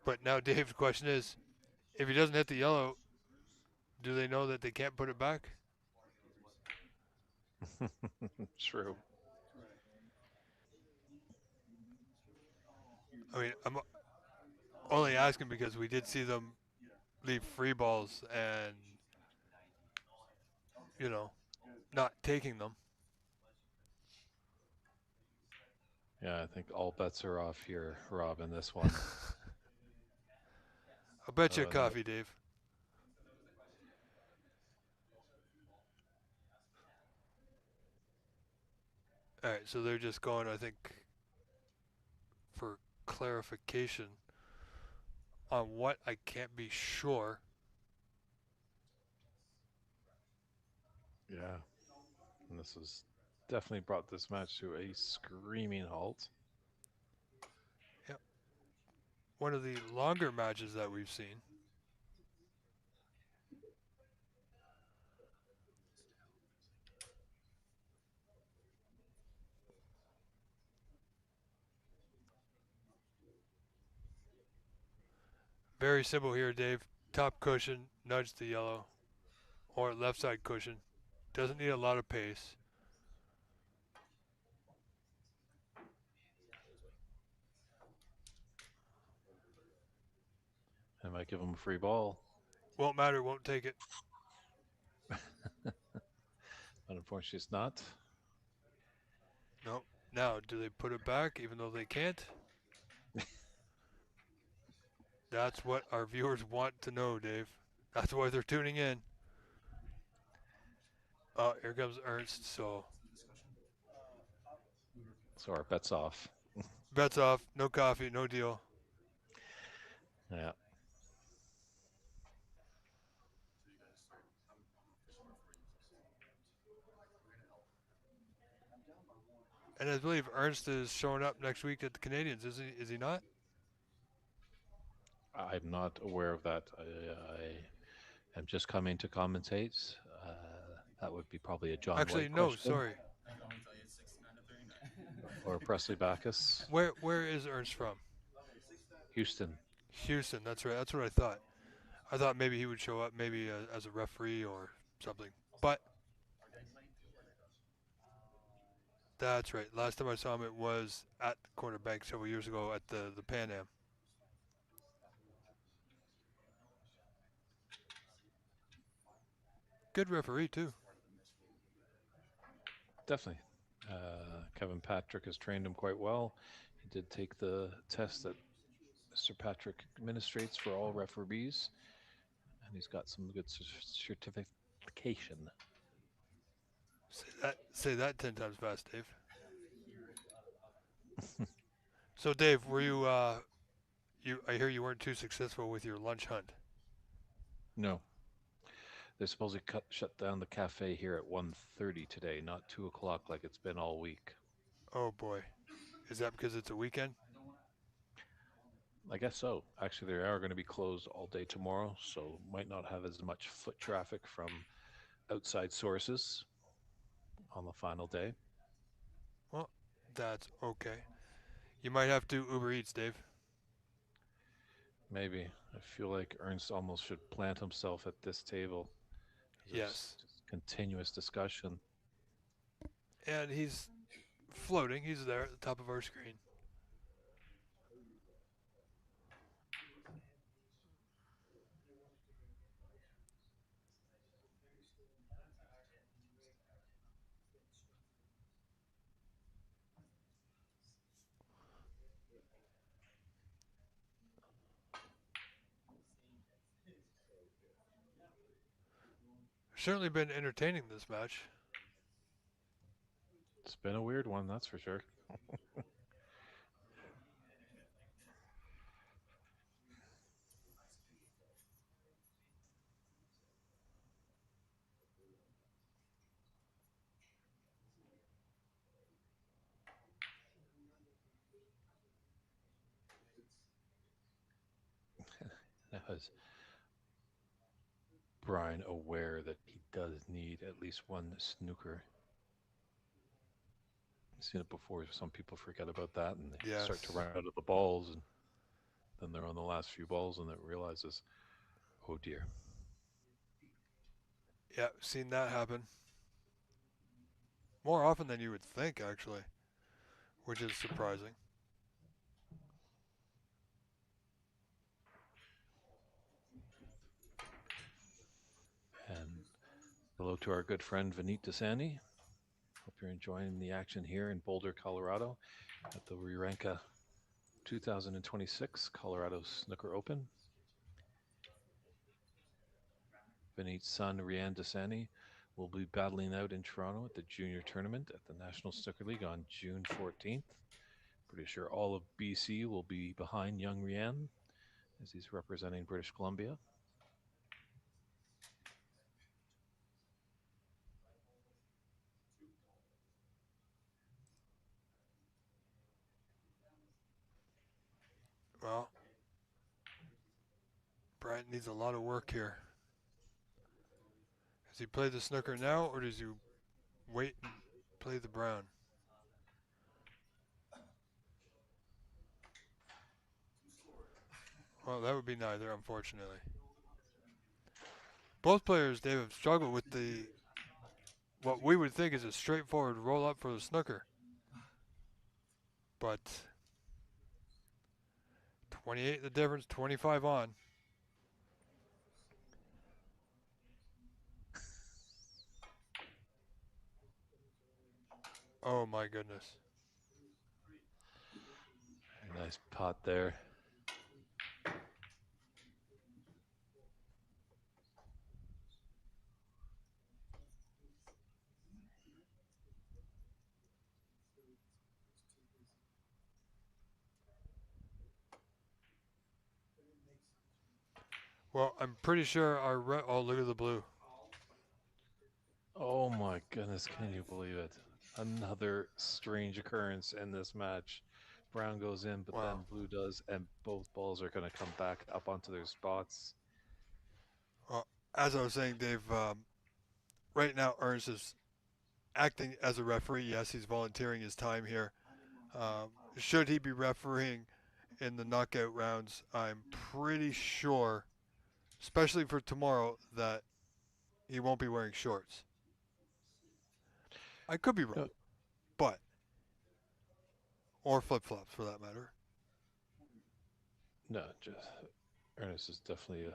But now Dave's question is, if he doesn't hit the yellow, do they know that they can't put it back? True. I mean, I'm only asking because we did see them leave free balls and, you know, not taking them. Yeah, I think all bets are off here, Rob, in this one. I'll bet you a coffee, Dave. All right, so they're just going, I think, for clarification on what I can't be sure. Yeah. And this has definitely brought this match to a screaming halt. Yep. One of the longer matches that we've seen. Very simple here, Dave. Top cushion, nudge the yellow, or left side cushion. Doesn't need a lot of pace. I might give him a free ball. Won't matter, won't take it. But unfortunately, it's not. No. Now, do they put it back even though they can't? That's what our viewers want to know, Dave. That's why they're tuning in. Oh, here comes Ernst, so our bet's off. bets off, no coffee, no deal. Yeah. And I believe Ernst is showing up next week at the Canadians, is he? Is he not? I'm not aware of that. I am just coming to commentate. That would be probably a John Actually, White no. question. Sorry. Or Presley Backus. Where is Ernst from? Houston. Houston. That's right. That's what I thought. I thought maybe he would show up, maybe as a referee or something. But That's right. Last time I saw him, it was at the Corner Bank several years ago at the Pan Am. Good referee too. Definitely. Kevin Patrick has trained him quite well. He did take the test that Mr. Patrick administrates for all referees, and he's got some good certification. Say that 10 times fast, Dave. So, Dave, were you? I hear you weren't too successful with your lunch hunt. No, they're supposed to shut down the cafe here at 1:30 today, not 2 o'clock like it's been all week. Oh boy, is that because it's a weekend? I guess so. Actually, they are going to be closed all day tomorrow, so might not have as much foot traffic from outside sources on the final day. Well, that's okay. You might have to Uber Eats, Dave. Maybe. I feel like Ernst almost should plant himself at this table. Yes. Just continuous discussion. And he's floating. He's there at the top of our screen. Certainly been entertaining this match. It's been a weird one, that's for sure. That was Brian aware that he does need at least one snooker. I've seen it before. Some people forget about that and they start to Yes. run out of the balls, and then they're on the last few balls and it realizes, oh dear. Yeah, seen that happen. More often than you would think, actually, which is surprising. And hello to our good friend Vineet Desani. Hope you're enjoying the action here in Boulder, Colorado at the Rirenka 2026 Colorado Snooker Open. Vineet's son, Rian Desani, will be battling out in Toronto at the junior tournament at the National Snooker League on June 14th. Pretty sure all of BC will be behind young Rian as he's representing British Columbia. Well, Bryant needs a lot of work here. Does he play the snooker now, or does he wait and play the brown? Well, that would be neither, unfortunately. Both players, Dave, have struggled with what we would think is a straightforward roll up for the snooker. But 28 the difference, 25 on. Oh my goodness. Nice pot there. Well, I'm pretty sure oh, look at the blue. Oh my goodness, can you believe it? Another strange occurrence in this match. Brown goes in, but then blue does, and both balls are going to come back up onto their spots. Well, as I was saying, Dave, right now Ernst is acting as a referee. Yes, he's volunteering his time here. Should he be refereeing in the knockout rounds, I'm pretty sure, especially for tomorrow, that he won't be wearing shorts. I could be wrong, but or flip flops for that matter. No, just Ernest is definitely a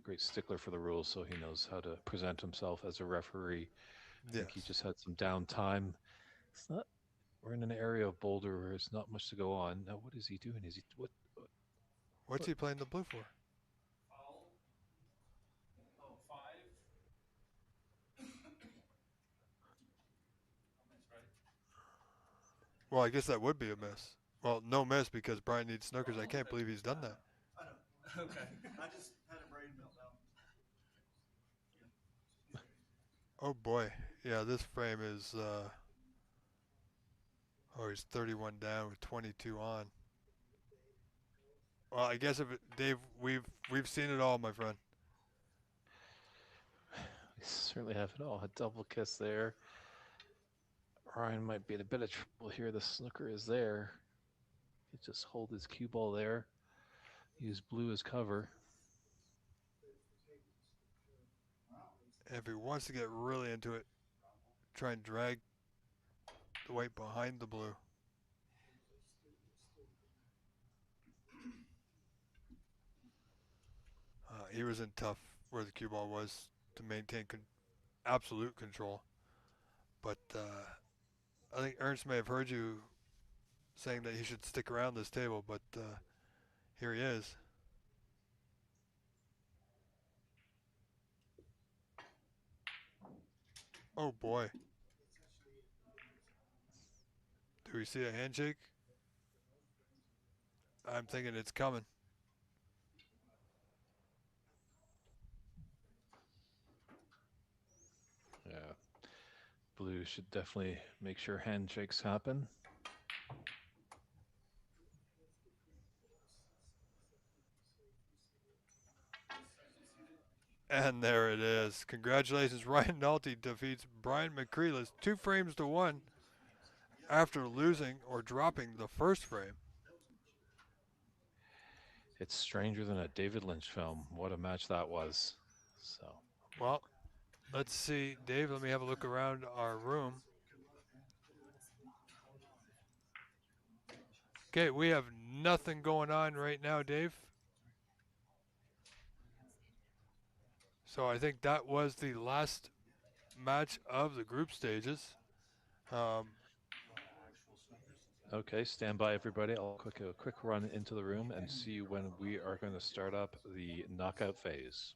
great stickler for the rules, so he knows how to present himself as a referee. I think he Yes. just had some downtime. It's not. We're in an area of Boulder where there's not much to go on. Now, what is he doing? Is he what? What's he playing the blue for? Well, I guess that would be a miss. Well, no miss because Brian needs snookers. I can't believe he's done that. Oh boy. Yeah, this frame is oh, he's 31 down with 22 on. Well, I guess if it, Dave, we've seen it all, my friend. We certainly have it all. A double kiss there. Ryan might be in a bit of trouble here. The snooker is there. He just hold his cue ball there. Use blue as cover. If he wants to get really into it, try and drag the white behind the blue. He was in tough where the cue ball was to maintain absolute control. But I think Ernst may have heard you saying that he should stick around this table, but here he is. Oh boy. Do we see a handshake? I'm thinking it's coming. Yeah. Blue should definitely make sure handshakes happen. And there it is. Congratulations, Ryan Nolte defeats Brian McCreeless 2 frames to 1 after losing or dropping the first frame. It's stranger than a David Lynch film. What a match that was. So, Well, let's see. Dave, let me have a look around our room. Okay, we have nothing going on right now, Dave. So I think that was the last match of the group stages. okay, stand by everybody. I'll a quick run into the room and see when we are going to start up the knockout phase.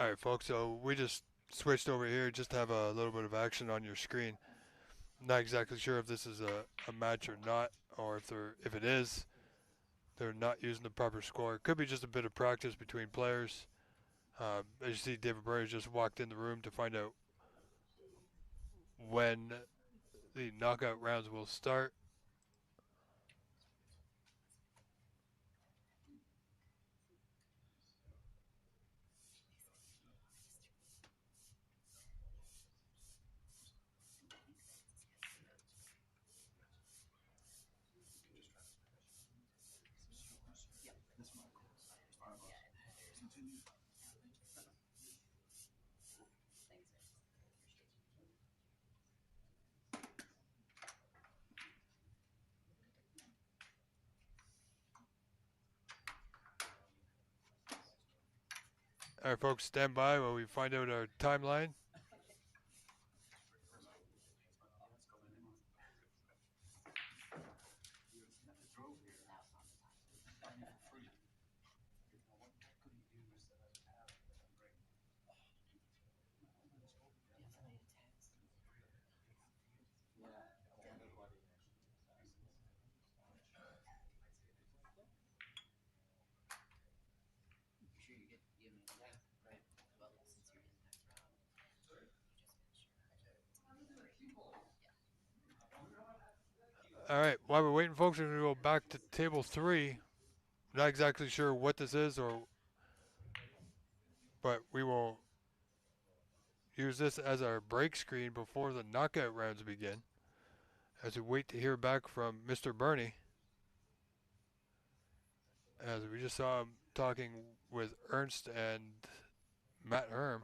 All right, folks. So we just switched over here just to have a little bit of action on your screen. Not exactly sure if this is a match or not, or if it is, they're not using the proper score. It could be just a bit of practice between players. As you see, David Burry just walked in the room to find out when the knockout rounds will start. All right, folks, stand by while we find out our timeline. All right, while we're waiting, folks, we're going to go back to table 3. not exactly sure what this is, but we will use this as our break screen before the knockout rounds begin, as we wait to hear back from Mr. Bernie, as we just saw him talking with Ernst and Matt Herm.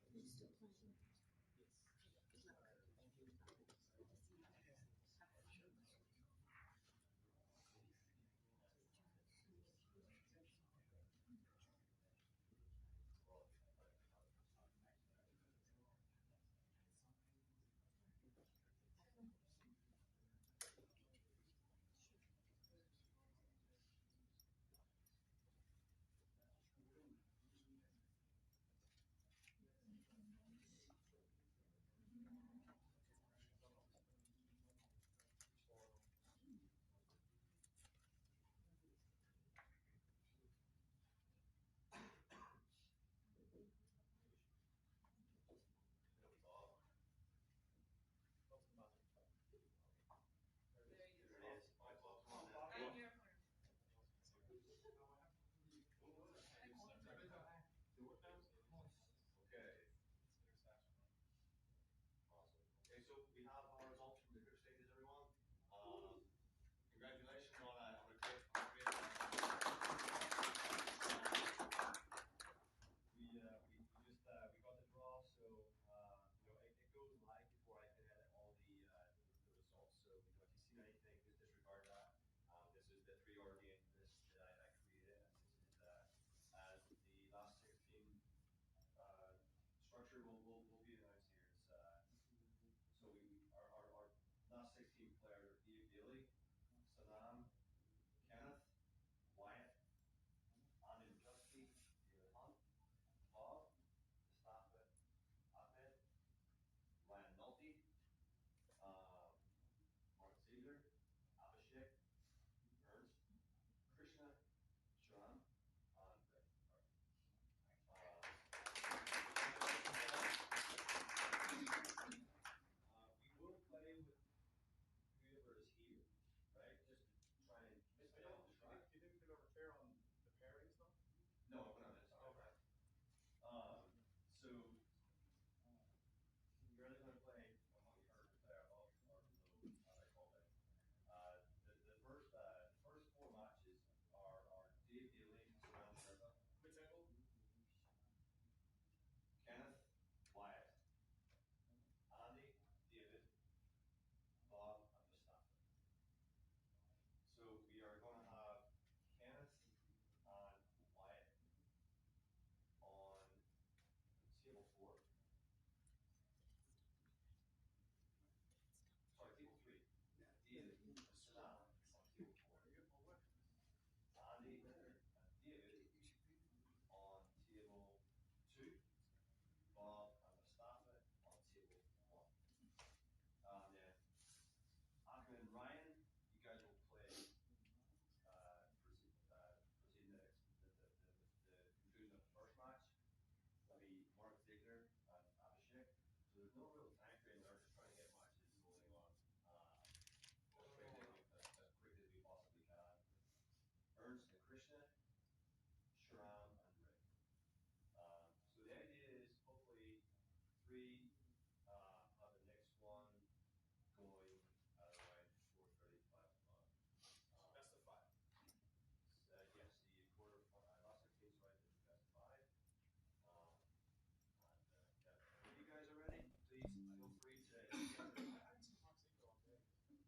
Are you still playing?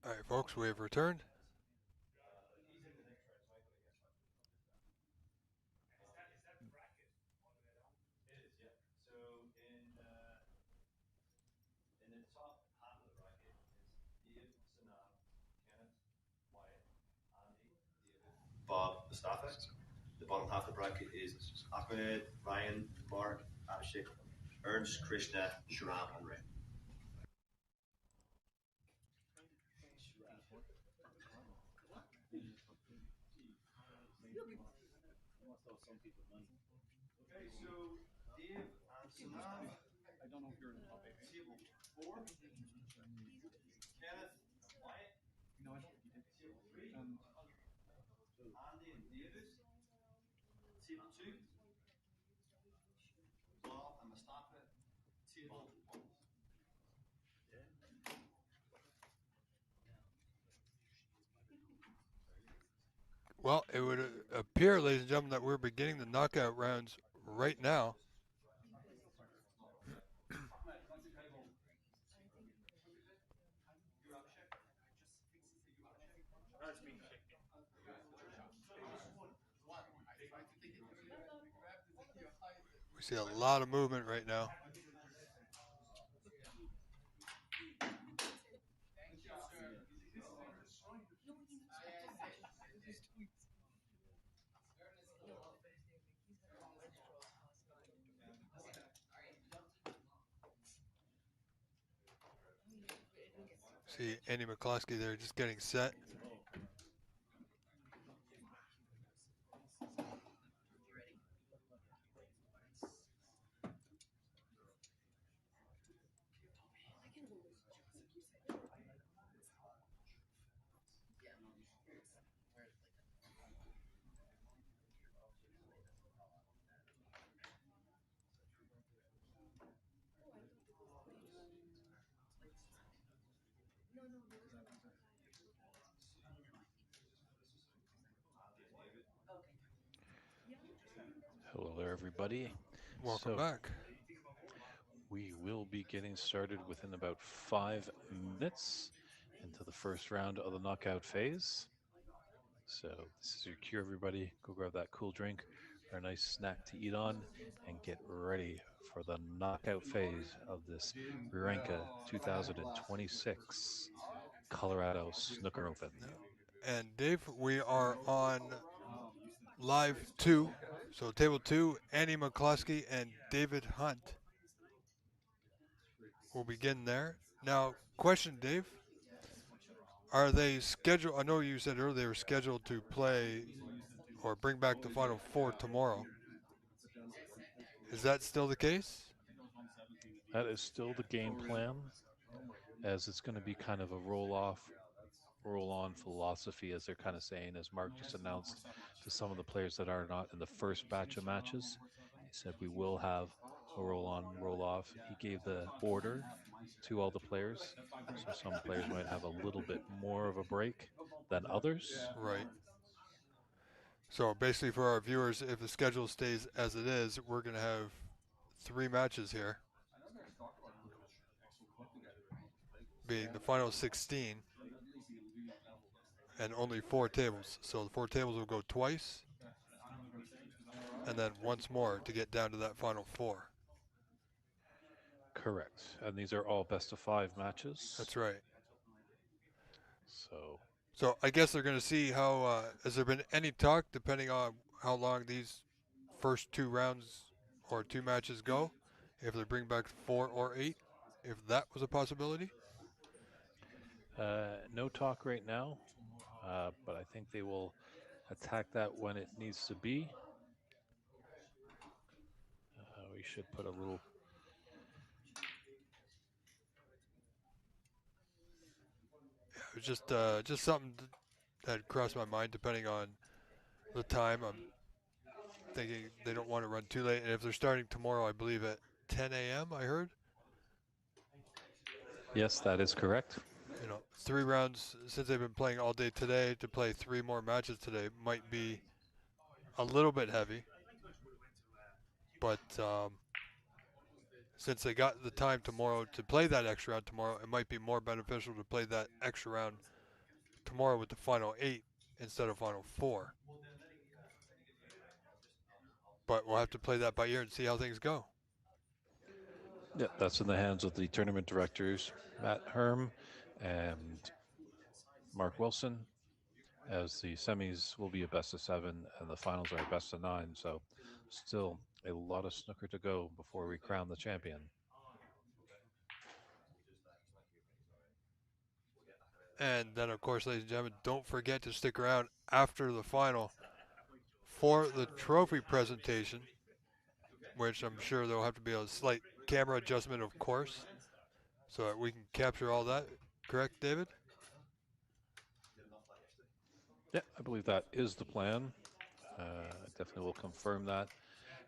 All right, folks, we have returned. Bob Mustafa. The bottom half of the bracket is Ahmed, Ryan, Mark, Abhishek, Ernst, Krishna, Sharam, and Ray. Okay, so Dave and Sanam. I don't know if you're in the top 8. Table 4. Kenneth and Wyatt. No, I don't. Table 3. Andy and David. Table 2. Bob and Mustafa. Table 1. Well, it would appear, ladies and gentlemen, that we're beginning the knockout rounds right now. We see a lot of movement right now. See Andy McCloskey there just getting set. Hello there, everybody. Welcome So, back. we will be getting started within about 5 minutes into the first round of the knockout phase. So, this is your cue, everybody. Go grab that cool drink or a nice snack to eat on and get ready for the knockout phase of this Rirenka 2026 Colorado Snooker Open. And Dave, we are on live 2. So table 2, Andy McCloskey and David Hunt will begin there. Now, question, Dave. Are they scheduled? I know you said earlier they were scheduled to play or bring back the Final Four tomorrow. Is that still the case? That is still the game plan, as it's going to be kind of a roll-off, roll-on philosophy, as they're kind of saying, as Mark just announced to some of the players that are not in the first batch of matches. He said we will have a roll-on, roll-off. He gave the order to all the players, so some players might have a little bit more of a break than others. Right. So basically for our viewers, if the schedule stays as it is, we're going to have 3 matches here, being the final 16 and only 4 tables. So the 4 tables will go twice and then once more to get down to that final 4. Correct. And these are all best of 5 matches. That's right. So I guess they're going to see how, has there been any talk, depending on how long these first 2 rounds or 2 matches go, if they bring back 4 or 8, if that was a possibility? no talk right now, but I think they will attack that when it needs to be. We should put a little. It was just something that crossed my mind, depending on the time. I'm thinking they don't want to run too late, and if they're starting tomorrow, I believe at 10 a.m. I heard. Yes, that is correct. 3 rounds since they've been playing all day today. To play 3 more matches today might be a little bit heavy, but since they got the time tomorrow to play that extra round tomorrow, it might be more beneficial to play that extra round tomorrow with the final 8 instead of final 4. But we'll have to play that by ear and see how things go. Yeah, that's in the hands of the tournament directors, Matt Herm and Mark Wilson, as the semis will be a best of 7 and the finals are a best of 9. So still a lot of snooker to go before we crown the champion. And then, of course, ladies and gentlemen, don't forget to stick around after the final for the trophy presentation, which I'm sure there'll have to be a slight camera adjustment, of course, so that we can capture all that. Correct, David? Yeah, I believe that is the plan. I definitely will confirm that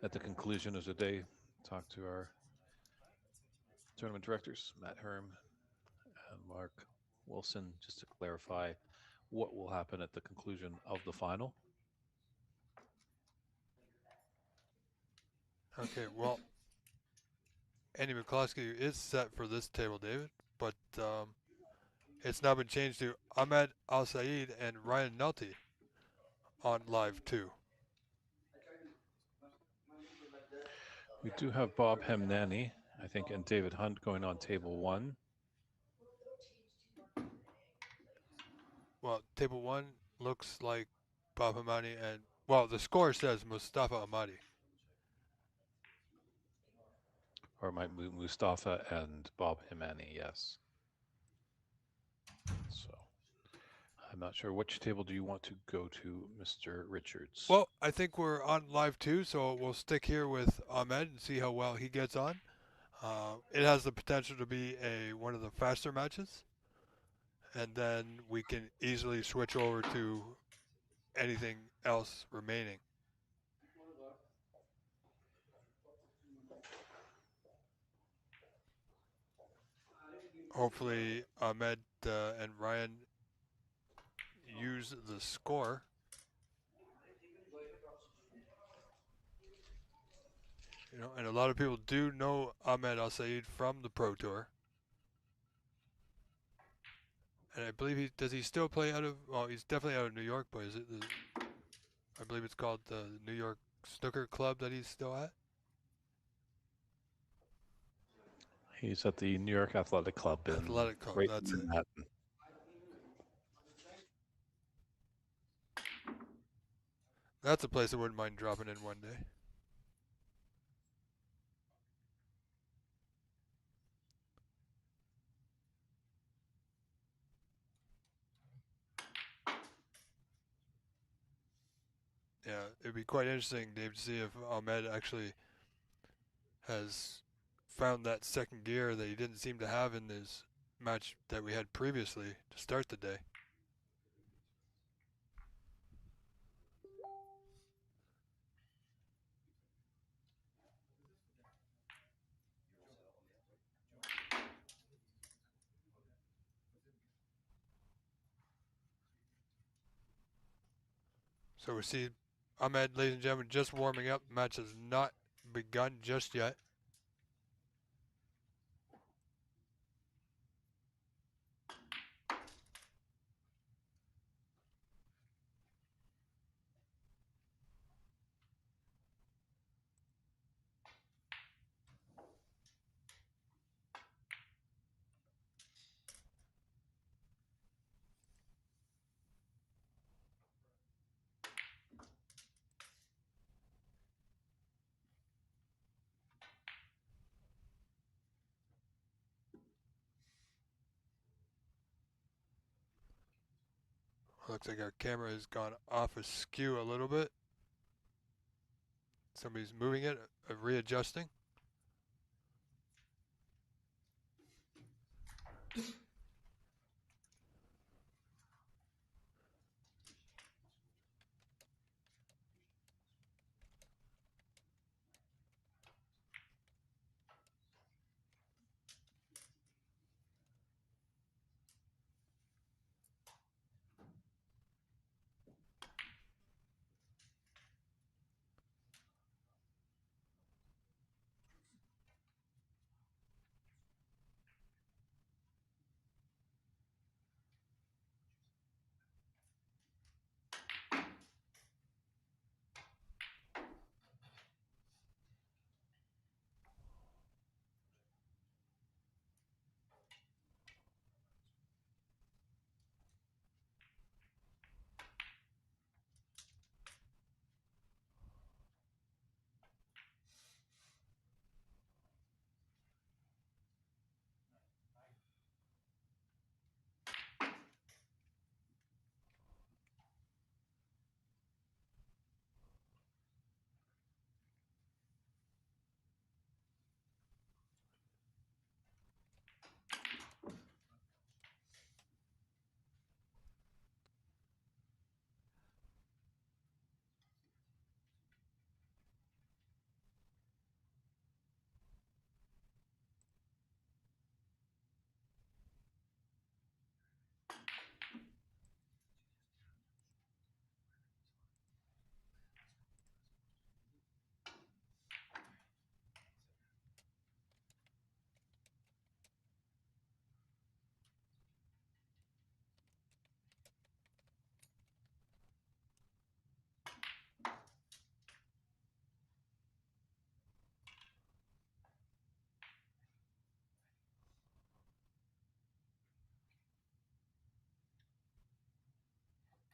at the conclusion of the day. Talk to our tournament directors, Matt Herm and Mark Wilson, just to clarify what will happen at the conclusion of the final. Okay, well, Andy McCloskey is set for this table, David, but it's now been changed to Ahmed Al Saeed and Ryan Nelty on live 2. We do have Bob Hemnani, I think, and David Hunt going on table 1. Well, table 1 looks like Bob Hamani and, well, the score says Mustafa Ahmadi. Or it might be Mustafa and Bob Hemnani, yes. So I'm not sure which table do you want to go to, Mr. Richards? Well, I think we're on live 2, so we'll stick here with Ahmed and see how well he gets on. It has the potential to be one of the faster matches, and then we can easily switch over to anything else remaining. Hopefully, Ahmed and Ryan use the score. You know, and a lot of people do know Ahmed Al Saeed from the Pro Tour. And I believe does he still play out of, well, he's definitely out of New York, but is it I believe it's called the New York Snooker Club that he's still at? He's at the New York Athletic Club in Athletic Club, Great that's it. Manhattan. That's a place I wouldn't mind dropping in one day. Yeah, it'd be quite interesting, Dave, to see if Ahmed actually has found that second gear that he didn't seem to have in his match that we had previously to start the day. So we see Ahmed, ladies and gentlemen, just warming up. The match has not begun just yet. Looks like our camera has gone off askew a little bit. Somebody's moving it, readjusting.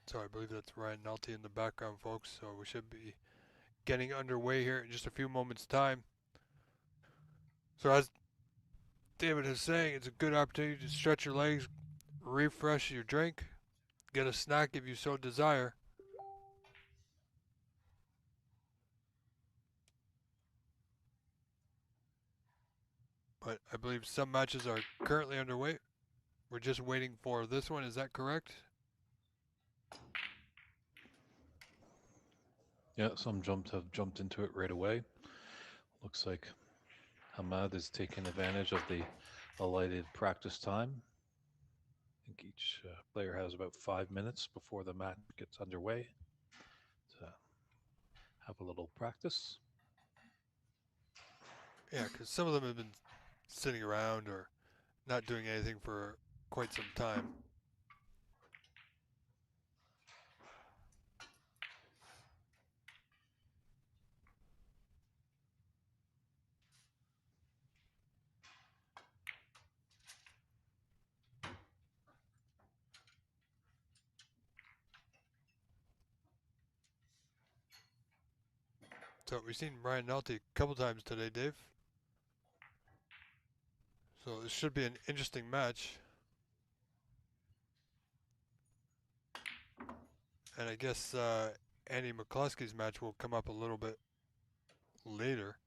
So I believe that's Ryan Nolte in the background, folks. So we should be getting underway here in just a few moments' time. So as David is saying, it's a good opportunity to stretch your legs, refresh your drink, get a snack if you so desire. But I believe some matches are currently underway. We're just waiting for this one. Is that correct? Yeah, some have jumped into it right away. Looks like Hamad is taking advantage of the alighted practice time. I think each player has about 5 minutes before the match gets underway to have a little practice. Yeah, because some of them have been sitting around or not doing anything for quite some time. So we've seen Ryan Nolte a couple times today, Dave. So this should be an interesting match. And I guess Andy McCluskey's match will come up a little bit later.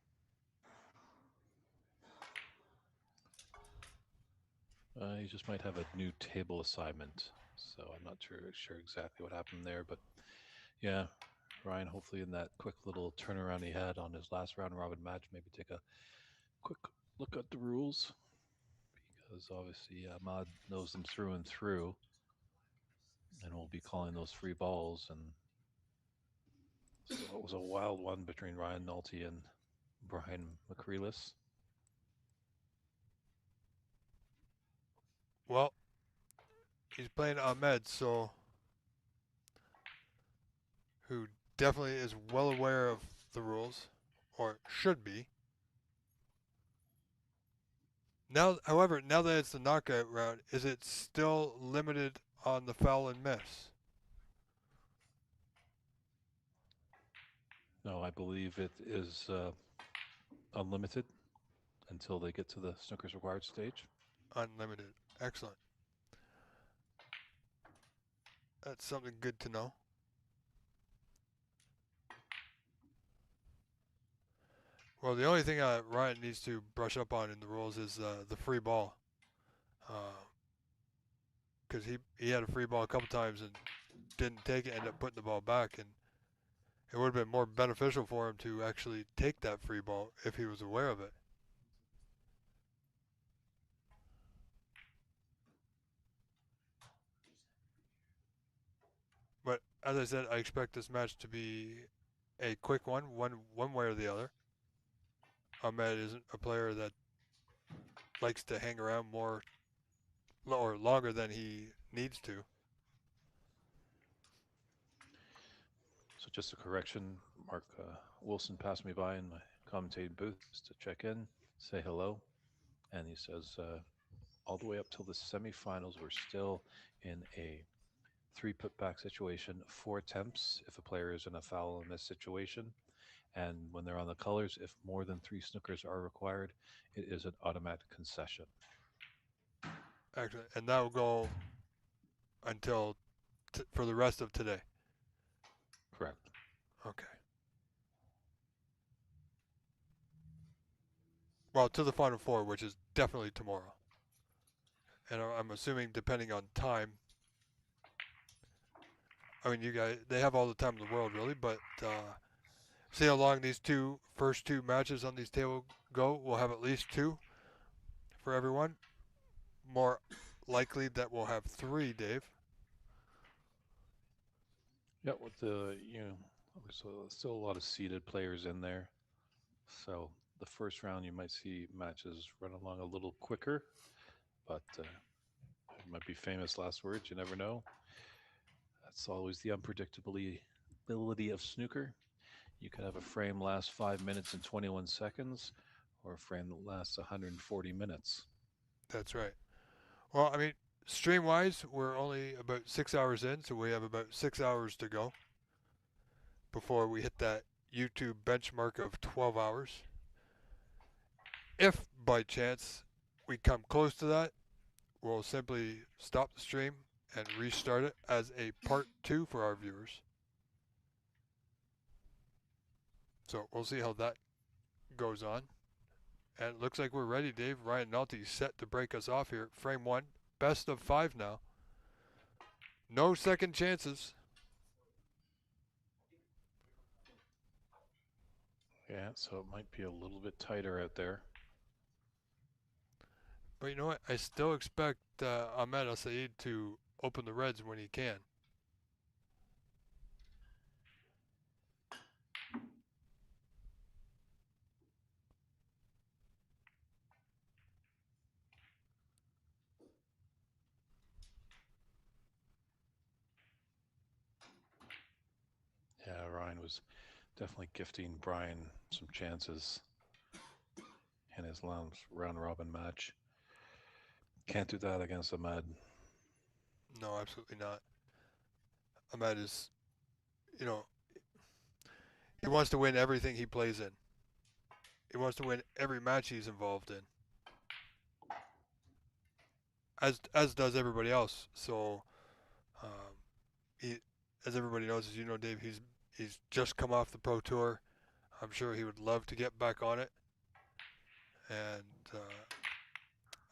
You just might have a new table assignment, so I'm not sure exactly what happened there, but yeah, Ryan, hopefully in that quick little turnaround he had on his last round robin match, maybe take a quick look at the rules, because obviously Ahmad knows them through and through, and we'll be calling those free balls. And so it was a wild one between Ryan Nolte and Brian McCreeless. Well, he's playing Ahmed, so who definitely is well aware of the rules, or should be. Now, however, now that it's the knockout round, is it still limited on the foul and miss? No, I believe it is unlimited until they get to the Snooker's Required stage. Unlimited. Excellent. That's something good to know. Well, the only thing Ryan needs to brush up on in the rules is the free ball. Because he had a free ball a couple times and didn't take it, ended up putting the ball back. And it would have been more beneficial for him to actually take that free ball if he was aware of it. But as I said, I expect this match to be a quick one way or the other. Ahmed isn't a player that likes to hang around more or longer than he needs to. So just a correction, Mark Wilson passed me by in my commentating booth just to check in, say hello, and he says all the way up till the semifinals, we're still in a 3 putback situation, 4 attempts if a player is in a foul and miss situation. And when they're on the colors, if more than 3 snookers are required, it is an automatic concession. Actually, and that will go until for the rest of today. Correct. Okay. Well, to the final four, which is definitely tomorrow. And I'm assuming, depending on time. I mean, you guys, they have all the time in the world, really, but see how long these first two matches on these tables go. We'll have at least 2 for everyone. More likely that we'll have 3, Dave. Yeah, with the there's still a lot of seeded players in there, so the first round you might see matches run along a little quicker, but it might be famous last words. You never know. That's always the unpredictability of snooker. You could have a frame last 5 minutes and 21 seconds, or a frame that lasts 140 minutes. That's right. Well, I mean, stream wise, we're only about 6 hours in, so we have about 6 hours to go before we hit that YouTube benchmark of 12 hours. If by chance we come close to that, we'll simply stop the stream and restart it as a part 2 for our viewers. So we'll see how that goes on. And it looks like we're ready, Dave. Ryan Nolte set to break us off here. Frame 1, best of 5 now. No second chances. Yeah, so it might be a little bit tighter out there. But you know what? I still expect Ahmed Al Saeed to open the reds when he can. Yeah, Ryan was definitely gifting Brian some chances in his round robin match. Can't do that against Ahmed. No, absolutely not. Ahmed is, you know, he wants to win everything he plays in. He wants to win every match he's involved in. As does everybody else. So, um, he, as everybody knows, as you know, Dave, he's just come off the Pro Tour. I'm sure he would love to get back on it. And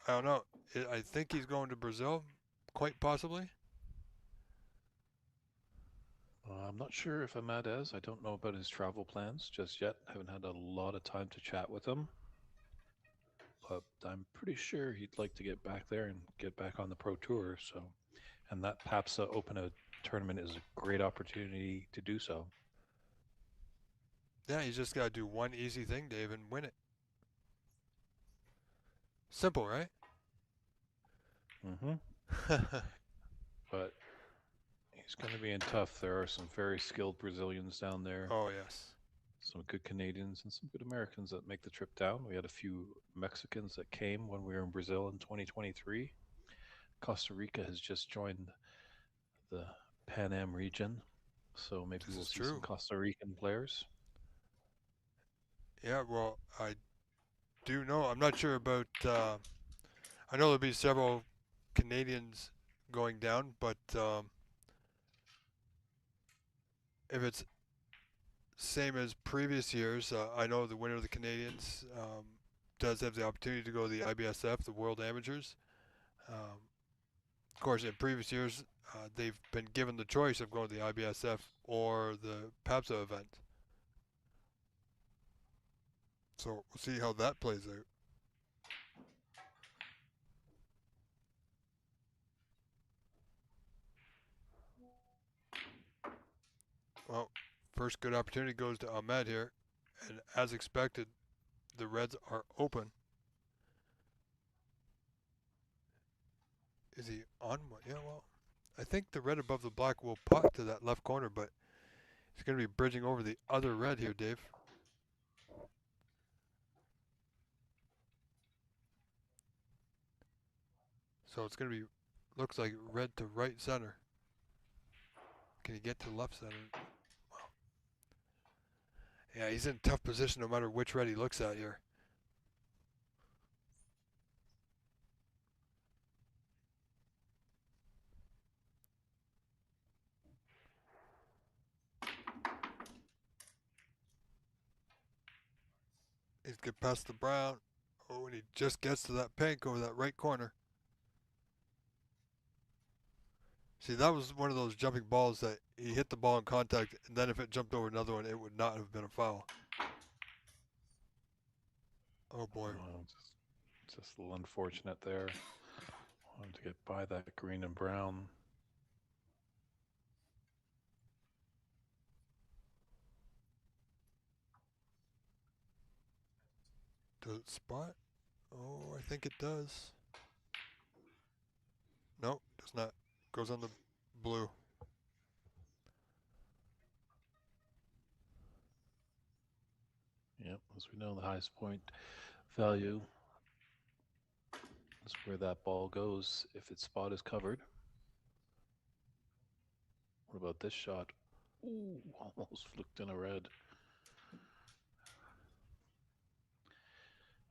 I don't know. I think he's going to Brazil, quite possibly. I'm not sure if Ahmed is. I don't know about his travel plans just yet. Haven't had a lot of time to chat with him. But I'm pretty sure he'd like to get back there and get back on the Pro Tour. So, and that PAPSA Open tournament is a great opportunity to do so. Yeah, he's just got to do one easy thing, Dave, and win it. Simple, right? But he's going to be in tough. There are some very skilled Brazilians down there. Oh, yes. Some good Canadians and some good Americans that make the trip down. We had a few Mexicans that came when we were in Brazil in 2023. Costa Rica has just joined the Pan Am region, so maybe we'll see some Costa Rican players. Yeah, well, I do know. I'm not sure about. I know there'll be several Canadians going down, but if it's same as previous years, I know the winner of the Canadians does have the opportunity to go to the IBSF, the World Amateurs. Of course, in previous years, they've been given the choice of going to the IBSF or the PAPSA event. So we'll see how that plays out. Well, first good opportunity goes to Ahmed here. And as expected, the reds are open. Is he on one? Yeah, well, I think the red above the black will pot to that left corner, but he's going to be bridging over the other red here, Dave. So it's going to be, looks like red to right center. Can he get to left center? Wow. Yeah, he's in a tough position no matter which red he looks at here. He's get past the brown. Oh, and he just gets to that pink over that right corner. See, that was one of those jumping balls that he hit the ball in contact, and then if it jumped over another one, it would not have been a foul. Oh, boy. Just a little unfortunate there. Wanted to get by that green and brown. Does it spot? Oh, I think it does. Nope, does not. Goes on the blue. Yep, as we know, the highest point value That's where that ball goes if its spot is covered. What about this shot? Ooh, almost flicked in a red.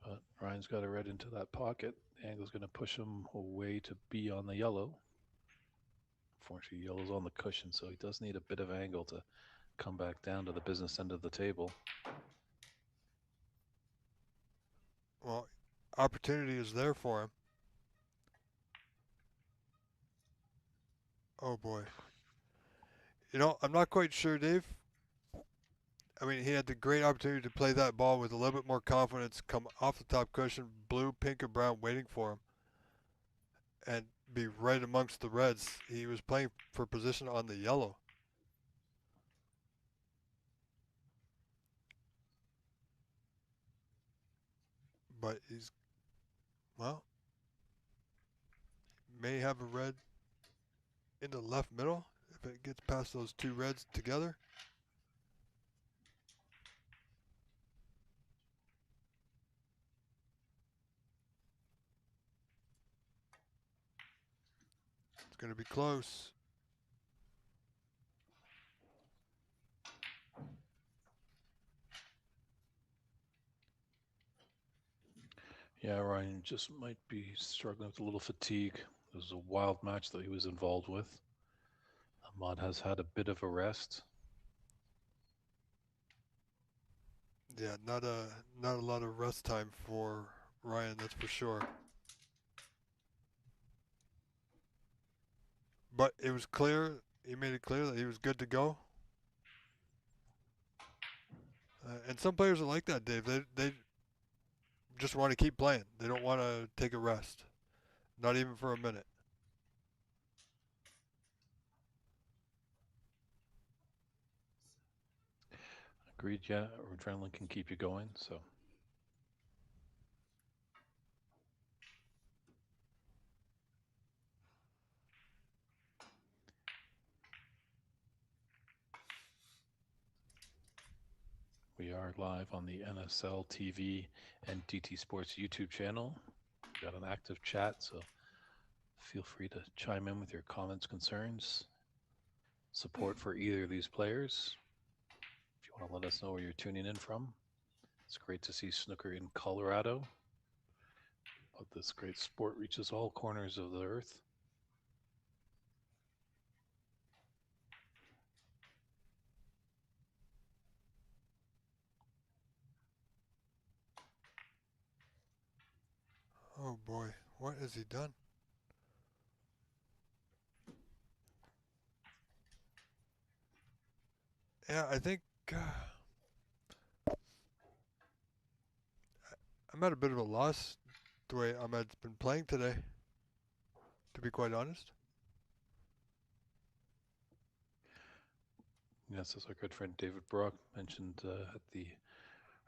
But Ryan's got a red into that pocket. The angle's going to push him away to be on the yellow. Unfortunately, yellow's on the cushion, so he does need a bit of angle to come back down to the business end of the table. Well, opportunity is there for him. Oh boy. You know, I'm not quite sure, Dave. I mean, he had the great opportunity to play that ball with a little bit more confidence, come off the top cushion, blue, pink, or brown, waiting for him, and be right amongst the reds. He was playing for position on the yellow. But he's, well, may have a red in the left middle if it gets past those two reds together. It's going to be close. Yeah, Ryan just might be struggling with a little fatigue. It was a wild match that he was involved with. Ahmad has had a bit of a rest. Yeah, not a lot of rest time for Ryan, that's for sure. But it was clear, he made it clear that he was good to go. And some players are like that, Dave. They just want to keep playing. They don't want to take a rest, not even for a minute. Agreed, yeah, adrenaline can keep you going, so. We are live on the NSL TV and DT Sports YouTube channel. We've got an active chat, so feel free to chime in with your comments, concerns, support for either of these players. If you want to let us know where you're tuning in from. It's great to see snooker in Colorado. But this great sport reaches all corners of the earth. Oh boy, what has he done? Yeah, I think I'm at a bit of a loss the way Ahmed's been playing today, to be quite honest. Yes, as our good friend David Brock mentioned at the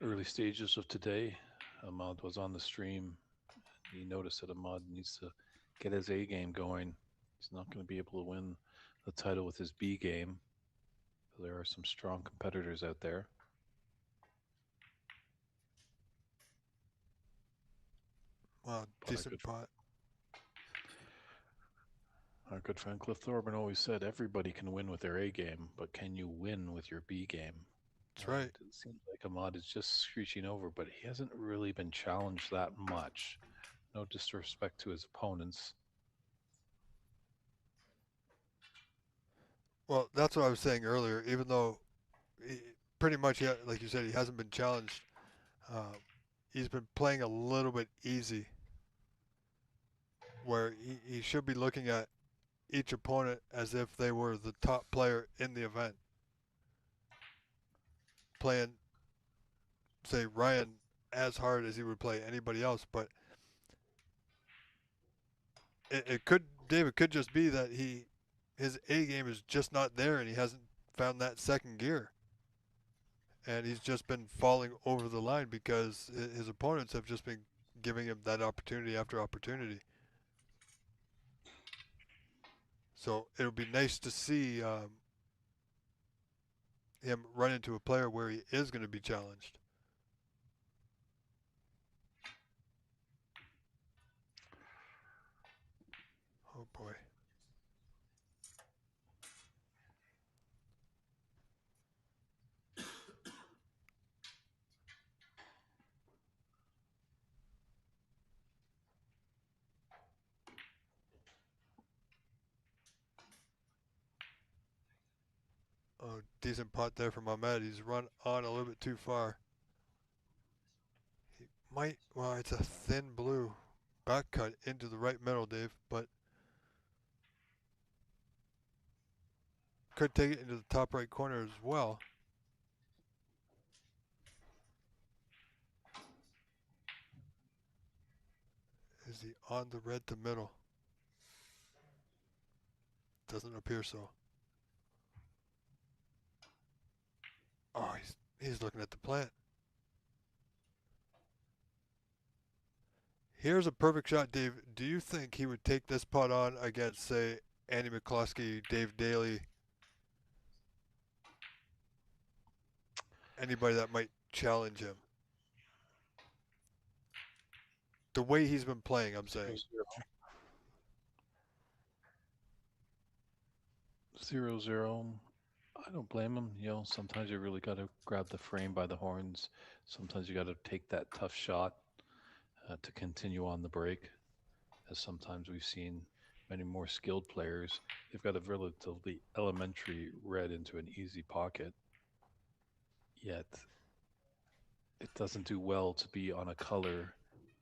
early stages of today, Ahmad was on the stream. He noticed that Ahmad needs to get his A game going. He's not going to be able to win the title with his B game. There are some strong competitors out there. Wow, decent pot. Our good friend Cliff Thorburn always said everybody can win with their A game, but can you win with your B game? That's right. It seems like Ahmad is just screeching over, but he hasn't really been challenged that much. No disrespect to his opponents. Well, that's what I was saying earlier. Even though pretty much, like you said, he hasn't been challenged. He's been playing a little bit easy, where he should be looking at each opponent as if they were the top player in the event. Playing, say, Ryan as hard as he would play anybody else, but it could, David, could just be that his A game is just not there and he hasn't found that second gear. And he's just been falling over the line because his opponents have just been giving him that opportunity after opportunity. So it'll be nice to see him run into a player where he is going to be challenged. decent putt there from Ahmed. He's run on a little bit too far. He might, well, it's a thin blue back cut into the right middle, Dave, but could take it into the top right corner as well. Is he on the red to middle? Doesn't appear so. Oh, he's looking at the plant. Here's a perfect shot, Dave. Do you think he would take this putt on against, say, Andy McCluskey, Dave Daly, anybody that might challenge him? The way he's been playing, I'm saying. 0-0. I don't blame him. You know, sometimes you really got to grab the frame by the horns. Sometimes you got to take that tough shot to continue on the break. As sometimes we've seen many more skilled players, they've got a relatively elementary red into an easy pocket. Yet it doesn't do well to be on a color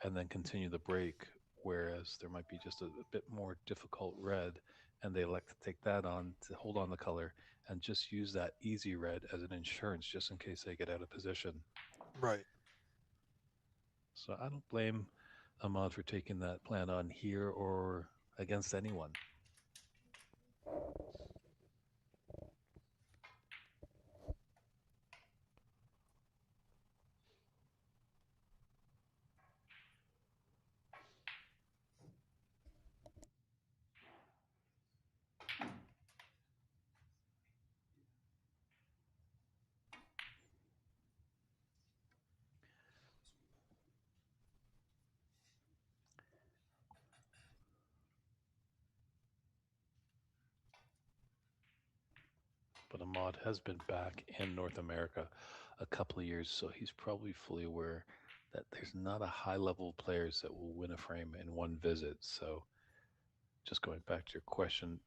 and then continue the break, whereas there might be just a bit more difficult red, and they elect to take that on to hold on the color and just use that easy red as an insurance just in case they get out of position. Right. So I don't blame Ahmad for taking that plan on here or against anyone. But Ahmad has been back in North America a couple of years, so he's probably fully aware that there's not a high level of players that will win a frame in one visit. So just going back to your question,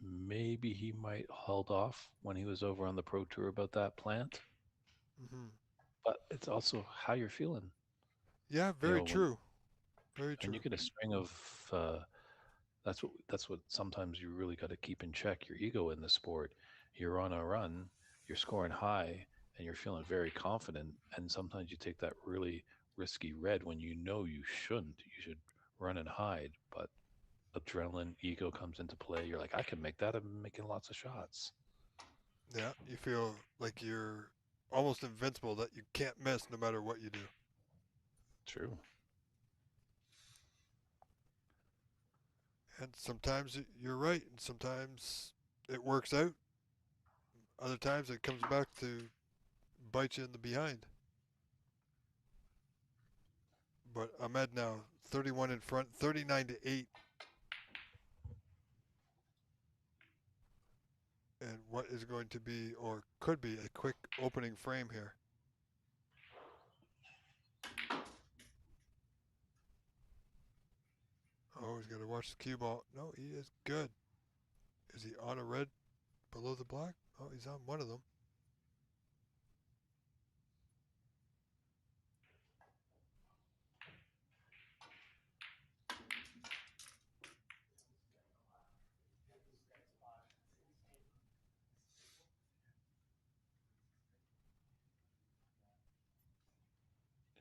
maybe he might hold off when he was over on the Pro Tour about that plant. Mm-hmm. But it's also how you're feeling. Yeah, very true. Very true. And you get a string of that's what sometimes you really got to keep in check your ego in the sport. You're on a run, you're scoring high, and you're feeling very confident. And sometimes you take that really risky red when you know you shouldn't. You should run and hide. But adrenaline, ego comes into play. You're like, I can make that. I'm making lots of shots. Yeah, you feel like you're almost invincible, that you can't miss no matter what you do. True. And sometimes you're right, and sometimes it works out. Other times it comes back to bite you in the behind. But Ahmed now 31 in front, 39 to 8. And what is going to be, or could be, a quick opening frame here. Oh, he's got to watch the cue ball. No, he is good. Is he on a red below the black? Oh, he's on one of them.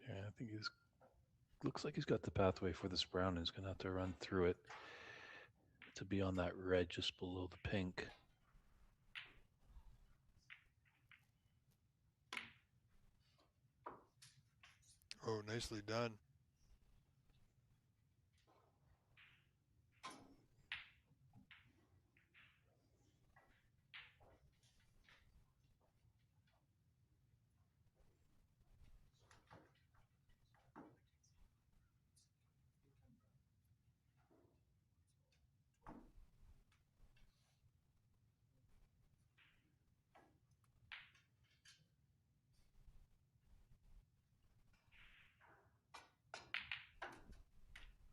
Yeah, I think he's looks like he's got the pathway for this brown. He's gonna have to run through it to be on that red just below the pink. Oh, nicely done.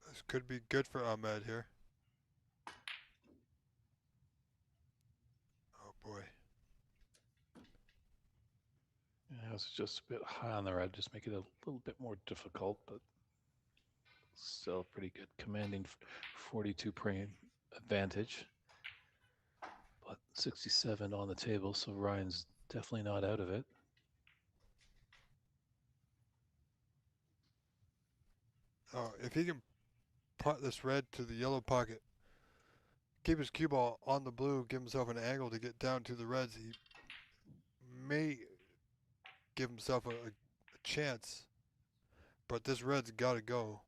This could be good for Ahmed here. Oh boy. Yeah, it's just a bit high on the red, just make it a little bit more difficult, but still pretty good, commanding 42 point advantage. But 67 on the table, so Ryan's definitely not out of it. If he can pot this red to the yellow pocket, keep his cue ball on the blue, give himself an angle to get down to the reds, he may give himself a chance. But this red's got to go.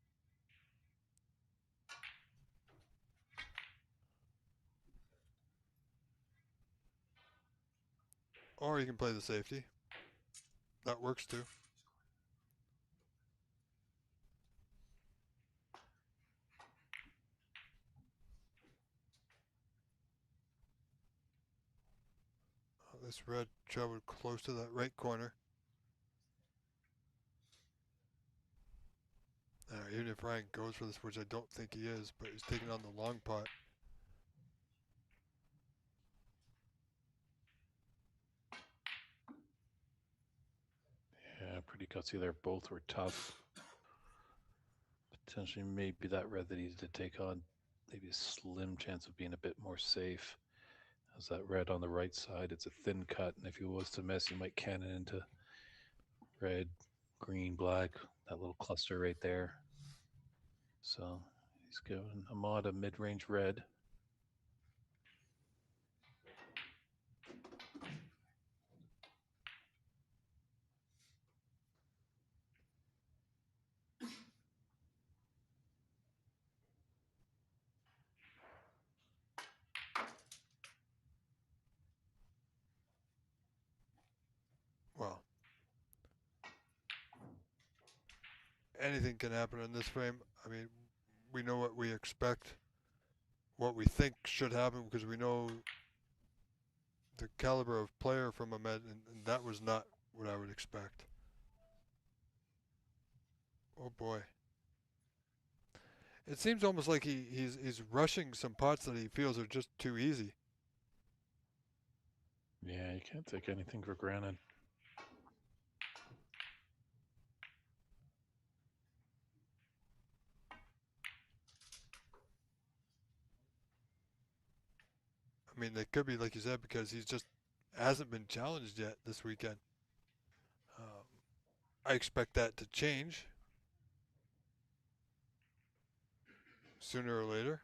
Or you can play the safety. That works too. This red traveled close to that right corner. Even if Ryan goes for this, which I don't think he is, but he's taking on the long pot. Yeah, pretty gutsy there. Both were tough. Potentially maybe that red that he needed to take on, maybe a slim chance of being a bit more safe. As that red on the right side, it's a thin cut, and if he was to miss, he might cannon into red, green, black, that little cluster right there. So he's giving Ahmad a mid-range red. Well, anything can happen in this frame. I mean, we know what we expect, what we think should happen, because we know the caliber of player from Ahmed, and that was not what I would expect. Oh boy. It seems almost like he's rushing some pots that he feels are just too easy. Yeah, you can't take anything for granted. I mean, they could be, like you said, because he's just hasn't been challenged yet this weekend. I expect that to change sooner or later.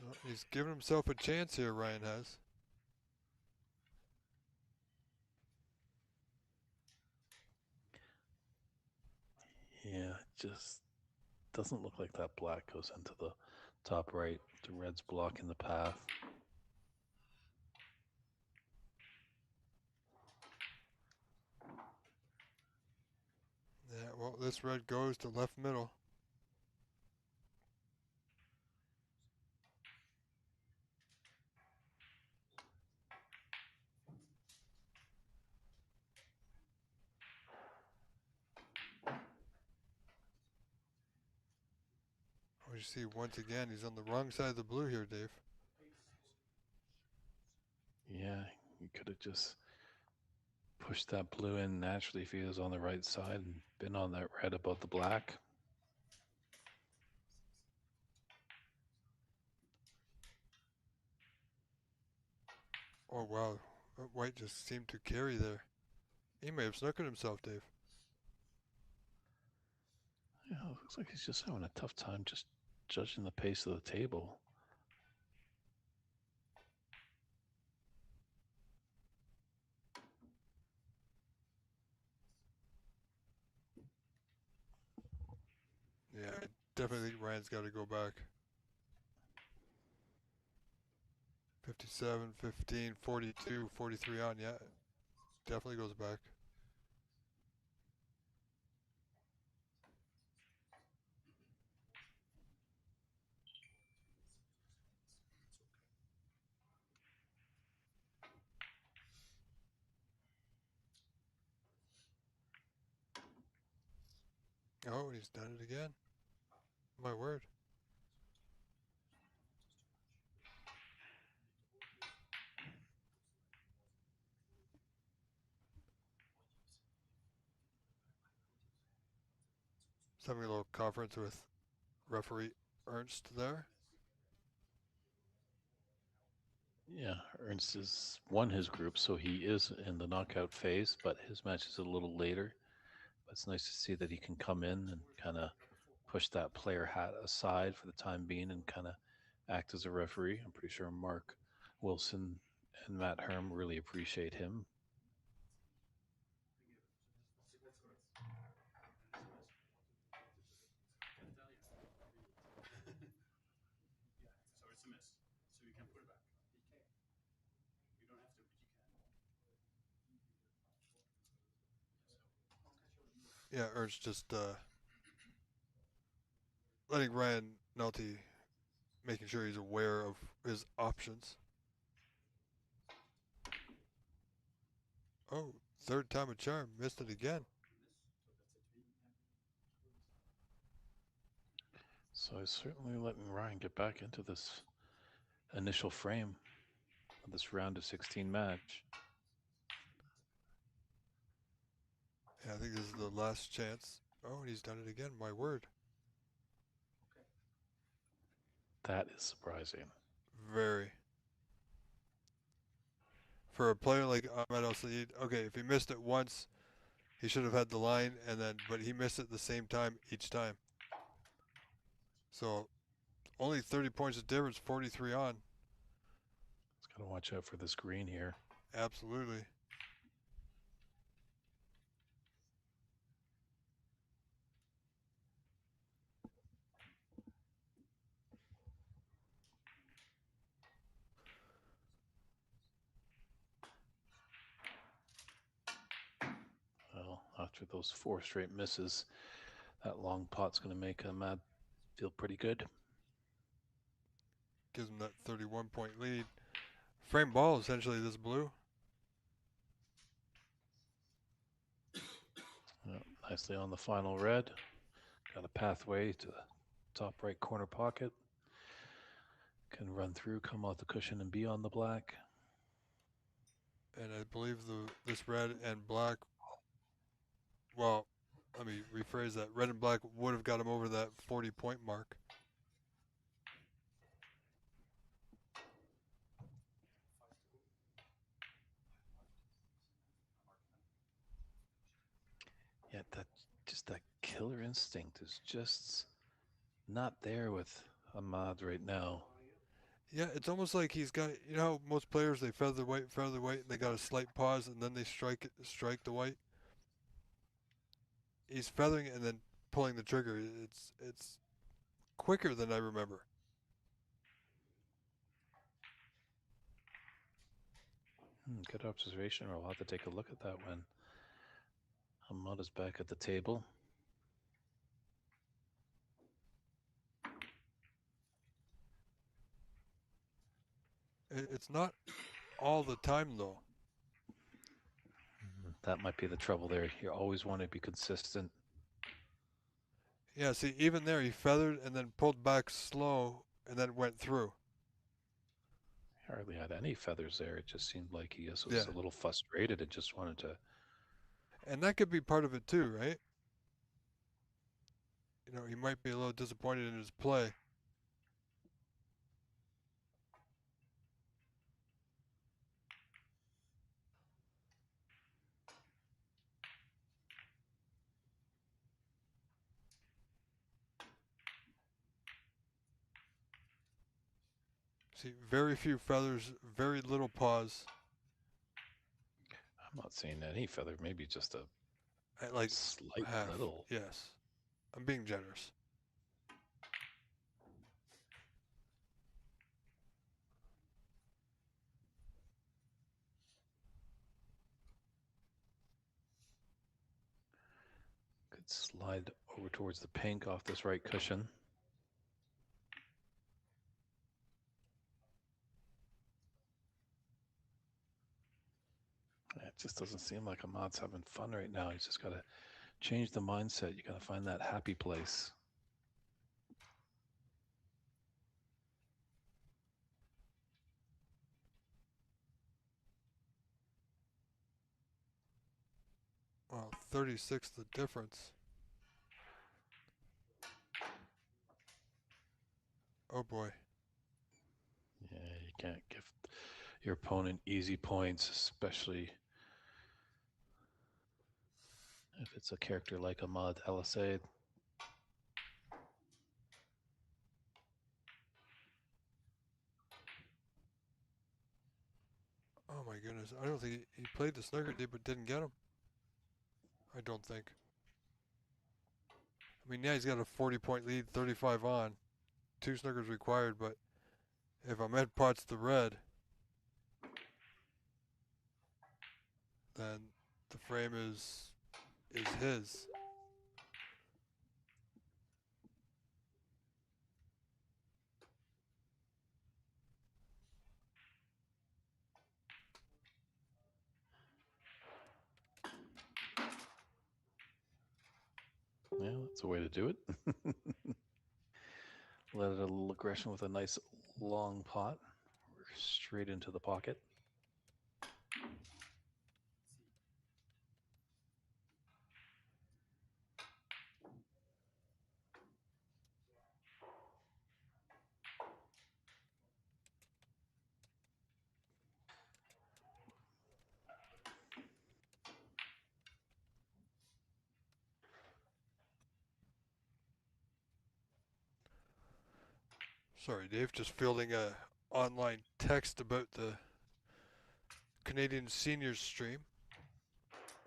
Well, he's giving himself a chance here, Ryan has. Yeah, it just doesn't look like that black goes into the top right. The red's blocking the path. Yeah, well, this red goes to left middle. Oh, you see, once again, he's on the wrong side of the blue here, Dave. Yeah, you could have just pushed that blue in naturally if he was on the right side and been on that red above the black. Oh, wow. White just seemed to carry there. He may have snookered himself, Dave. Yeah, it looks like he's just having a tough time just judging the pace of the table. Yeah, I definitely think Ryan's got to go back. 57, 15, 42, 43 on. Yeah, definitely goes back. Oh, and he's done it again. My word. Just having a little conference with referee Ernst there. Yeah, Ernst has won his group, so he is in the knockout phase, but his match is a little later. But it's nice to see that he can come in and kind of push that player hat aside for the time being and kind of act as a referee. I'm pretty sure Mark Wilson and Matt Herm really appreciate him. So it's a miss. So you can put it back. You don't have to, but you can. Yeah, Ernst just letting Ryan Nolte, making sure he's aware of his options. Oh, third time a charm. Missed it again. So he's certainly letting Ryan get back into this initial frame of this round of 16 match. Yeah, I think this is the last chance. Oh, and he's done it again. My word. That is surprising. Very. For a player like Ahmed Al Saeed, okay, if he missed it once, he should have had the line, but he missed it the same time each time. So only 30 points of difference, 43 on. He's got to watch out for this green here. Absolutely. Well, after those 4 straight misses, that long pot's going to make Ahmad feel pretty good. Gives him that 31-point lead. Frame ball, essentially, this blue. Nicely on the final red. Got a pathway to the top right corner pocket. Can run through, come off the cushion, and be on the black. And I believe this red and black, well, let me rephrase that. Red and black would have got him over that 40-point mark. Yeah, that killer instinct is just not there with Ahmad right now. Yeah, it's almost like he's got, you know how most players, they feather the weight, and they got a slight pause, and then they strike the white? He's feathering it and then pulling the trigger. It's quicker than I remember. Good observation. We'll have to take a look at that when Ahmad is back at the table. It's not all the time, though. That might be the trouble there. You always want to be consistent. Yeah, see, even there, he feathered and then pulled back slow and then went through. Hardly had any feathers there. It just seemed like he was Yeah. a little frustrated and just wanted to. And that could be part of it, too, right? You know, he might be a little disappointed in his play. See, very few feathers, very little pause. I'm not seeing any feather. Maybe just a Like slight half. little. Yes. I'm being generous. Could slide over towards the pink off this right cushion. It just doesn't seem like Ahmad's having fun right now. He's just got to change the mindset. You got to find that happy place. Well, 36 the difference. Oh boy. Yeah, you can't give your opponent easy points, especially if it's a character like Ahmad El Said. Oh my goodness. I don't think he played the snooker deep but didn't get him. I don't think. I mean, yeah, he's got a 40-point lead, 35 on. 2 snookers required, but if Ahmed pots the red, then the frame is his. Yeah, that's a way to do it. Let it a little aggression with a nice long pot straight into the pocket. Sorry, Dave, just fielding a online text about the Canadian seniors stream.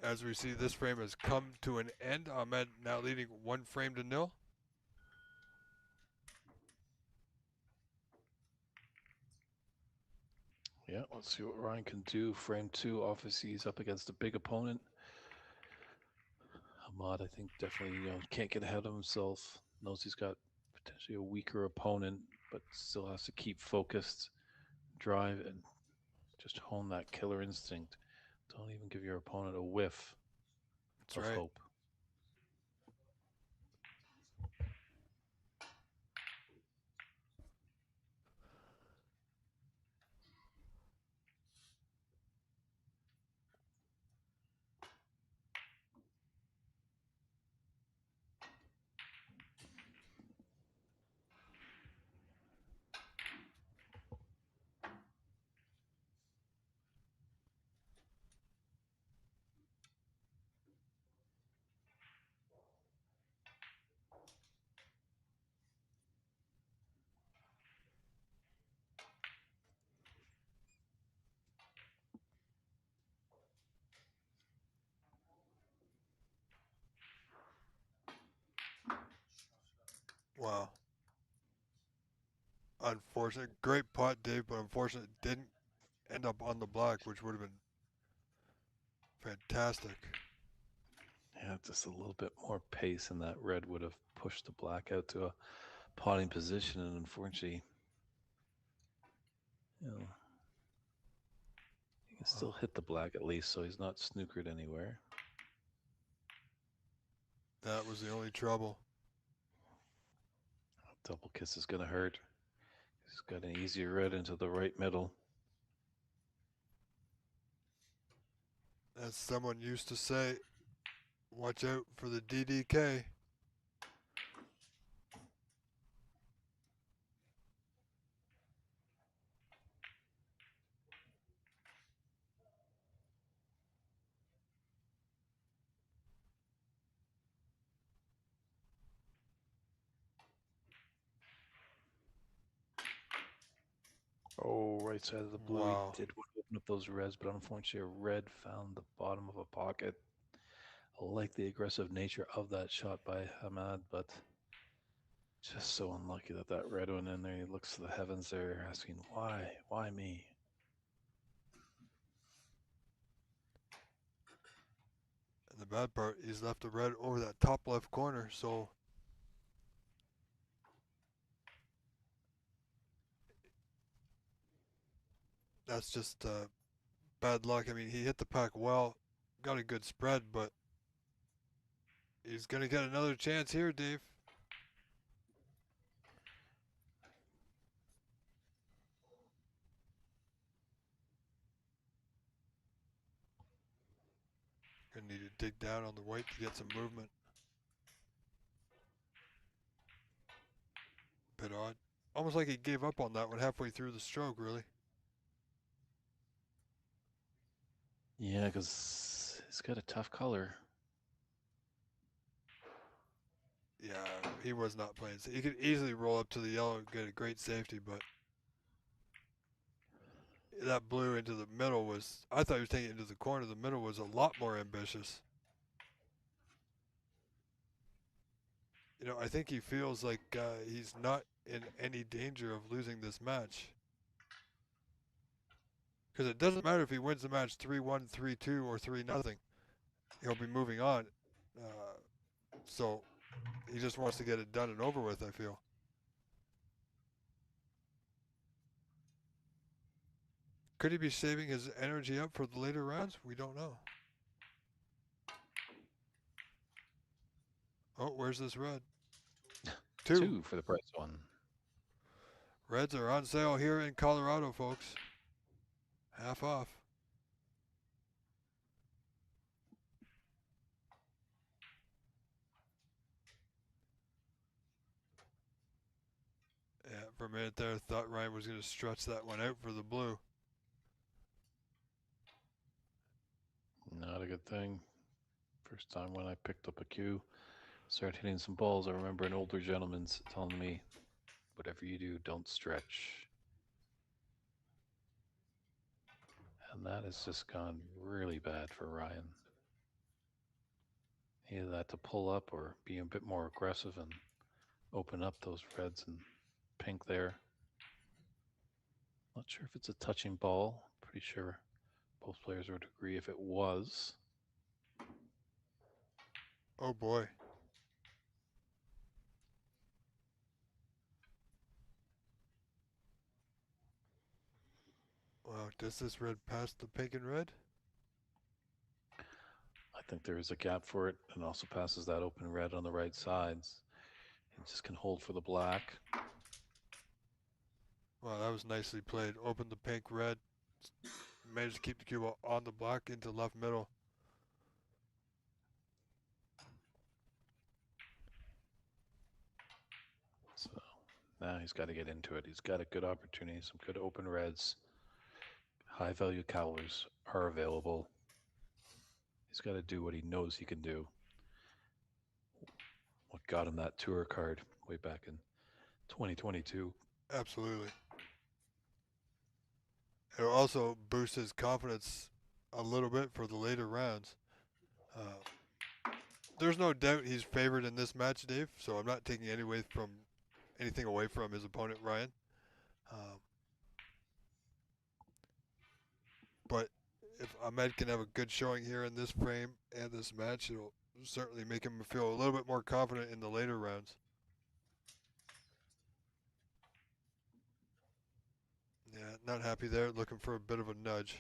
As we see, this frame has come to an end. Ahmed now leading 1 frame to 0. Yeah, let's see what Ryan can do. Frame 2, obviously he's up against a big opponent. Ahmad, I think, definitely can't get ahead of himself. Knows he's got potentially a weaker opponent, but still has to keep focused, drive, and just hone that killer instinct. Don't even give your opponent a whiff That's of right. hope. Wow. Unfortunate. Great pot, Dave, but unfortunate it didn't end up on the black, which would have been fantastic. Yeah, just a little bit more pace, and that red would have pushed the black out to a potting position, and unfortunately, he can still hit the black at least, so he's not snookered anywhere. That was the only trouble. Double kiss is going to hurt. He's got an easier red into the right middle. As someone used to say, watch out for the DDK. Oh, right side of the blue. Wow. He did want to open up those reds, but unfortunately, a red found the bottom of a pocket. I like the aggressive nature of that shot by Hamad, but just so unlucky that that red went in there. He looks to the heavens there, asking, "Why? Why me?" And the bad part, he's left the red over that top left corner, so that's just bad luck. I mean, he hit the puck well, got a good spread, but he's going to get another chance here, Dave. Going to need to dig down on the white to get some movement. Bit odd. Almost like he gave up on that one halfway through the stroke, really. Yeah, because he's got a tough color. Yeah, he was not playing. He could easily roll up to the yellow and get a great safety, but that blue into the middle was, I thought he was taking it into the corner. The middle was a lot more ambitious. You know, I think he feels like he's not in any danger of losing this match. Because it doesn't matter if he wins the match 3-1, 3-2, or 3-0. He'll be moving on. So he just wants to get it done and over with, I feel. Could he be saving his energy up for the later rounds? We don't know. Oh, where's this red? Two for the price one. Reds are on sale here in Colorado, folks. Half off. Yeah, for a minute there, I thought Ryan was going to stretch that one out for the blue. Not a good thing. First time when I picked up a cue, started hitting some balls, I remember an older gentleman's telling me, whatever you do, don't stretch. And that has just gone really bad for Ryan. He either had to pull up or be a bit more aggressive and open up those reds and pink there. Not sure if it's a touching ball. Pretty sure both players would agree if it was. Oh boy. Wow, does this red pass the pink and red? I think there is a gap for it, and also passes that open red on the right sides. He just can hold for the black. Wow, that was nicely played. Opened the pink red. Managed to keep the cue ball on the black into left middle. So now he's got to get into it. He's got a good opportunity, some good open reds. High value colors are available. He's got to do what he knows he can do. What got him that tour card way back in 2022. Absolutely. It'll also boost his confidence a little bit for the later rounds. There's no doubt he's favored in this match, Dave, so I'm not taking anything away from his opponent, Ryan. But if Ahmed can have a good showing here in this frame and this match, it'll certainly make him feel a little bit more confident in the later rounds. Yeah, not happy there, looking for a bit of a nudge.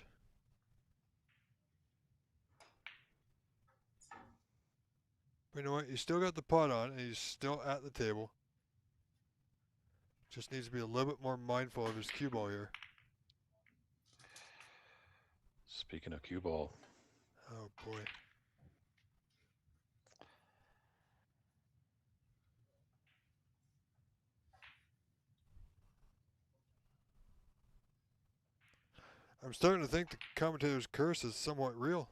But you know what? He's still got the putt on, and he's still at the table. Just needs to be a little bit more mindful of his cue ball here. Speaking of cue ball. Oh, boy. I'm starting to think the commentator's curse is somewhat real.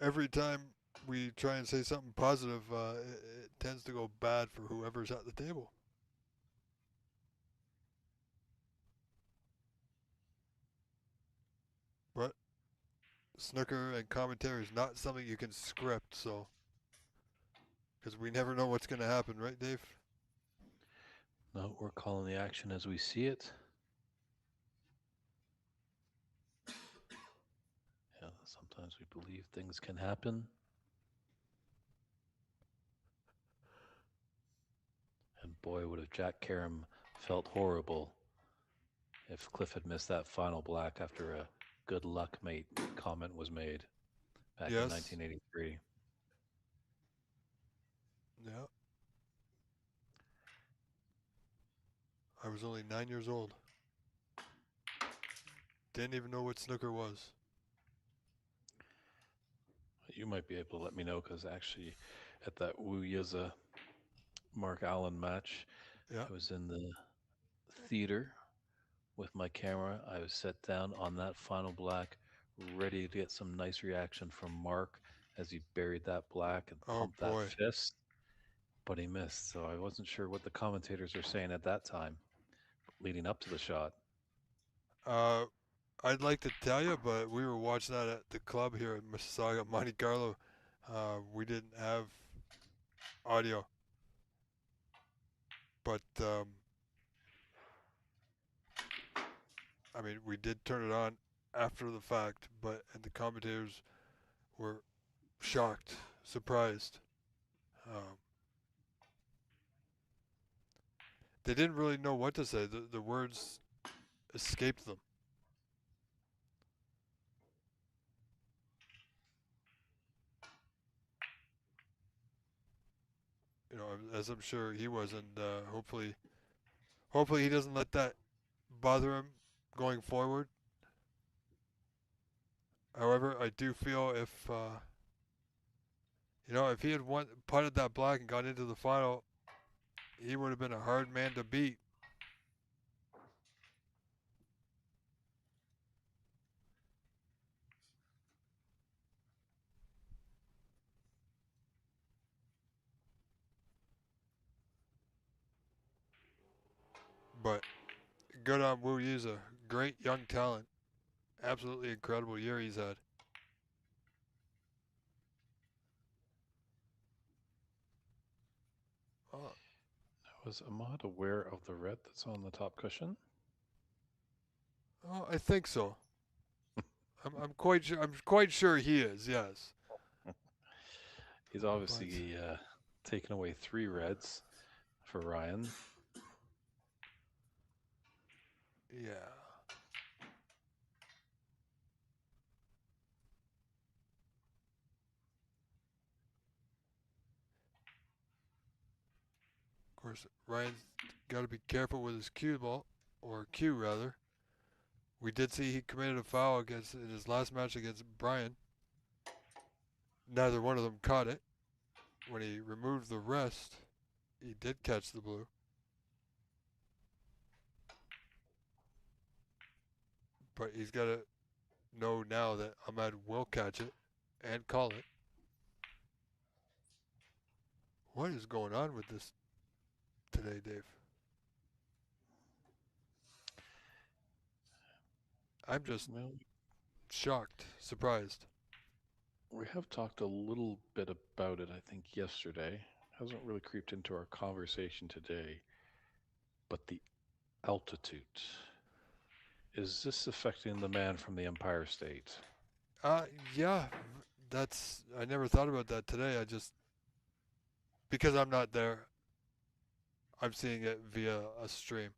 Every time we try and say something positive, it tends to go bad for whoever's at the table. snooker and commentary is not something you can script, so because we never know what's going to happen, right, Dave? No, we're calling the action as we see it. Yeah, sometimes we believe things can happen. And boy, would have Jack Karam felt horrible if Cliff had missed that final black after a good luck mate comment was made back in Yes. 1983. Yeah. I was only 9 years old. Didn't even know what snooker was. You might be able to let me know because actually at that Wu Yiza Mark Allen match, Yeah. I was in the theater with my camera. I was set down on that final black, ready to get some nice reaction from Mark as he buried that black and Oh pumped boy. that fist, but he missed. So I wasn't sure what the commentators were saying at that time, leading up to the shot. I'd like to tell you, but we were watching that at the club here in Mississauga, Monte Carlo. We didn't have audio, but I mean, we did turn it on after the fact, and the commentators were shocked, surprised. They didn't really know what to say. The words escaped them. You know, as I'm sure he was, and hopefully he doesn't let that bother him going forward. However, I do feel if if he had putted that black and got into the final, he would have been a hard man to beat. But good on Wu Yiza. Great young talent. Absolutely incredible year he's had. Was Ahmad aware of the red that's on the top cushion? Oh, I think so. I'm quite sure. I'm quite sure he is. Yes. He's obviously taken away 3 reds for Ryan. Yeah. Of course, Ryan's got to be careful with his cue ball, or cue rather. We did see he committed a foul in his last match against Brian. Neither one of them caught it. When he removed the rest, he did catch the blue. But he's got to know now that Ahmed will catch it and call it. What is going on with this today, Dave? I'm just shocked, surprised. We have talked a little bit about it, I think, yesterday. Hasn't really creeped into our conversation today. But the altitude. Is this affecting the man from the Empire State? Yeah, I never thought about that today. Because I'm not there, I'm seeing it via a stream,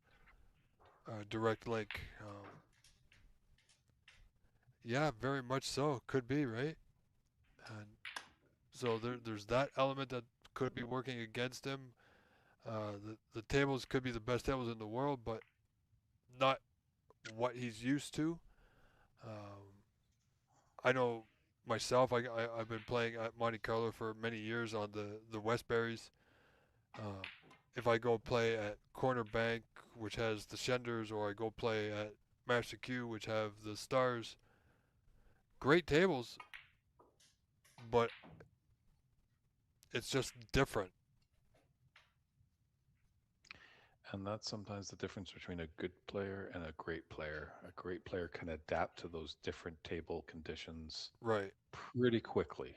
direct link. Yeah, very much so. Could be, right? And so there's that element that could be working against him. The tables could be the best tables in the world, but not what he's used to. I know myself. I've been playing at Monte Carlo for many years on the Westberries. If I go play at Corner Bank, which has the Shenders, or I go play at Master Q, which have the Stars, great tables, but it's just different. And that's sometimes the difference between a good player and a great player. A great player can adapt to those different table conditions Right. pretty quickly.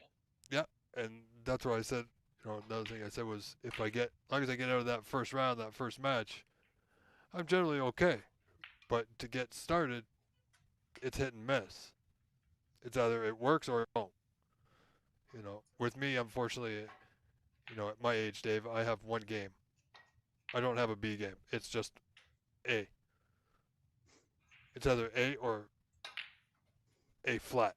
Yeah. And that's what I said. Another thing I said was if as long as I get out of that first round, that first match, I'm generally okay. But to get started, it's hit and miss. It's either it works or it won't. With me, unfortunately, at my age, Dave, I have one game. I don't have a B game. It's just A. It's either A or A flat.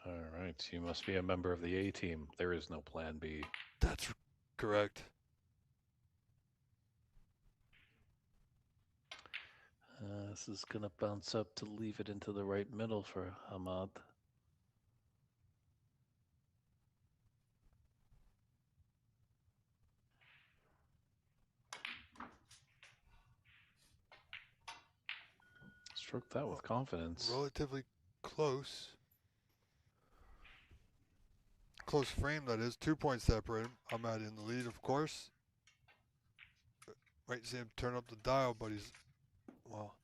All right, you must be a member of the A team. There is no plan B. That's correct. This is going to bounce up to leave it into the right middle for Ahmad. Stroke that with confidence. Relatively close. Close frame, that is. 2 points separate. Ahmad in the lead, of course. Might see him turn up the dial, but he's, well,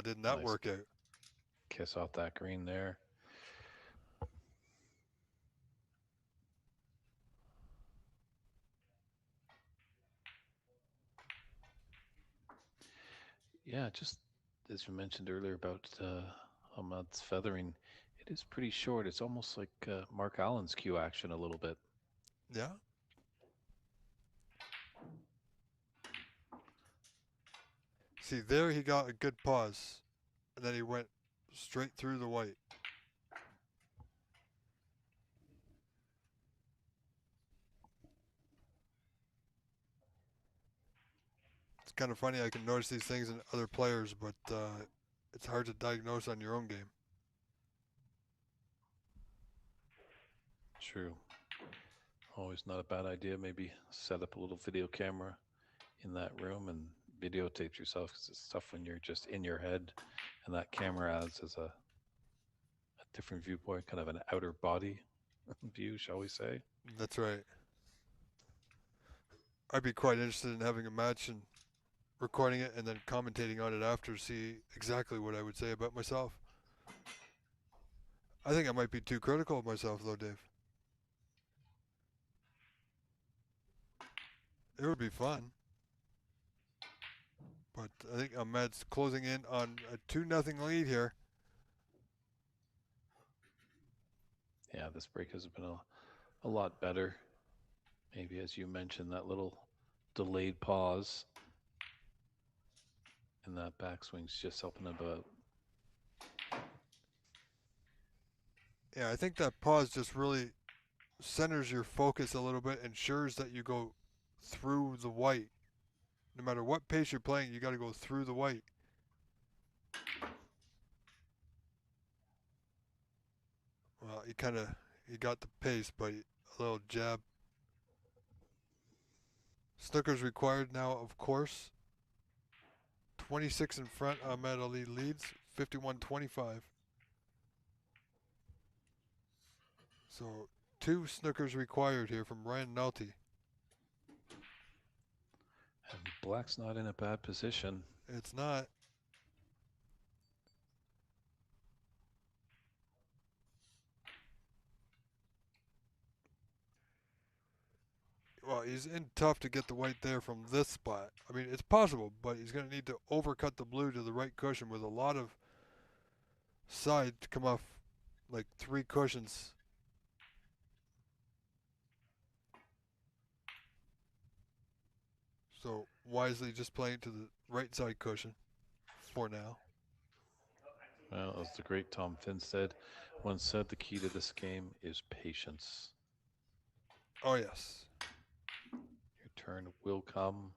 didn't that Nice. work out? Kiss off that green there. Yeah, just as you mentioned earlier about Ahmad's feathering, it is pretty short. It's almost like Mark Allen's cue action a little bit. Yeah. See, there he got a good pause, and then he went straight through the white. It's kind of funny. I can notice these things in other players, but it's hard to diagnose on your own game. True. Always not a bad idea. Maybe set up a little video camera in that room and videotape yourself, because it's tough when you're just in your head, and that camera adds as a different viewpoint, kind of an outer body view, shall we say. That's right. I'd be quite interested in having a match and recording it and then commentating on it after to see exactly what I would say about myself. I think I might be too critical of myself, though, Dave. It would be fun. But I think Ahmed's closing in on a 2-0 lead here. Yeah, this break has been a lot better. Maybe, as you mentioned, that little delayed pause and that backswing's just helping him out. Yeah, I think that pause just really centers your focus a little bit, ensures that you go through the white. No matter what pace you're playing, you got to go through the white. Well, he got the pace, but a little jab. Snooker's required now, of course. 26 in front, Ahmed Ali leads, 51-25. So 2 snookers required here from Ryan Nolte. And Black's not in a bad position. It's not. Well, he's in tough to get the white there from this spot. I mean, it's possible, but he's going to need to overcut the blue to the right cushion with a lot of side to come off like 3 cushions. So wisely just playing to the right side cushion for now. Well, as the great Tom Finstead once said, the key to this game is patience. Oh, yes. Your turn will come.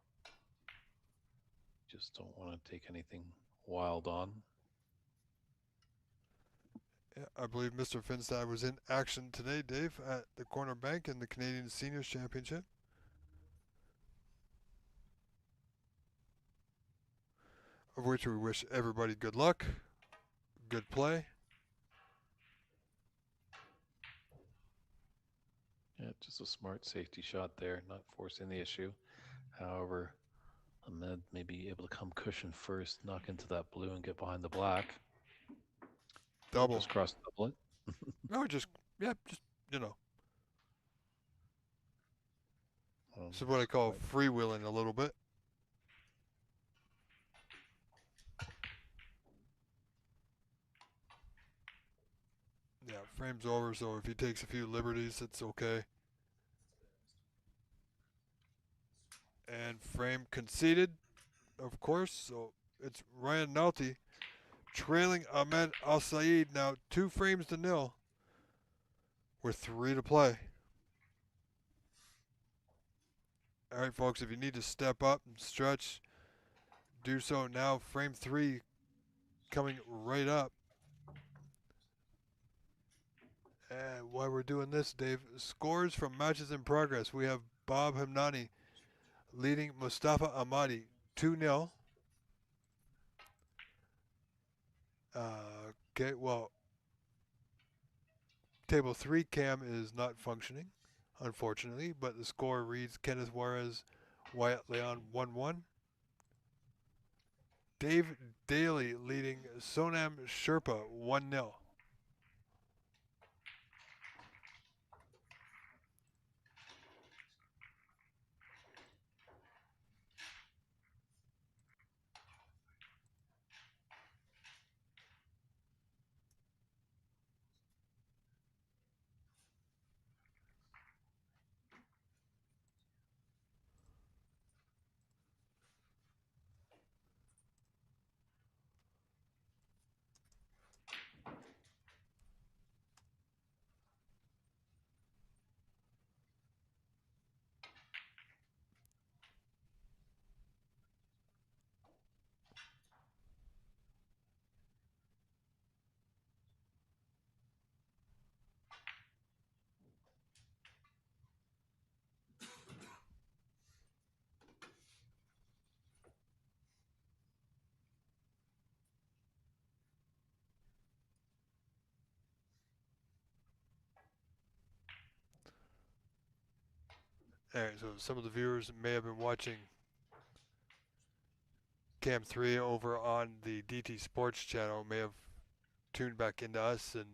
Just don't want to take anything wild on. Yeah, I believe Mr. Finstad was in action today, Dave, at the Corner Bank in the Canadian Seniors Championship. Of which we wish everybody good luck, good play. Yeah, just a smart safety shot there, not forcing the issue. However, Ahmed may be able to come cushion first, knock into that blue and get behind the black. Double. Just cross double it. No, just you know. This is what I call freewheeling a little bit. Yeah, frame's over, so if he takes a few liberties, it's okay. And frame conceded, of course, so it's Ryan Nolte trailing Ahmed Al Saeed now 2 frames to nil with 3 to play. All right, folks, if you need to step up and stretch, do so now. Frame 3 coming right up. And while we're doing this, Dave, scores from matches in progress. We have Bob Hamnani leading Mustafa Ahmadi 2-0. Okay, well, table 3 cam is not functioning, unfortunately, but the score reads Kenneth Juarez, Wyatt Leon 1-1. Dave Daly leading Sonam Sherpa 1-0. All right, so some of the viewers may have been watching Cam 3 over on the DT Sports channel, may have tuned back into us, and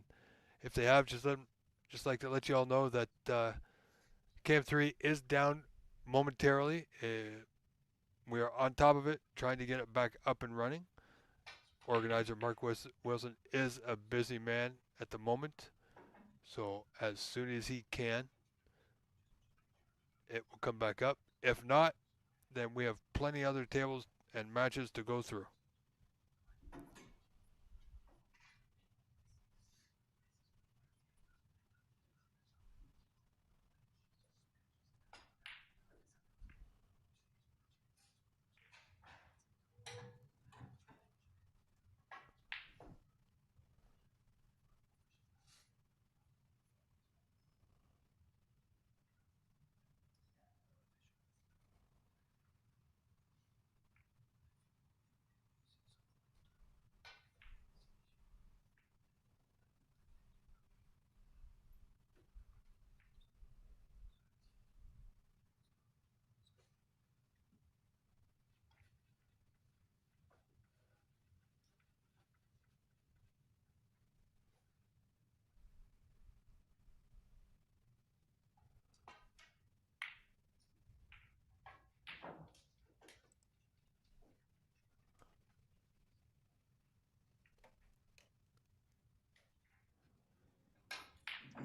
if they have, just like to let you all know that Cam 3 is down momentarily. We are on top of it, trying to get it back up and running. Organizer Mark Wilson is a busy man at the moment, so as soon as he can, it will come back up. If not, then we have plenty other tables and matches to go through.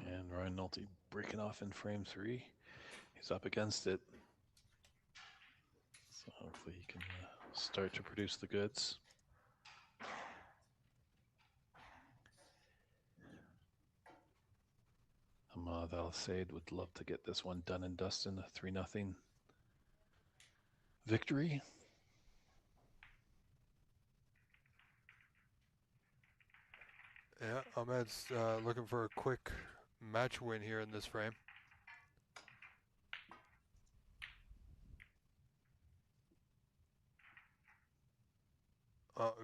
And Ryan Nolte breaking off in frame 3. He's up against it. So hopefully he can start to produce the goods. Ahmad Al Said would love to get this one done and dusted, a 3-0 victory. Yeah, Ahmed's looking for a quick match win here in this frame.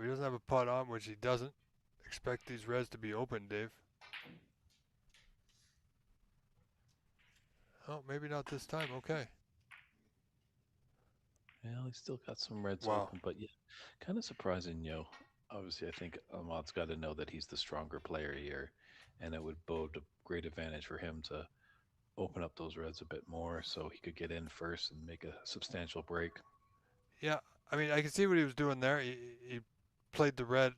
He doesn't have a putt on, which he doesn't. Expect these reds to be open, Dave. Oh, maybe not this time. Okay. Well, he's still got some reds Wow. open, but yeah, kind of surprising, Obviously, I think Ahmad's got to know that he's the stronger player here, and it would bode a great advantage for him to open up those reds a bit more so he could get in first and make a substantial break. Yeah, I mean, I can see what he was doing there. He played the red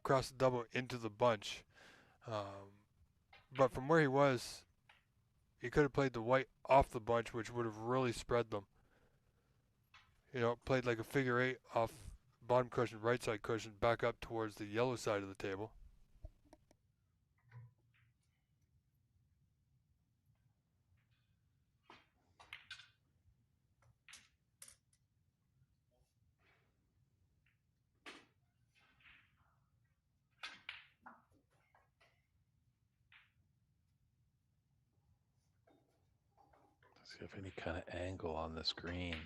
cross the double into the bunch. But from where he was, he could have played the white off the bunch, which would have really spread them. Played like a figure eight off bottom cushion, right side cushion, back up towards the yellow side of the table. Let's see if any kind of angle on this green.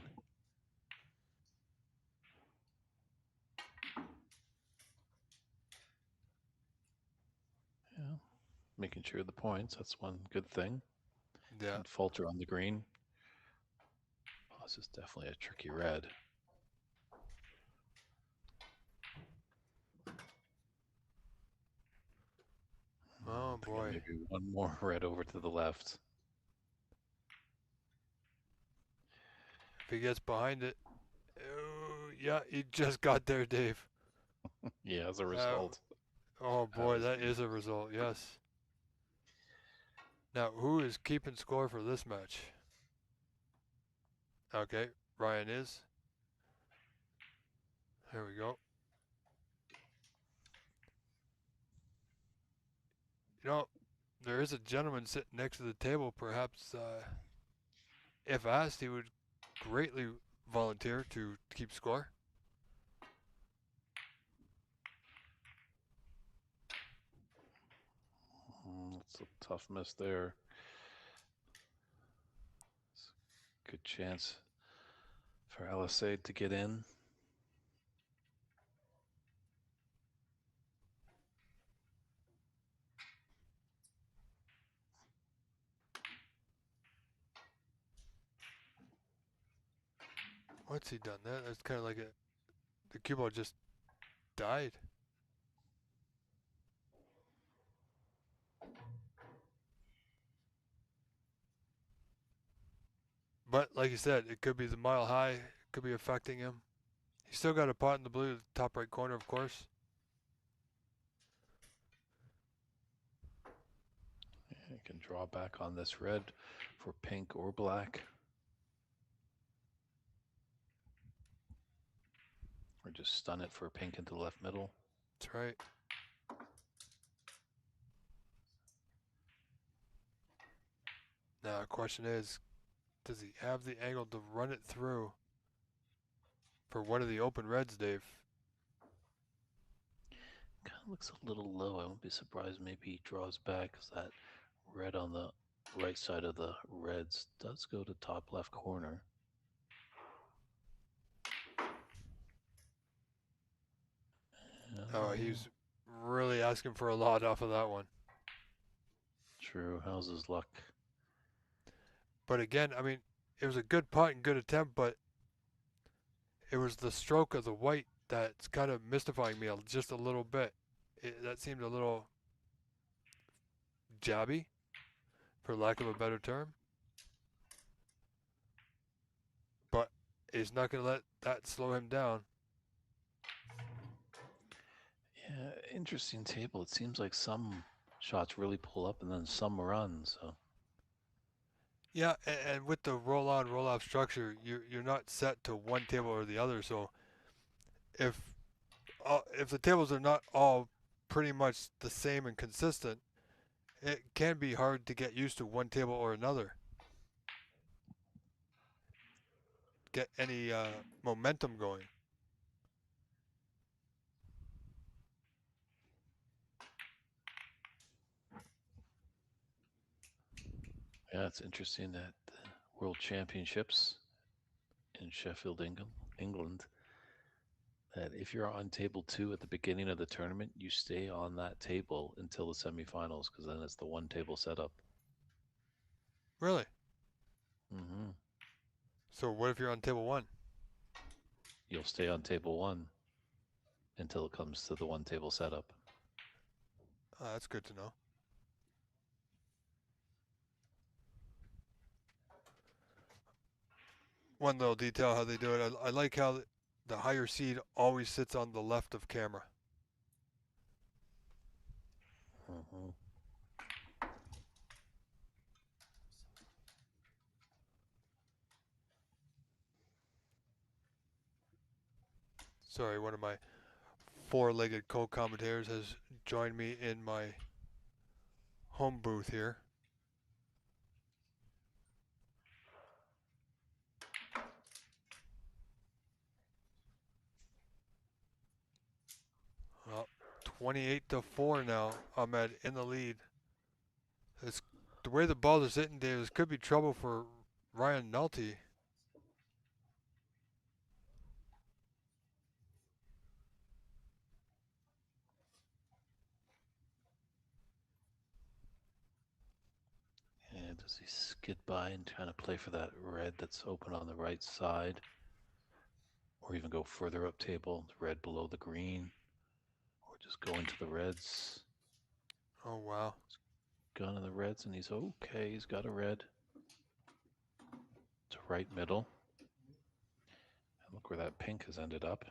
Yeah, making sure the points. That's one good thing. Yeah. And falter on the green. Oh, this is definitely a tricky red. Oh boy. Maybe one more red over to the left. If he gets behind it, oh, yeah, he just got there, Dave. Yeah, as a result. Oh boy, that is a result. Yes. Now, who is keeping score for this match? Okay, Ryan is. There we go. There is a gentleman sitting next to the table. Perhaps, if asked, he would greatly volunteer to keep score. That's a tough miss there. Good chance for Alisade to get in. What's he done? That's kind of like the cue ball just died. But like you said, it could be the mile high. It could be affecting him. He's still got a pot in the blue, top right corner, of course. You can draw back on this red for pink or black. Or just stun it for pink into the left middle. That's right. Now, the question is, does he have the angle to run it through for one of the open reds, Dave? Kind of looks a little low. I won't be surprised maybe he draws back because that red on the right side of the reds does go to top left corner. Oh, he's really asking for a lot off of that one. True. How's his luck? But again, I mean, it was a good putt and good attempt, but it was the stroke of the white that's kind of mystifying me just a little bit. That seemed a little jabby, for lack of a better term. But he's not going to let that slow him down. Yeah, interesting table. It seems like some shots really pull up and then some run. So Yeah, and with the roll on, roll off structure, you're not set to one table or the other. So if the tables are not all pretty much the same and consistent, it can be hard to get used to one table or another. Get any momentum going. yeah, it's interesting that the World Championships in Sheffield, England, that if you're on table 2 at the beginning of the tournament, you stay on that table until the semifinals because then it's the one table setup. Really? Mm-hmm. So what if you're on table 1? you'll stay on table 1 until it comes to the 1 table setup. That's good to know. One little detail how they do it. I like how the higher seed always sits on the left of camera. Mm-hmm. Sorry, one of my four-legged co-commentators has joined me in my home booth here. Well, 28-4 now. Ahmed in the lead. The way the balls are sitting, Dave, this could be trouble for Ryan Nolte. And does he skid by and trying to play for that red that's open on the right side? Or even go further up table, red below the green? Or just go into the reds? Oh, wow. Gone in the reds and he's okay. He's got a red. To right middle. And look where that pink has ended up.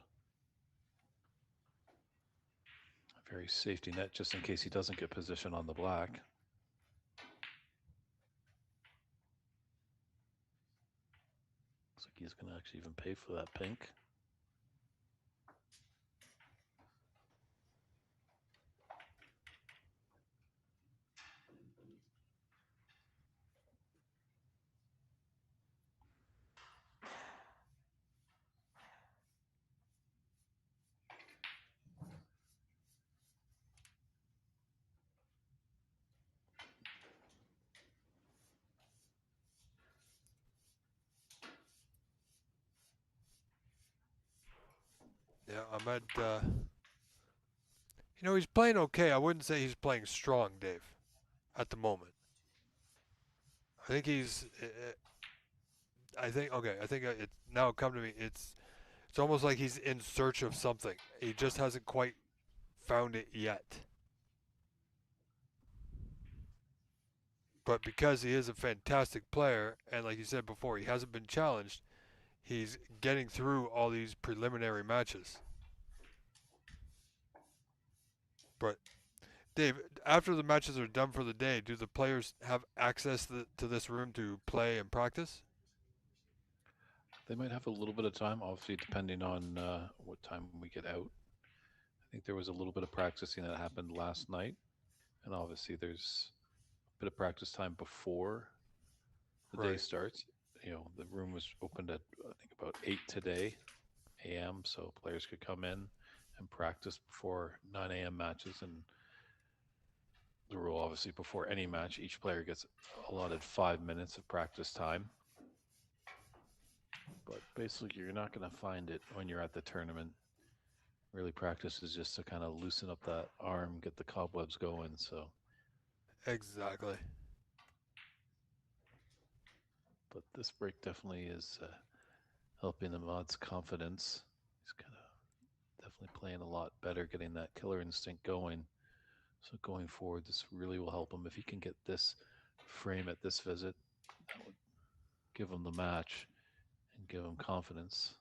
A very safety net just in case he doesn't get position on the black. Looks like he's going to actually even pay for that pink. Yeah, Ahmed, he's playing okay. I wouldn't say he's playing strong, Dave, at the moment. I think he's, I think it's now come to me. It's almost like he's in search of something. He just hasn't quite found it yet. But because he is a fantastic player, and like you said before, he hasn't been challenged, he's getting through all these preliminary matches. But Dave, after the matches are done for the day, do the players have access to this room to play and practice? They might have a little bit of time, obviously, depending on what time we get out. I think there was a little bit of practicing that happened last night. And obviously, there's a bit of practice time before the day starts. The room was opened at, I think, about 8 today, a.m., so players could come in and practice before 9 a.m. matches. And the rule, obviously, before any match, each player gets allotted 5 minutes of practice time. But basically, you're not going to find it when you're at the tournament. Really, practice is just to kind of loosen up that arm, get the cobwebs going. So Exactly. But this break definitely is helping Ahmad's confidence. He's kind of definitely playing a lot better, getting that killer instinct going. So going forward, this really will help him. If he can get this frame at this visit, that would give him the match and give him confidence.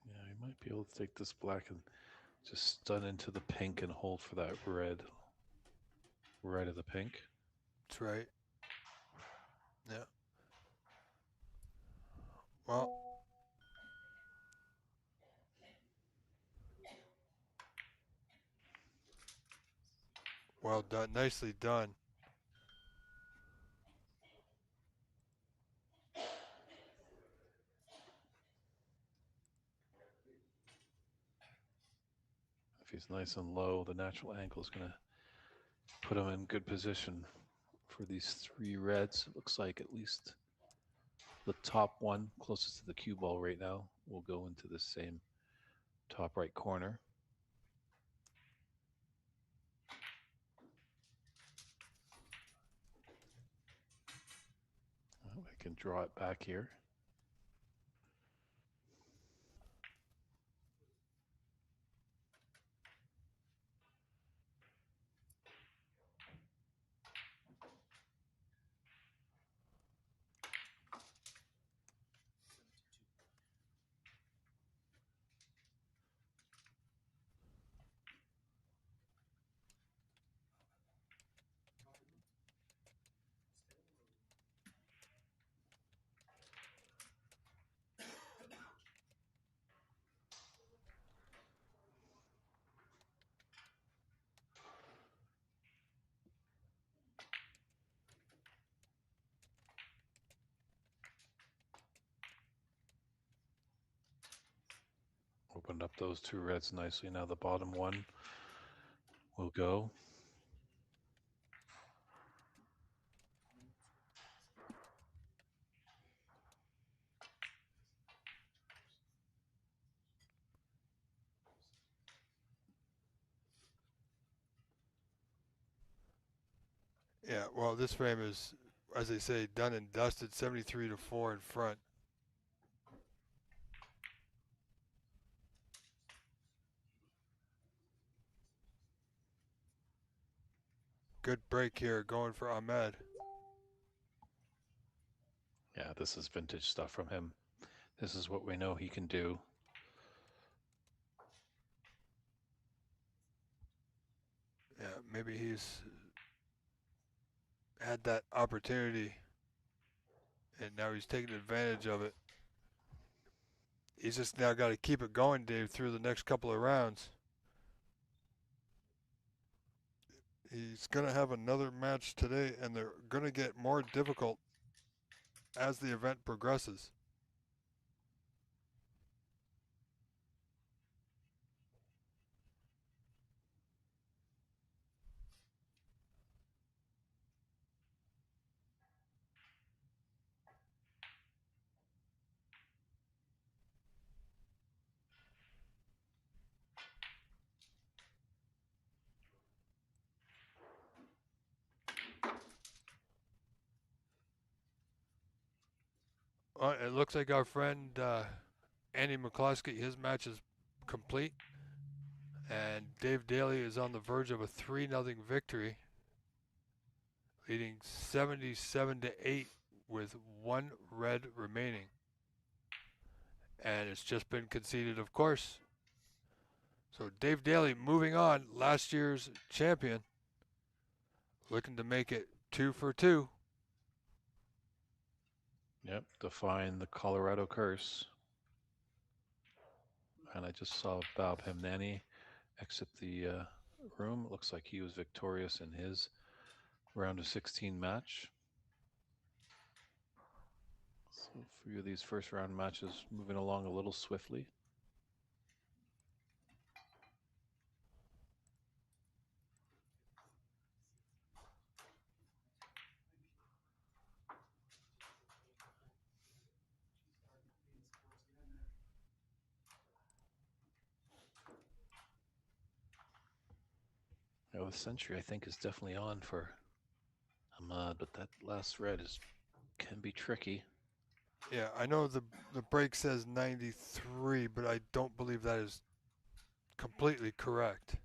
Yeah, he might be able to take this black and just stun into the pink and hold for that red. Right of the pink. That's right. Yeah. Well, Well done. Nicely done. If he's nice and low, the natural angle is going to put him in good position for these 3 reds. It looks like at least the top one closest to the cue ball right now will go into the same top right corner. Well, we can draw it back here. Opened up those 2 reds nicely. Now the bottom one will go. Yeah, well, this frame is, as they say, done and dusted, 73 to 4 in front. Good break here, going for Ahmed. Yeah, this is vintage stuff from him. This is what we know he can do. Yeah, maybe he's had that opportunity, and now he's taking advantage of it. He's just now got to keep it going, Dave, through the next couple of rounds. He's going to have another match today, and they're going to get more difficult as the event progresses. It looks like our friend Andy McCloskey, his match is complete. And Dave Daly is on the verge of a 3-0 victory, leading 77 to 8 with 1 red remaining. And it's just been conceded, of course. So Dave Daly moving on, last year's champion, looking to make it 2 for 2. Yep, defying the Colorado curse. And I just saw Bob Hemnani exit the room. It looks like he was victorious in his round of 16 match. So a few of these first round matches moving along a little swiftly. Now the century, I think, is definitely on for Ahmad, but that last red can be tricky. Yeah, I know the break says 93, but I don't believe that is completely correct.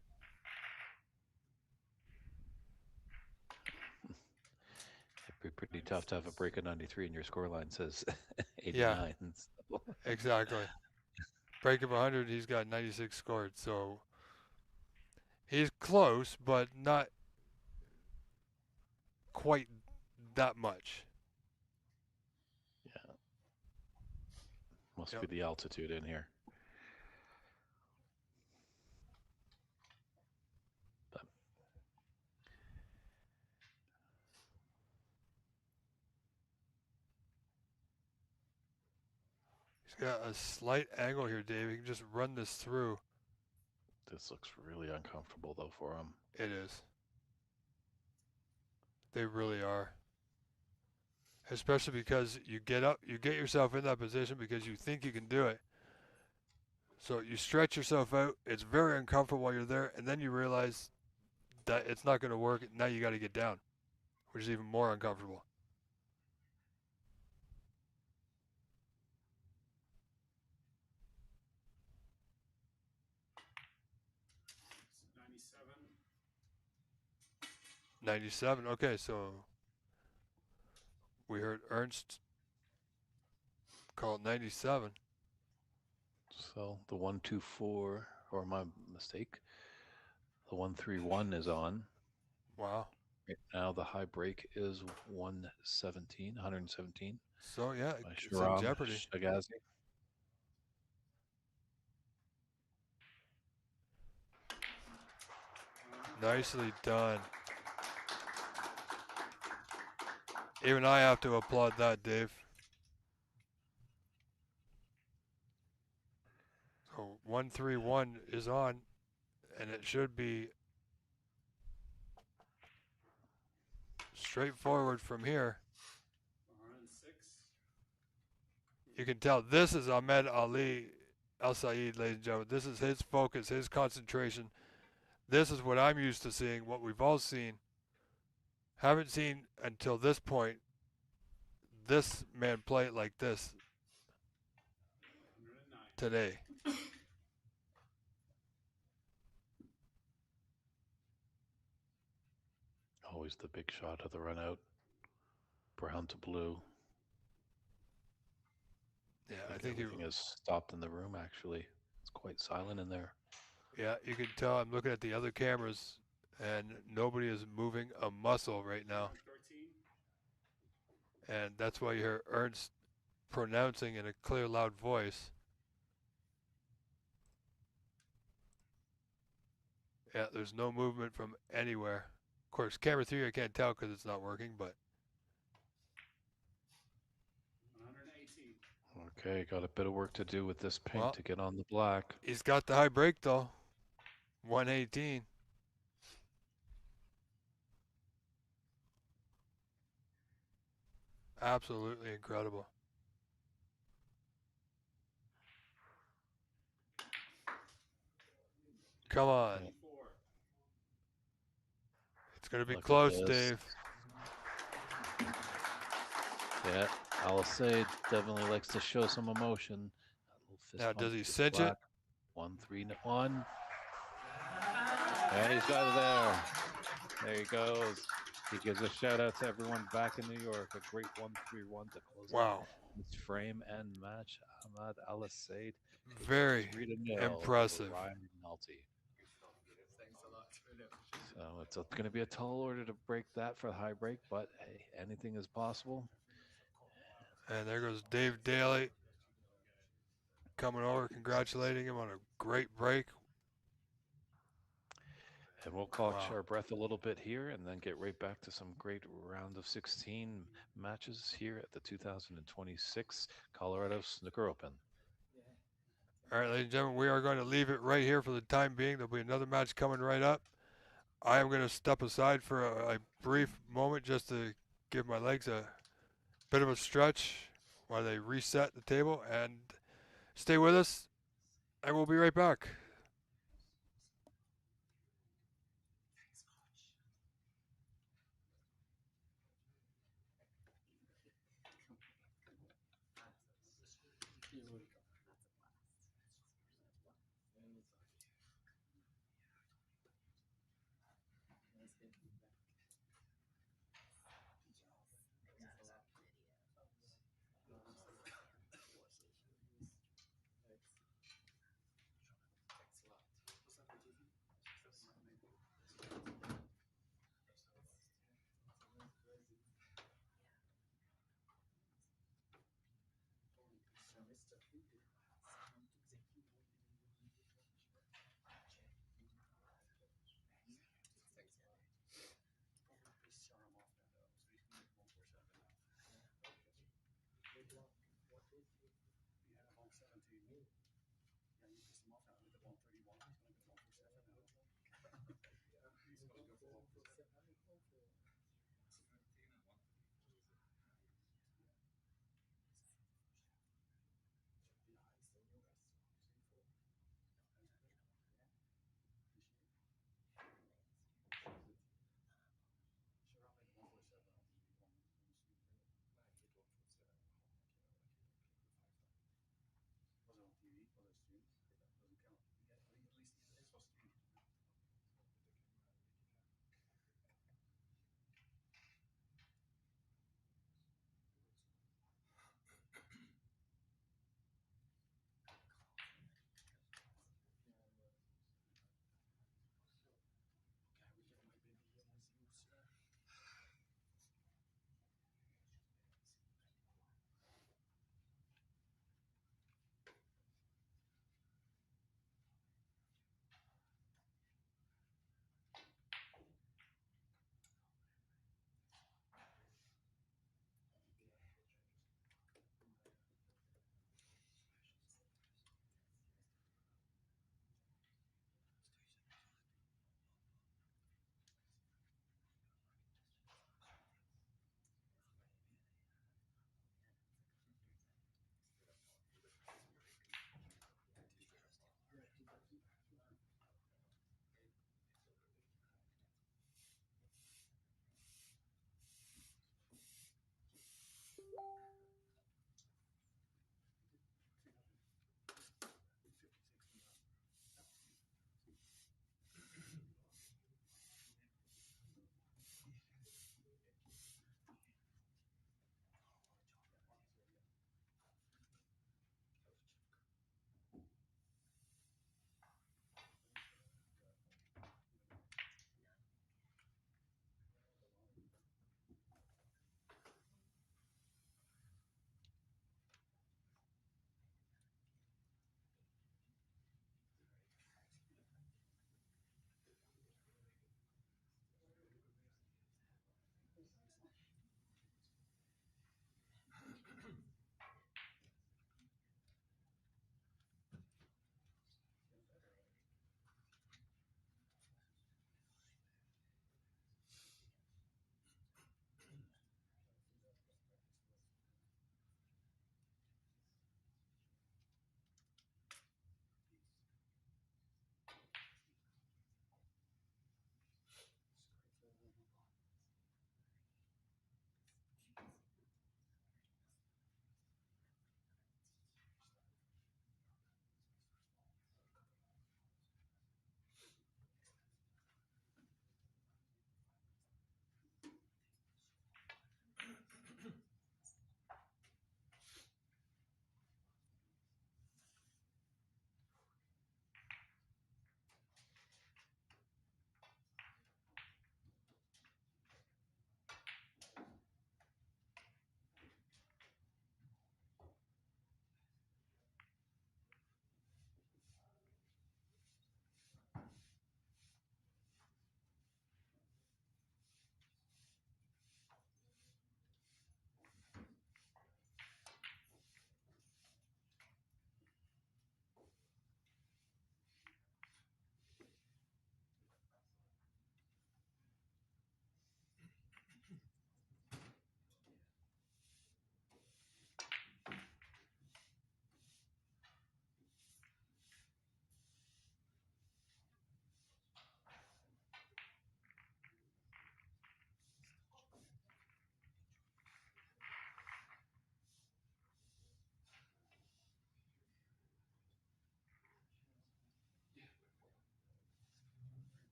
It'd be pretty tough to have a break of 93 and your scoreline says 89. Yeah, So. exactly. Break of 100, he's got 96 scored, so he's close, but not quite that much. Yeah. Must be the altitude in here. But He's got a slight angle here, Dave. You can just run this through. This looks really uncomfortable though for him. It is. They really are. Especially because you get up, you get yourself in that position because you think you can do it. So you stretch yourself out. It's very uncomfortable while you're there, and then you realize that it's not going to work. Now you got to get down, which is even more uncomfortable. '97. Okay, so we heard Ernst call it 97. So the 1-2-4, or my mistake, the 1-3-1 is on. Wow. Right now the high break is 117. So yeah, By it's in Shahram jeopardy. Shagazi. Nicely done. Even I have to applaud that, Dave. So 1-3-1 is on, and it should be straightforward from here. You can tell this is Ahmed Ali El Said, ladies and gentlemen. This is his focus, his concentration. This is what I'm used to seeing, what we've all seen. Haven't seen until this point this man play it like this today. Always the big shot of the run out. Brown to blue. Yeah, I think everything is stopped in the room actually. It's quite silent in there. Yeah, you can tell. I'm looking at the other cameras, and nobody is moving a muscle right now. And that's why you hear Ernst pronouncing in a clear, loud voice. Yeah, there's no movement from anywhere. Of course, camera 3 I can't tell because it's not working, but. Okay, got a bit of work to do with this pink to get on the black. He's got the high break though. 118. Absolutely incredible. Come on. Yeah. It's going to be Look close, Dave. Yeah, Al Said definitely likes to show some emotion. Now, does he cinch it? 1-3-1. And he's got it there. There he goes. He gives a shout out to everyone back in New York. A great 1-3-1 to close out this frame and match. Ahmad Al Said. Very impressive. Ryan Nolte. So it's going to be a tall order to break that for the high break, but hey, anything is possible. And there goes Dave Daly coming over, congratulating him on a great break. And we'll catch our breath a little bit here and then get right back to some great round of 16 matches here at the 2026 Colorado Snooker Open. All right, ladies and gentlemen, we are going to leave it right here for the time being. There'll be another match coming right up. I am going to step aside for a brief moment just to give my legs a bit of a stretch while they reset the table, and stay with us, and we'll be right back.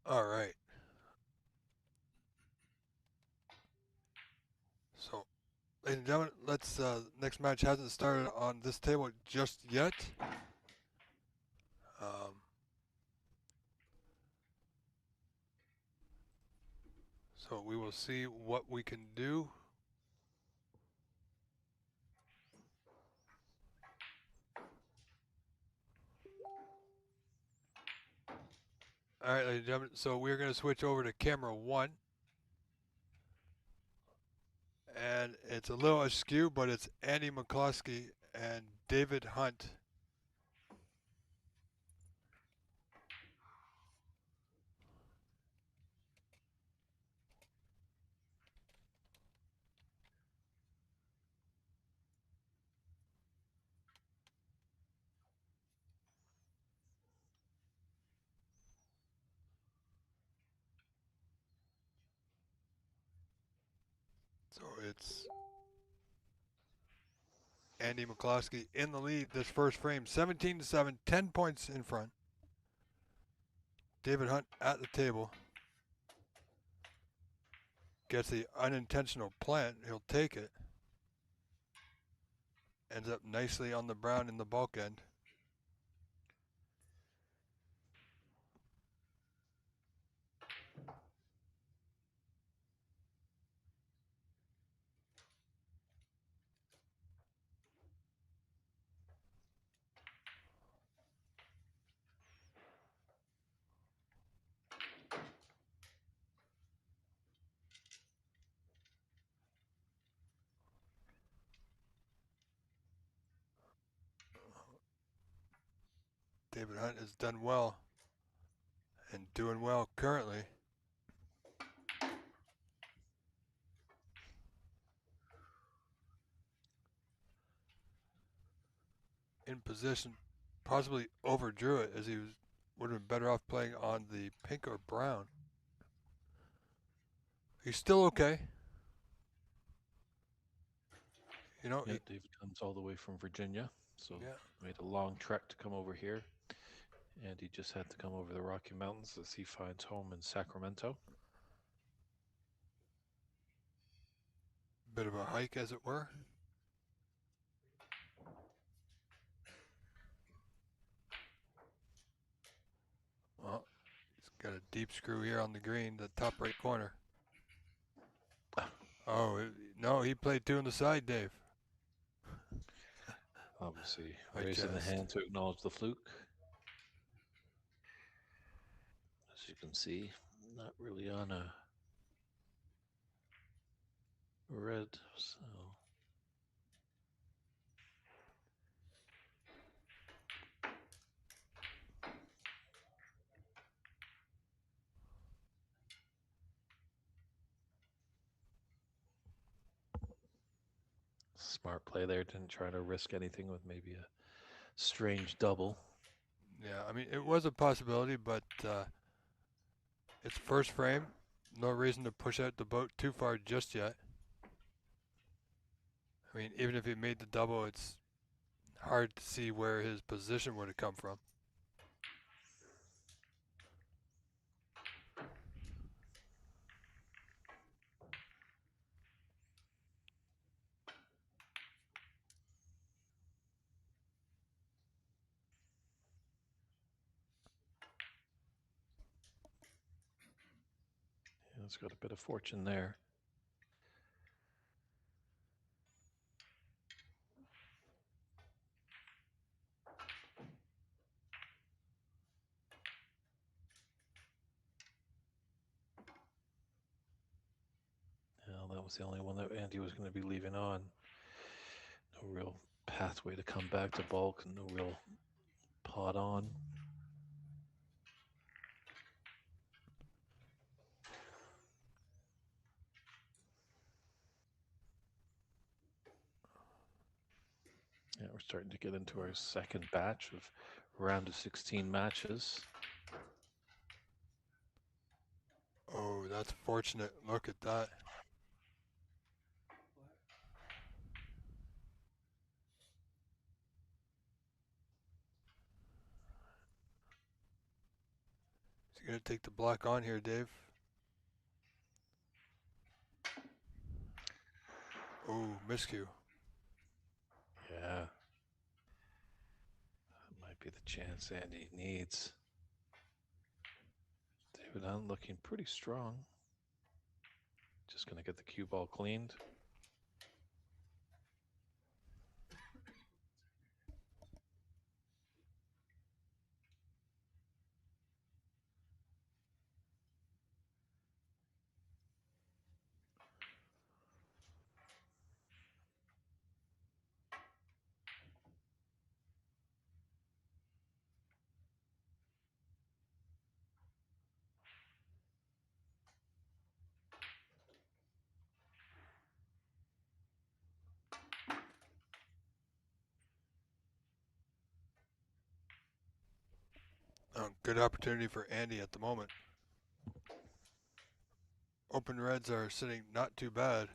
All right. So, ladies and gentlemen, let's. Next match hasn't started on this table just yet. Um, so we will see what we can do. All right, ladies and gentlemen. So we're going to switch over to camera 1. And it's a little askew, but it's Andy McCloskey and David Hunt. So it's Andy McCloskey in the lead this first frame, 17-7, 10 points in front. David Hunt at the table. Gets the unintentional plant. He'll take it. Ends up nicely on the brown in the bulk end. David Hunt has done well and doing well currently. In position, possibly overdrew it as he would have been better off playing on the pink or brown. He's still okay. You know, Yeah, David comes all the way from Virginia, so yeah. made a long trek to come over here. And he just had to come over the Rocky Mountains as he finds home in Sacramento. Bit of a hike, as it were. Well, he's got a deep screw here on the green, the top right corner. Oh, no, he played 2 on the side, Dave. Obviously, I raising the just- hand to acknowledge the fluke. As you can see, not really on a red, so smart play there. Didn't try to risk anything with maybe a strange double. Yeah, I mean, it was a possibility, but it's first frame. No reason to push out the boat too far just yet. I mean, even if he made the double, it's hard to see where his position would have come from. Yeah, it's got a bit of fortune there. Well, that was the only one that Andy was going to be leaving on. No real pathway to come back to bulk, and no real pot on. Yeah, we're starting to get into our second batch of round of 16 matches. Oh, that's fortunate. Look at that. You're going to take the black on here, Dave. Oh, miscue. Yeah. That might be the chance Andy needs. David Hunt looking pretty strong. Just going to get the cue ball cleaned. Good opportunity for Andy at the moment. Open reds are sitting not too bad.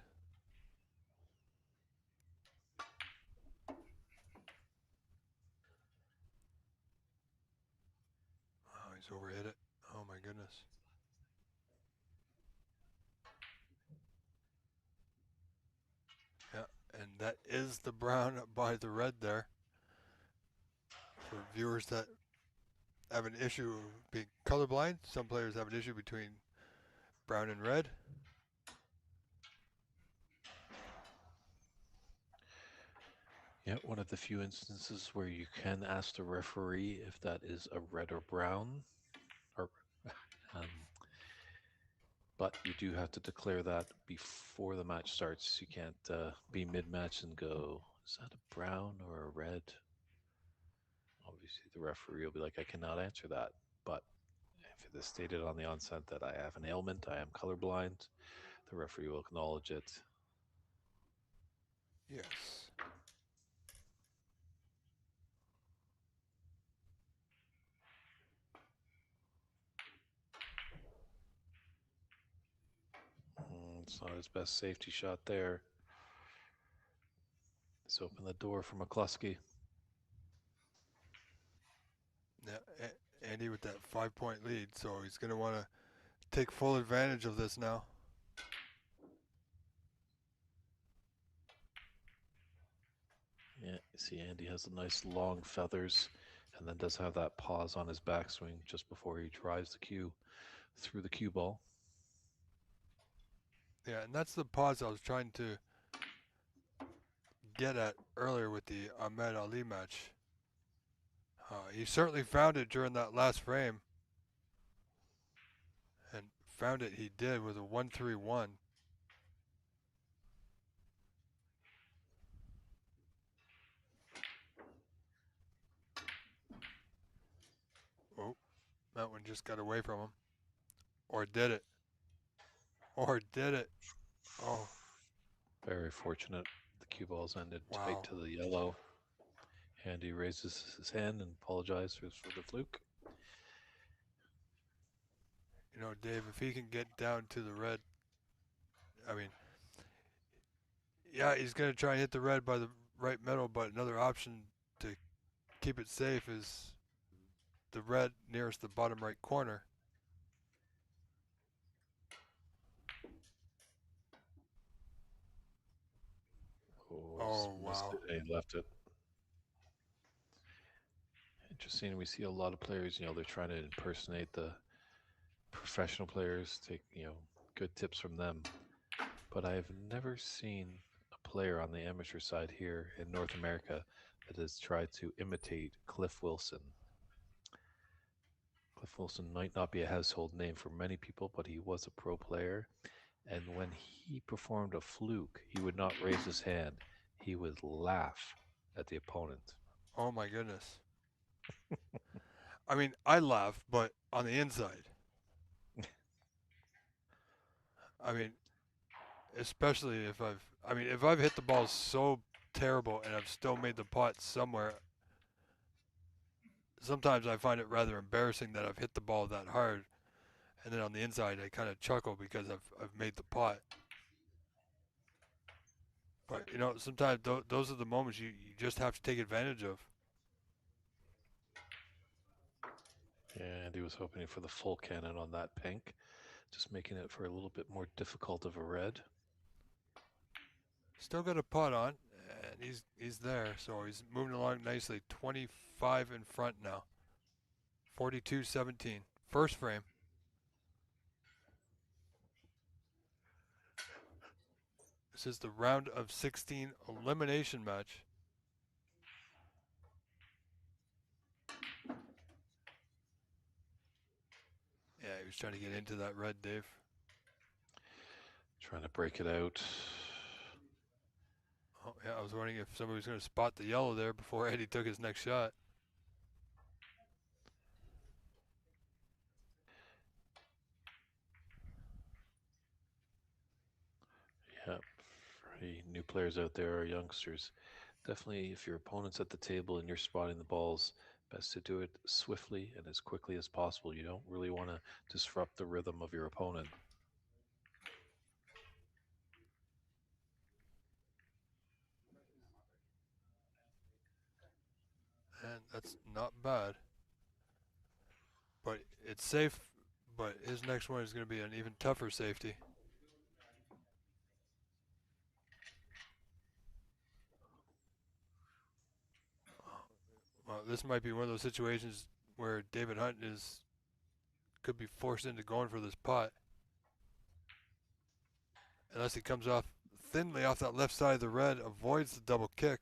Oh, he's overhit it. Oh my goodness. Yeah, and that is the brown by the red there. For viewers that have an issue of being colorblind, some players have an issue between brown and red. Yeah, one of the few instances where you can ask the referee if that is a red or brown, or, um, but you do have to declare that before the match starts. You can't be mid-match and go, is that a brown or a red? Obviously, the referee will be like, I cannot answer that. But if it is stated on the onset that I have an ailment, I am colorblind, the referee will acknowledge it. Yes. It's not his best safety shot there. Let's open the door for McCluskey. Yeah, Andy with that 5-point lead, so he's going to want to take full advantage of this now. Yeah, you see Andy has the nice long feathers and then does have that pause on his backswing just before he drives the cue through the cue ball. Yeah, and that's the pause I was trying to get at earlier with the Ahmed Ali match. He certainly found it during that last frame. And found it he did with a 1-3-1. Oh, that one just got away from him. Or did it? Or did it? Oh. Very fortunate. The cue balls ended Wow. tight to the yellow. Andy raises his hand and apologizes for the fluke. You know, Dave, if he can get down to the red, I mean, yeah, he's going to try and hit the red by the right middle, but another option to keep it safe is the red nearest the bottom right corner. Oh, wow. He left it. Interesting. We see a lot of players, they're trying to impersonate the professional players, take, good tips from them. But I've never seen a player on the amateur side here in North America that has tried to imitate Cliff Wilson. Cliff Wilson might not be a household name for many people, but he was a pro player. And when he performed a fluke, he would not raise his hand. He would laugh at the opponent. Oh, my goodness. I mean, I laugh, but on the inside. I mean, especially if I've hit the ball so terrible and I've still made the putt somewhere, sometimes I find it rather embarrassing that I've hit the ball that hard, and then on the inside I kind of chuckle because I've made the putt. But sometimes those are the moments you just have to take advantage of. And he was hoping for the full cannon on that pink, just making it for a little bit more difficult of a red. Still got a putt on, and he's there, so he's moving along nicely. 25 in front now. 42-17. First frame. This is the round of 16 elimination match. Yeah, he was trying to get into that red, Dave. Trying to break it out. Oh, yeah, I was wondering if somebody was going to spot the yellow there before Eddie took his next shot. Yeah, for any new players out there or youngsters, definitely if your opponent's at the table and you're spotting the balls, best to do it swiftly and as quickly as possible. You don't really want to disrupt the rhythm of your opponent. And that's not bad. But it's safe, but his next one is going to be an even tougher safety. Well, this might be one of those situations where David Hunt could be forced into going for this putt. Unless he comes off thinly off that left side of the red, avoids the double kick.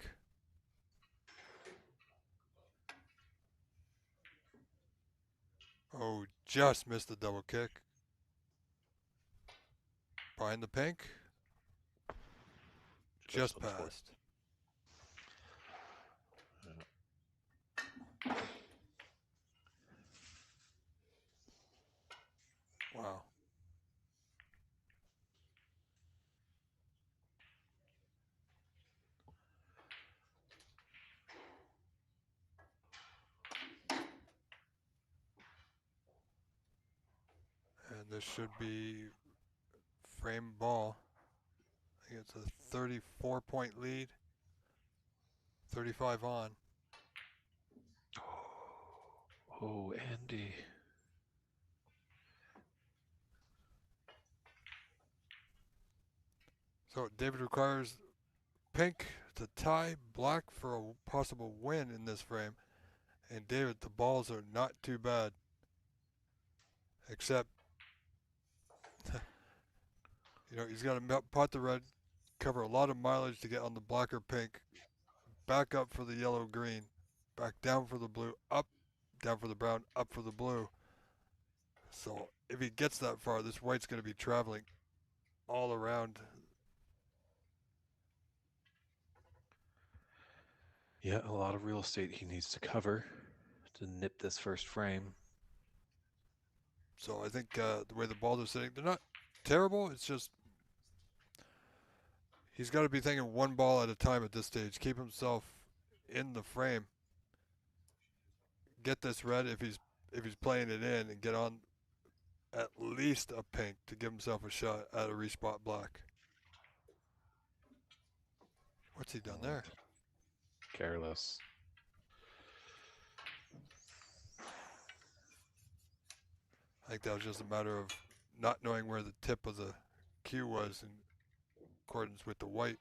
Oh, just missed the double kick. Behind the pink. Just passed. Wow. And this should be frame ball. I think it's a 34-point lead. 35 on. Oh, Andy. So David requires pink to tie black for a possible win in this frame. And David, the balls are not too bad. Except, he's got to pot the red, cover a lot of mileage to get on the black or pink, back up for the yellow green, back down for the blue, up, down for the brown, up for the blue. So if he gets that far, this white's going to be traveling all around. Yeah, a lot of real estate he needs to cover to nip this first frame. So I think the way the balls are sitting, they're not terrible. It's just he's got to be thinking one ball at a time at this stage. Keep himself in the frame. Get this red if he's playing it in, and get on at least a pink to give himself a shot at a respot black. What's he done there? Careless. I think that was just a matter of not knowing where the tip of the cue was in accordance with the white.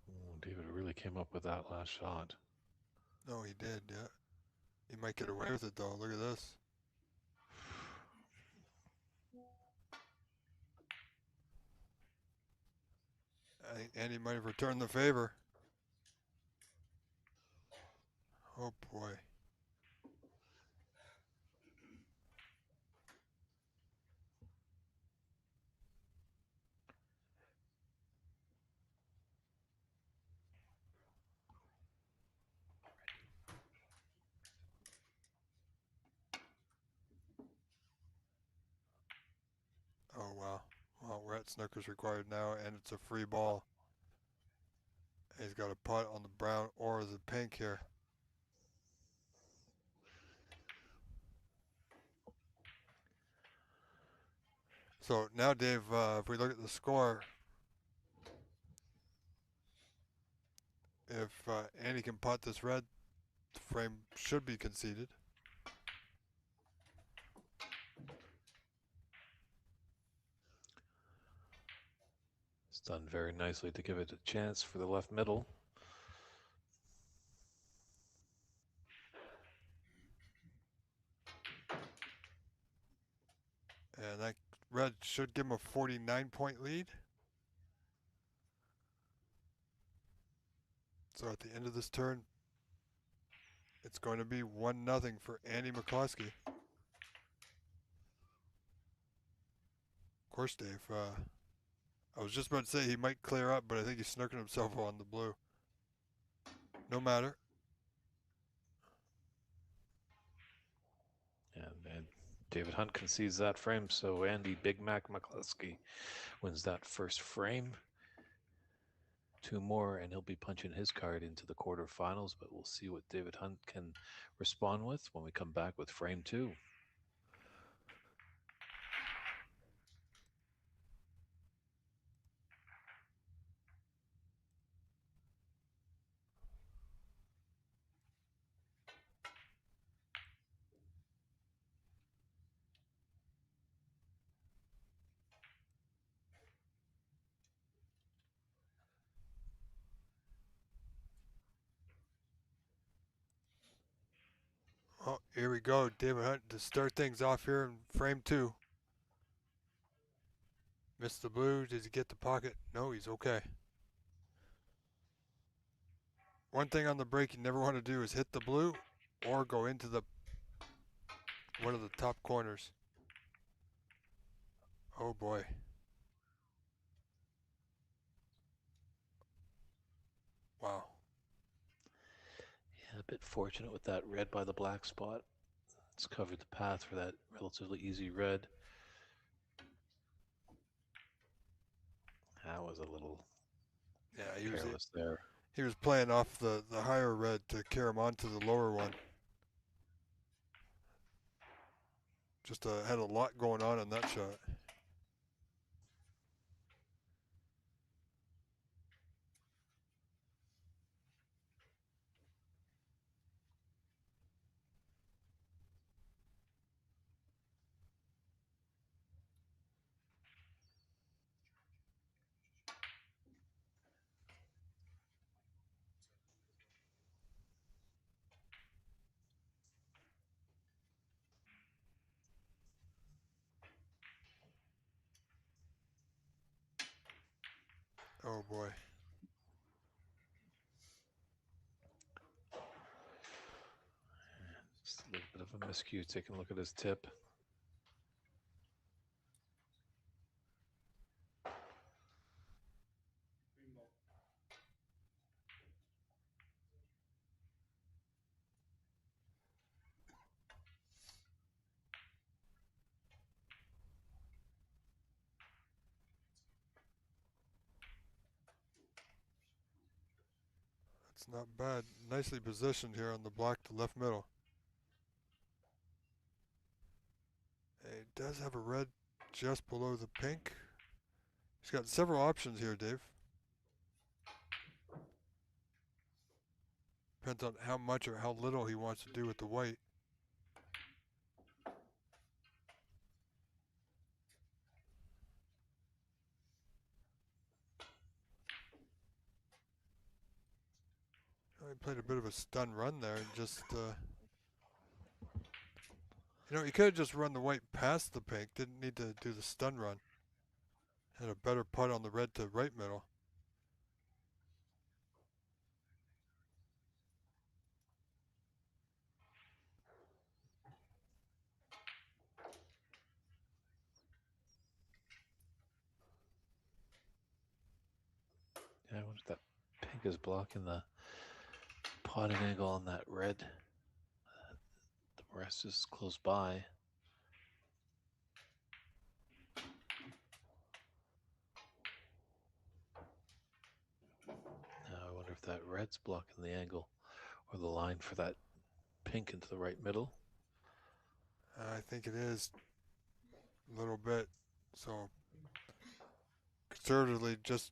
Oh, David really came up with that last shot. No, he did, yeah. He might get away with it, though. Look at this. I think Andy might have returned the favor. Oh, boy. Oh, wow. Well, we're at bet snooker's required now, and it's a free ball. He's got a putt on the brown or the pink here. So now, Dave, if we look at the score, if Andy can putt this red, the frame should be conceded. It's done very nicely to give it a chance for the left middle. And that red should give him a 49-point lead. So at the end of this turn, it's going to be 1-0 for Andy McCloskey. Of course, Dave, I was just about to say he might clear up, but I think he's snooking himself on the blue. No matter. And David Hunt concedes that frame, so Andy Big Mac McCluskey wins that first frame. 2 more, and he'll be punching his card into the quarterfinals, but we'll see what David Hunt can respond with when we come back with frame 2. Oh, here we go. David Hunt to start things off here in frame 2. Missed the blue. Does he get the pocket? No, he's okay. One thing on the break you never want to do is hit the blue or go into the one of the top corners. Oh boy. Wow. Yeah, a bit fortunate with that red by the black spot. It's covered the path for that relatively easy red. That was a little careless there. He was playing off the higher red to carry him on to the lower one. Just had a lot going on in that shot. Oh boy. Just a little bit of a miscue. Taking a look at his tip. That's not bad. Nicely positioned here on the black to left middle. It does have a red just below the pink. He's got several options here, Dave. Depends on how much or how little he wants to do with the white. He played a bit of a stun run there and just, he could have just run the white past the pink. Didn't need to do the stun run. Had a better putt on the red to right middle. Yeah, I wonder if that pink is blocking the potting angle on that red. The rest is close by. that red's blocking the angle or the line for that pink into the right middle. I think it is a little bit. So conservatively, just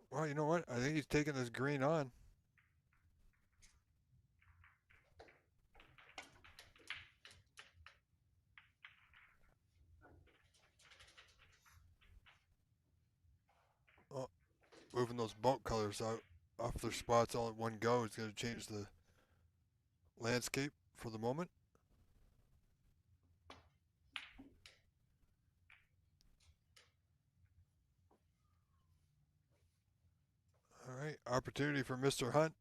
well, you know what? I think he's taking this green on. Oh, moving those boat colors out off their spots all at one go is going to change the landscape for the moment. All right, opportunity for Mr. Hunt.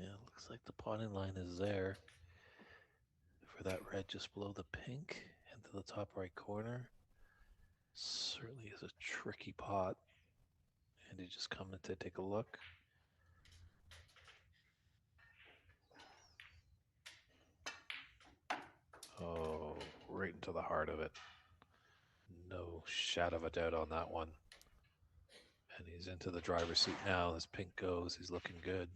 Yeah, looks like the potting line is there for that red just below the pink into the top right corner. Certainly is a tricky pot. And he's just coming to take a look. Oh, right into the heart of it. No shadow of a doubt on that one. And he's into the driver's seat now. As pink goes, he's looking good.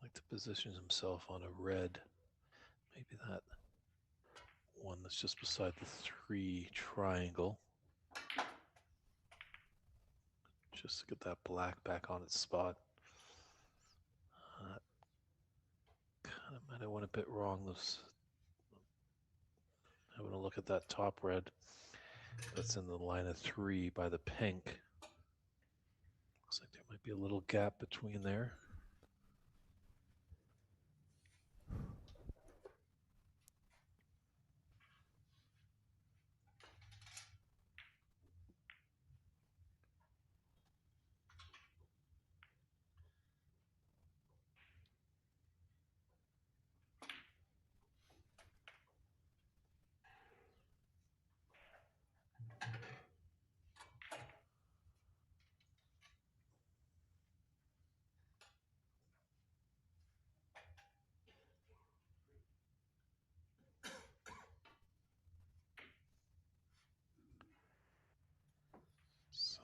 Like to position himself on a red. Maybe that one that's just beside the 3 triangle. Just to get that black back on its spot. Kind of might have went a bit wrong. Having a look at that top red that's in the line of 3 by the pink. Looks like there might be a little gap between there.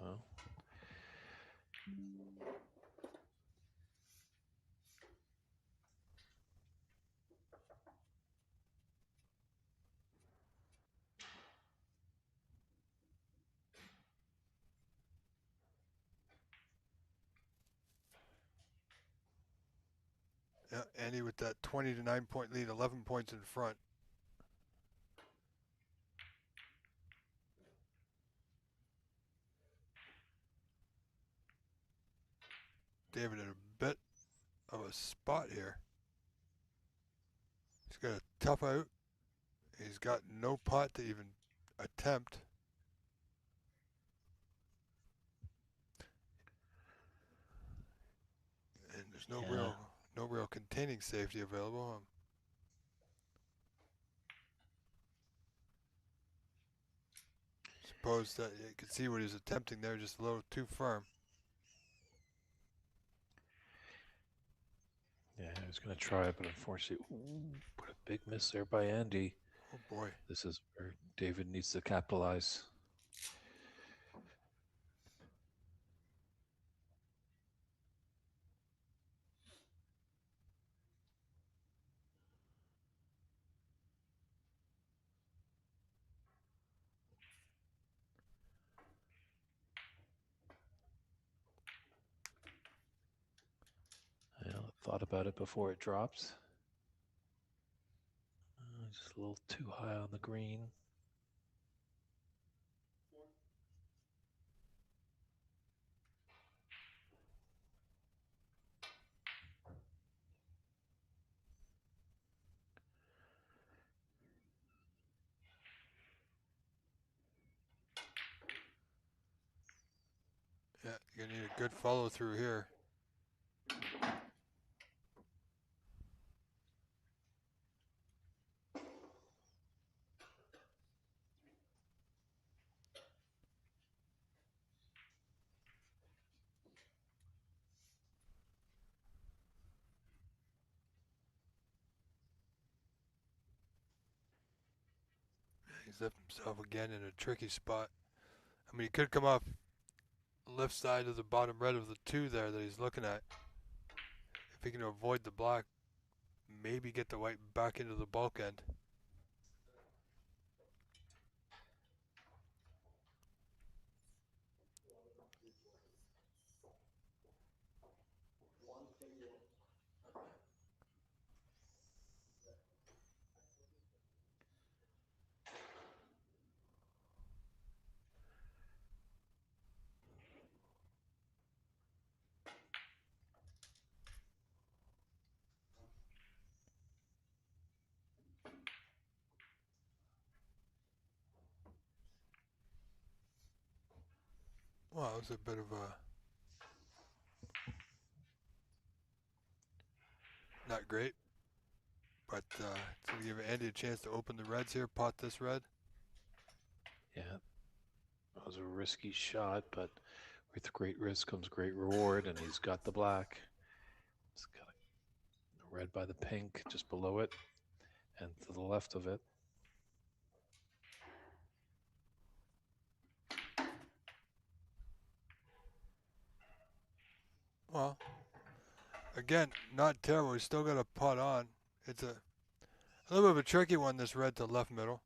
So Yeah, Andy with that 20 to 9 point lead, 11 points in front. David in a bit of a spot here. He's got a tough out. He's got no pot to even attempt. There's Yeah. no real containing safety available. Suppose that you could see what he was attempting there, just a little too firm. Yeah, I was going to try, but unfortunately, what a big miss there by Andy. Oh boy. This is where David needs to capitalize. I thought about it before it dropped. Just a little too high on the green. Yeah, you're gonna need a good follow through here. He's left himself again in a tricky spot. I mean, he could come off left side of the bottom red of the 2 there that he's looking at. If he can avoid the black, maybe get the white back into the bulk end. Well, it was a bit of a not great, but it's going to give Andy a chance to open the reds here, pot this red. Yeah, that was a risky shot, but with great risk comes great reward, and he's got the black. He's got a red by the pink just below it and to the left of it. Well, again, not terrible. He's still got a pot on. It's a little bit of a tricky one, this red to left middle.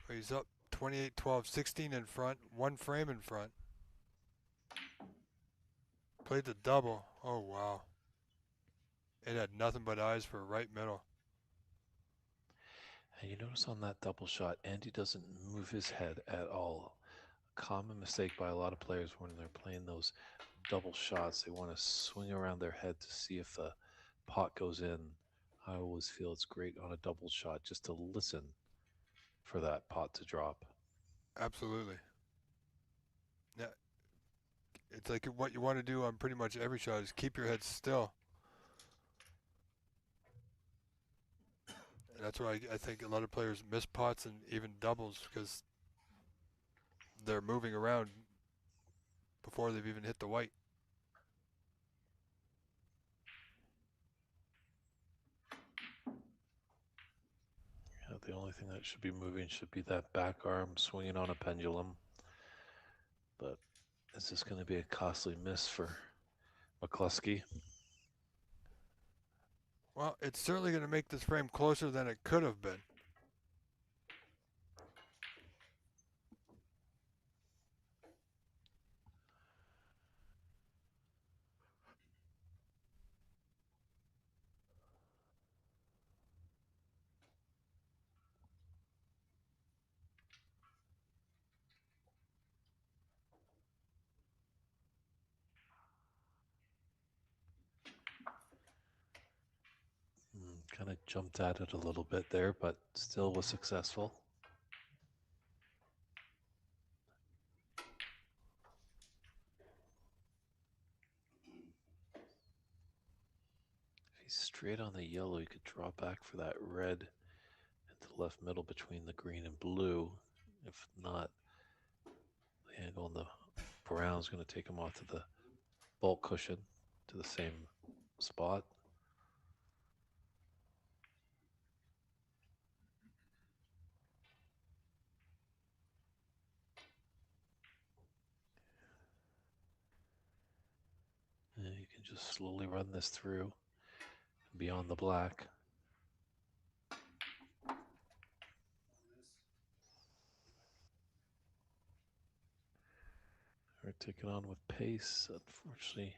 He's up 28, 12, 16 in front, 1 frame in front. Played the double. Oh, wow. It had nothing but eyes for right middle. And you notice on that double shot, Andy doesn't move his head at all. A common mistake by a lot of players when they're playing those double shots, they want to swing around their head to see if the pot goes in. I always feel it's great on a double shot just to listen for that pot to drop. Absolutely. Yeah. It's like what you want to do on pretty much every shot is keep your head still. And that's why I think a lot of players miss pots and even doubles because they're moving around before they've even hit the white. Yeah, the only thing that should be moving should be that back arm swinging on a pendulum. But is this going to be a costly miss for McCluskey? Well, it's certainly going to make this frame closer than it could have been. Kind of jumped at it a little bit there, but still was successful. straight on the yellow, you could draw back for that red into the left middle between the green and blue. If not, the angle on the brown's going to take him off to the bulk cushion to the same spot. And you can just slowly run this through beyond the black. We're taking on with pace. Unfortunately,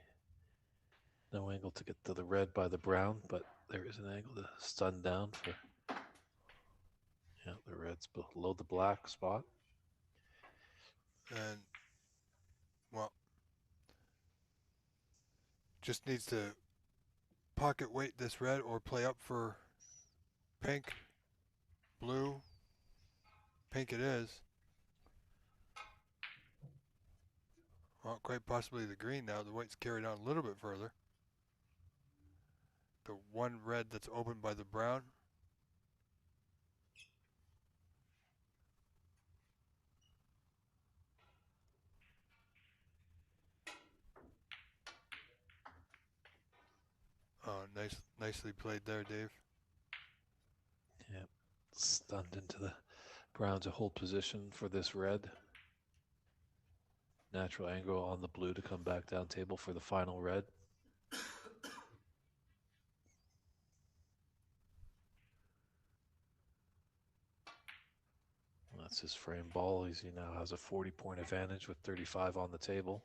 no angle to get to the red by the brown, but there is an angle to stun down for, yeah, the red's below the black spot. And, well, just needs to pocket weight this red or play up for pink, blue, pink it is. Well, quite possibly the green now. The white's carried on a little bit further. The one red that's opened by the brown. Oh, nicely played there, Dave. Yep, stunned into the brown to hold position for this red. Natural angle on the blue to come back down table for the final red. That's his frame ball. He now has a 40-point advantage with 35 on the table.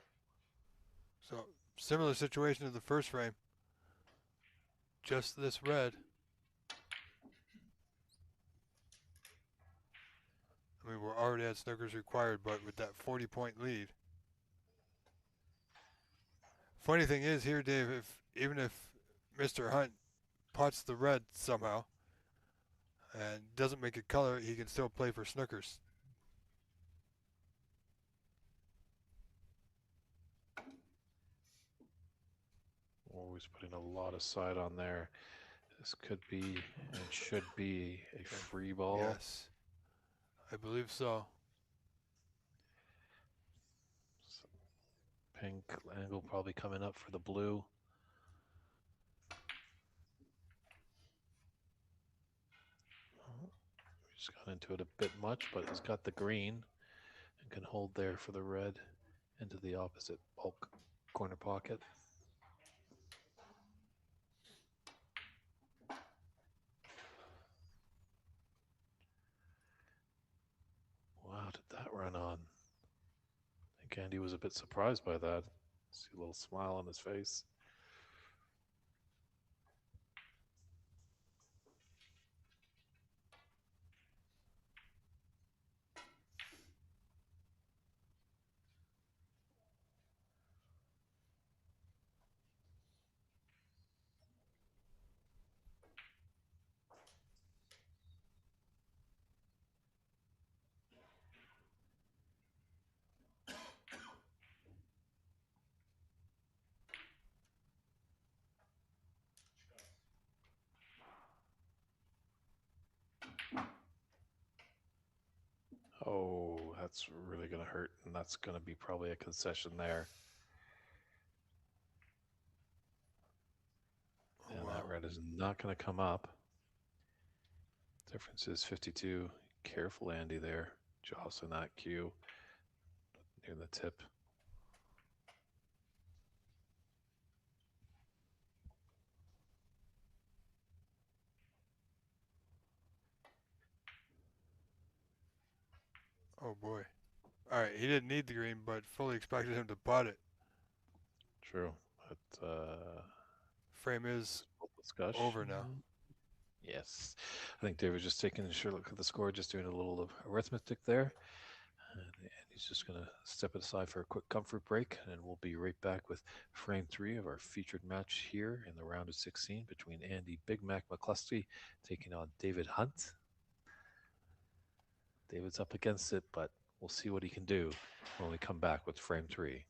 So, similar situation to the first frame. Just this red. I mean, we're already at Snooker's required, but with that 40-point lead. Funny thing is here, Dave, even if Mr. Hunt pots the red somehow and doesn't make it color, he can still play for Snookers. Always putting a lot of side on there. This could be and should be a free ball. Yes, I believe so. Pink angle probably coming up for the blue. Just got into it a bit much, but he's got the green and can hold there for the red into the opposite bulk corner pocket. Wow, did that run on? I think Andy was a bit surprised by that. See a little smile on his face. Oh, that's really going to hurt, and that's going to be probably a concession there. Oh, And wow. that red is not going to come up. Difference is 52. Careful, Andy, there. Jostling that cue near the tip. Oh boy. All right, he didn't need the green, but fully expected him to pot it. True, but Frame is discussion. over now. Yes, I think David was just taking a short look at the score, just doing a little arithmetic there. And he's just going to step it aside for a quick comfort break, and we'll be right back with frame 3 of our featured match here in the round of 16 between Andy Big Mac McCluskey taking on David Hunt. David's up against it, but we'll see what he can do when we come back with frame 3.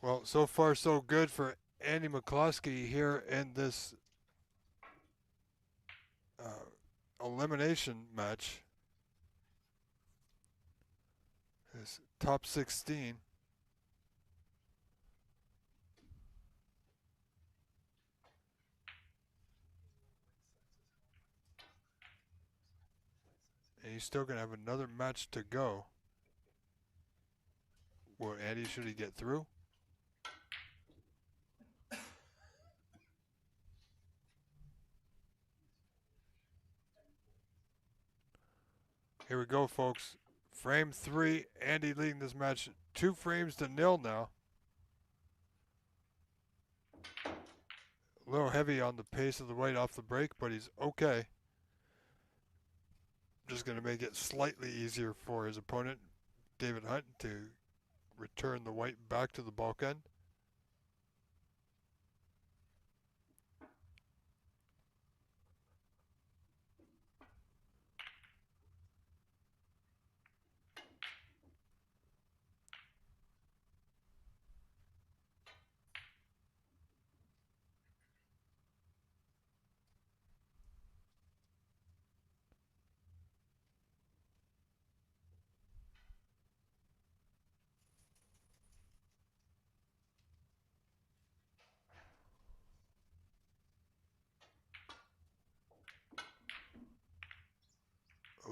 Well, so far so good for Andy McCloskey here in this elimination match. This top 16. And he's still going to have another match to go. Well, Andy, should he get through? Here we go, folks. Frame 3, Andy leading this match 2 frames to nil now. A little heavy on the pace of the white off the break, but he's okay. Just going to make it slightly easier for his opponent, David Hunt, to return the white back to the bulk end.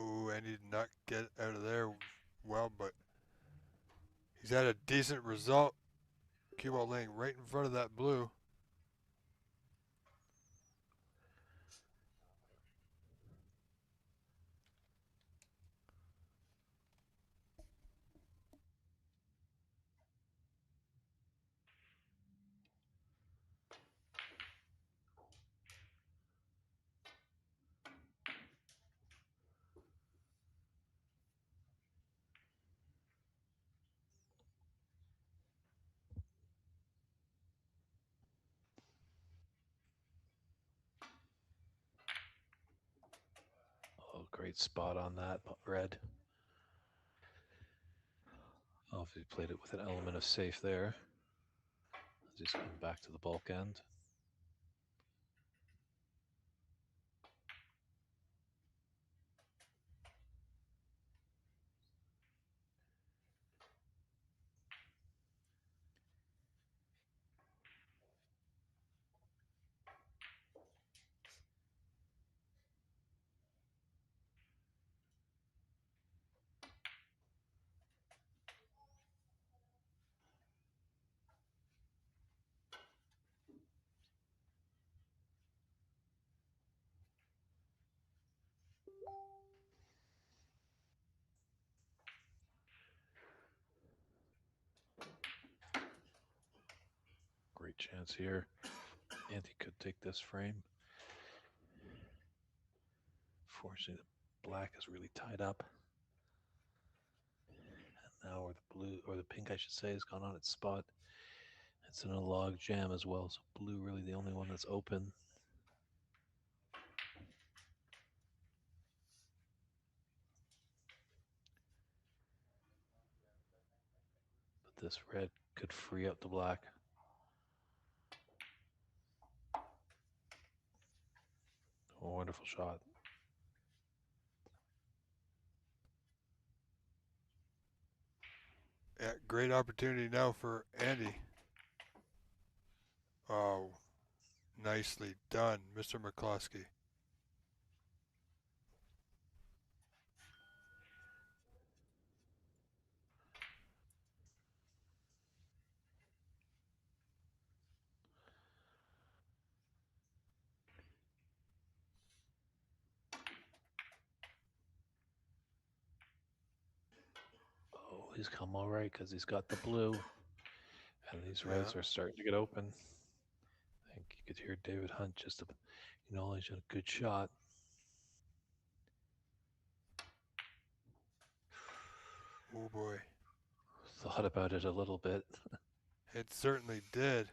Oh, and he did not get out of there well, but he's had a decent result. Cue ball laying right in front of that blue. Oh, great spot on that red. Oh, if he played it with an element of safe there. As he's coming back to the bulk end. Great chance here. Andy could take this frame. Fortunately, the black is really tied up. And now, or the blue, or the pink, I should say, has gone on its spot. It's in a log jam as well, so blue really the only one that's open. But this red could free up the black. Oh, wonderful shot. Yeah, great opportunity now for Andy. Oh, nicely done, Mr. McCloskey. Oh, he's come all right because he's got the blue. And these reds are starting to get open. I think you could hear David Hunt just acknowledge a good shot. Oh boy. Thought about it a little bit. It certainly did.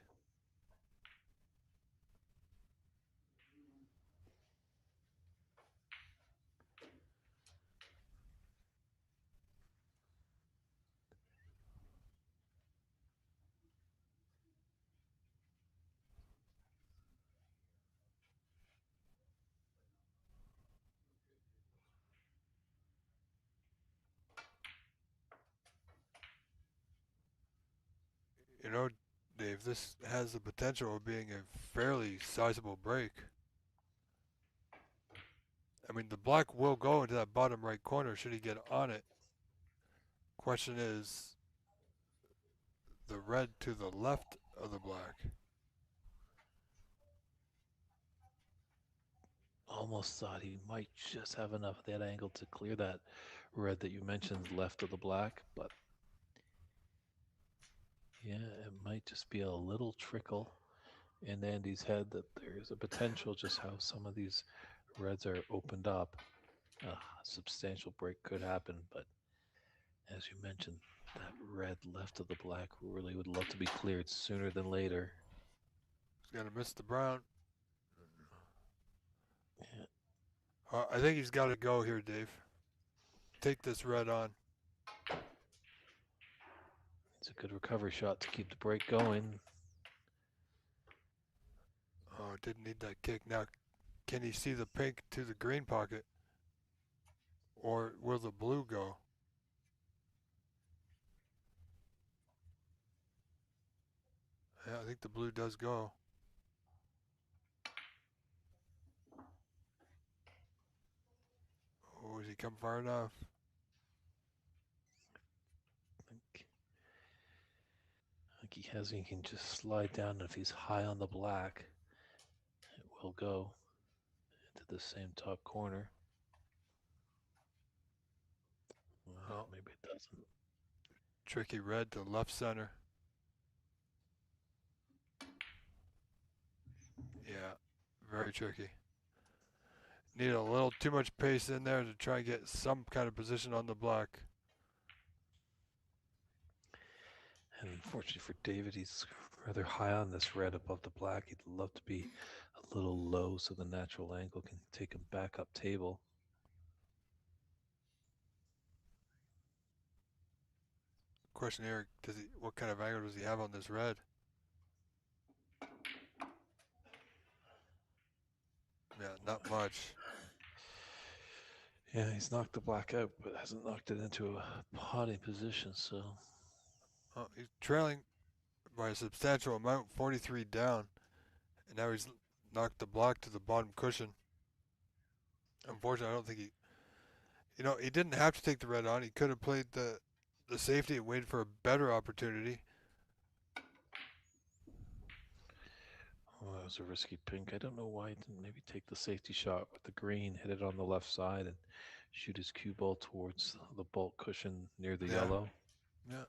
You know, Dave, this has the potential of being a fairly sizable break. I mean, the black will go into that bottom right corner should he get on it. Question is, the red to the left of the black. Almost thought he might just have enough of that angle to clear that red that you mentioned left of the black, but yeah, it might just be a little trickle in Andy's head that there's a potential just how some of these reds are opened up. A substantial break could happen, but as you mentioned, that red left of the black really would love to be cleared sooner than later. He's gonna miss the brown. Yeah. I think he's got to go here, Dave. Take this red on. It's a good recovery shot to keep the break going. Oh, didn't need that kick. Now, can he see the pink to the green pocket? Or will the blue go? Yeah, I think the blue does go. Oh, has he come far enough? I think he has. He can just slide down. If he's high on the black, it will go into the same top corner. Well, maybe it doesn't. Tricky red to left center. Yeah, very tricky. Need a little too much pace in there to try and get some kind of position on the black. And unfortunately for David, he's rather high on this red above the black. He'd love to be a little low so the natural angle can take him back up table. Question here, what kind of angle does he have on this red? Yeah, not much. Yeah, he's knocked the black out, but hasn't knocked it into a potting position, so... Oh, he's trailing by a substantial amount, 43 down. And now he's knocked the black to the bottom cushion. Unfortunately, I don't think he didn't have to take the red on. He could have played the safety and waited for a better opportunity. Oh, that was a risky pink. I don't know why he didn't maybe take the safety shot with the green, hit it on the left side, and shoot his cue ball towards the bulk cushion near the yellow. Yeah.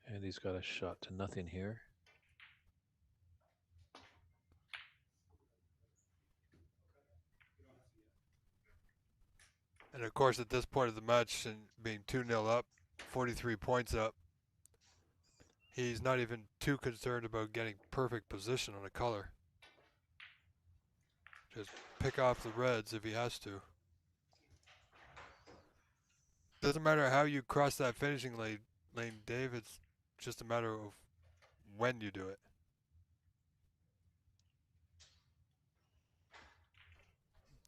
And he's got a shot to nothing here. And of course, at this point of the match, and being 2-0 up, 43 points up, he's not even too concerned about getting perfect position on a color. Just pick off the reds if he has to. Doesn't matter how you cross that finishing lane, Dave. It's just a matter of when you do it.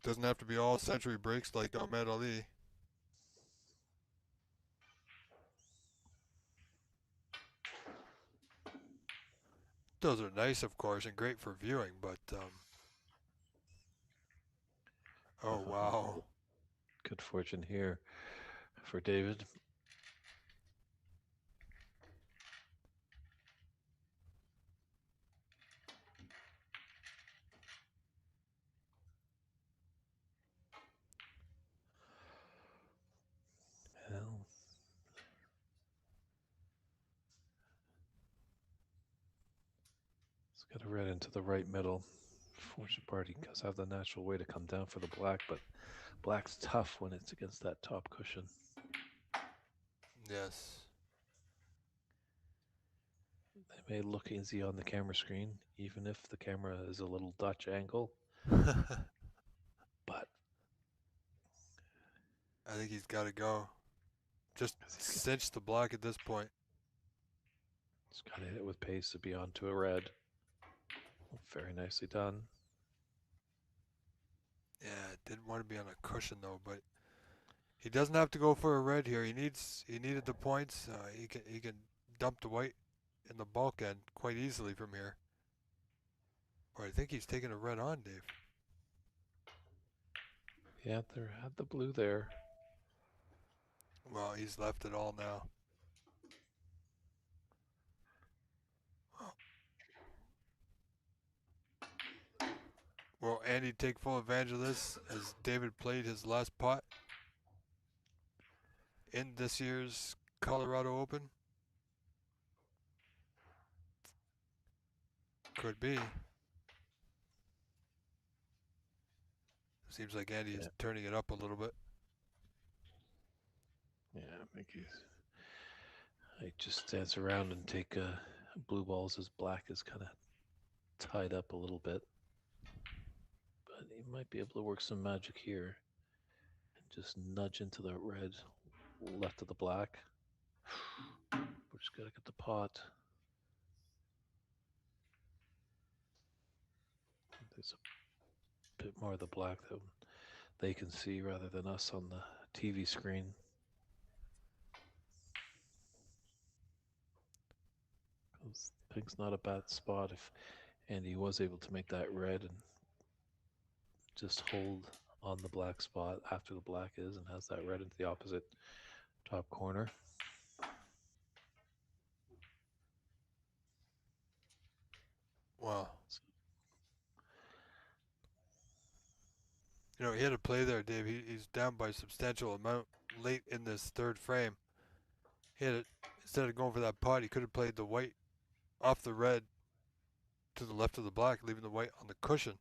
Doesn't have to be all century breaks like Ahmed Ali. Those are nice, of course, and great for viewing, but oh wow. Good fortune here for David. Well, it's got a red into the right middle. Fortunate part, he does have the natural way to come down for the black, but black's tough when it's against that top cushion. Yes. It may look easy on the camera screen, even if the camera is a little Dutch angle. But I think he's got to go. Just cinch the black at this point. he's got to hit it with pace to be onto a red. Very nicely done. Yeah, didn't want to be on a cushion though, but he doesn't have to go for a red here. He needed the points. He can dump the white in the bulkhead quite easily from here. Or I think he's taking a red on, Dave. Yeah, there had the blue there. Well, he's left it all now. Will Andy take full advantage of this as David played his last pot in this year's Colorado Open? Could be. Seems like Andy is turning it up a little bit. Yeah, I think I just dance around and take blue balls as black is kind of tied up a little bit. But he might be able to work some magic here and just nudge into the red left of the black. We're just gotta get the pot. There's a bit more of the black that they can see rather than us on the TV screen. Pink's not a bad spot if Andy was able to make that red and just hold on the black spot after the black is and has that red into the opposite top corner. Wow. You know, he had a play there, Dave. He's down by a substantial amount late in this third frame. He had it, instead of going for that pot, he could have played the white off the red to the left of the black, leaving the white on the cushion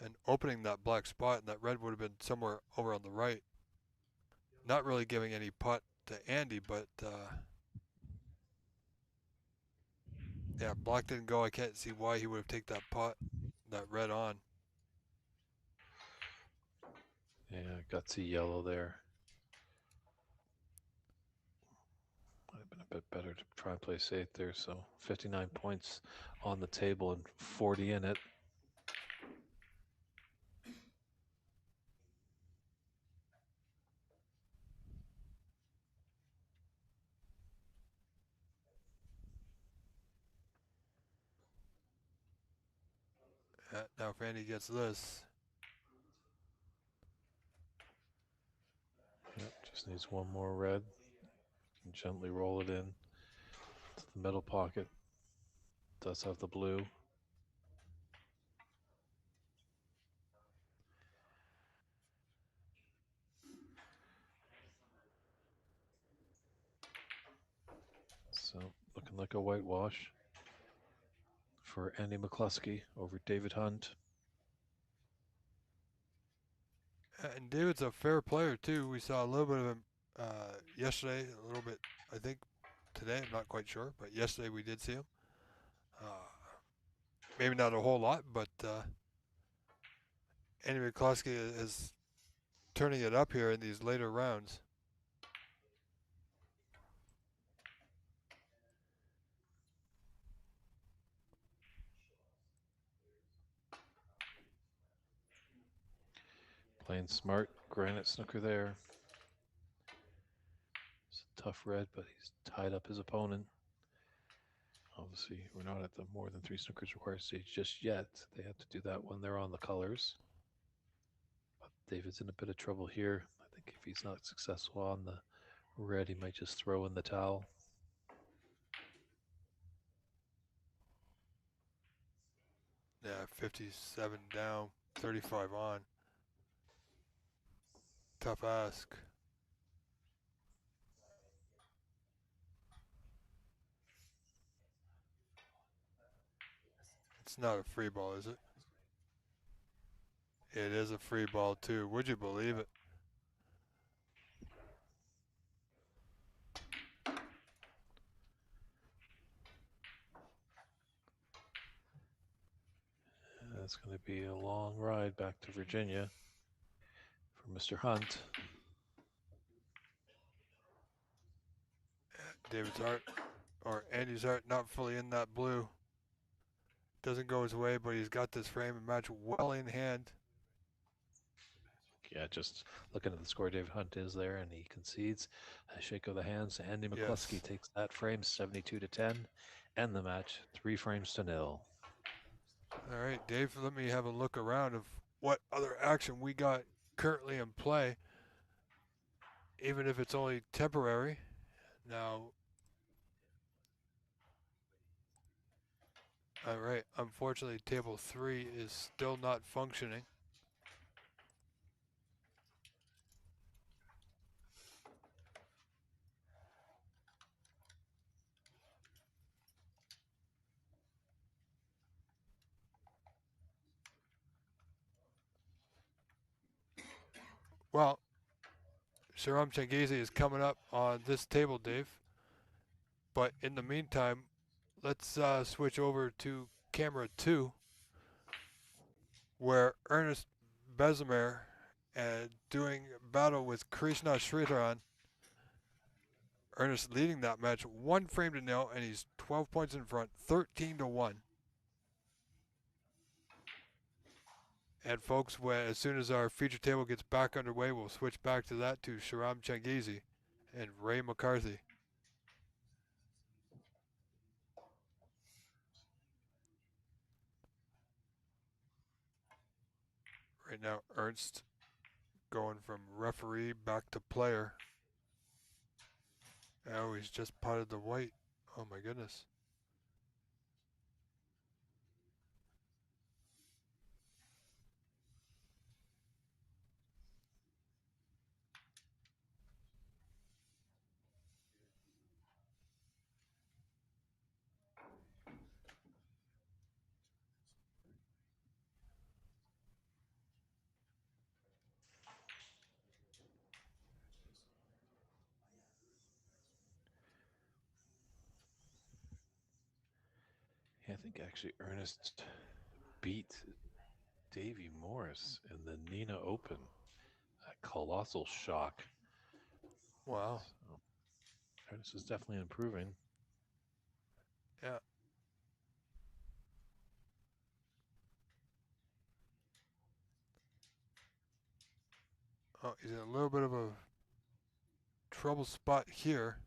and opening that black spot, and that red would have been somewhere over on the right. Not really giving any pot to Andy, but yeah, black didn't go. I can't see why he would have taken that pot, that red on. Yeah, gutsy yellow there. Might have been a bit better to try and play safe there. So 59 points on the table and 40 in it. Now if Andy gets this. Yep, just needs one more red. And gently roll it in to the middle pocket. Does have the blue. So looking like a whitewash for Andy McCluskey over David Hunt. And David's a fair player too. We saw a little bit of him yesterday, a little bit, I think, today. I'm not quite sure, but yesterday we did see him. Maybe not a whole lot, but Andy McCluskey is turning it up here in these later rounds. Playing smart, granite snooker there. It's a tough red, but he's tied up his opponent. Obviously, we're not at the more than 3 snookers required stage just yet. They have to do that when they're on the colors. But David's in a bit of trouble here. I think if he's not successful on the red, he might just throw in the towel. Yeah, 57 down, 35 on. Tough ask. It's not a free ball, is it? It is a free ball too. Would you believe it? That's going to be a long ride back to Virginia for Mr. Hunt. David's heart, or Andy's heart, not fully in that blue. Doesn't go his way, but he's got this frame and match well in hand. Yeah, just looking at the score, David Hunt is there, and he concedes. A shake of the hands. Andy McCluskey Yes. takes that frame, 72-10, and the match 3-0. All right, Dave, let me have a look around of what other action we got currently in play, even if it's only temporary. Now, all right, unfortunately, table 3 is still not functioning. Well, Sharam Changizi is coming up on this table, Dave. But in the meantime, let's switch over to camera 2, where Ernest Bezemer doing battle with Krishna Sridharan. Ernest leading that match 1-0, and he's 12 points in front, 13-1. And folks, as soon as our feature table gets back underway, we'll switch back to that to Sharam Changizi and Ray McCarthy. Right now, Ernst going from referee back to player. Oh, he's just potted the white. Oh my goodness. Yeah, I think actually Ernest beat Davey Morris in the Nina Open. A colossal shock. Wow. So Ernest is definitely improving. Yeah. Oh, he's in a little bit of a trouble spot here.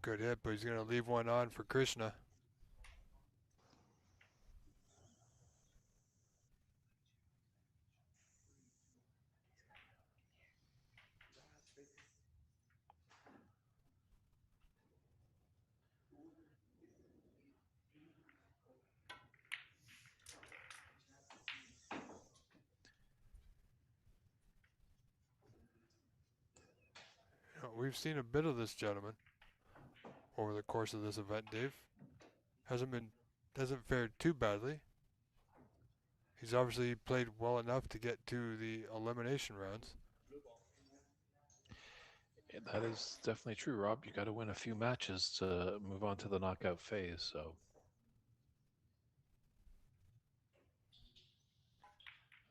Good hit, but he's going to leave one on for Krishna. We've seen a bit of this gentleman over the course of this event, Dave. Hasn't fared too badly. He's obviously played well enough to get to the elimination rounds. Yeah, that is definitely true, Rob. You got to win a few matches to move on to the knockout phase. So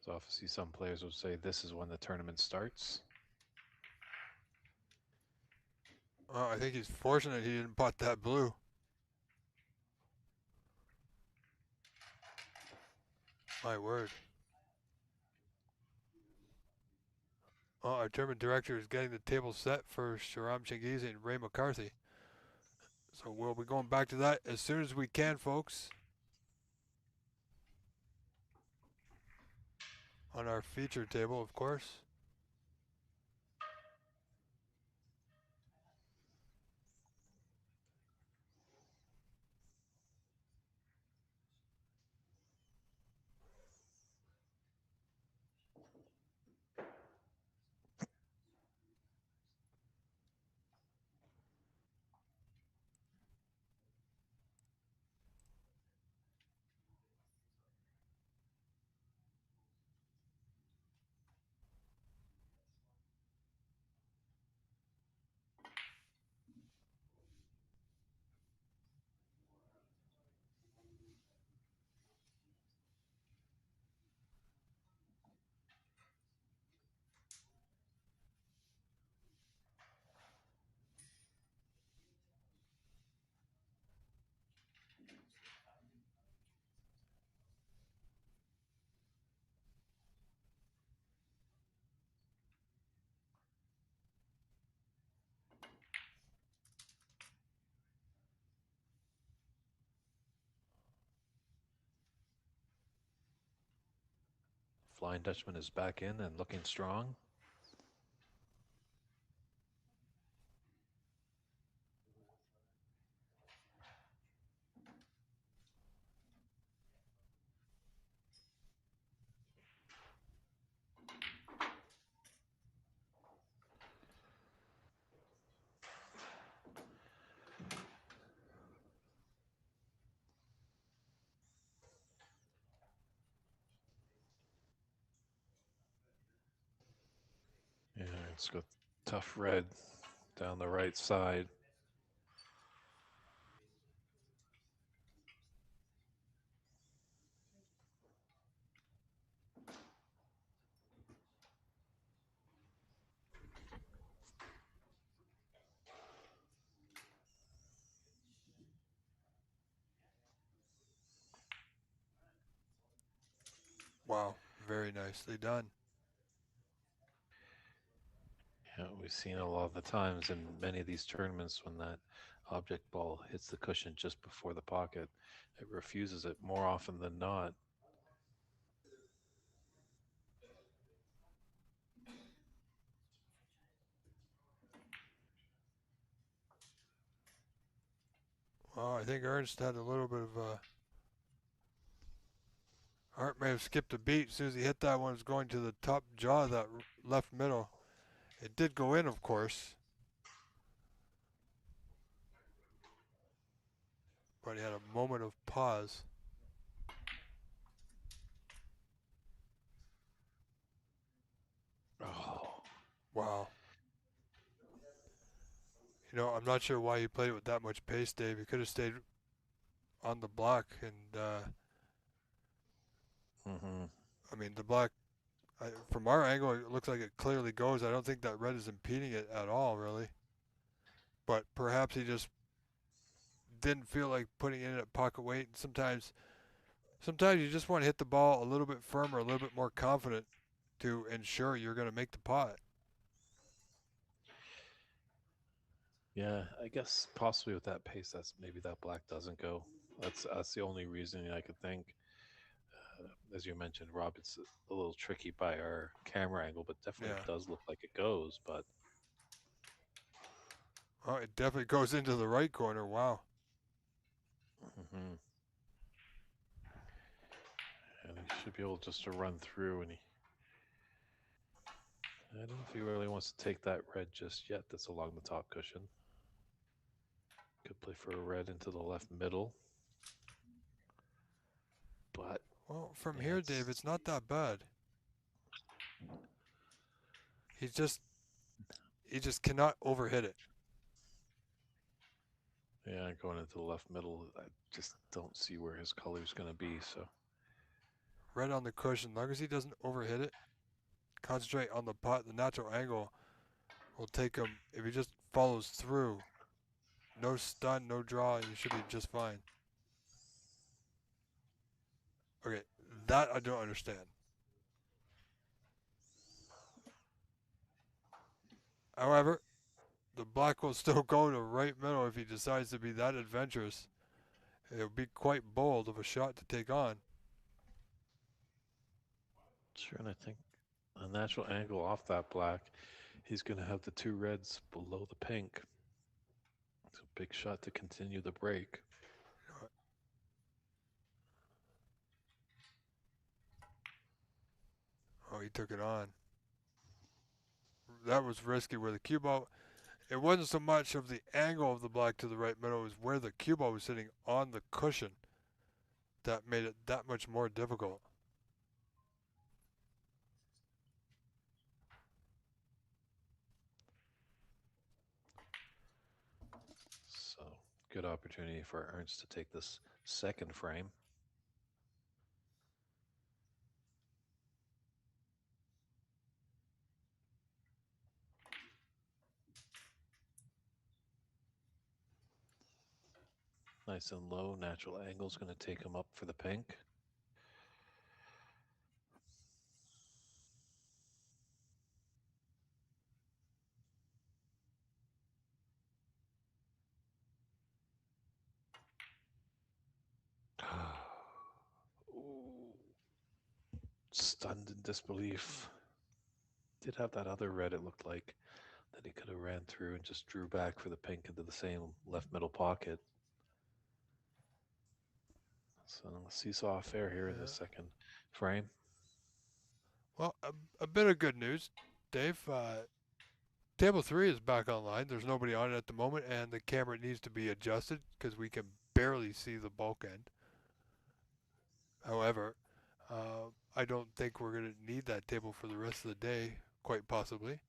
obviously some players would say this is when the tournament starts. I think he's fortunate he didn't pot that blue. My word. Our tournament director is getting the table set for Sharam Changizi and Ray McCarthy. So we'll be going back to that as soon as we can, folks. On our feature table, of course. Flying Dutchman is back in and looking strong. Yeah, it's got tough red down the right side. Wow, very nicely done. Yeah, we've seen a lot of the times in many of these tournaments when that object ball hits the cushion just before the pocket, it refuses it more often than not. Well, I think Ernst had a little bit of Art may have skipped a beat as soon as he hit that one. It was going to the top jaw of that left middle. It did go in, of course. But he had a moment of pause. Oh, Wow. You know, I'm not sure why he played it with that much pace, Dave. He could have stayed on the block. And, I mean, the block, from our angle, it looks like it clearly goes. I don't think that red is impeding it at all, really. But perhaps he just didn't feel like putting it in at pocket weight. And sometimes you just want to hit the ball a little bit firmer, a little bit more confident to ensure you're going to make the pot. yeah. I guess possibly with that pace, that's maybe that black doesn't go. That's the only reason I could think. As you mentioned, Rob, it's a little tricky by our camera angle, but definitely Yeah. it does look like it goes. But Oh, it definitely goes into the right corner. Wow. and he should be able just to run through. And I don't know if he really wants to take that red just yet. That's along the top cushion. Could play for a red into the left middle. But Well, from yeah, here, Dave, it's not that bad. He just cannot overhit it. Yeah, going into the left middle, I just don't see where his color's going to be. So Red on the cushion. As long as he doesn't overhit it, concentrate on the pot. The natural angle will take him. If he just follows through, no stun, no draw, you should be just fine. Okay, that I don't understand. However, the black will still go to right middle if he decides to be that adventurous. It would be quite bold of a shot to take on. sure, and I think a natural angle off that black, he's going to have the two reds below the pink. It's a big shot to continue the break. Oh, he took it on. That was risky where the cue ball, it wasn't so much of the angle of the black to the right middle, it was where the cue ball was sitting on the cushion that made it that much more difficult. So good opportunity for Ernst to take this second frame. Nice and low. Natural angle is going to take him up for the pink. Ooh. stunned in disbelief. Did have that other red, it looked like, that he could have ran through and just drew back for the pink into the same left middle pocket. So seesaw affair here in the Yeah. second frame. Well, a bit of good news, Dave. Table 3 is back online. There's nobody on it at the moment, and the camera needs to be adjusted because we can barely see the bulk end. However, I don't think we're going to need that table for the rest of the day, quite possibly.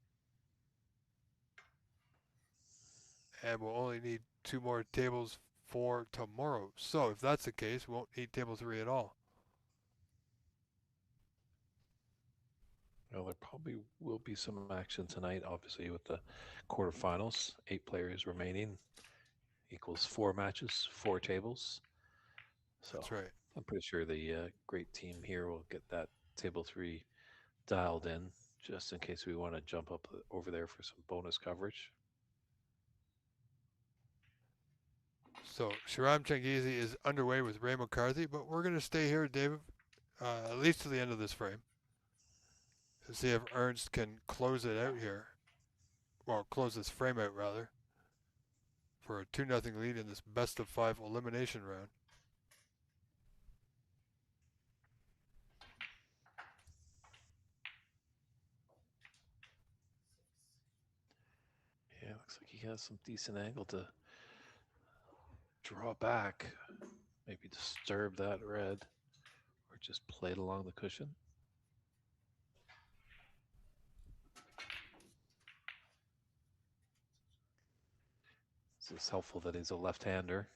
And we'll only need 2 more tables for tomorrow. So if that's the case, we won't need table 3 at all. Well, there probably will be some action tonight, obviously, with the quarterfinals. 8 players remaining equals 4 matches, 4 tables. So That's right. I'm pretty sure the great team here will get that table 3 dialed in, just in case we want to jump up over there for some bonus coverage. So Shahram Changizi is underway with Ray McCarthy, but we're going to stay here, David, at least to the end of this frame, to see if Ernst can close it out here. Well, close this frame out, rather, for a 2-0 lead in this best-of-5 elimination round. Yeah, looks like he has some decent angle to draw back, maybe disturb that red, or just play it along the cushion. So it's helpful that he's a left-hander.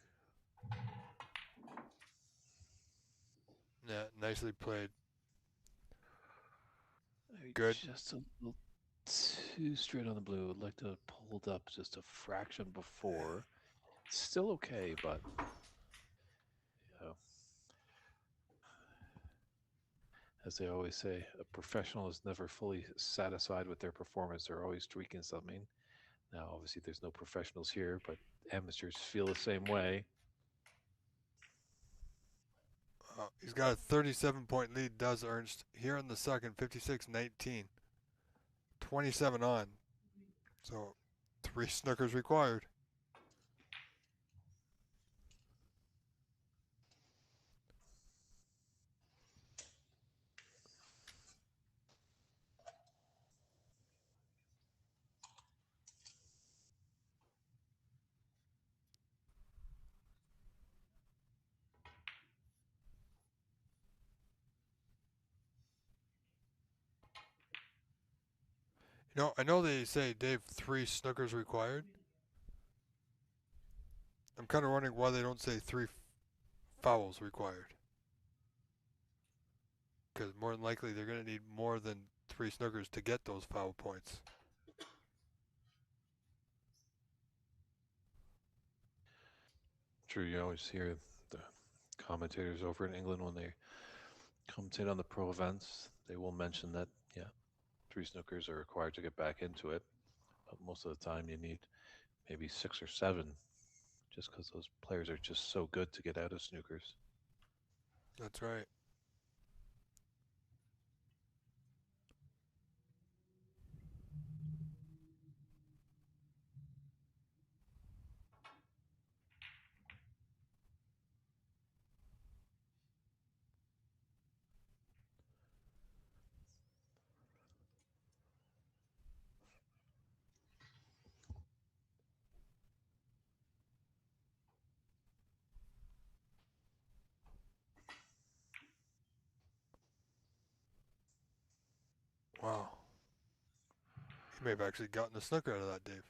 Yeah, nicely played. Maybe Good. just a little too straight on the blue. I'd like to have pulled up just a fraction before. Still okay, but you know, as they always say, a professional is never fully satisfied with their performance. They're always tweaking something. Now, obviously, there's no professionals here, but amateurs feel the same way. He's got a 37-point lead, does Ernst, here in the second, 56-19. 27 on. So 3 snookers required. You know, I know they say, Dave, 3 snookers required. I'm kind of wondering why they don't say 3 fouls required. Because more than likely they're going to need more than 3 snookers to get those foul points. True, you always hear the commentators over in England when they commentate on the pro events, they will mention that, yeah, 3 snookers are required to get back into it. But most of the time you need maybe 6 or 7, just because those players are just so good to get out of snookers. That's right. Wow. He may have actually gotten a snooker out of that, Dave.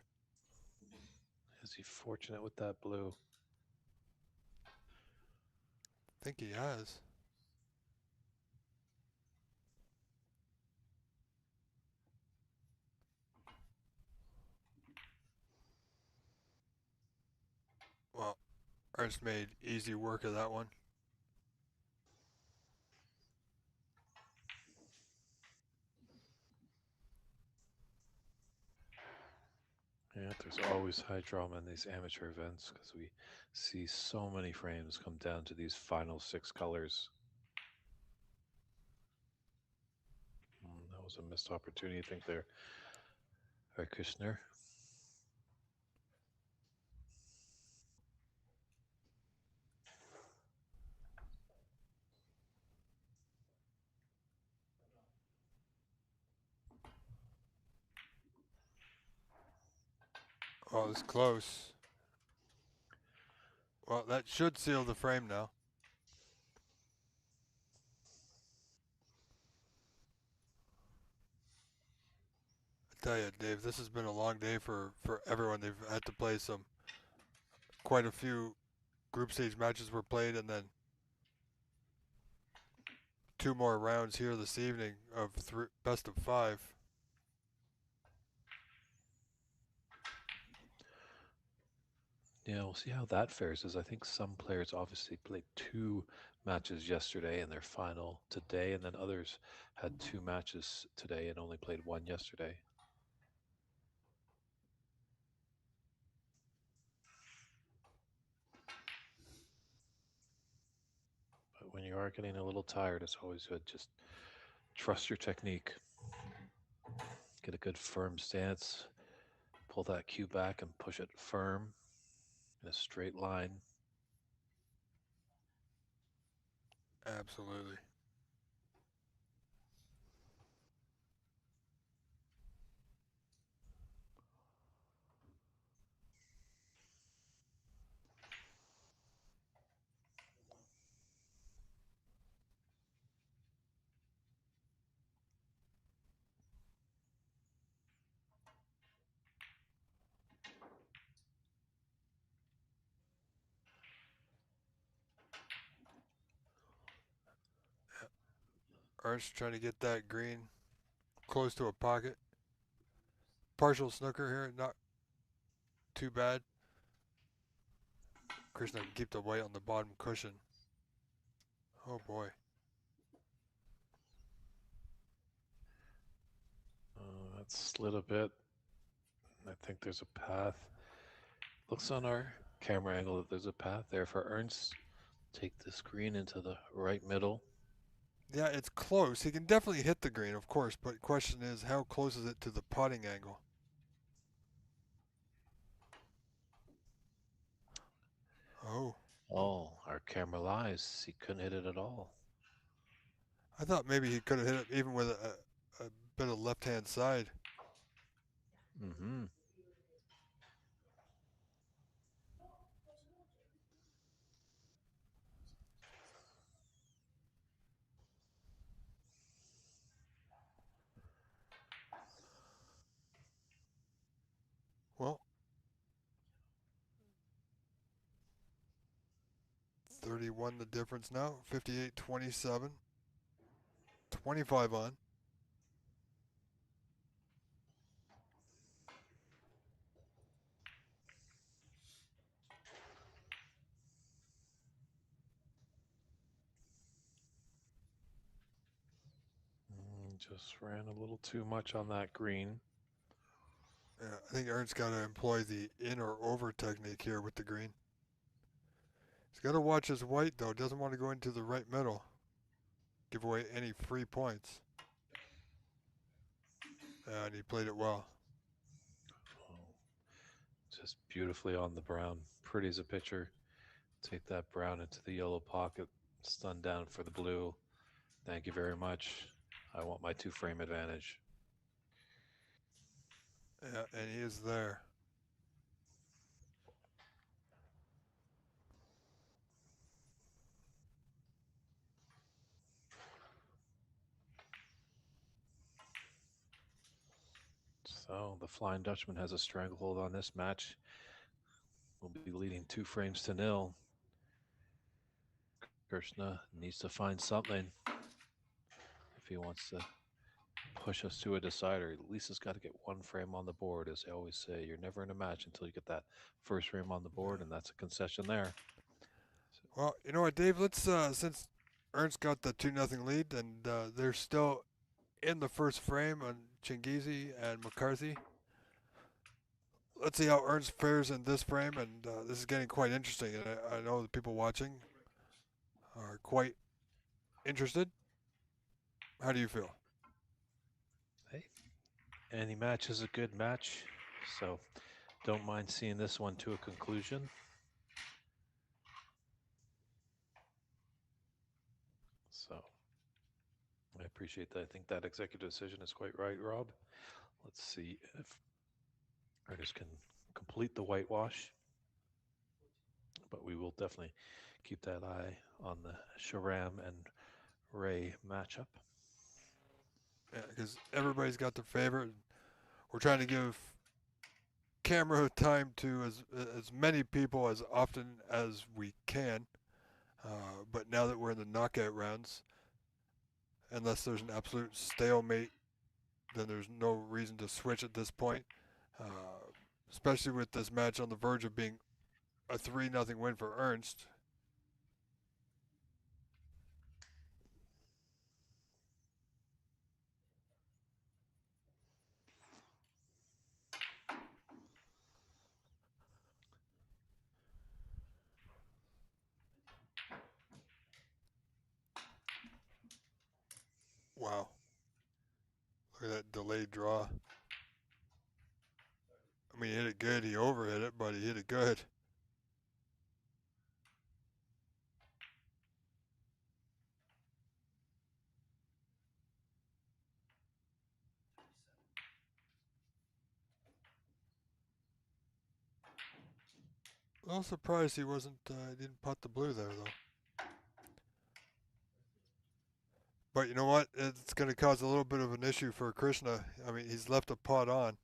Is he fortunate with that blue? I think he has. Well, Ernst made easy work of that one. Yeah, there's always high drama in these amateur events because we see so many frames come down to these final 6 colors. That was a missed opportunity, I think, there. All right, Kushner. Oh, it's close. Well, that should seal the frame now. I tell you, Dave, this has been a long day for everyone. They've had to play quite a few group stage matches were played, and then 2 more rounds here this evening of best of 5. Yeah, we'll see how that fares. As I think some players obviously played 2 matches yesterday and their final today, and then others had 2 matches today and only played 1 yesterday. But when you are getting a little tired, it's always good. Just trust your technique. Get a good firm stance. Pull that cue back and push it firm in a straight line. Absolutely. Ernst trying to get that green close to a pocket. Partial snooker here, not too bad. Krishna can keep the white on the bottom cushion. Oh boy. That slid a bit. I think there's a path. Looks on our camera angle that there's a path there for Ernst. Take this green into the right middle. Yeah, it's close. He can definitely hit the green, of course, but question is how close is it to the putting angle? Oh. Oh, our camera lies. He couldn't hit it at all. I thought maybe he could have hit it even with a bit of left-hand side. Mm-hmm. Well, 31 the difference now. 58-27. 25 on. Just ran a little too much on that green. Yeah, I think Ernst's got to employ the in or over technique here with the green. He's got to watch his white, though. Doesn't want to go into the right middle. Give away any free points. And he played it well. Oh, just beautifully on the brown. Pretty as a picture. Take that brown into the yellow pocket. Stun down for the blue. Thank you very much. I want my 2-frame advantage. Yeah, and he is there. So the Flying Dutchman has a stranglehold on this match. We'll be leading 2 frames to 0. Krishna needs to find something if he wants to push us to a decider. At least has got to get 1 frame on the board. As I always say, you're never in a match until you get that first frame on the board, and that's a concession there. Well, you know what, Dave? Let's since Ernst got the 2-0 lead, and they're still in the first frame on Chingizi and McCarthy. Let's see how Ernst fares in this frame, and this is getting quite interesting. And I know the people watching are quite interested. How do you feel? Any match is a good match, so don't mind seeing this one to a conclusion. So I appreciate that. I think that executive decision is quite right, Rob. Let's see if Ernest can complete the whitewash, but we will definitely keep that eye on the Sharam and Ray matchup. Yeah, because everybody's got their favorite. We're trying to give camera time to as many people as often as we can. But now that we're in the knockout rounds, unless there's an absolute stalemate, then there's no reason to switch at this point. Uh, Especially with this match on the verge of being a 3-0 win for Ernst. Wow. Look at that delayed draw. I mean, he hit it good. He overhit it, but he hit it good. A little surprised he didn't putt the blue there, though. But you know what? It's going to cause a little bit of an issue for Krishna. I mean, he's left a putt on.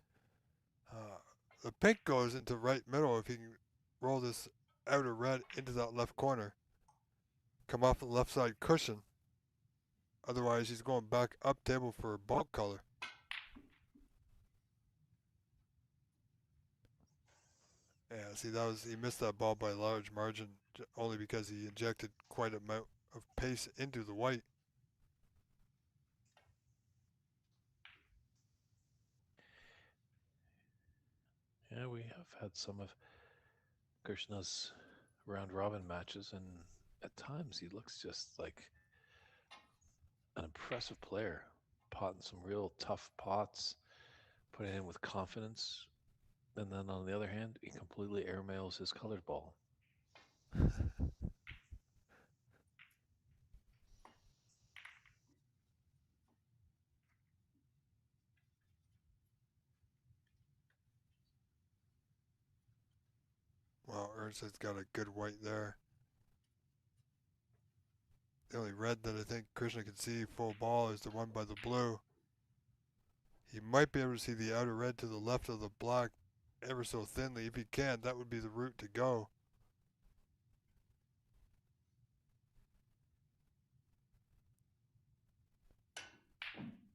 The pink goes into right middle if he can roll this outer red into that left corner. Come off the left side cushion. Otherwise, he's going back up table for bulk color. Yeah, see, he missed that ball by a large margin only because he injected quite an amount of pace into the white. Yeah, we have had some of Krishna's round robin matches, and at times he looks just like an impressive player, potting some real tough pots, putting in with confidence. And then on the other hand, he completely airmails his colored ball. Well, Ernst has got a good white there. The only red that I think Krishna can see full ball is the one by the blue. He might be able to see the outer red to the left of the black ever so thinly. If he can, that would be the route to go.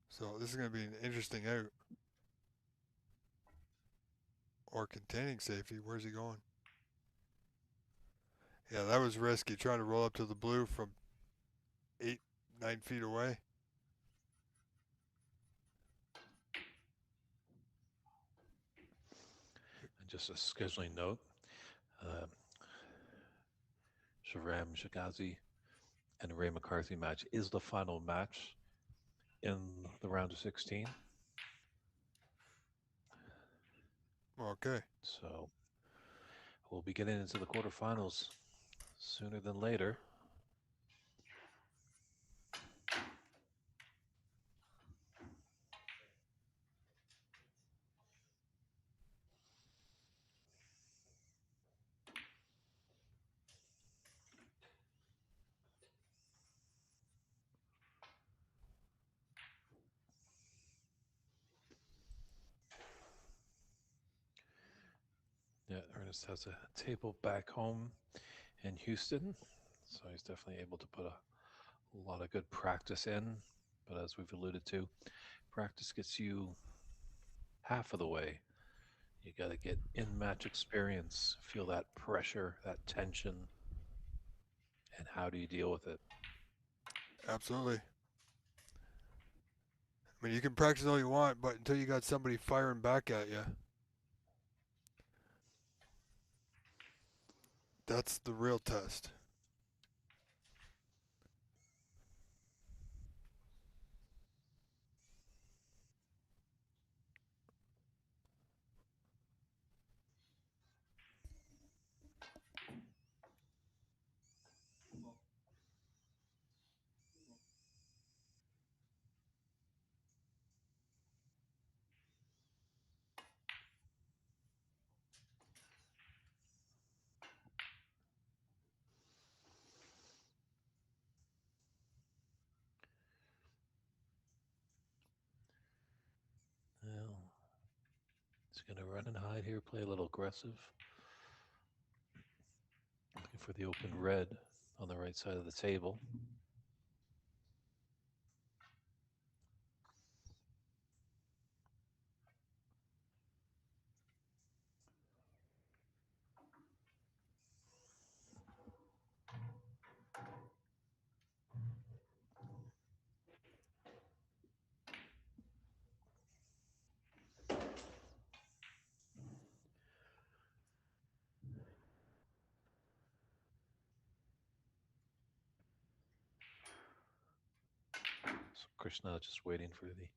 So this is going to be an interesting out. Or containing safety. Where's he going? Yeah, that was risky, trying to roll up to the blue from 8, 9 feet away. And just a scheduling note, Sharam Shagazi and Ray McCarthy match is the final match in the round of 16. Okay. So we'll be getting into the quarterfinals sooner than later. Yeah, Ernest has a table back home in Houston, so he's definitely able to put a lot of good practice in. But as we've alluded to, practice gets you half of the way. You got to get in-match experience, feel that pressure, that tension, and how do you deal with it? Absolutely. I mean, you can practice all you want, but until you got somebody firing back at you, that's the real test. going to run and hide here, play a little aggressive. Looking for the open red on the right side of the table. So Krishna just waiting for the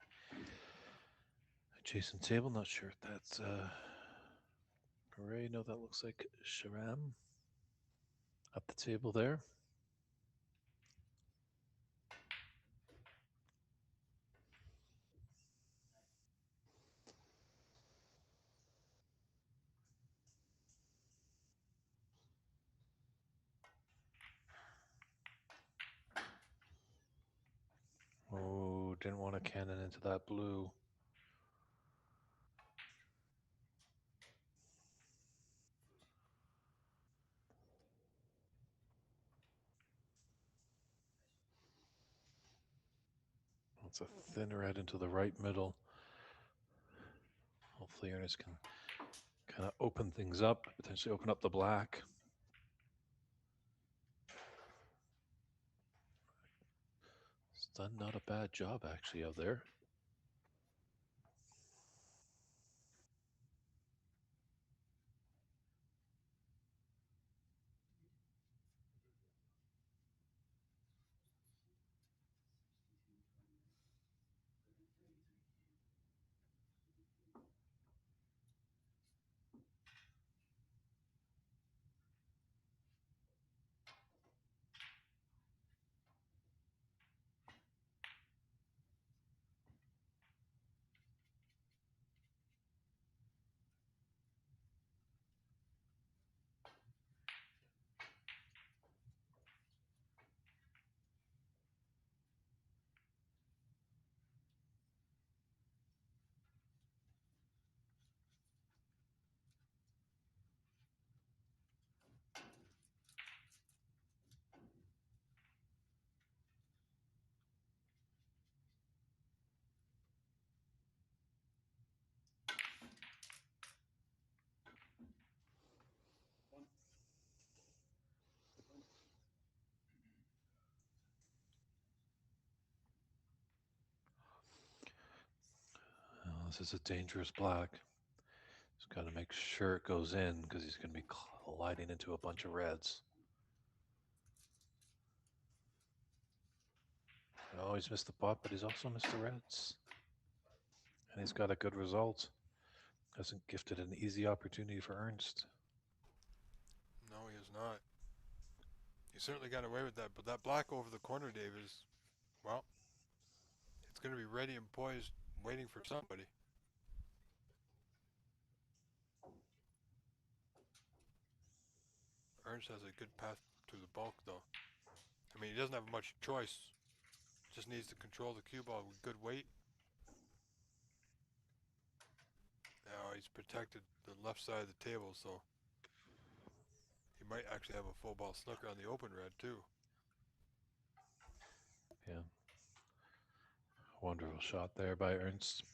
adjacent table. Not sure if that's Ray. No, that looks like Sharam at the table there. Oh, didn't want to cannon into that blue. It's a thin red into the right middle. Hopefully Ernest can kind of open things up, potentially open up the black. It's done not a bad job actually out there. Oh, this is a dangerous black. Just got to make sure it goes in because he's going to be colliding into a bunch of reds. Oh, he's missed the pot, but he's also missed the reds. And he's got a good result. Hasn't gifted an easy opportunity for Ernst. No, he has not. He certainly got away with that, but that black over the corner, Dave, is, well, it's going to be ready and poised, waiting for somebody. Ernst has a good path to the bulk, though. I mean, he doesn't have much choice. Just needs to control the cue ball with good weight. Now he's protected the left side of the table, so he might actually have a full ball snooker on the open red, too. Yeah. Wonderful shot there by Ernst.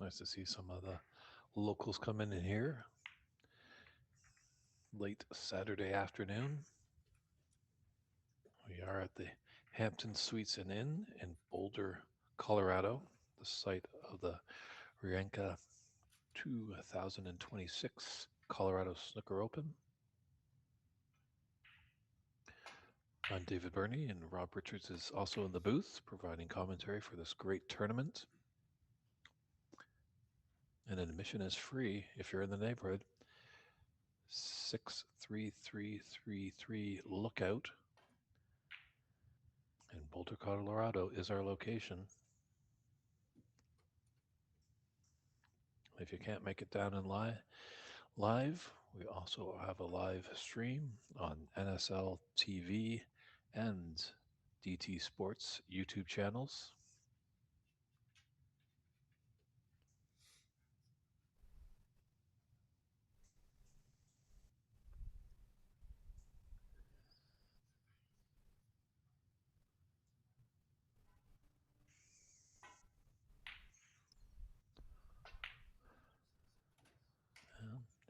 Nice to see some of the locals come in here. Late Saturday afternoon. We are at the Hampton Suites and Inn in Boulder, Colorado, the site of the Rienka 2026 Colorado Snooker Open. I'm David Burney, and Rob Richards is also in the booth providing commentary for this great tournament. And admission is free if you're in the neighborhood. 63333 Lookout in Boulder, Colorado is our location. If you can't make it down in live, we also have a live stream on NSL TV and DT Sports YouTube channels.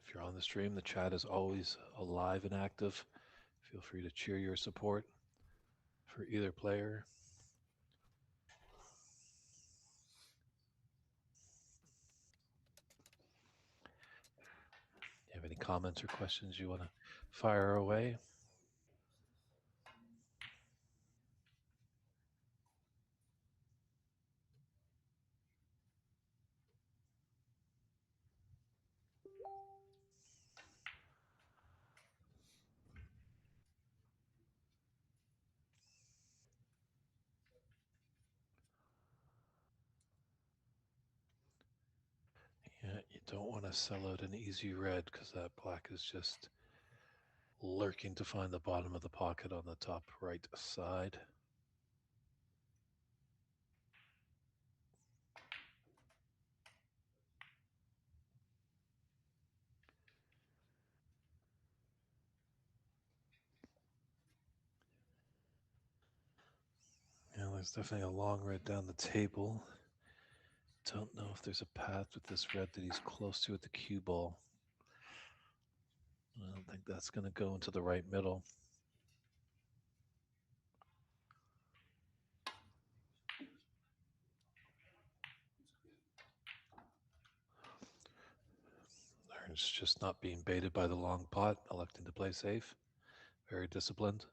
If you're on the stream, the chat is always alive and active. Feel free to cheer your support for either player. You have any comments or questions you want to fire away? Yeah, you don't want to sell out an easy red because that black is just lurking to find the bottom of the pocket on the top right side. Yeah, there's definitely a long red down the table. Don't know if there's a path with this red that he's close to at the cue ball. I don't think that's going to go into the right middle. It's just not being baited by the long pot, electing to play safe. Very disciplined.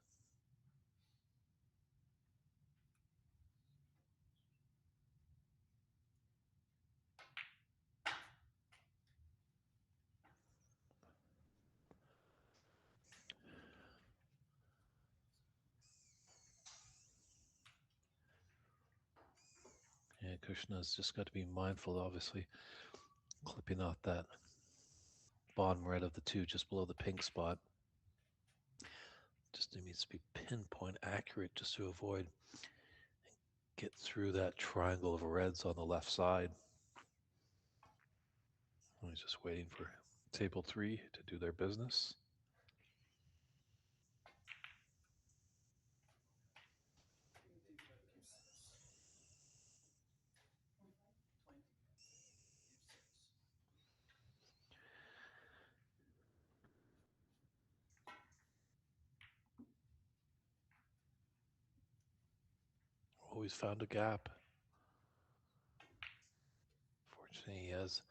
Yeah, Krishna's just got to be mindful, obviously, clipping off that bottom red of the two just below the pink spot. Just needs to be pinpoint accurate just to avoid and get through that triangle of reds on the left side. He's just waiting for table 3 to do their business. Always found a gap. Fortunately, he has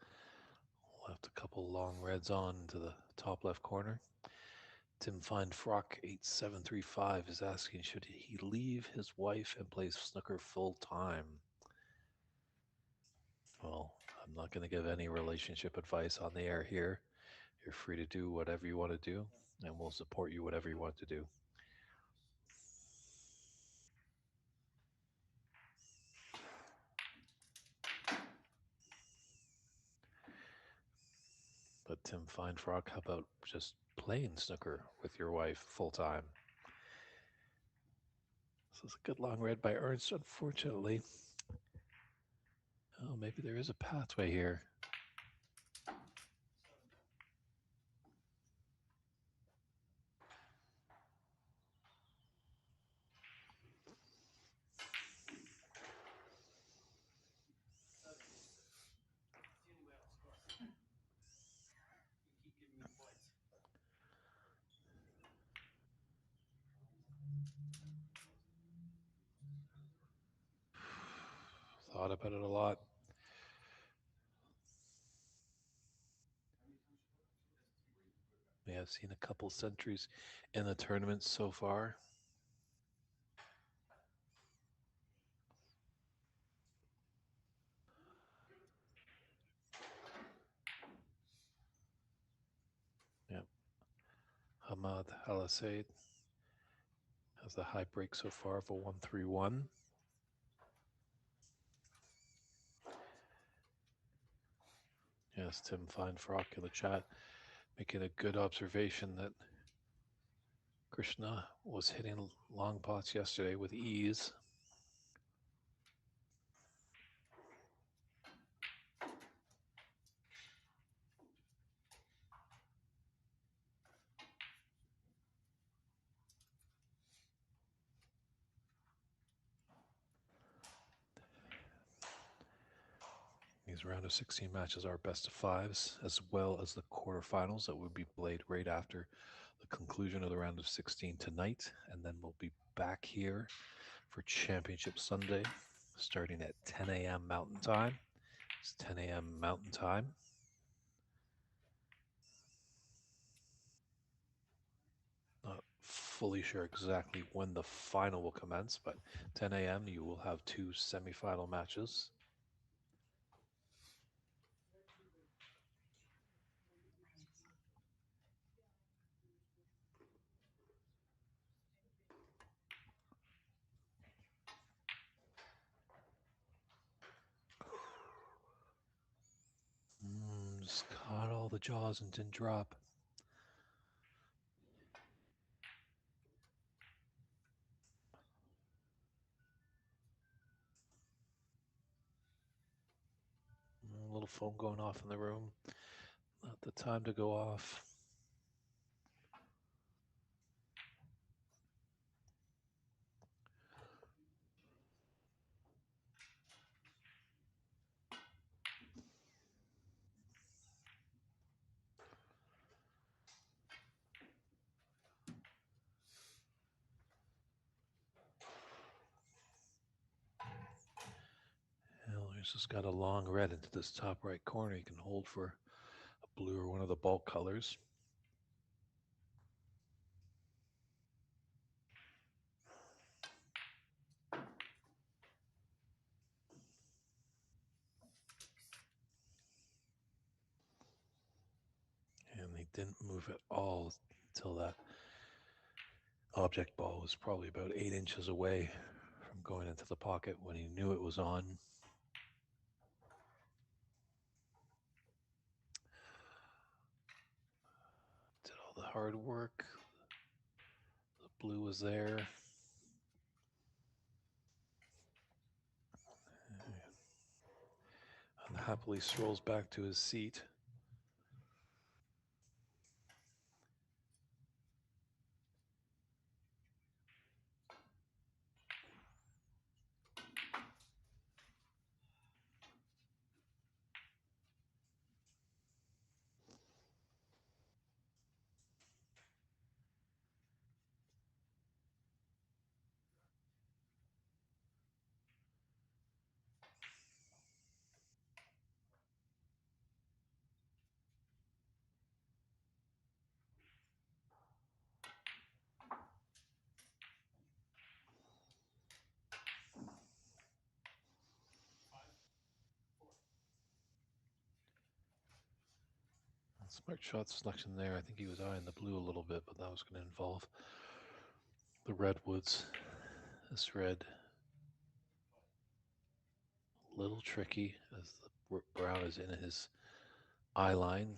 left a couple long reds on to the top left corner. Tim Fine Frock 8735 is asking, should he leave his wife and play snooker full time? Well, I'm not going to give any relationship advice on the air here. You're free to do whatever you want to do, and we'll support you whatever you want to do. But Tim Fine Frock, how about just playing snooker with your wife full time? This is a good long red by Ernst, unfortunately. Oh, maybe there is a pathway here. Thought about it a lot. Yeah, I've seen a couple centuries in the tournament so far. Yep. Hamad Al Said has the high break so far of a 1-3-1. Yes, Tim Fine Frock in the chat making a good observation that Krishna was hitting long pots yesterday with ease. These round of 16 matches are best of fives, as well as the quarterfinals that will be played right after the conclusion of the round of 16 tonight. And then we'll be back here for Championship Sunday, starting at 10 a.m. Mountain Time. It's 10 a.m. Mountain Time. Not fully sure exactly when the final will commence, but 10 a.m. you will have two semifinal matches. Just caught all the jaws and didn't drop. A little phone going off in the room. Not the time to go off. Well, he's just got a long red into this top right corner. He can hold for a blue or one of the bulk colors. And he didn't move at all until that object ball was probably about 8 inches away from going into the pocket when he knew it was on. Did all the hard work. The blue was there. Unhappily strolls back to his seat. Smart shot selection there. I think he was eyeing the blue a little bit, but that was going to involve the redwoods. This red, a little tricky as the brown is in his eye line.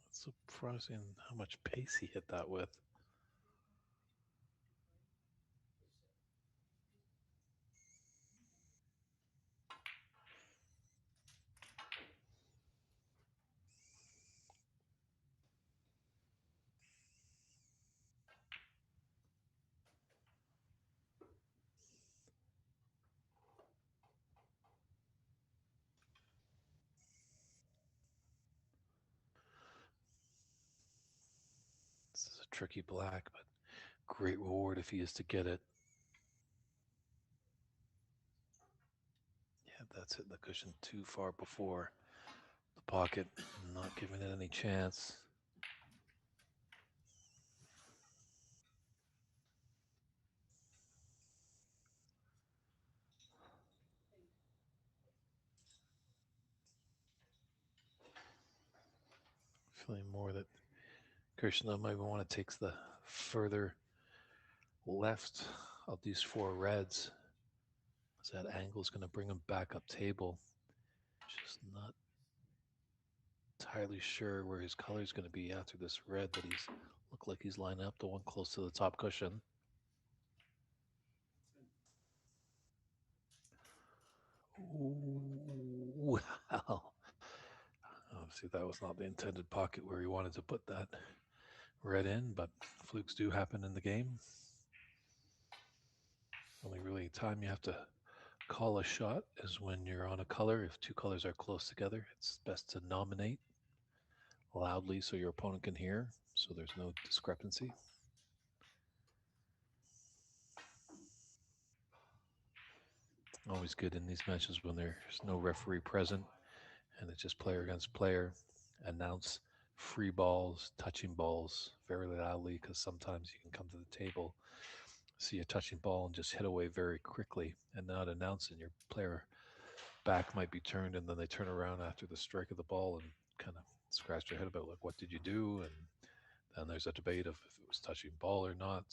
It's surprising how much pace he hit that with. This is a tricky black, but great reward if he is to get it. Yeah, that's hitting the cushion too far before the pocket, not giving it any chance. Feeling more that Krishna might want to take the further left of these four reds, as that angle is going to bring him back up table. Just not entirely sure where his color is going to be after this red that he's looked like he's lining up, the one close to the top cushion. Ooh, wow. Obviously, that was not the intended pocket where he wanted to put that red in, but flukes do happen in the game. Only really time you have to call a shot is when you're on a color. If two colors are close together, it's best to nominate loudly so your opponent can hear, so there's no discrepancy. Always good in these matches when there's no referee present and it's just player against player. Announce free balls, touching balls very loudly, because sometimes you can come to the table, see a touching ball, and just hit away very quickly and not announce, and your player back might be turned, and then they turn around after the strike of the ball and kind of scratch their head about, like, what did you do? And then there's a debate of if it was touching ball or not.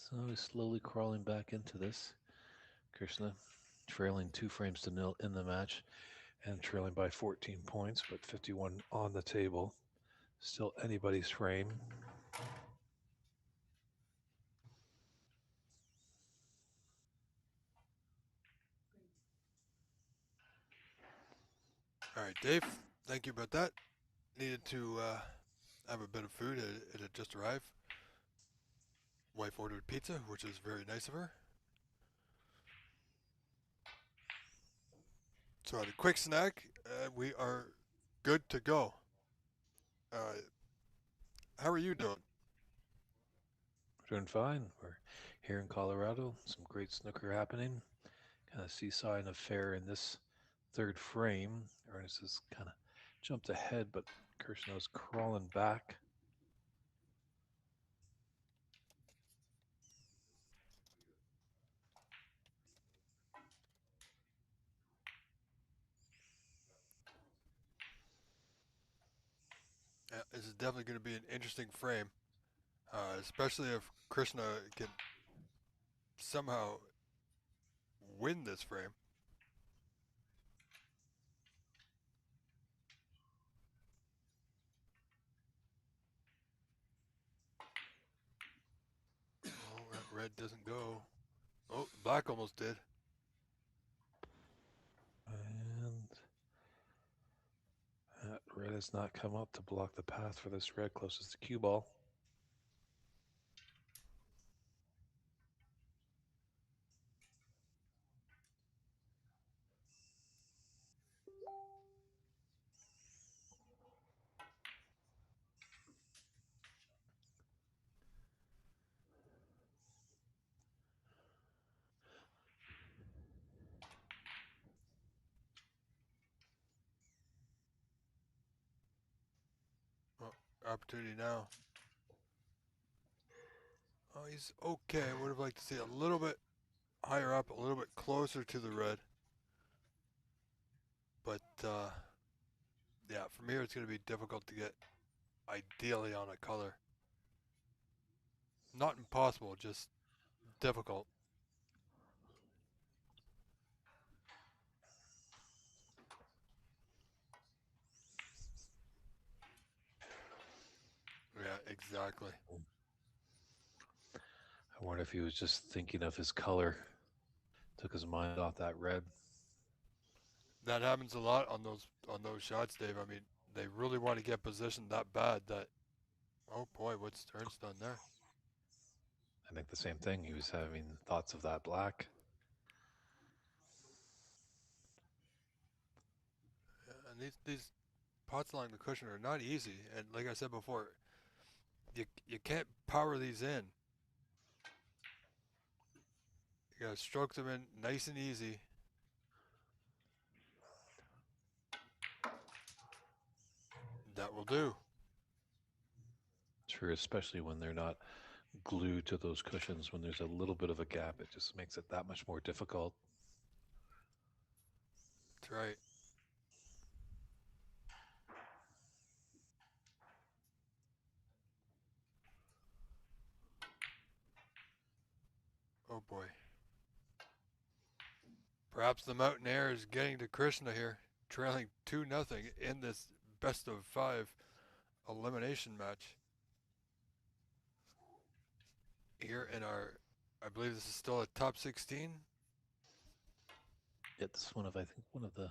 So he's slowly crawling back into this. Krishna trailing 2 frames to nil in the match and trailing by 14 points, but 51 on the table. Still anybody's frame. All right, Dave. Thank you about that. Needed to have a bit of food. It had just arrived. Wife ordered pizza, which is very nice of her. So at a quick snack, we are good to go. How are you doing? We're doing fine. We're here in Colorado. Some great snooker happening. Kind of seesaw affair in this third frame. Ernest has kind of jumped ahead, but Kirshner's crawling back. This is definitely going to be an interesting frame, especially if Krishna can somehow win this frame. Oh, red doesn't go. Oh, black almost did. And that red has not come up to block the path for this red closest to cue ball. Oh, opportunity now. Oh, he's okay. I would have liked to see a little bit higher up, a little bit closer to the red. But, yeah, from here it's going to be difficult to get ideally on a color. Not impossible, just difficult. Yeah, exactly. I wonder if he was just thinking of his color, took his mind off that red. That happens a lot on those shots, Dave. I mean, they really want to get positioned that bad that, oh boy, what's Ernst done there? I think the same thing. He was having thoughts of that black. And these pots along the cushion are not easy. And like I said before, you can't power these in. You gotta stroke them in nice and easy. do. True, especially when they're not glued to those cushions. When there's a little bit of a gap, it just makes it that much more difficult. That's right. Oh boy. Perhaps the Mountain Air is getting to Krishna here, trailing 2-0 in this best of 5 elimination match. Here in our, I believe this is still a top 16. Yeah, this is one of, I think, one of the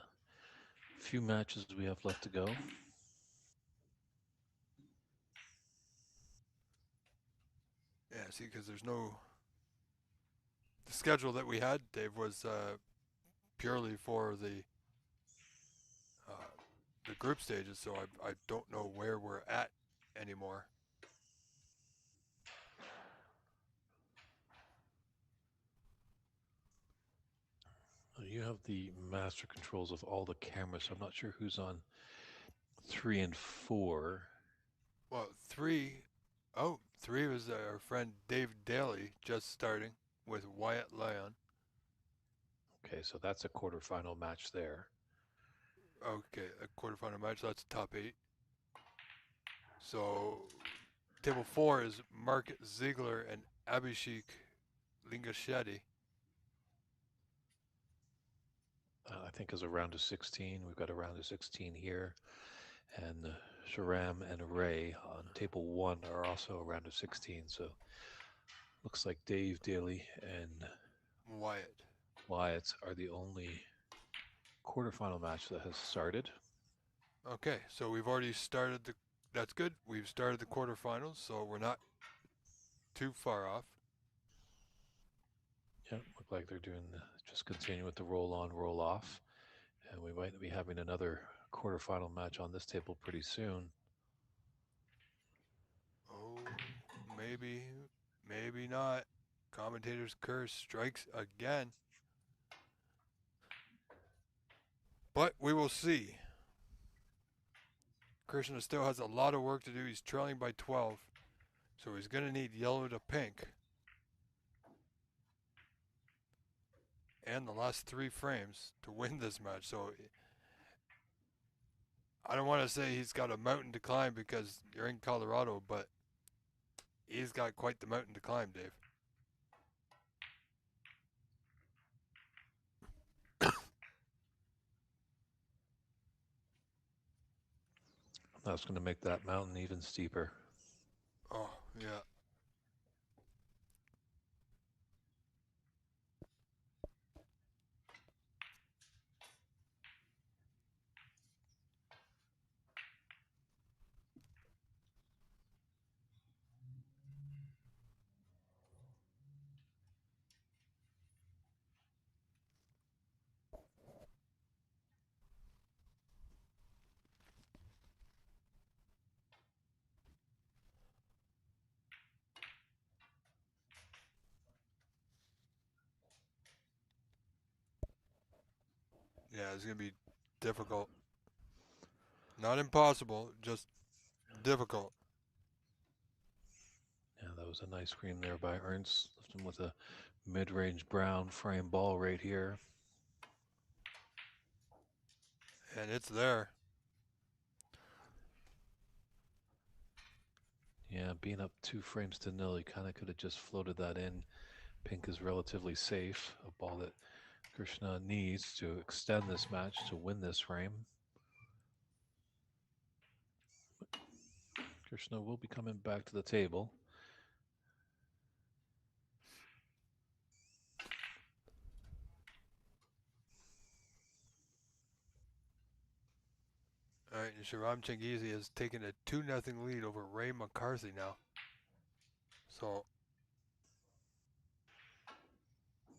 few matches we have left to go. Yeah, see, because there's no. The schedule that we had, Dave, was purely for the group stages, so I don't know where we're at anymore. You have the master controls of all the cameras, so I'm not sure who's on 3 and 4. Well, 3 was our friend Dave Daly just starting with Wyatt Lyon. Okay, so that's a quarterfinal match there. Okay, a quarterfinal match, so that's top 8. So, table 4 is Mark Ziegler and Abhishek Lingashetty. I think as a round of 16, we've got a round of 16 here. And Sharam and Ray on table 1 are also a round of 16. So looks like Dave Daly and Wyatt are the only quarterfinal match that has started. Okay, so we've already started that's good. We've started the quarterfinals, so we're not too far off. Yeah, look like they're doing just continue with the roll on, roll off. And we might be having another quarterfinal match on this table pretty soon. Oh, maybe not. Commentator's curse strikes again. But we will see. Krishna still has a lot of work to do. He's trailing by 12. So he's going to need yellow to pink. And the last 3 frames to win this match. So I don't want to say he's got a mountain to climb because you're in Colorado, but he's got quite the mountain to climb, Dave. That's going to make that mountain even steeper. Oh, yeah. Yeah, it's going to be difficult. Not impossible, just difficult. Yeah, that was a nice screen there by Ernst. Left him with a mid-range brown frame ball right here. And it's there. Yeah, being up 2 frames to 0, he kind of could have just floated that in. Pink is relatively safe, a ball that Krishna needs to extend this match to win this frame. Krishna will be coming back to the table. All right, and Shivam Chingizi has taken a 2-0 lead over Ray McCarthy now. So,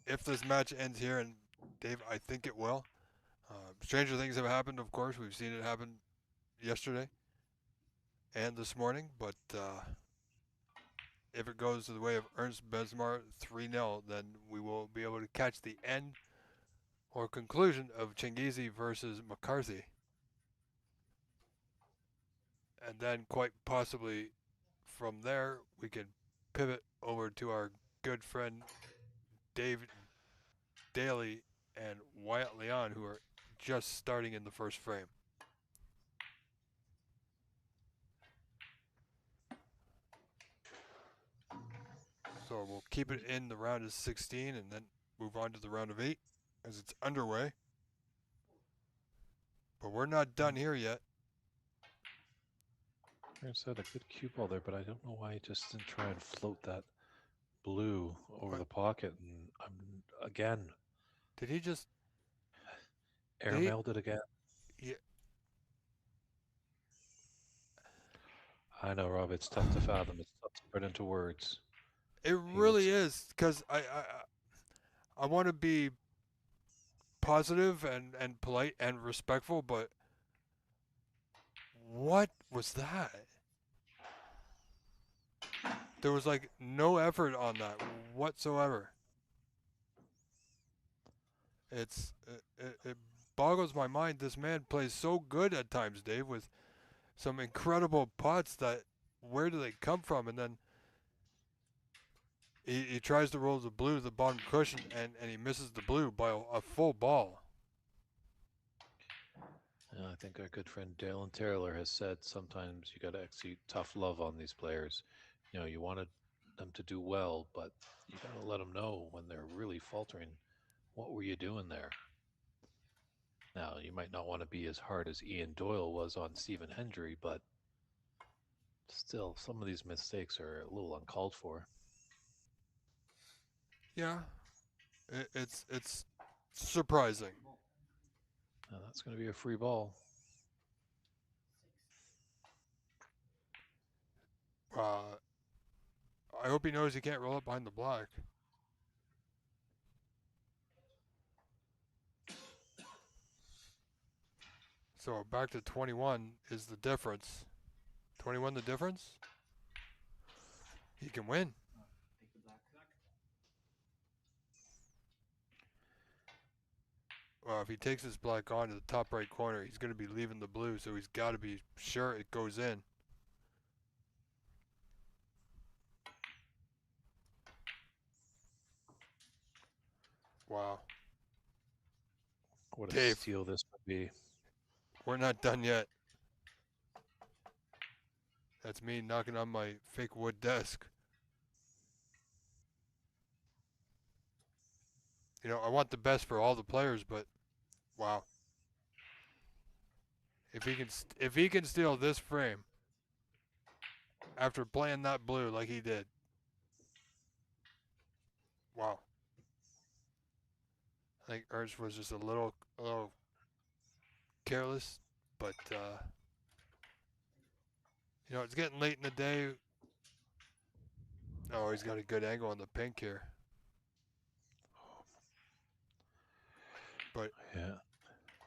if this match ends here, and Dave, I think it will. Stranger things have happened, of course. We've seen it happen yesterday and this morning, but if it goes to the way of Ernst Besmar 3-0, then we will be able to catch the end or conclusion of Chingizi versus McCarthy. and then quite possibly from there we can pivot over to our good friend Dave Daly and Wyatt Leon, who are just starting in the first frame. So we'll keep it in the round of 16 and then move on to the round of 8 as it's underway. But we're not done here yet. Ernst had a good cue ball there, but I don't know why he just didn't try and float that blue over the pocket. And again, Did he just airmailed it again. Yeah. I know, Rob. It's tough to fathom. It's tough to put into words. It really is, because I want to be positive and polite and respectful, but what was that? There was like no effort on that whatsoever. It boggles my mind. This man plays so good at times, Dave, with some incredible putts that where do they come from? And then he tries to roll the blue to the bottom cushion and he misses the blue by a full ball. I think our good friend Dalen Taylor has said sometimes you got to execute tough love on these players. You know, you wanted them to do well, but you got to let them know when they're really faltering. What were you doing there? Now, you might not want to be as hard as Ian Doyle was on Stephen Hendry, but still, some of these mistakes are a little uncalled for. Yeah, it's surprising. Now, that's going to be a free ball. I hope he knows he can't roll up behind the black. So back to 21 is the difference. 21 the difference? He can win. Well, if he takes his black on to the top right corner, he's going to be leaving the blue, so he's got to be sure it goes in. Wow. What a Dave, steal this would be. we're not done yet. That's me knocking on my fake wood desk. You know, I want the best for all the players, but wow. If he can steal this frame after playing that blue like he did, wow. I think Ernst was just a little careless, but you know, it's getting late in the day. Oh, he's got a good angle on the pink here. But yeah,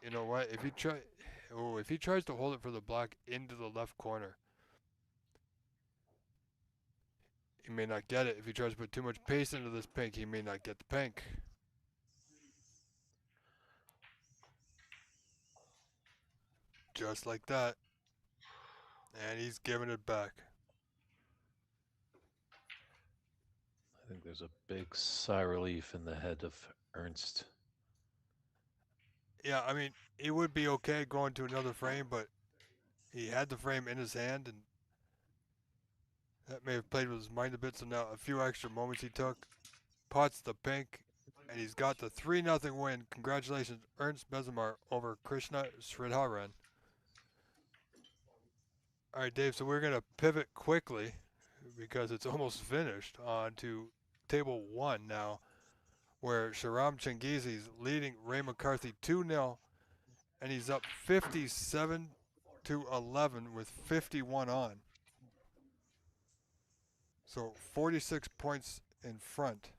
you know what? If he tries to hold it for the black into the left corner, he may not get it. If he tries to put too much pace into this pink, he may not get the pink. Just like that. And he's giving it back. I think there's a big sigh of relief in the head of Ernst. Yeah, I mean, he would be okay going to another frame, but he had the frame in his hand, and that may have played with his mind a bit. So now a few extra moments he took, pots the pink, and he's got the 3-0 win. Congratulations, Ernst Bezimar over Krishna Sridharan. All right, Dave, so we're going to pivot quickly because it's almost finished on to table 1 now, where Shahram Chengizi's leading Ray McCarthy 2-0, and he's up 57-11 with 51 on. So 46 points in front.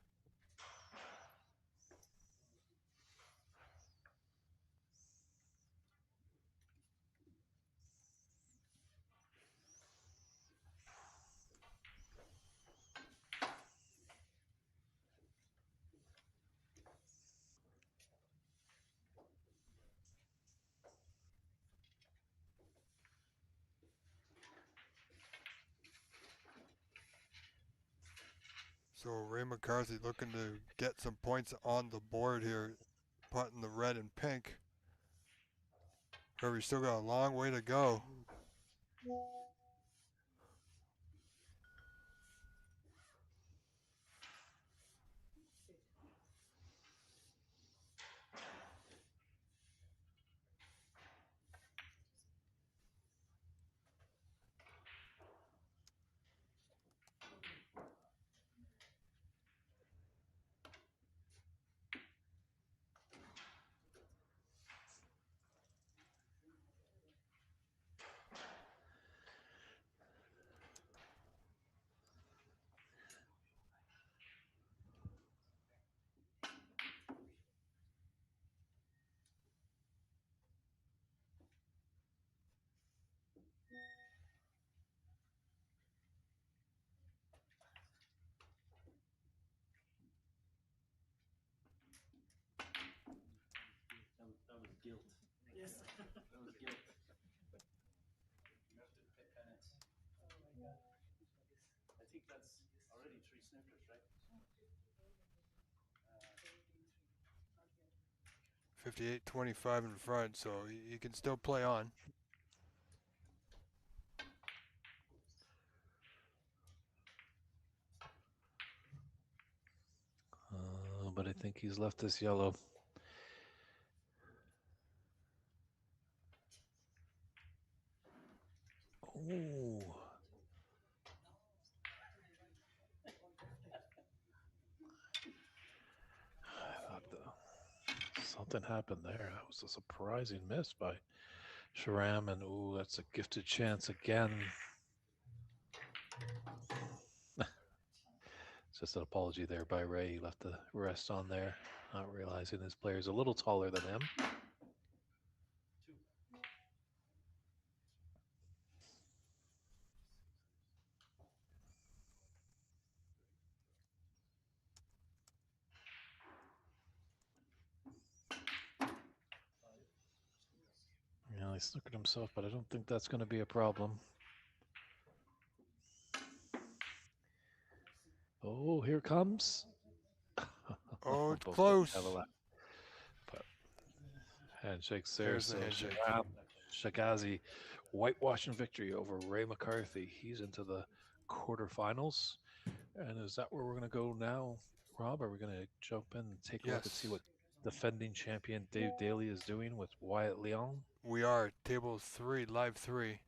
So Ray McCarthy looking to get some points on the board here, putting the red and pink. However, he's still got a long way to go. That was guilt. Yes. That was guilt. You have to pay penance. Oh my God. I think that's already 3 snookers, right? 58-25 in front, so he can still play on. But I think he's left this yellow. Oh. I thought something happened there. That was a surprising miss by Sharam, and ooh, that's a gifted chance again. Just an apology there by Ray. He left the rest on there, not realizing his player's a little taller than him. Yeah, he snookered himself, but I don't think that's going to be a problem. Oh, here comes. Oh, it's close. But handshakes there. There's the So handshake. Shagazi, whitewashing victory over Ray McCarthy. He's into the quarterfinals. And is that where we're going to go now, Rob? Are we going to jump in and take a look and see what defending champion Dave Daly is doing with Wyatt Leon? We are. Table 3, live 3.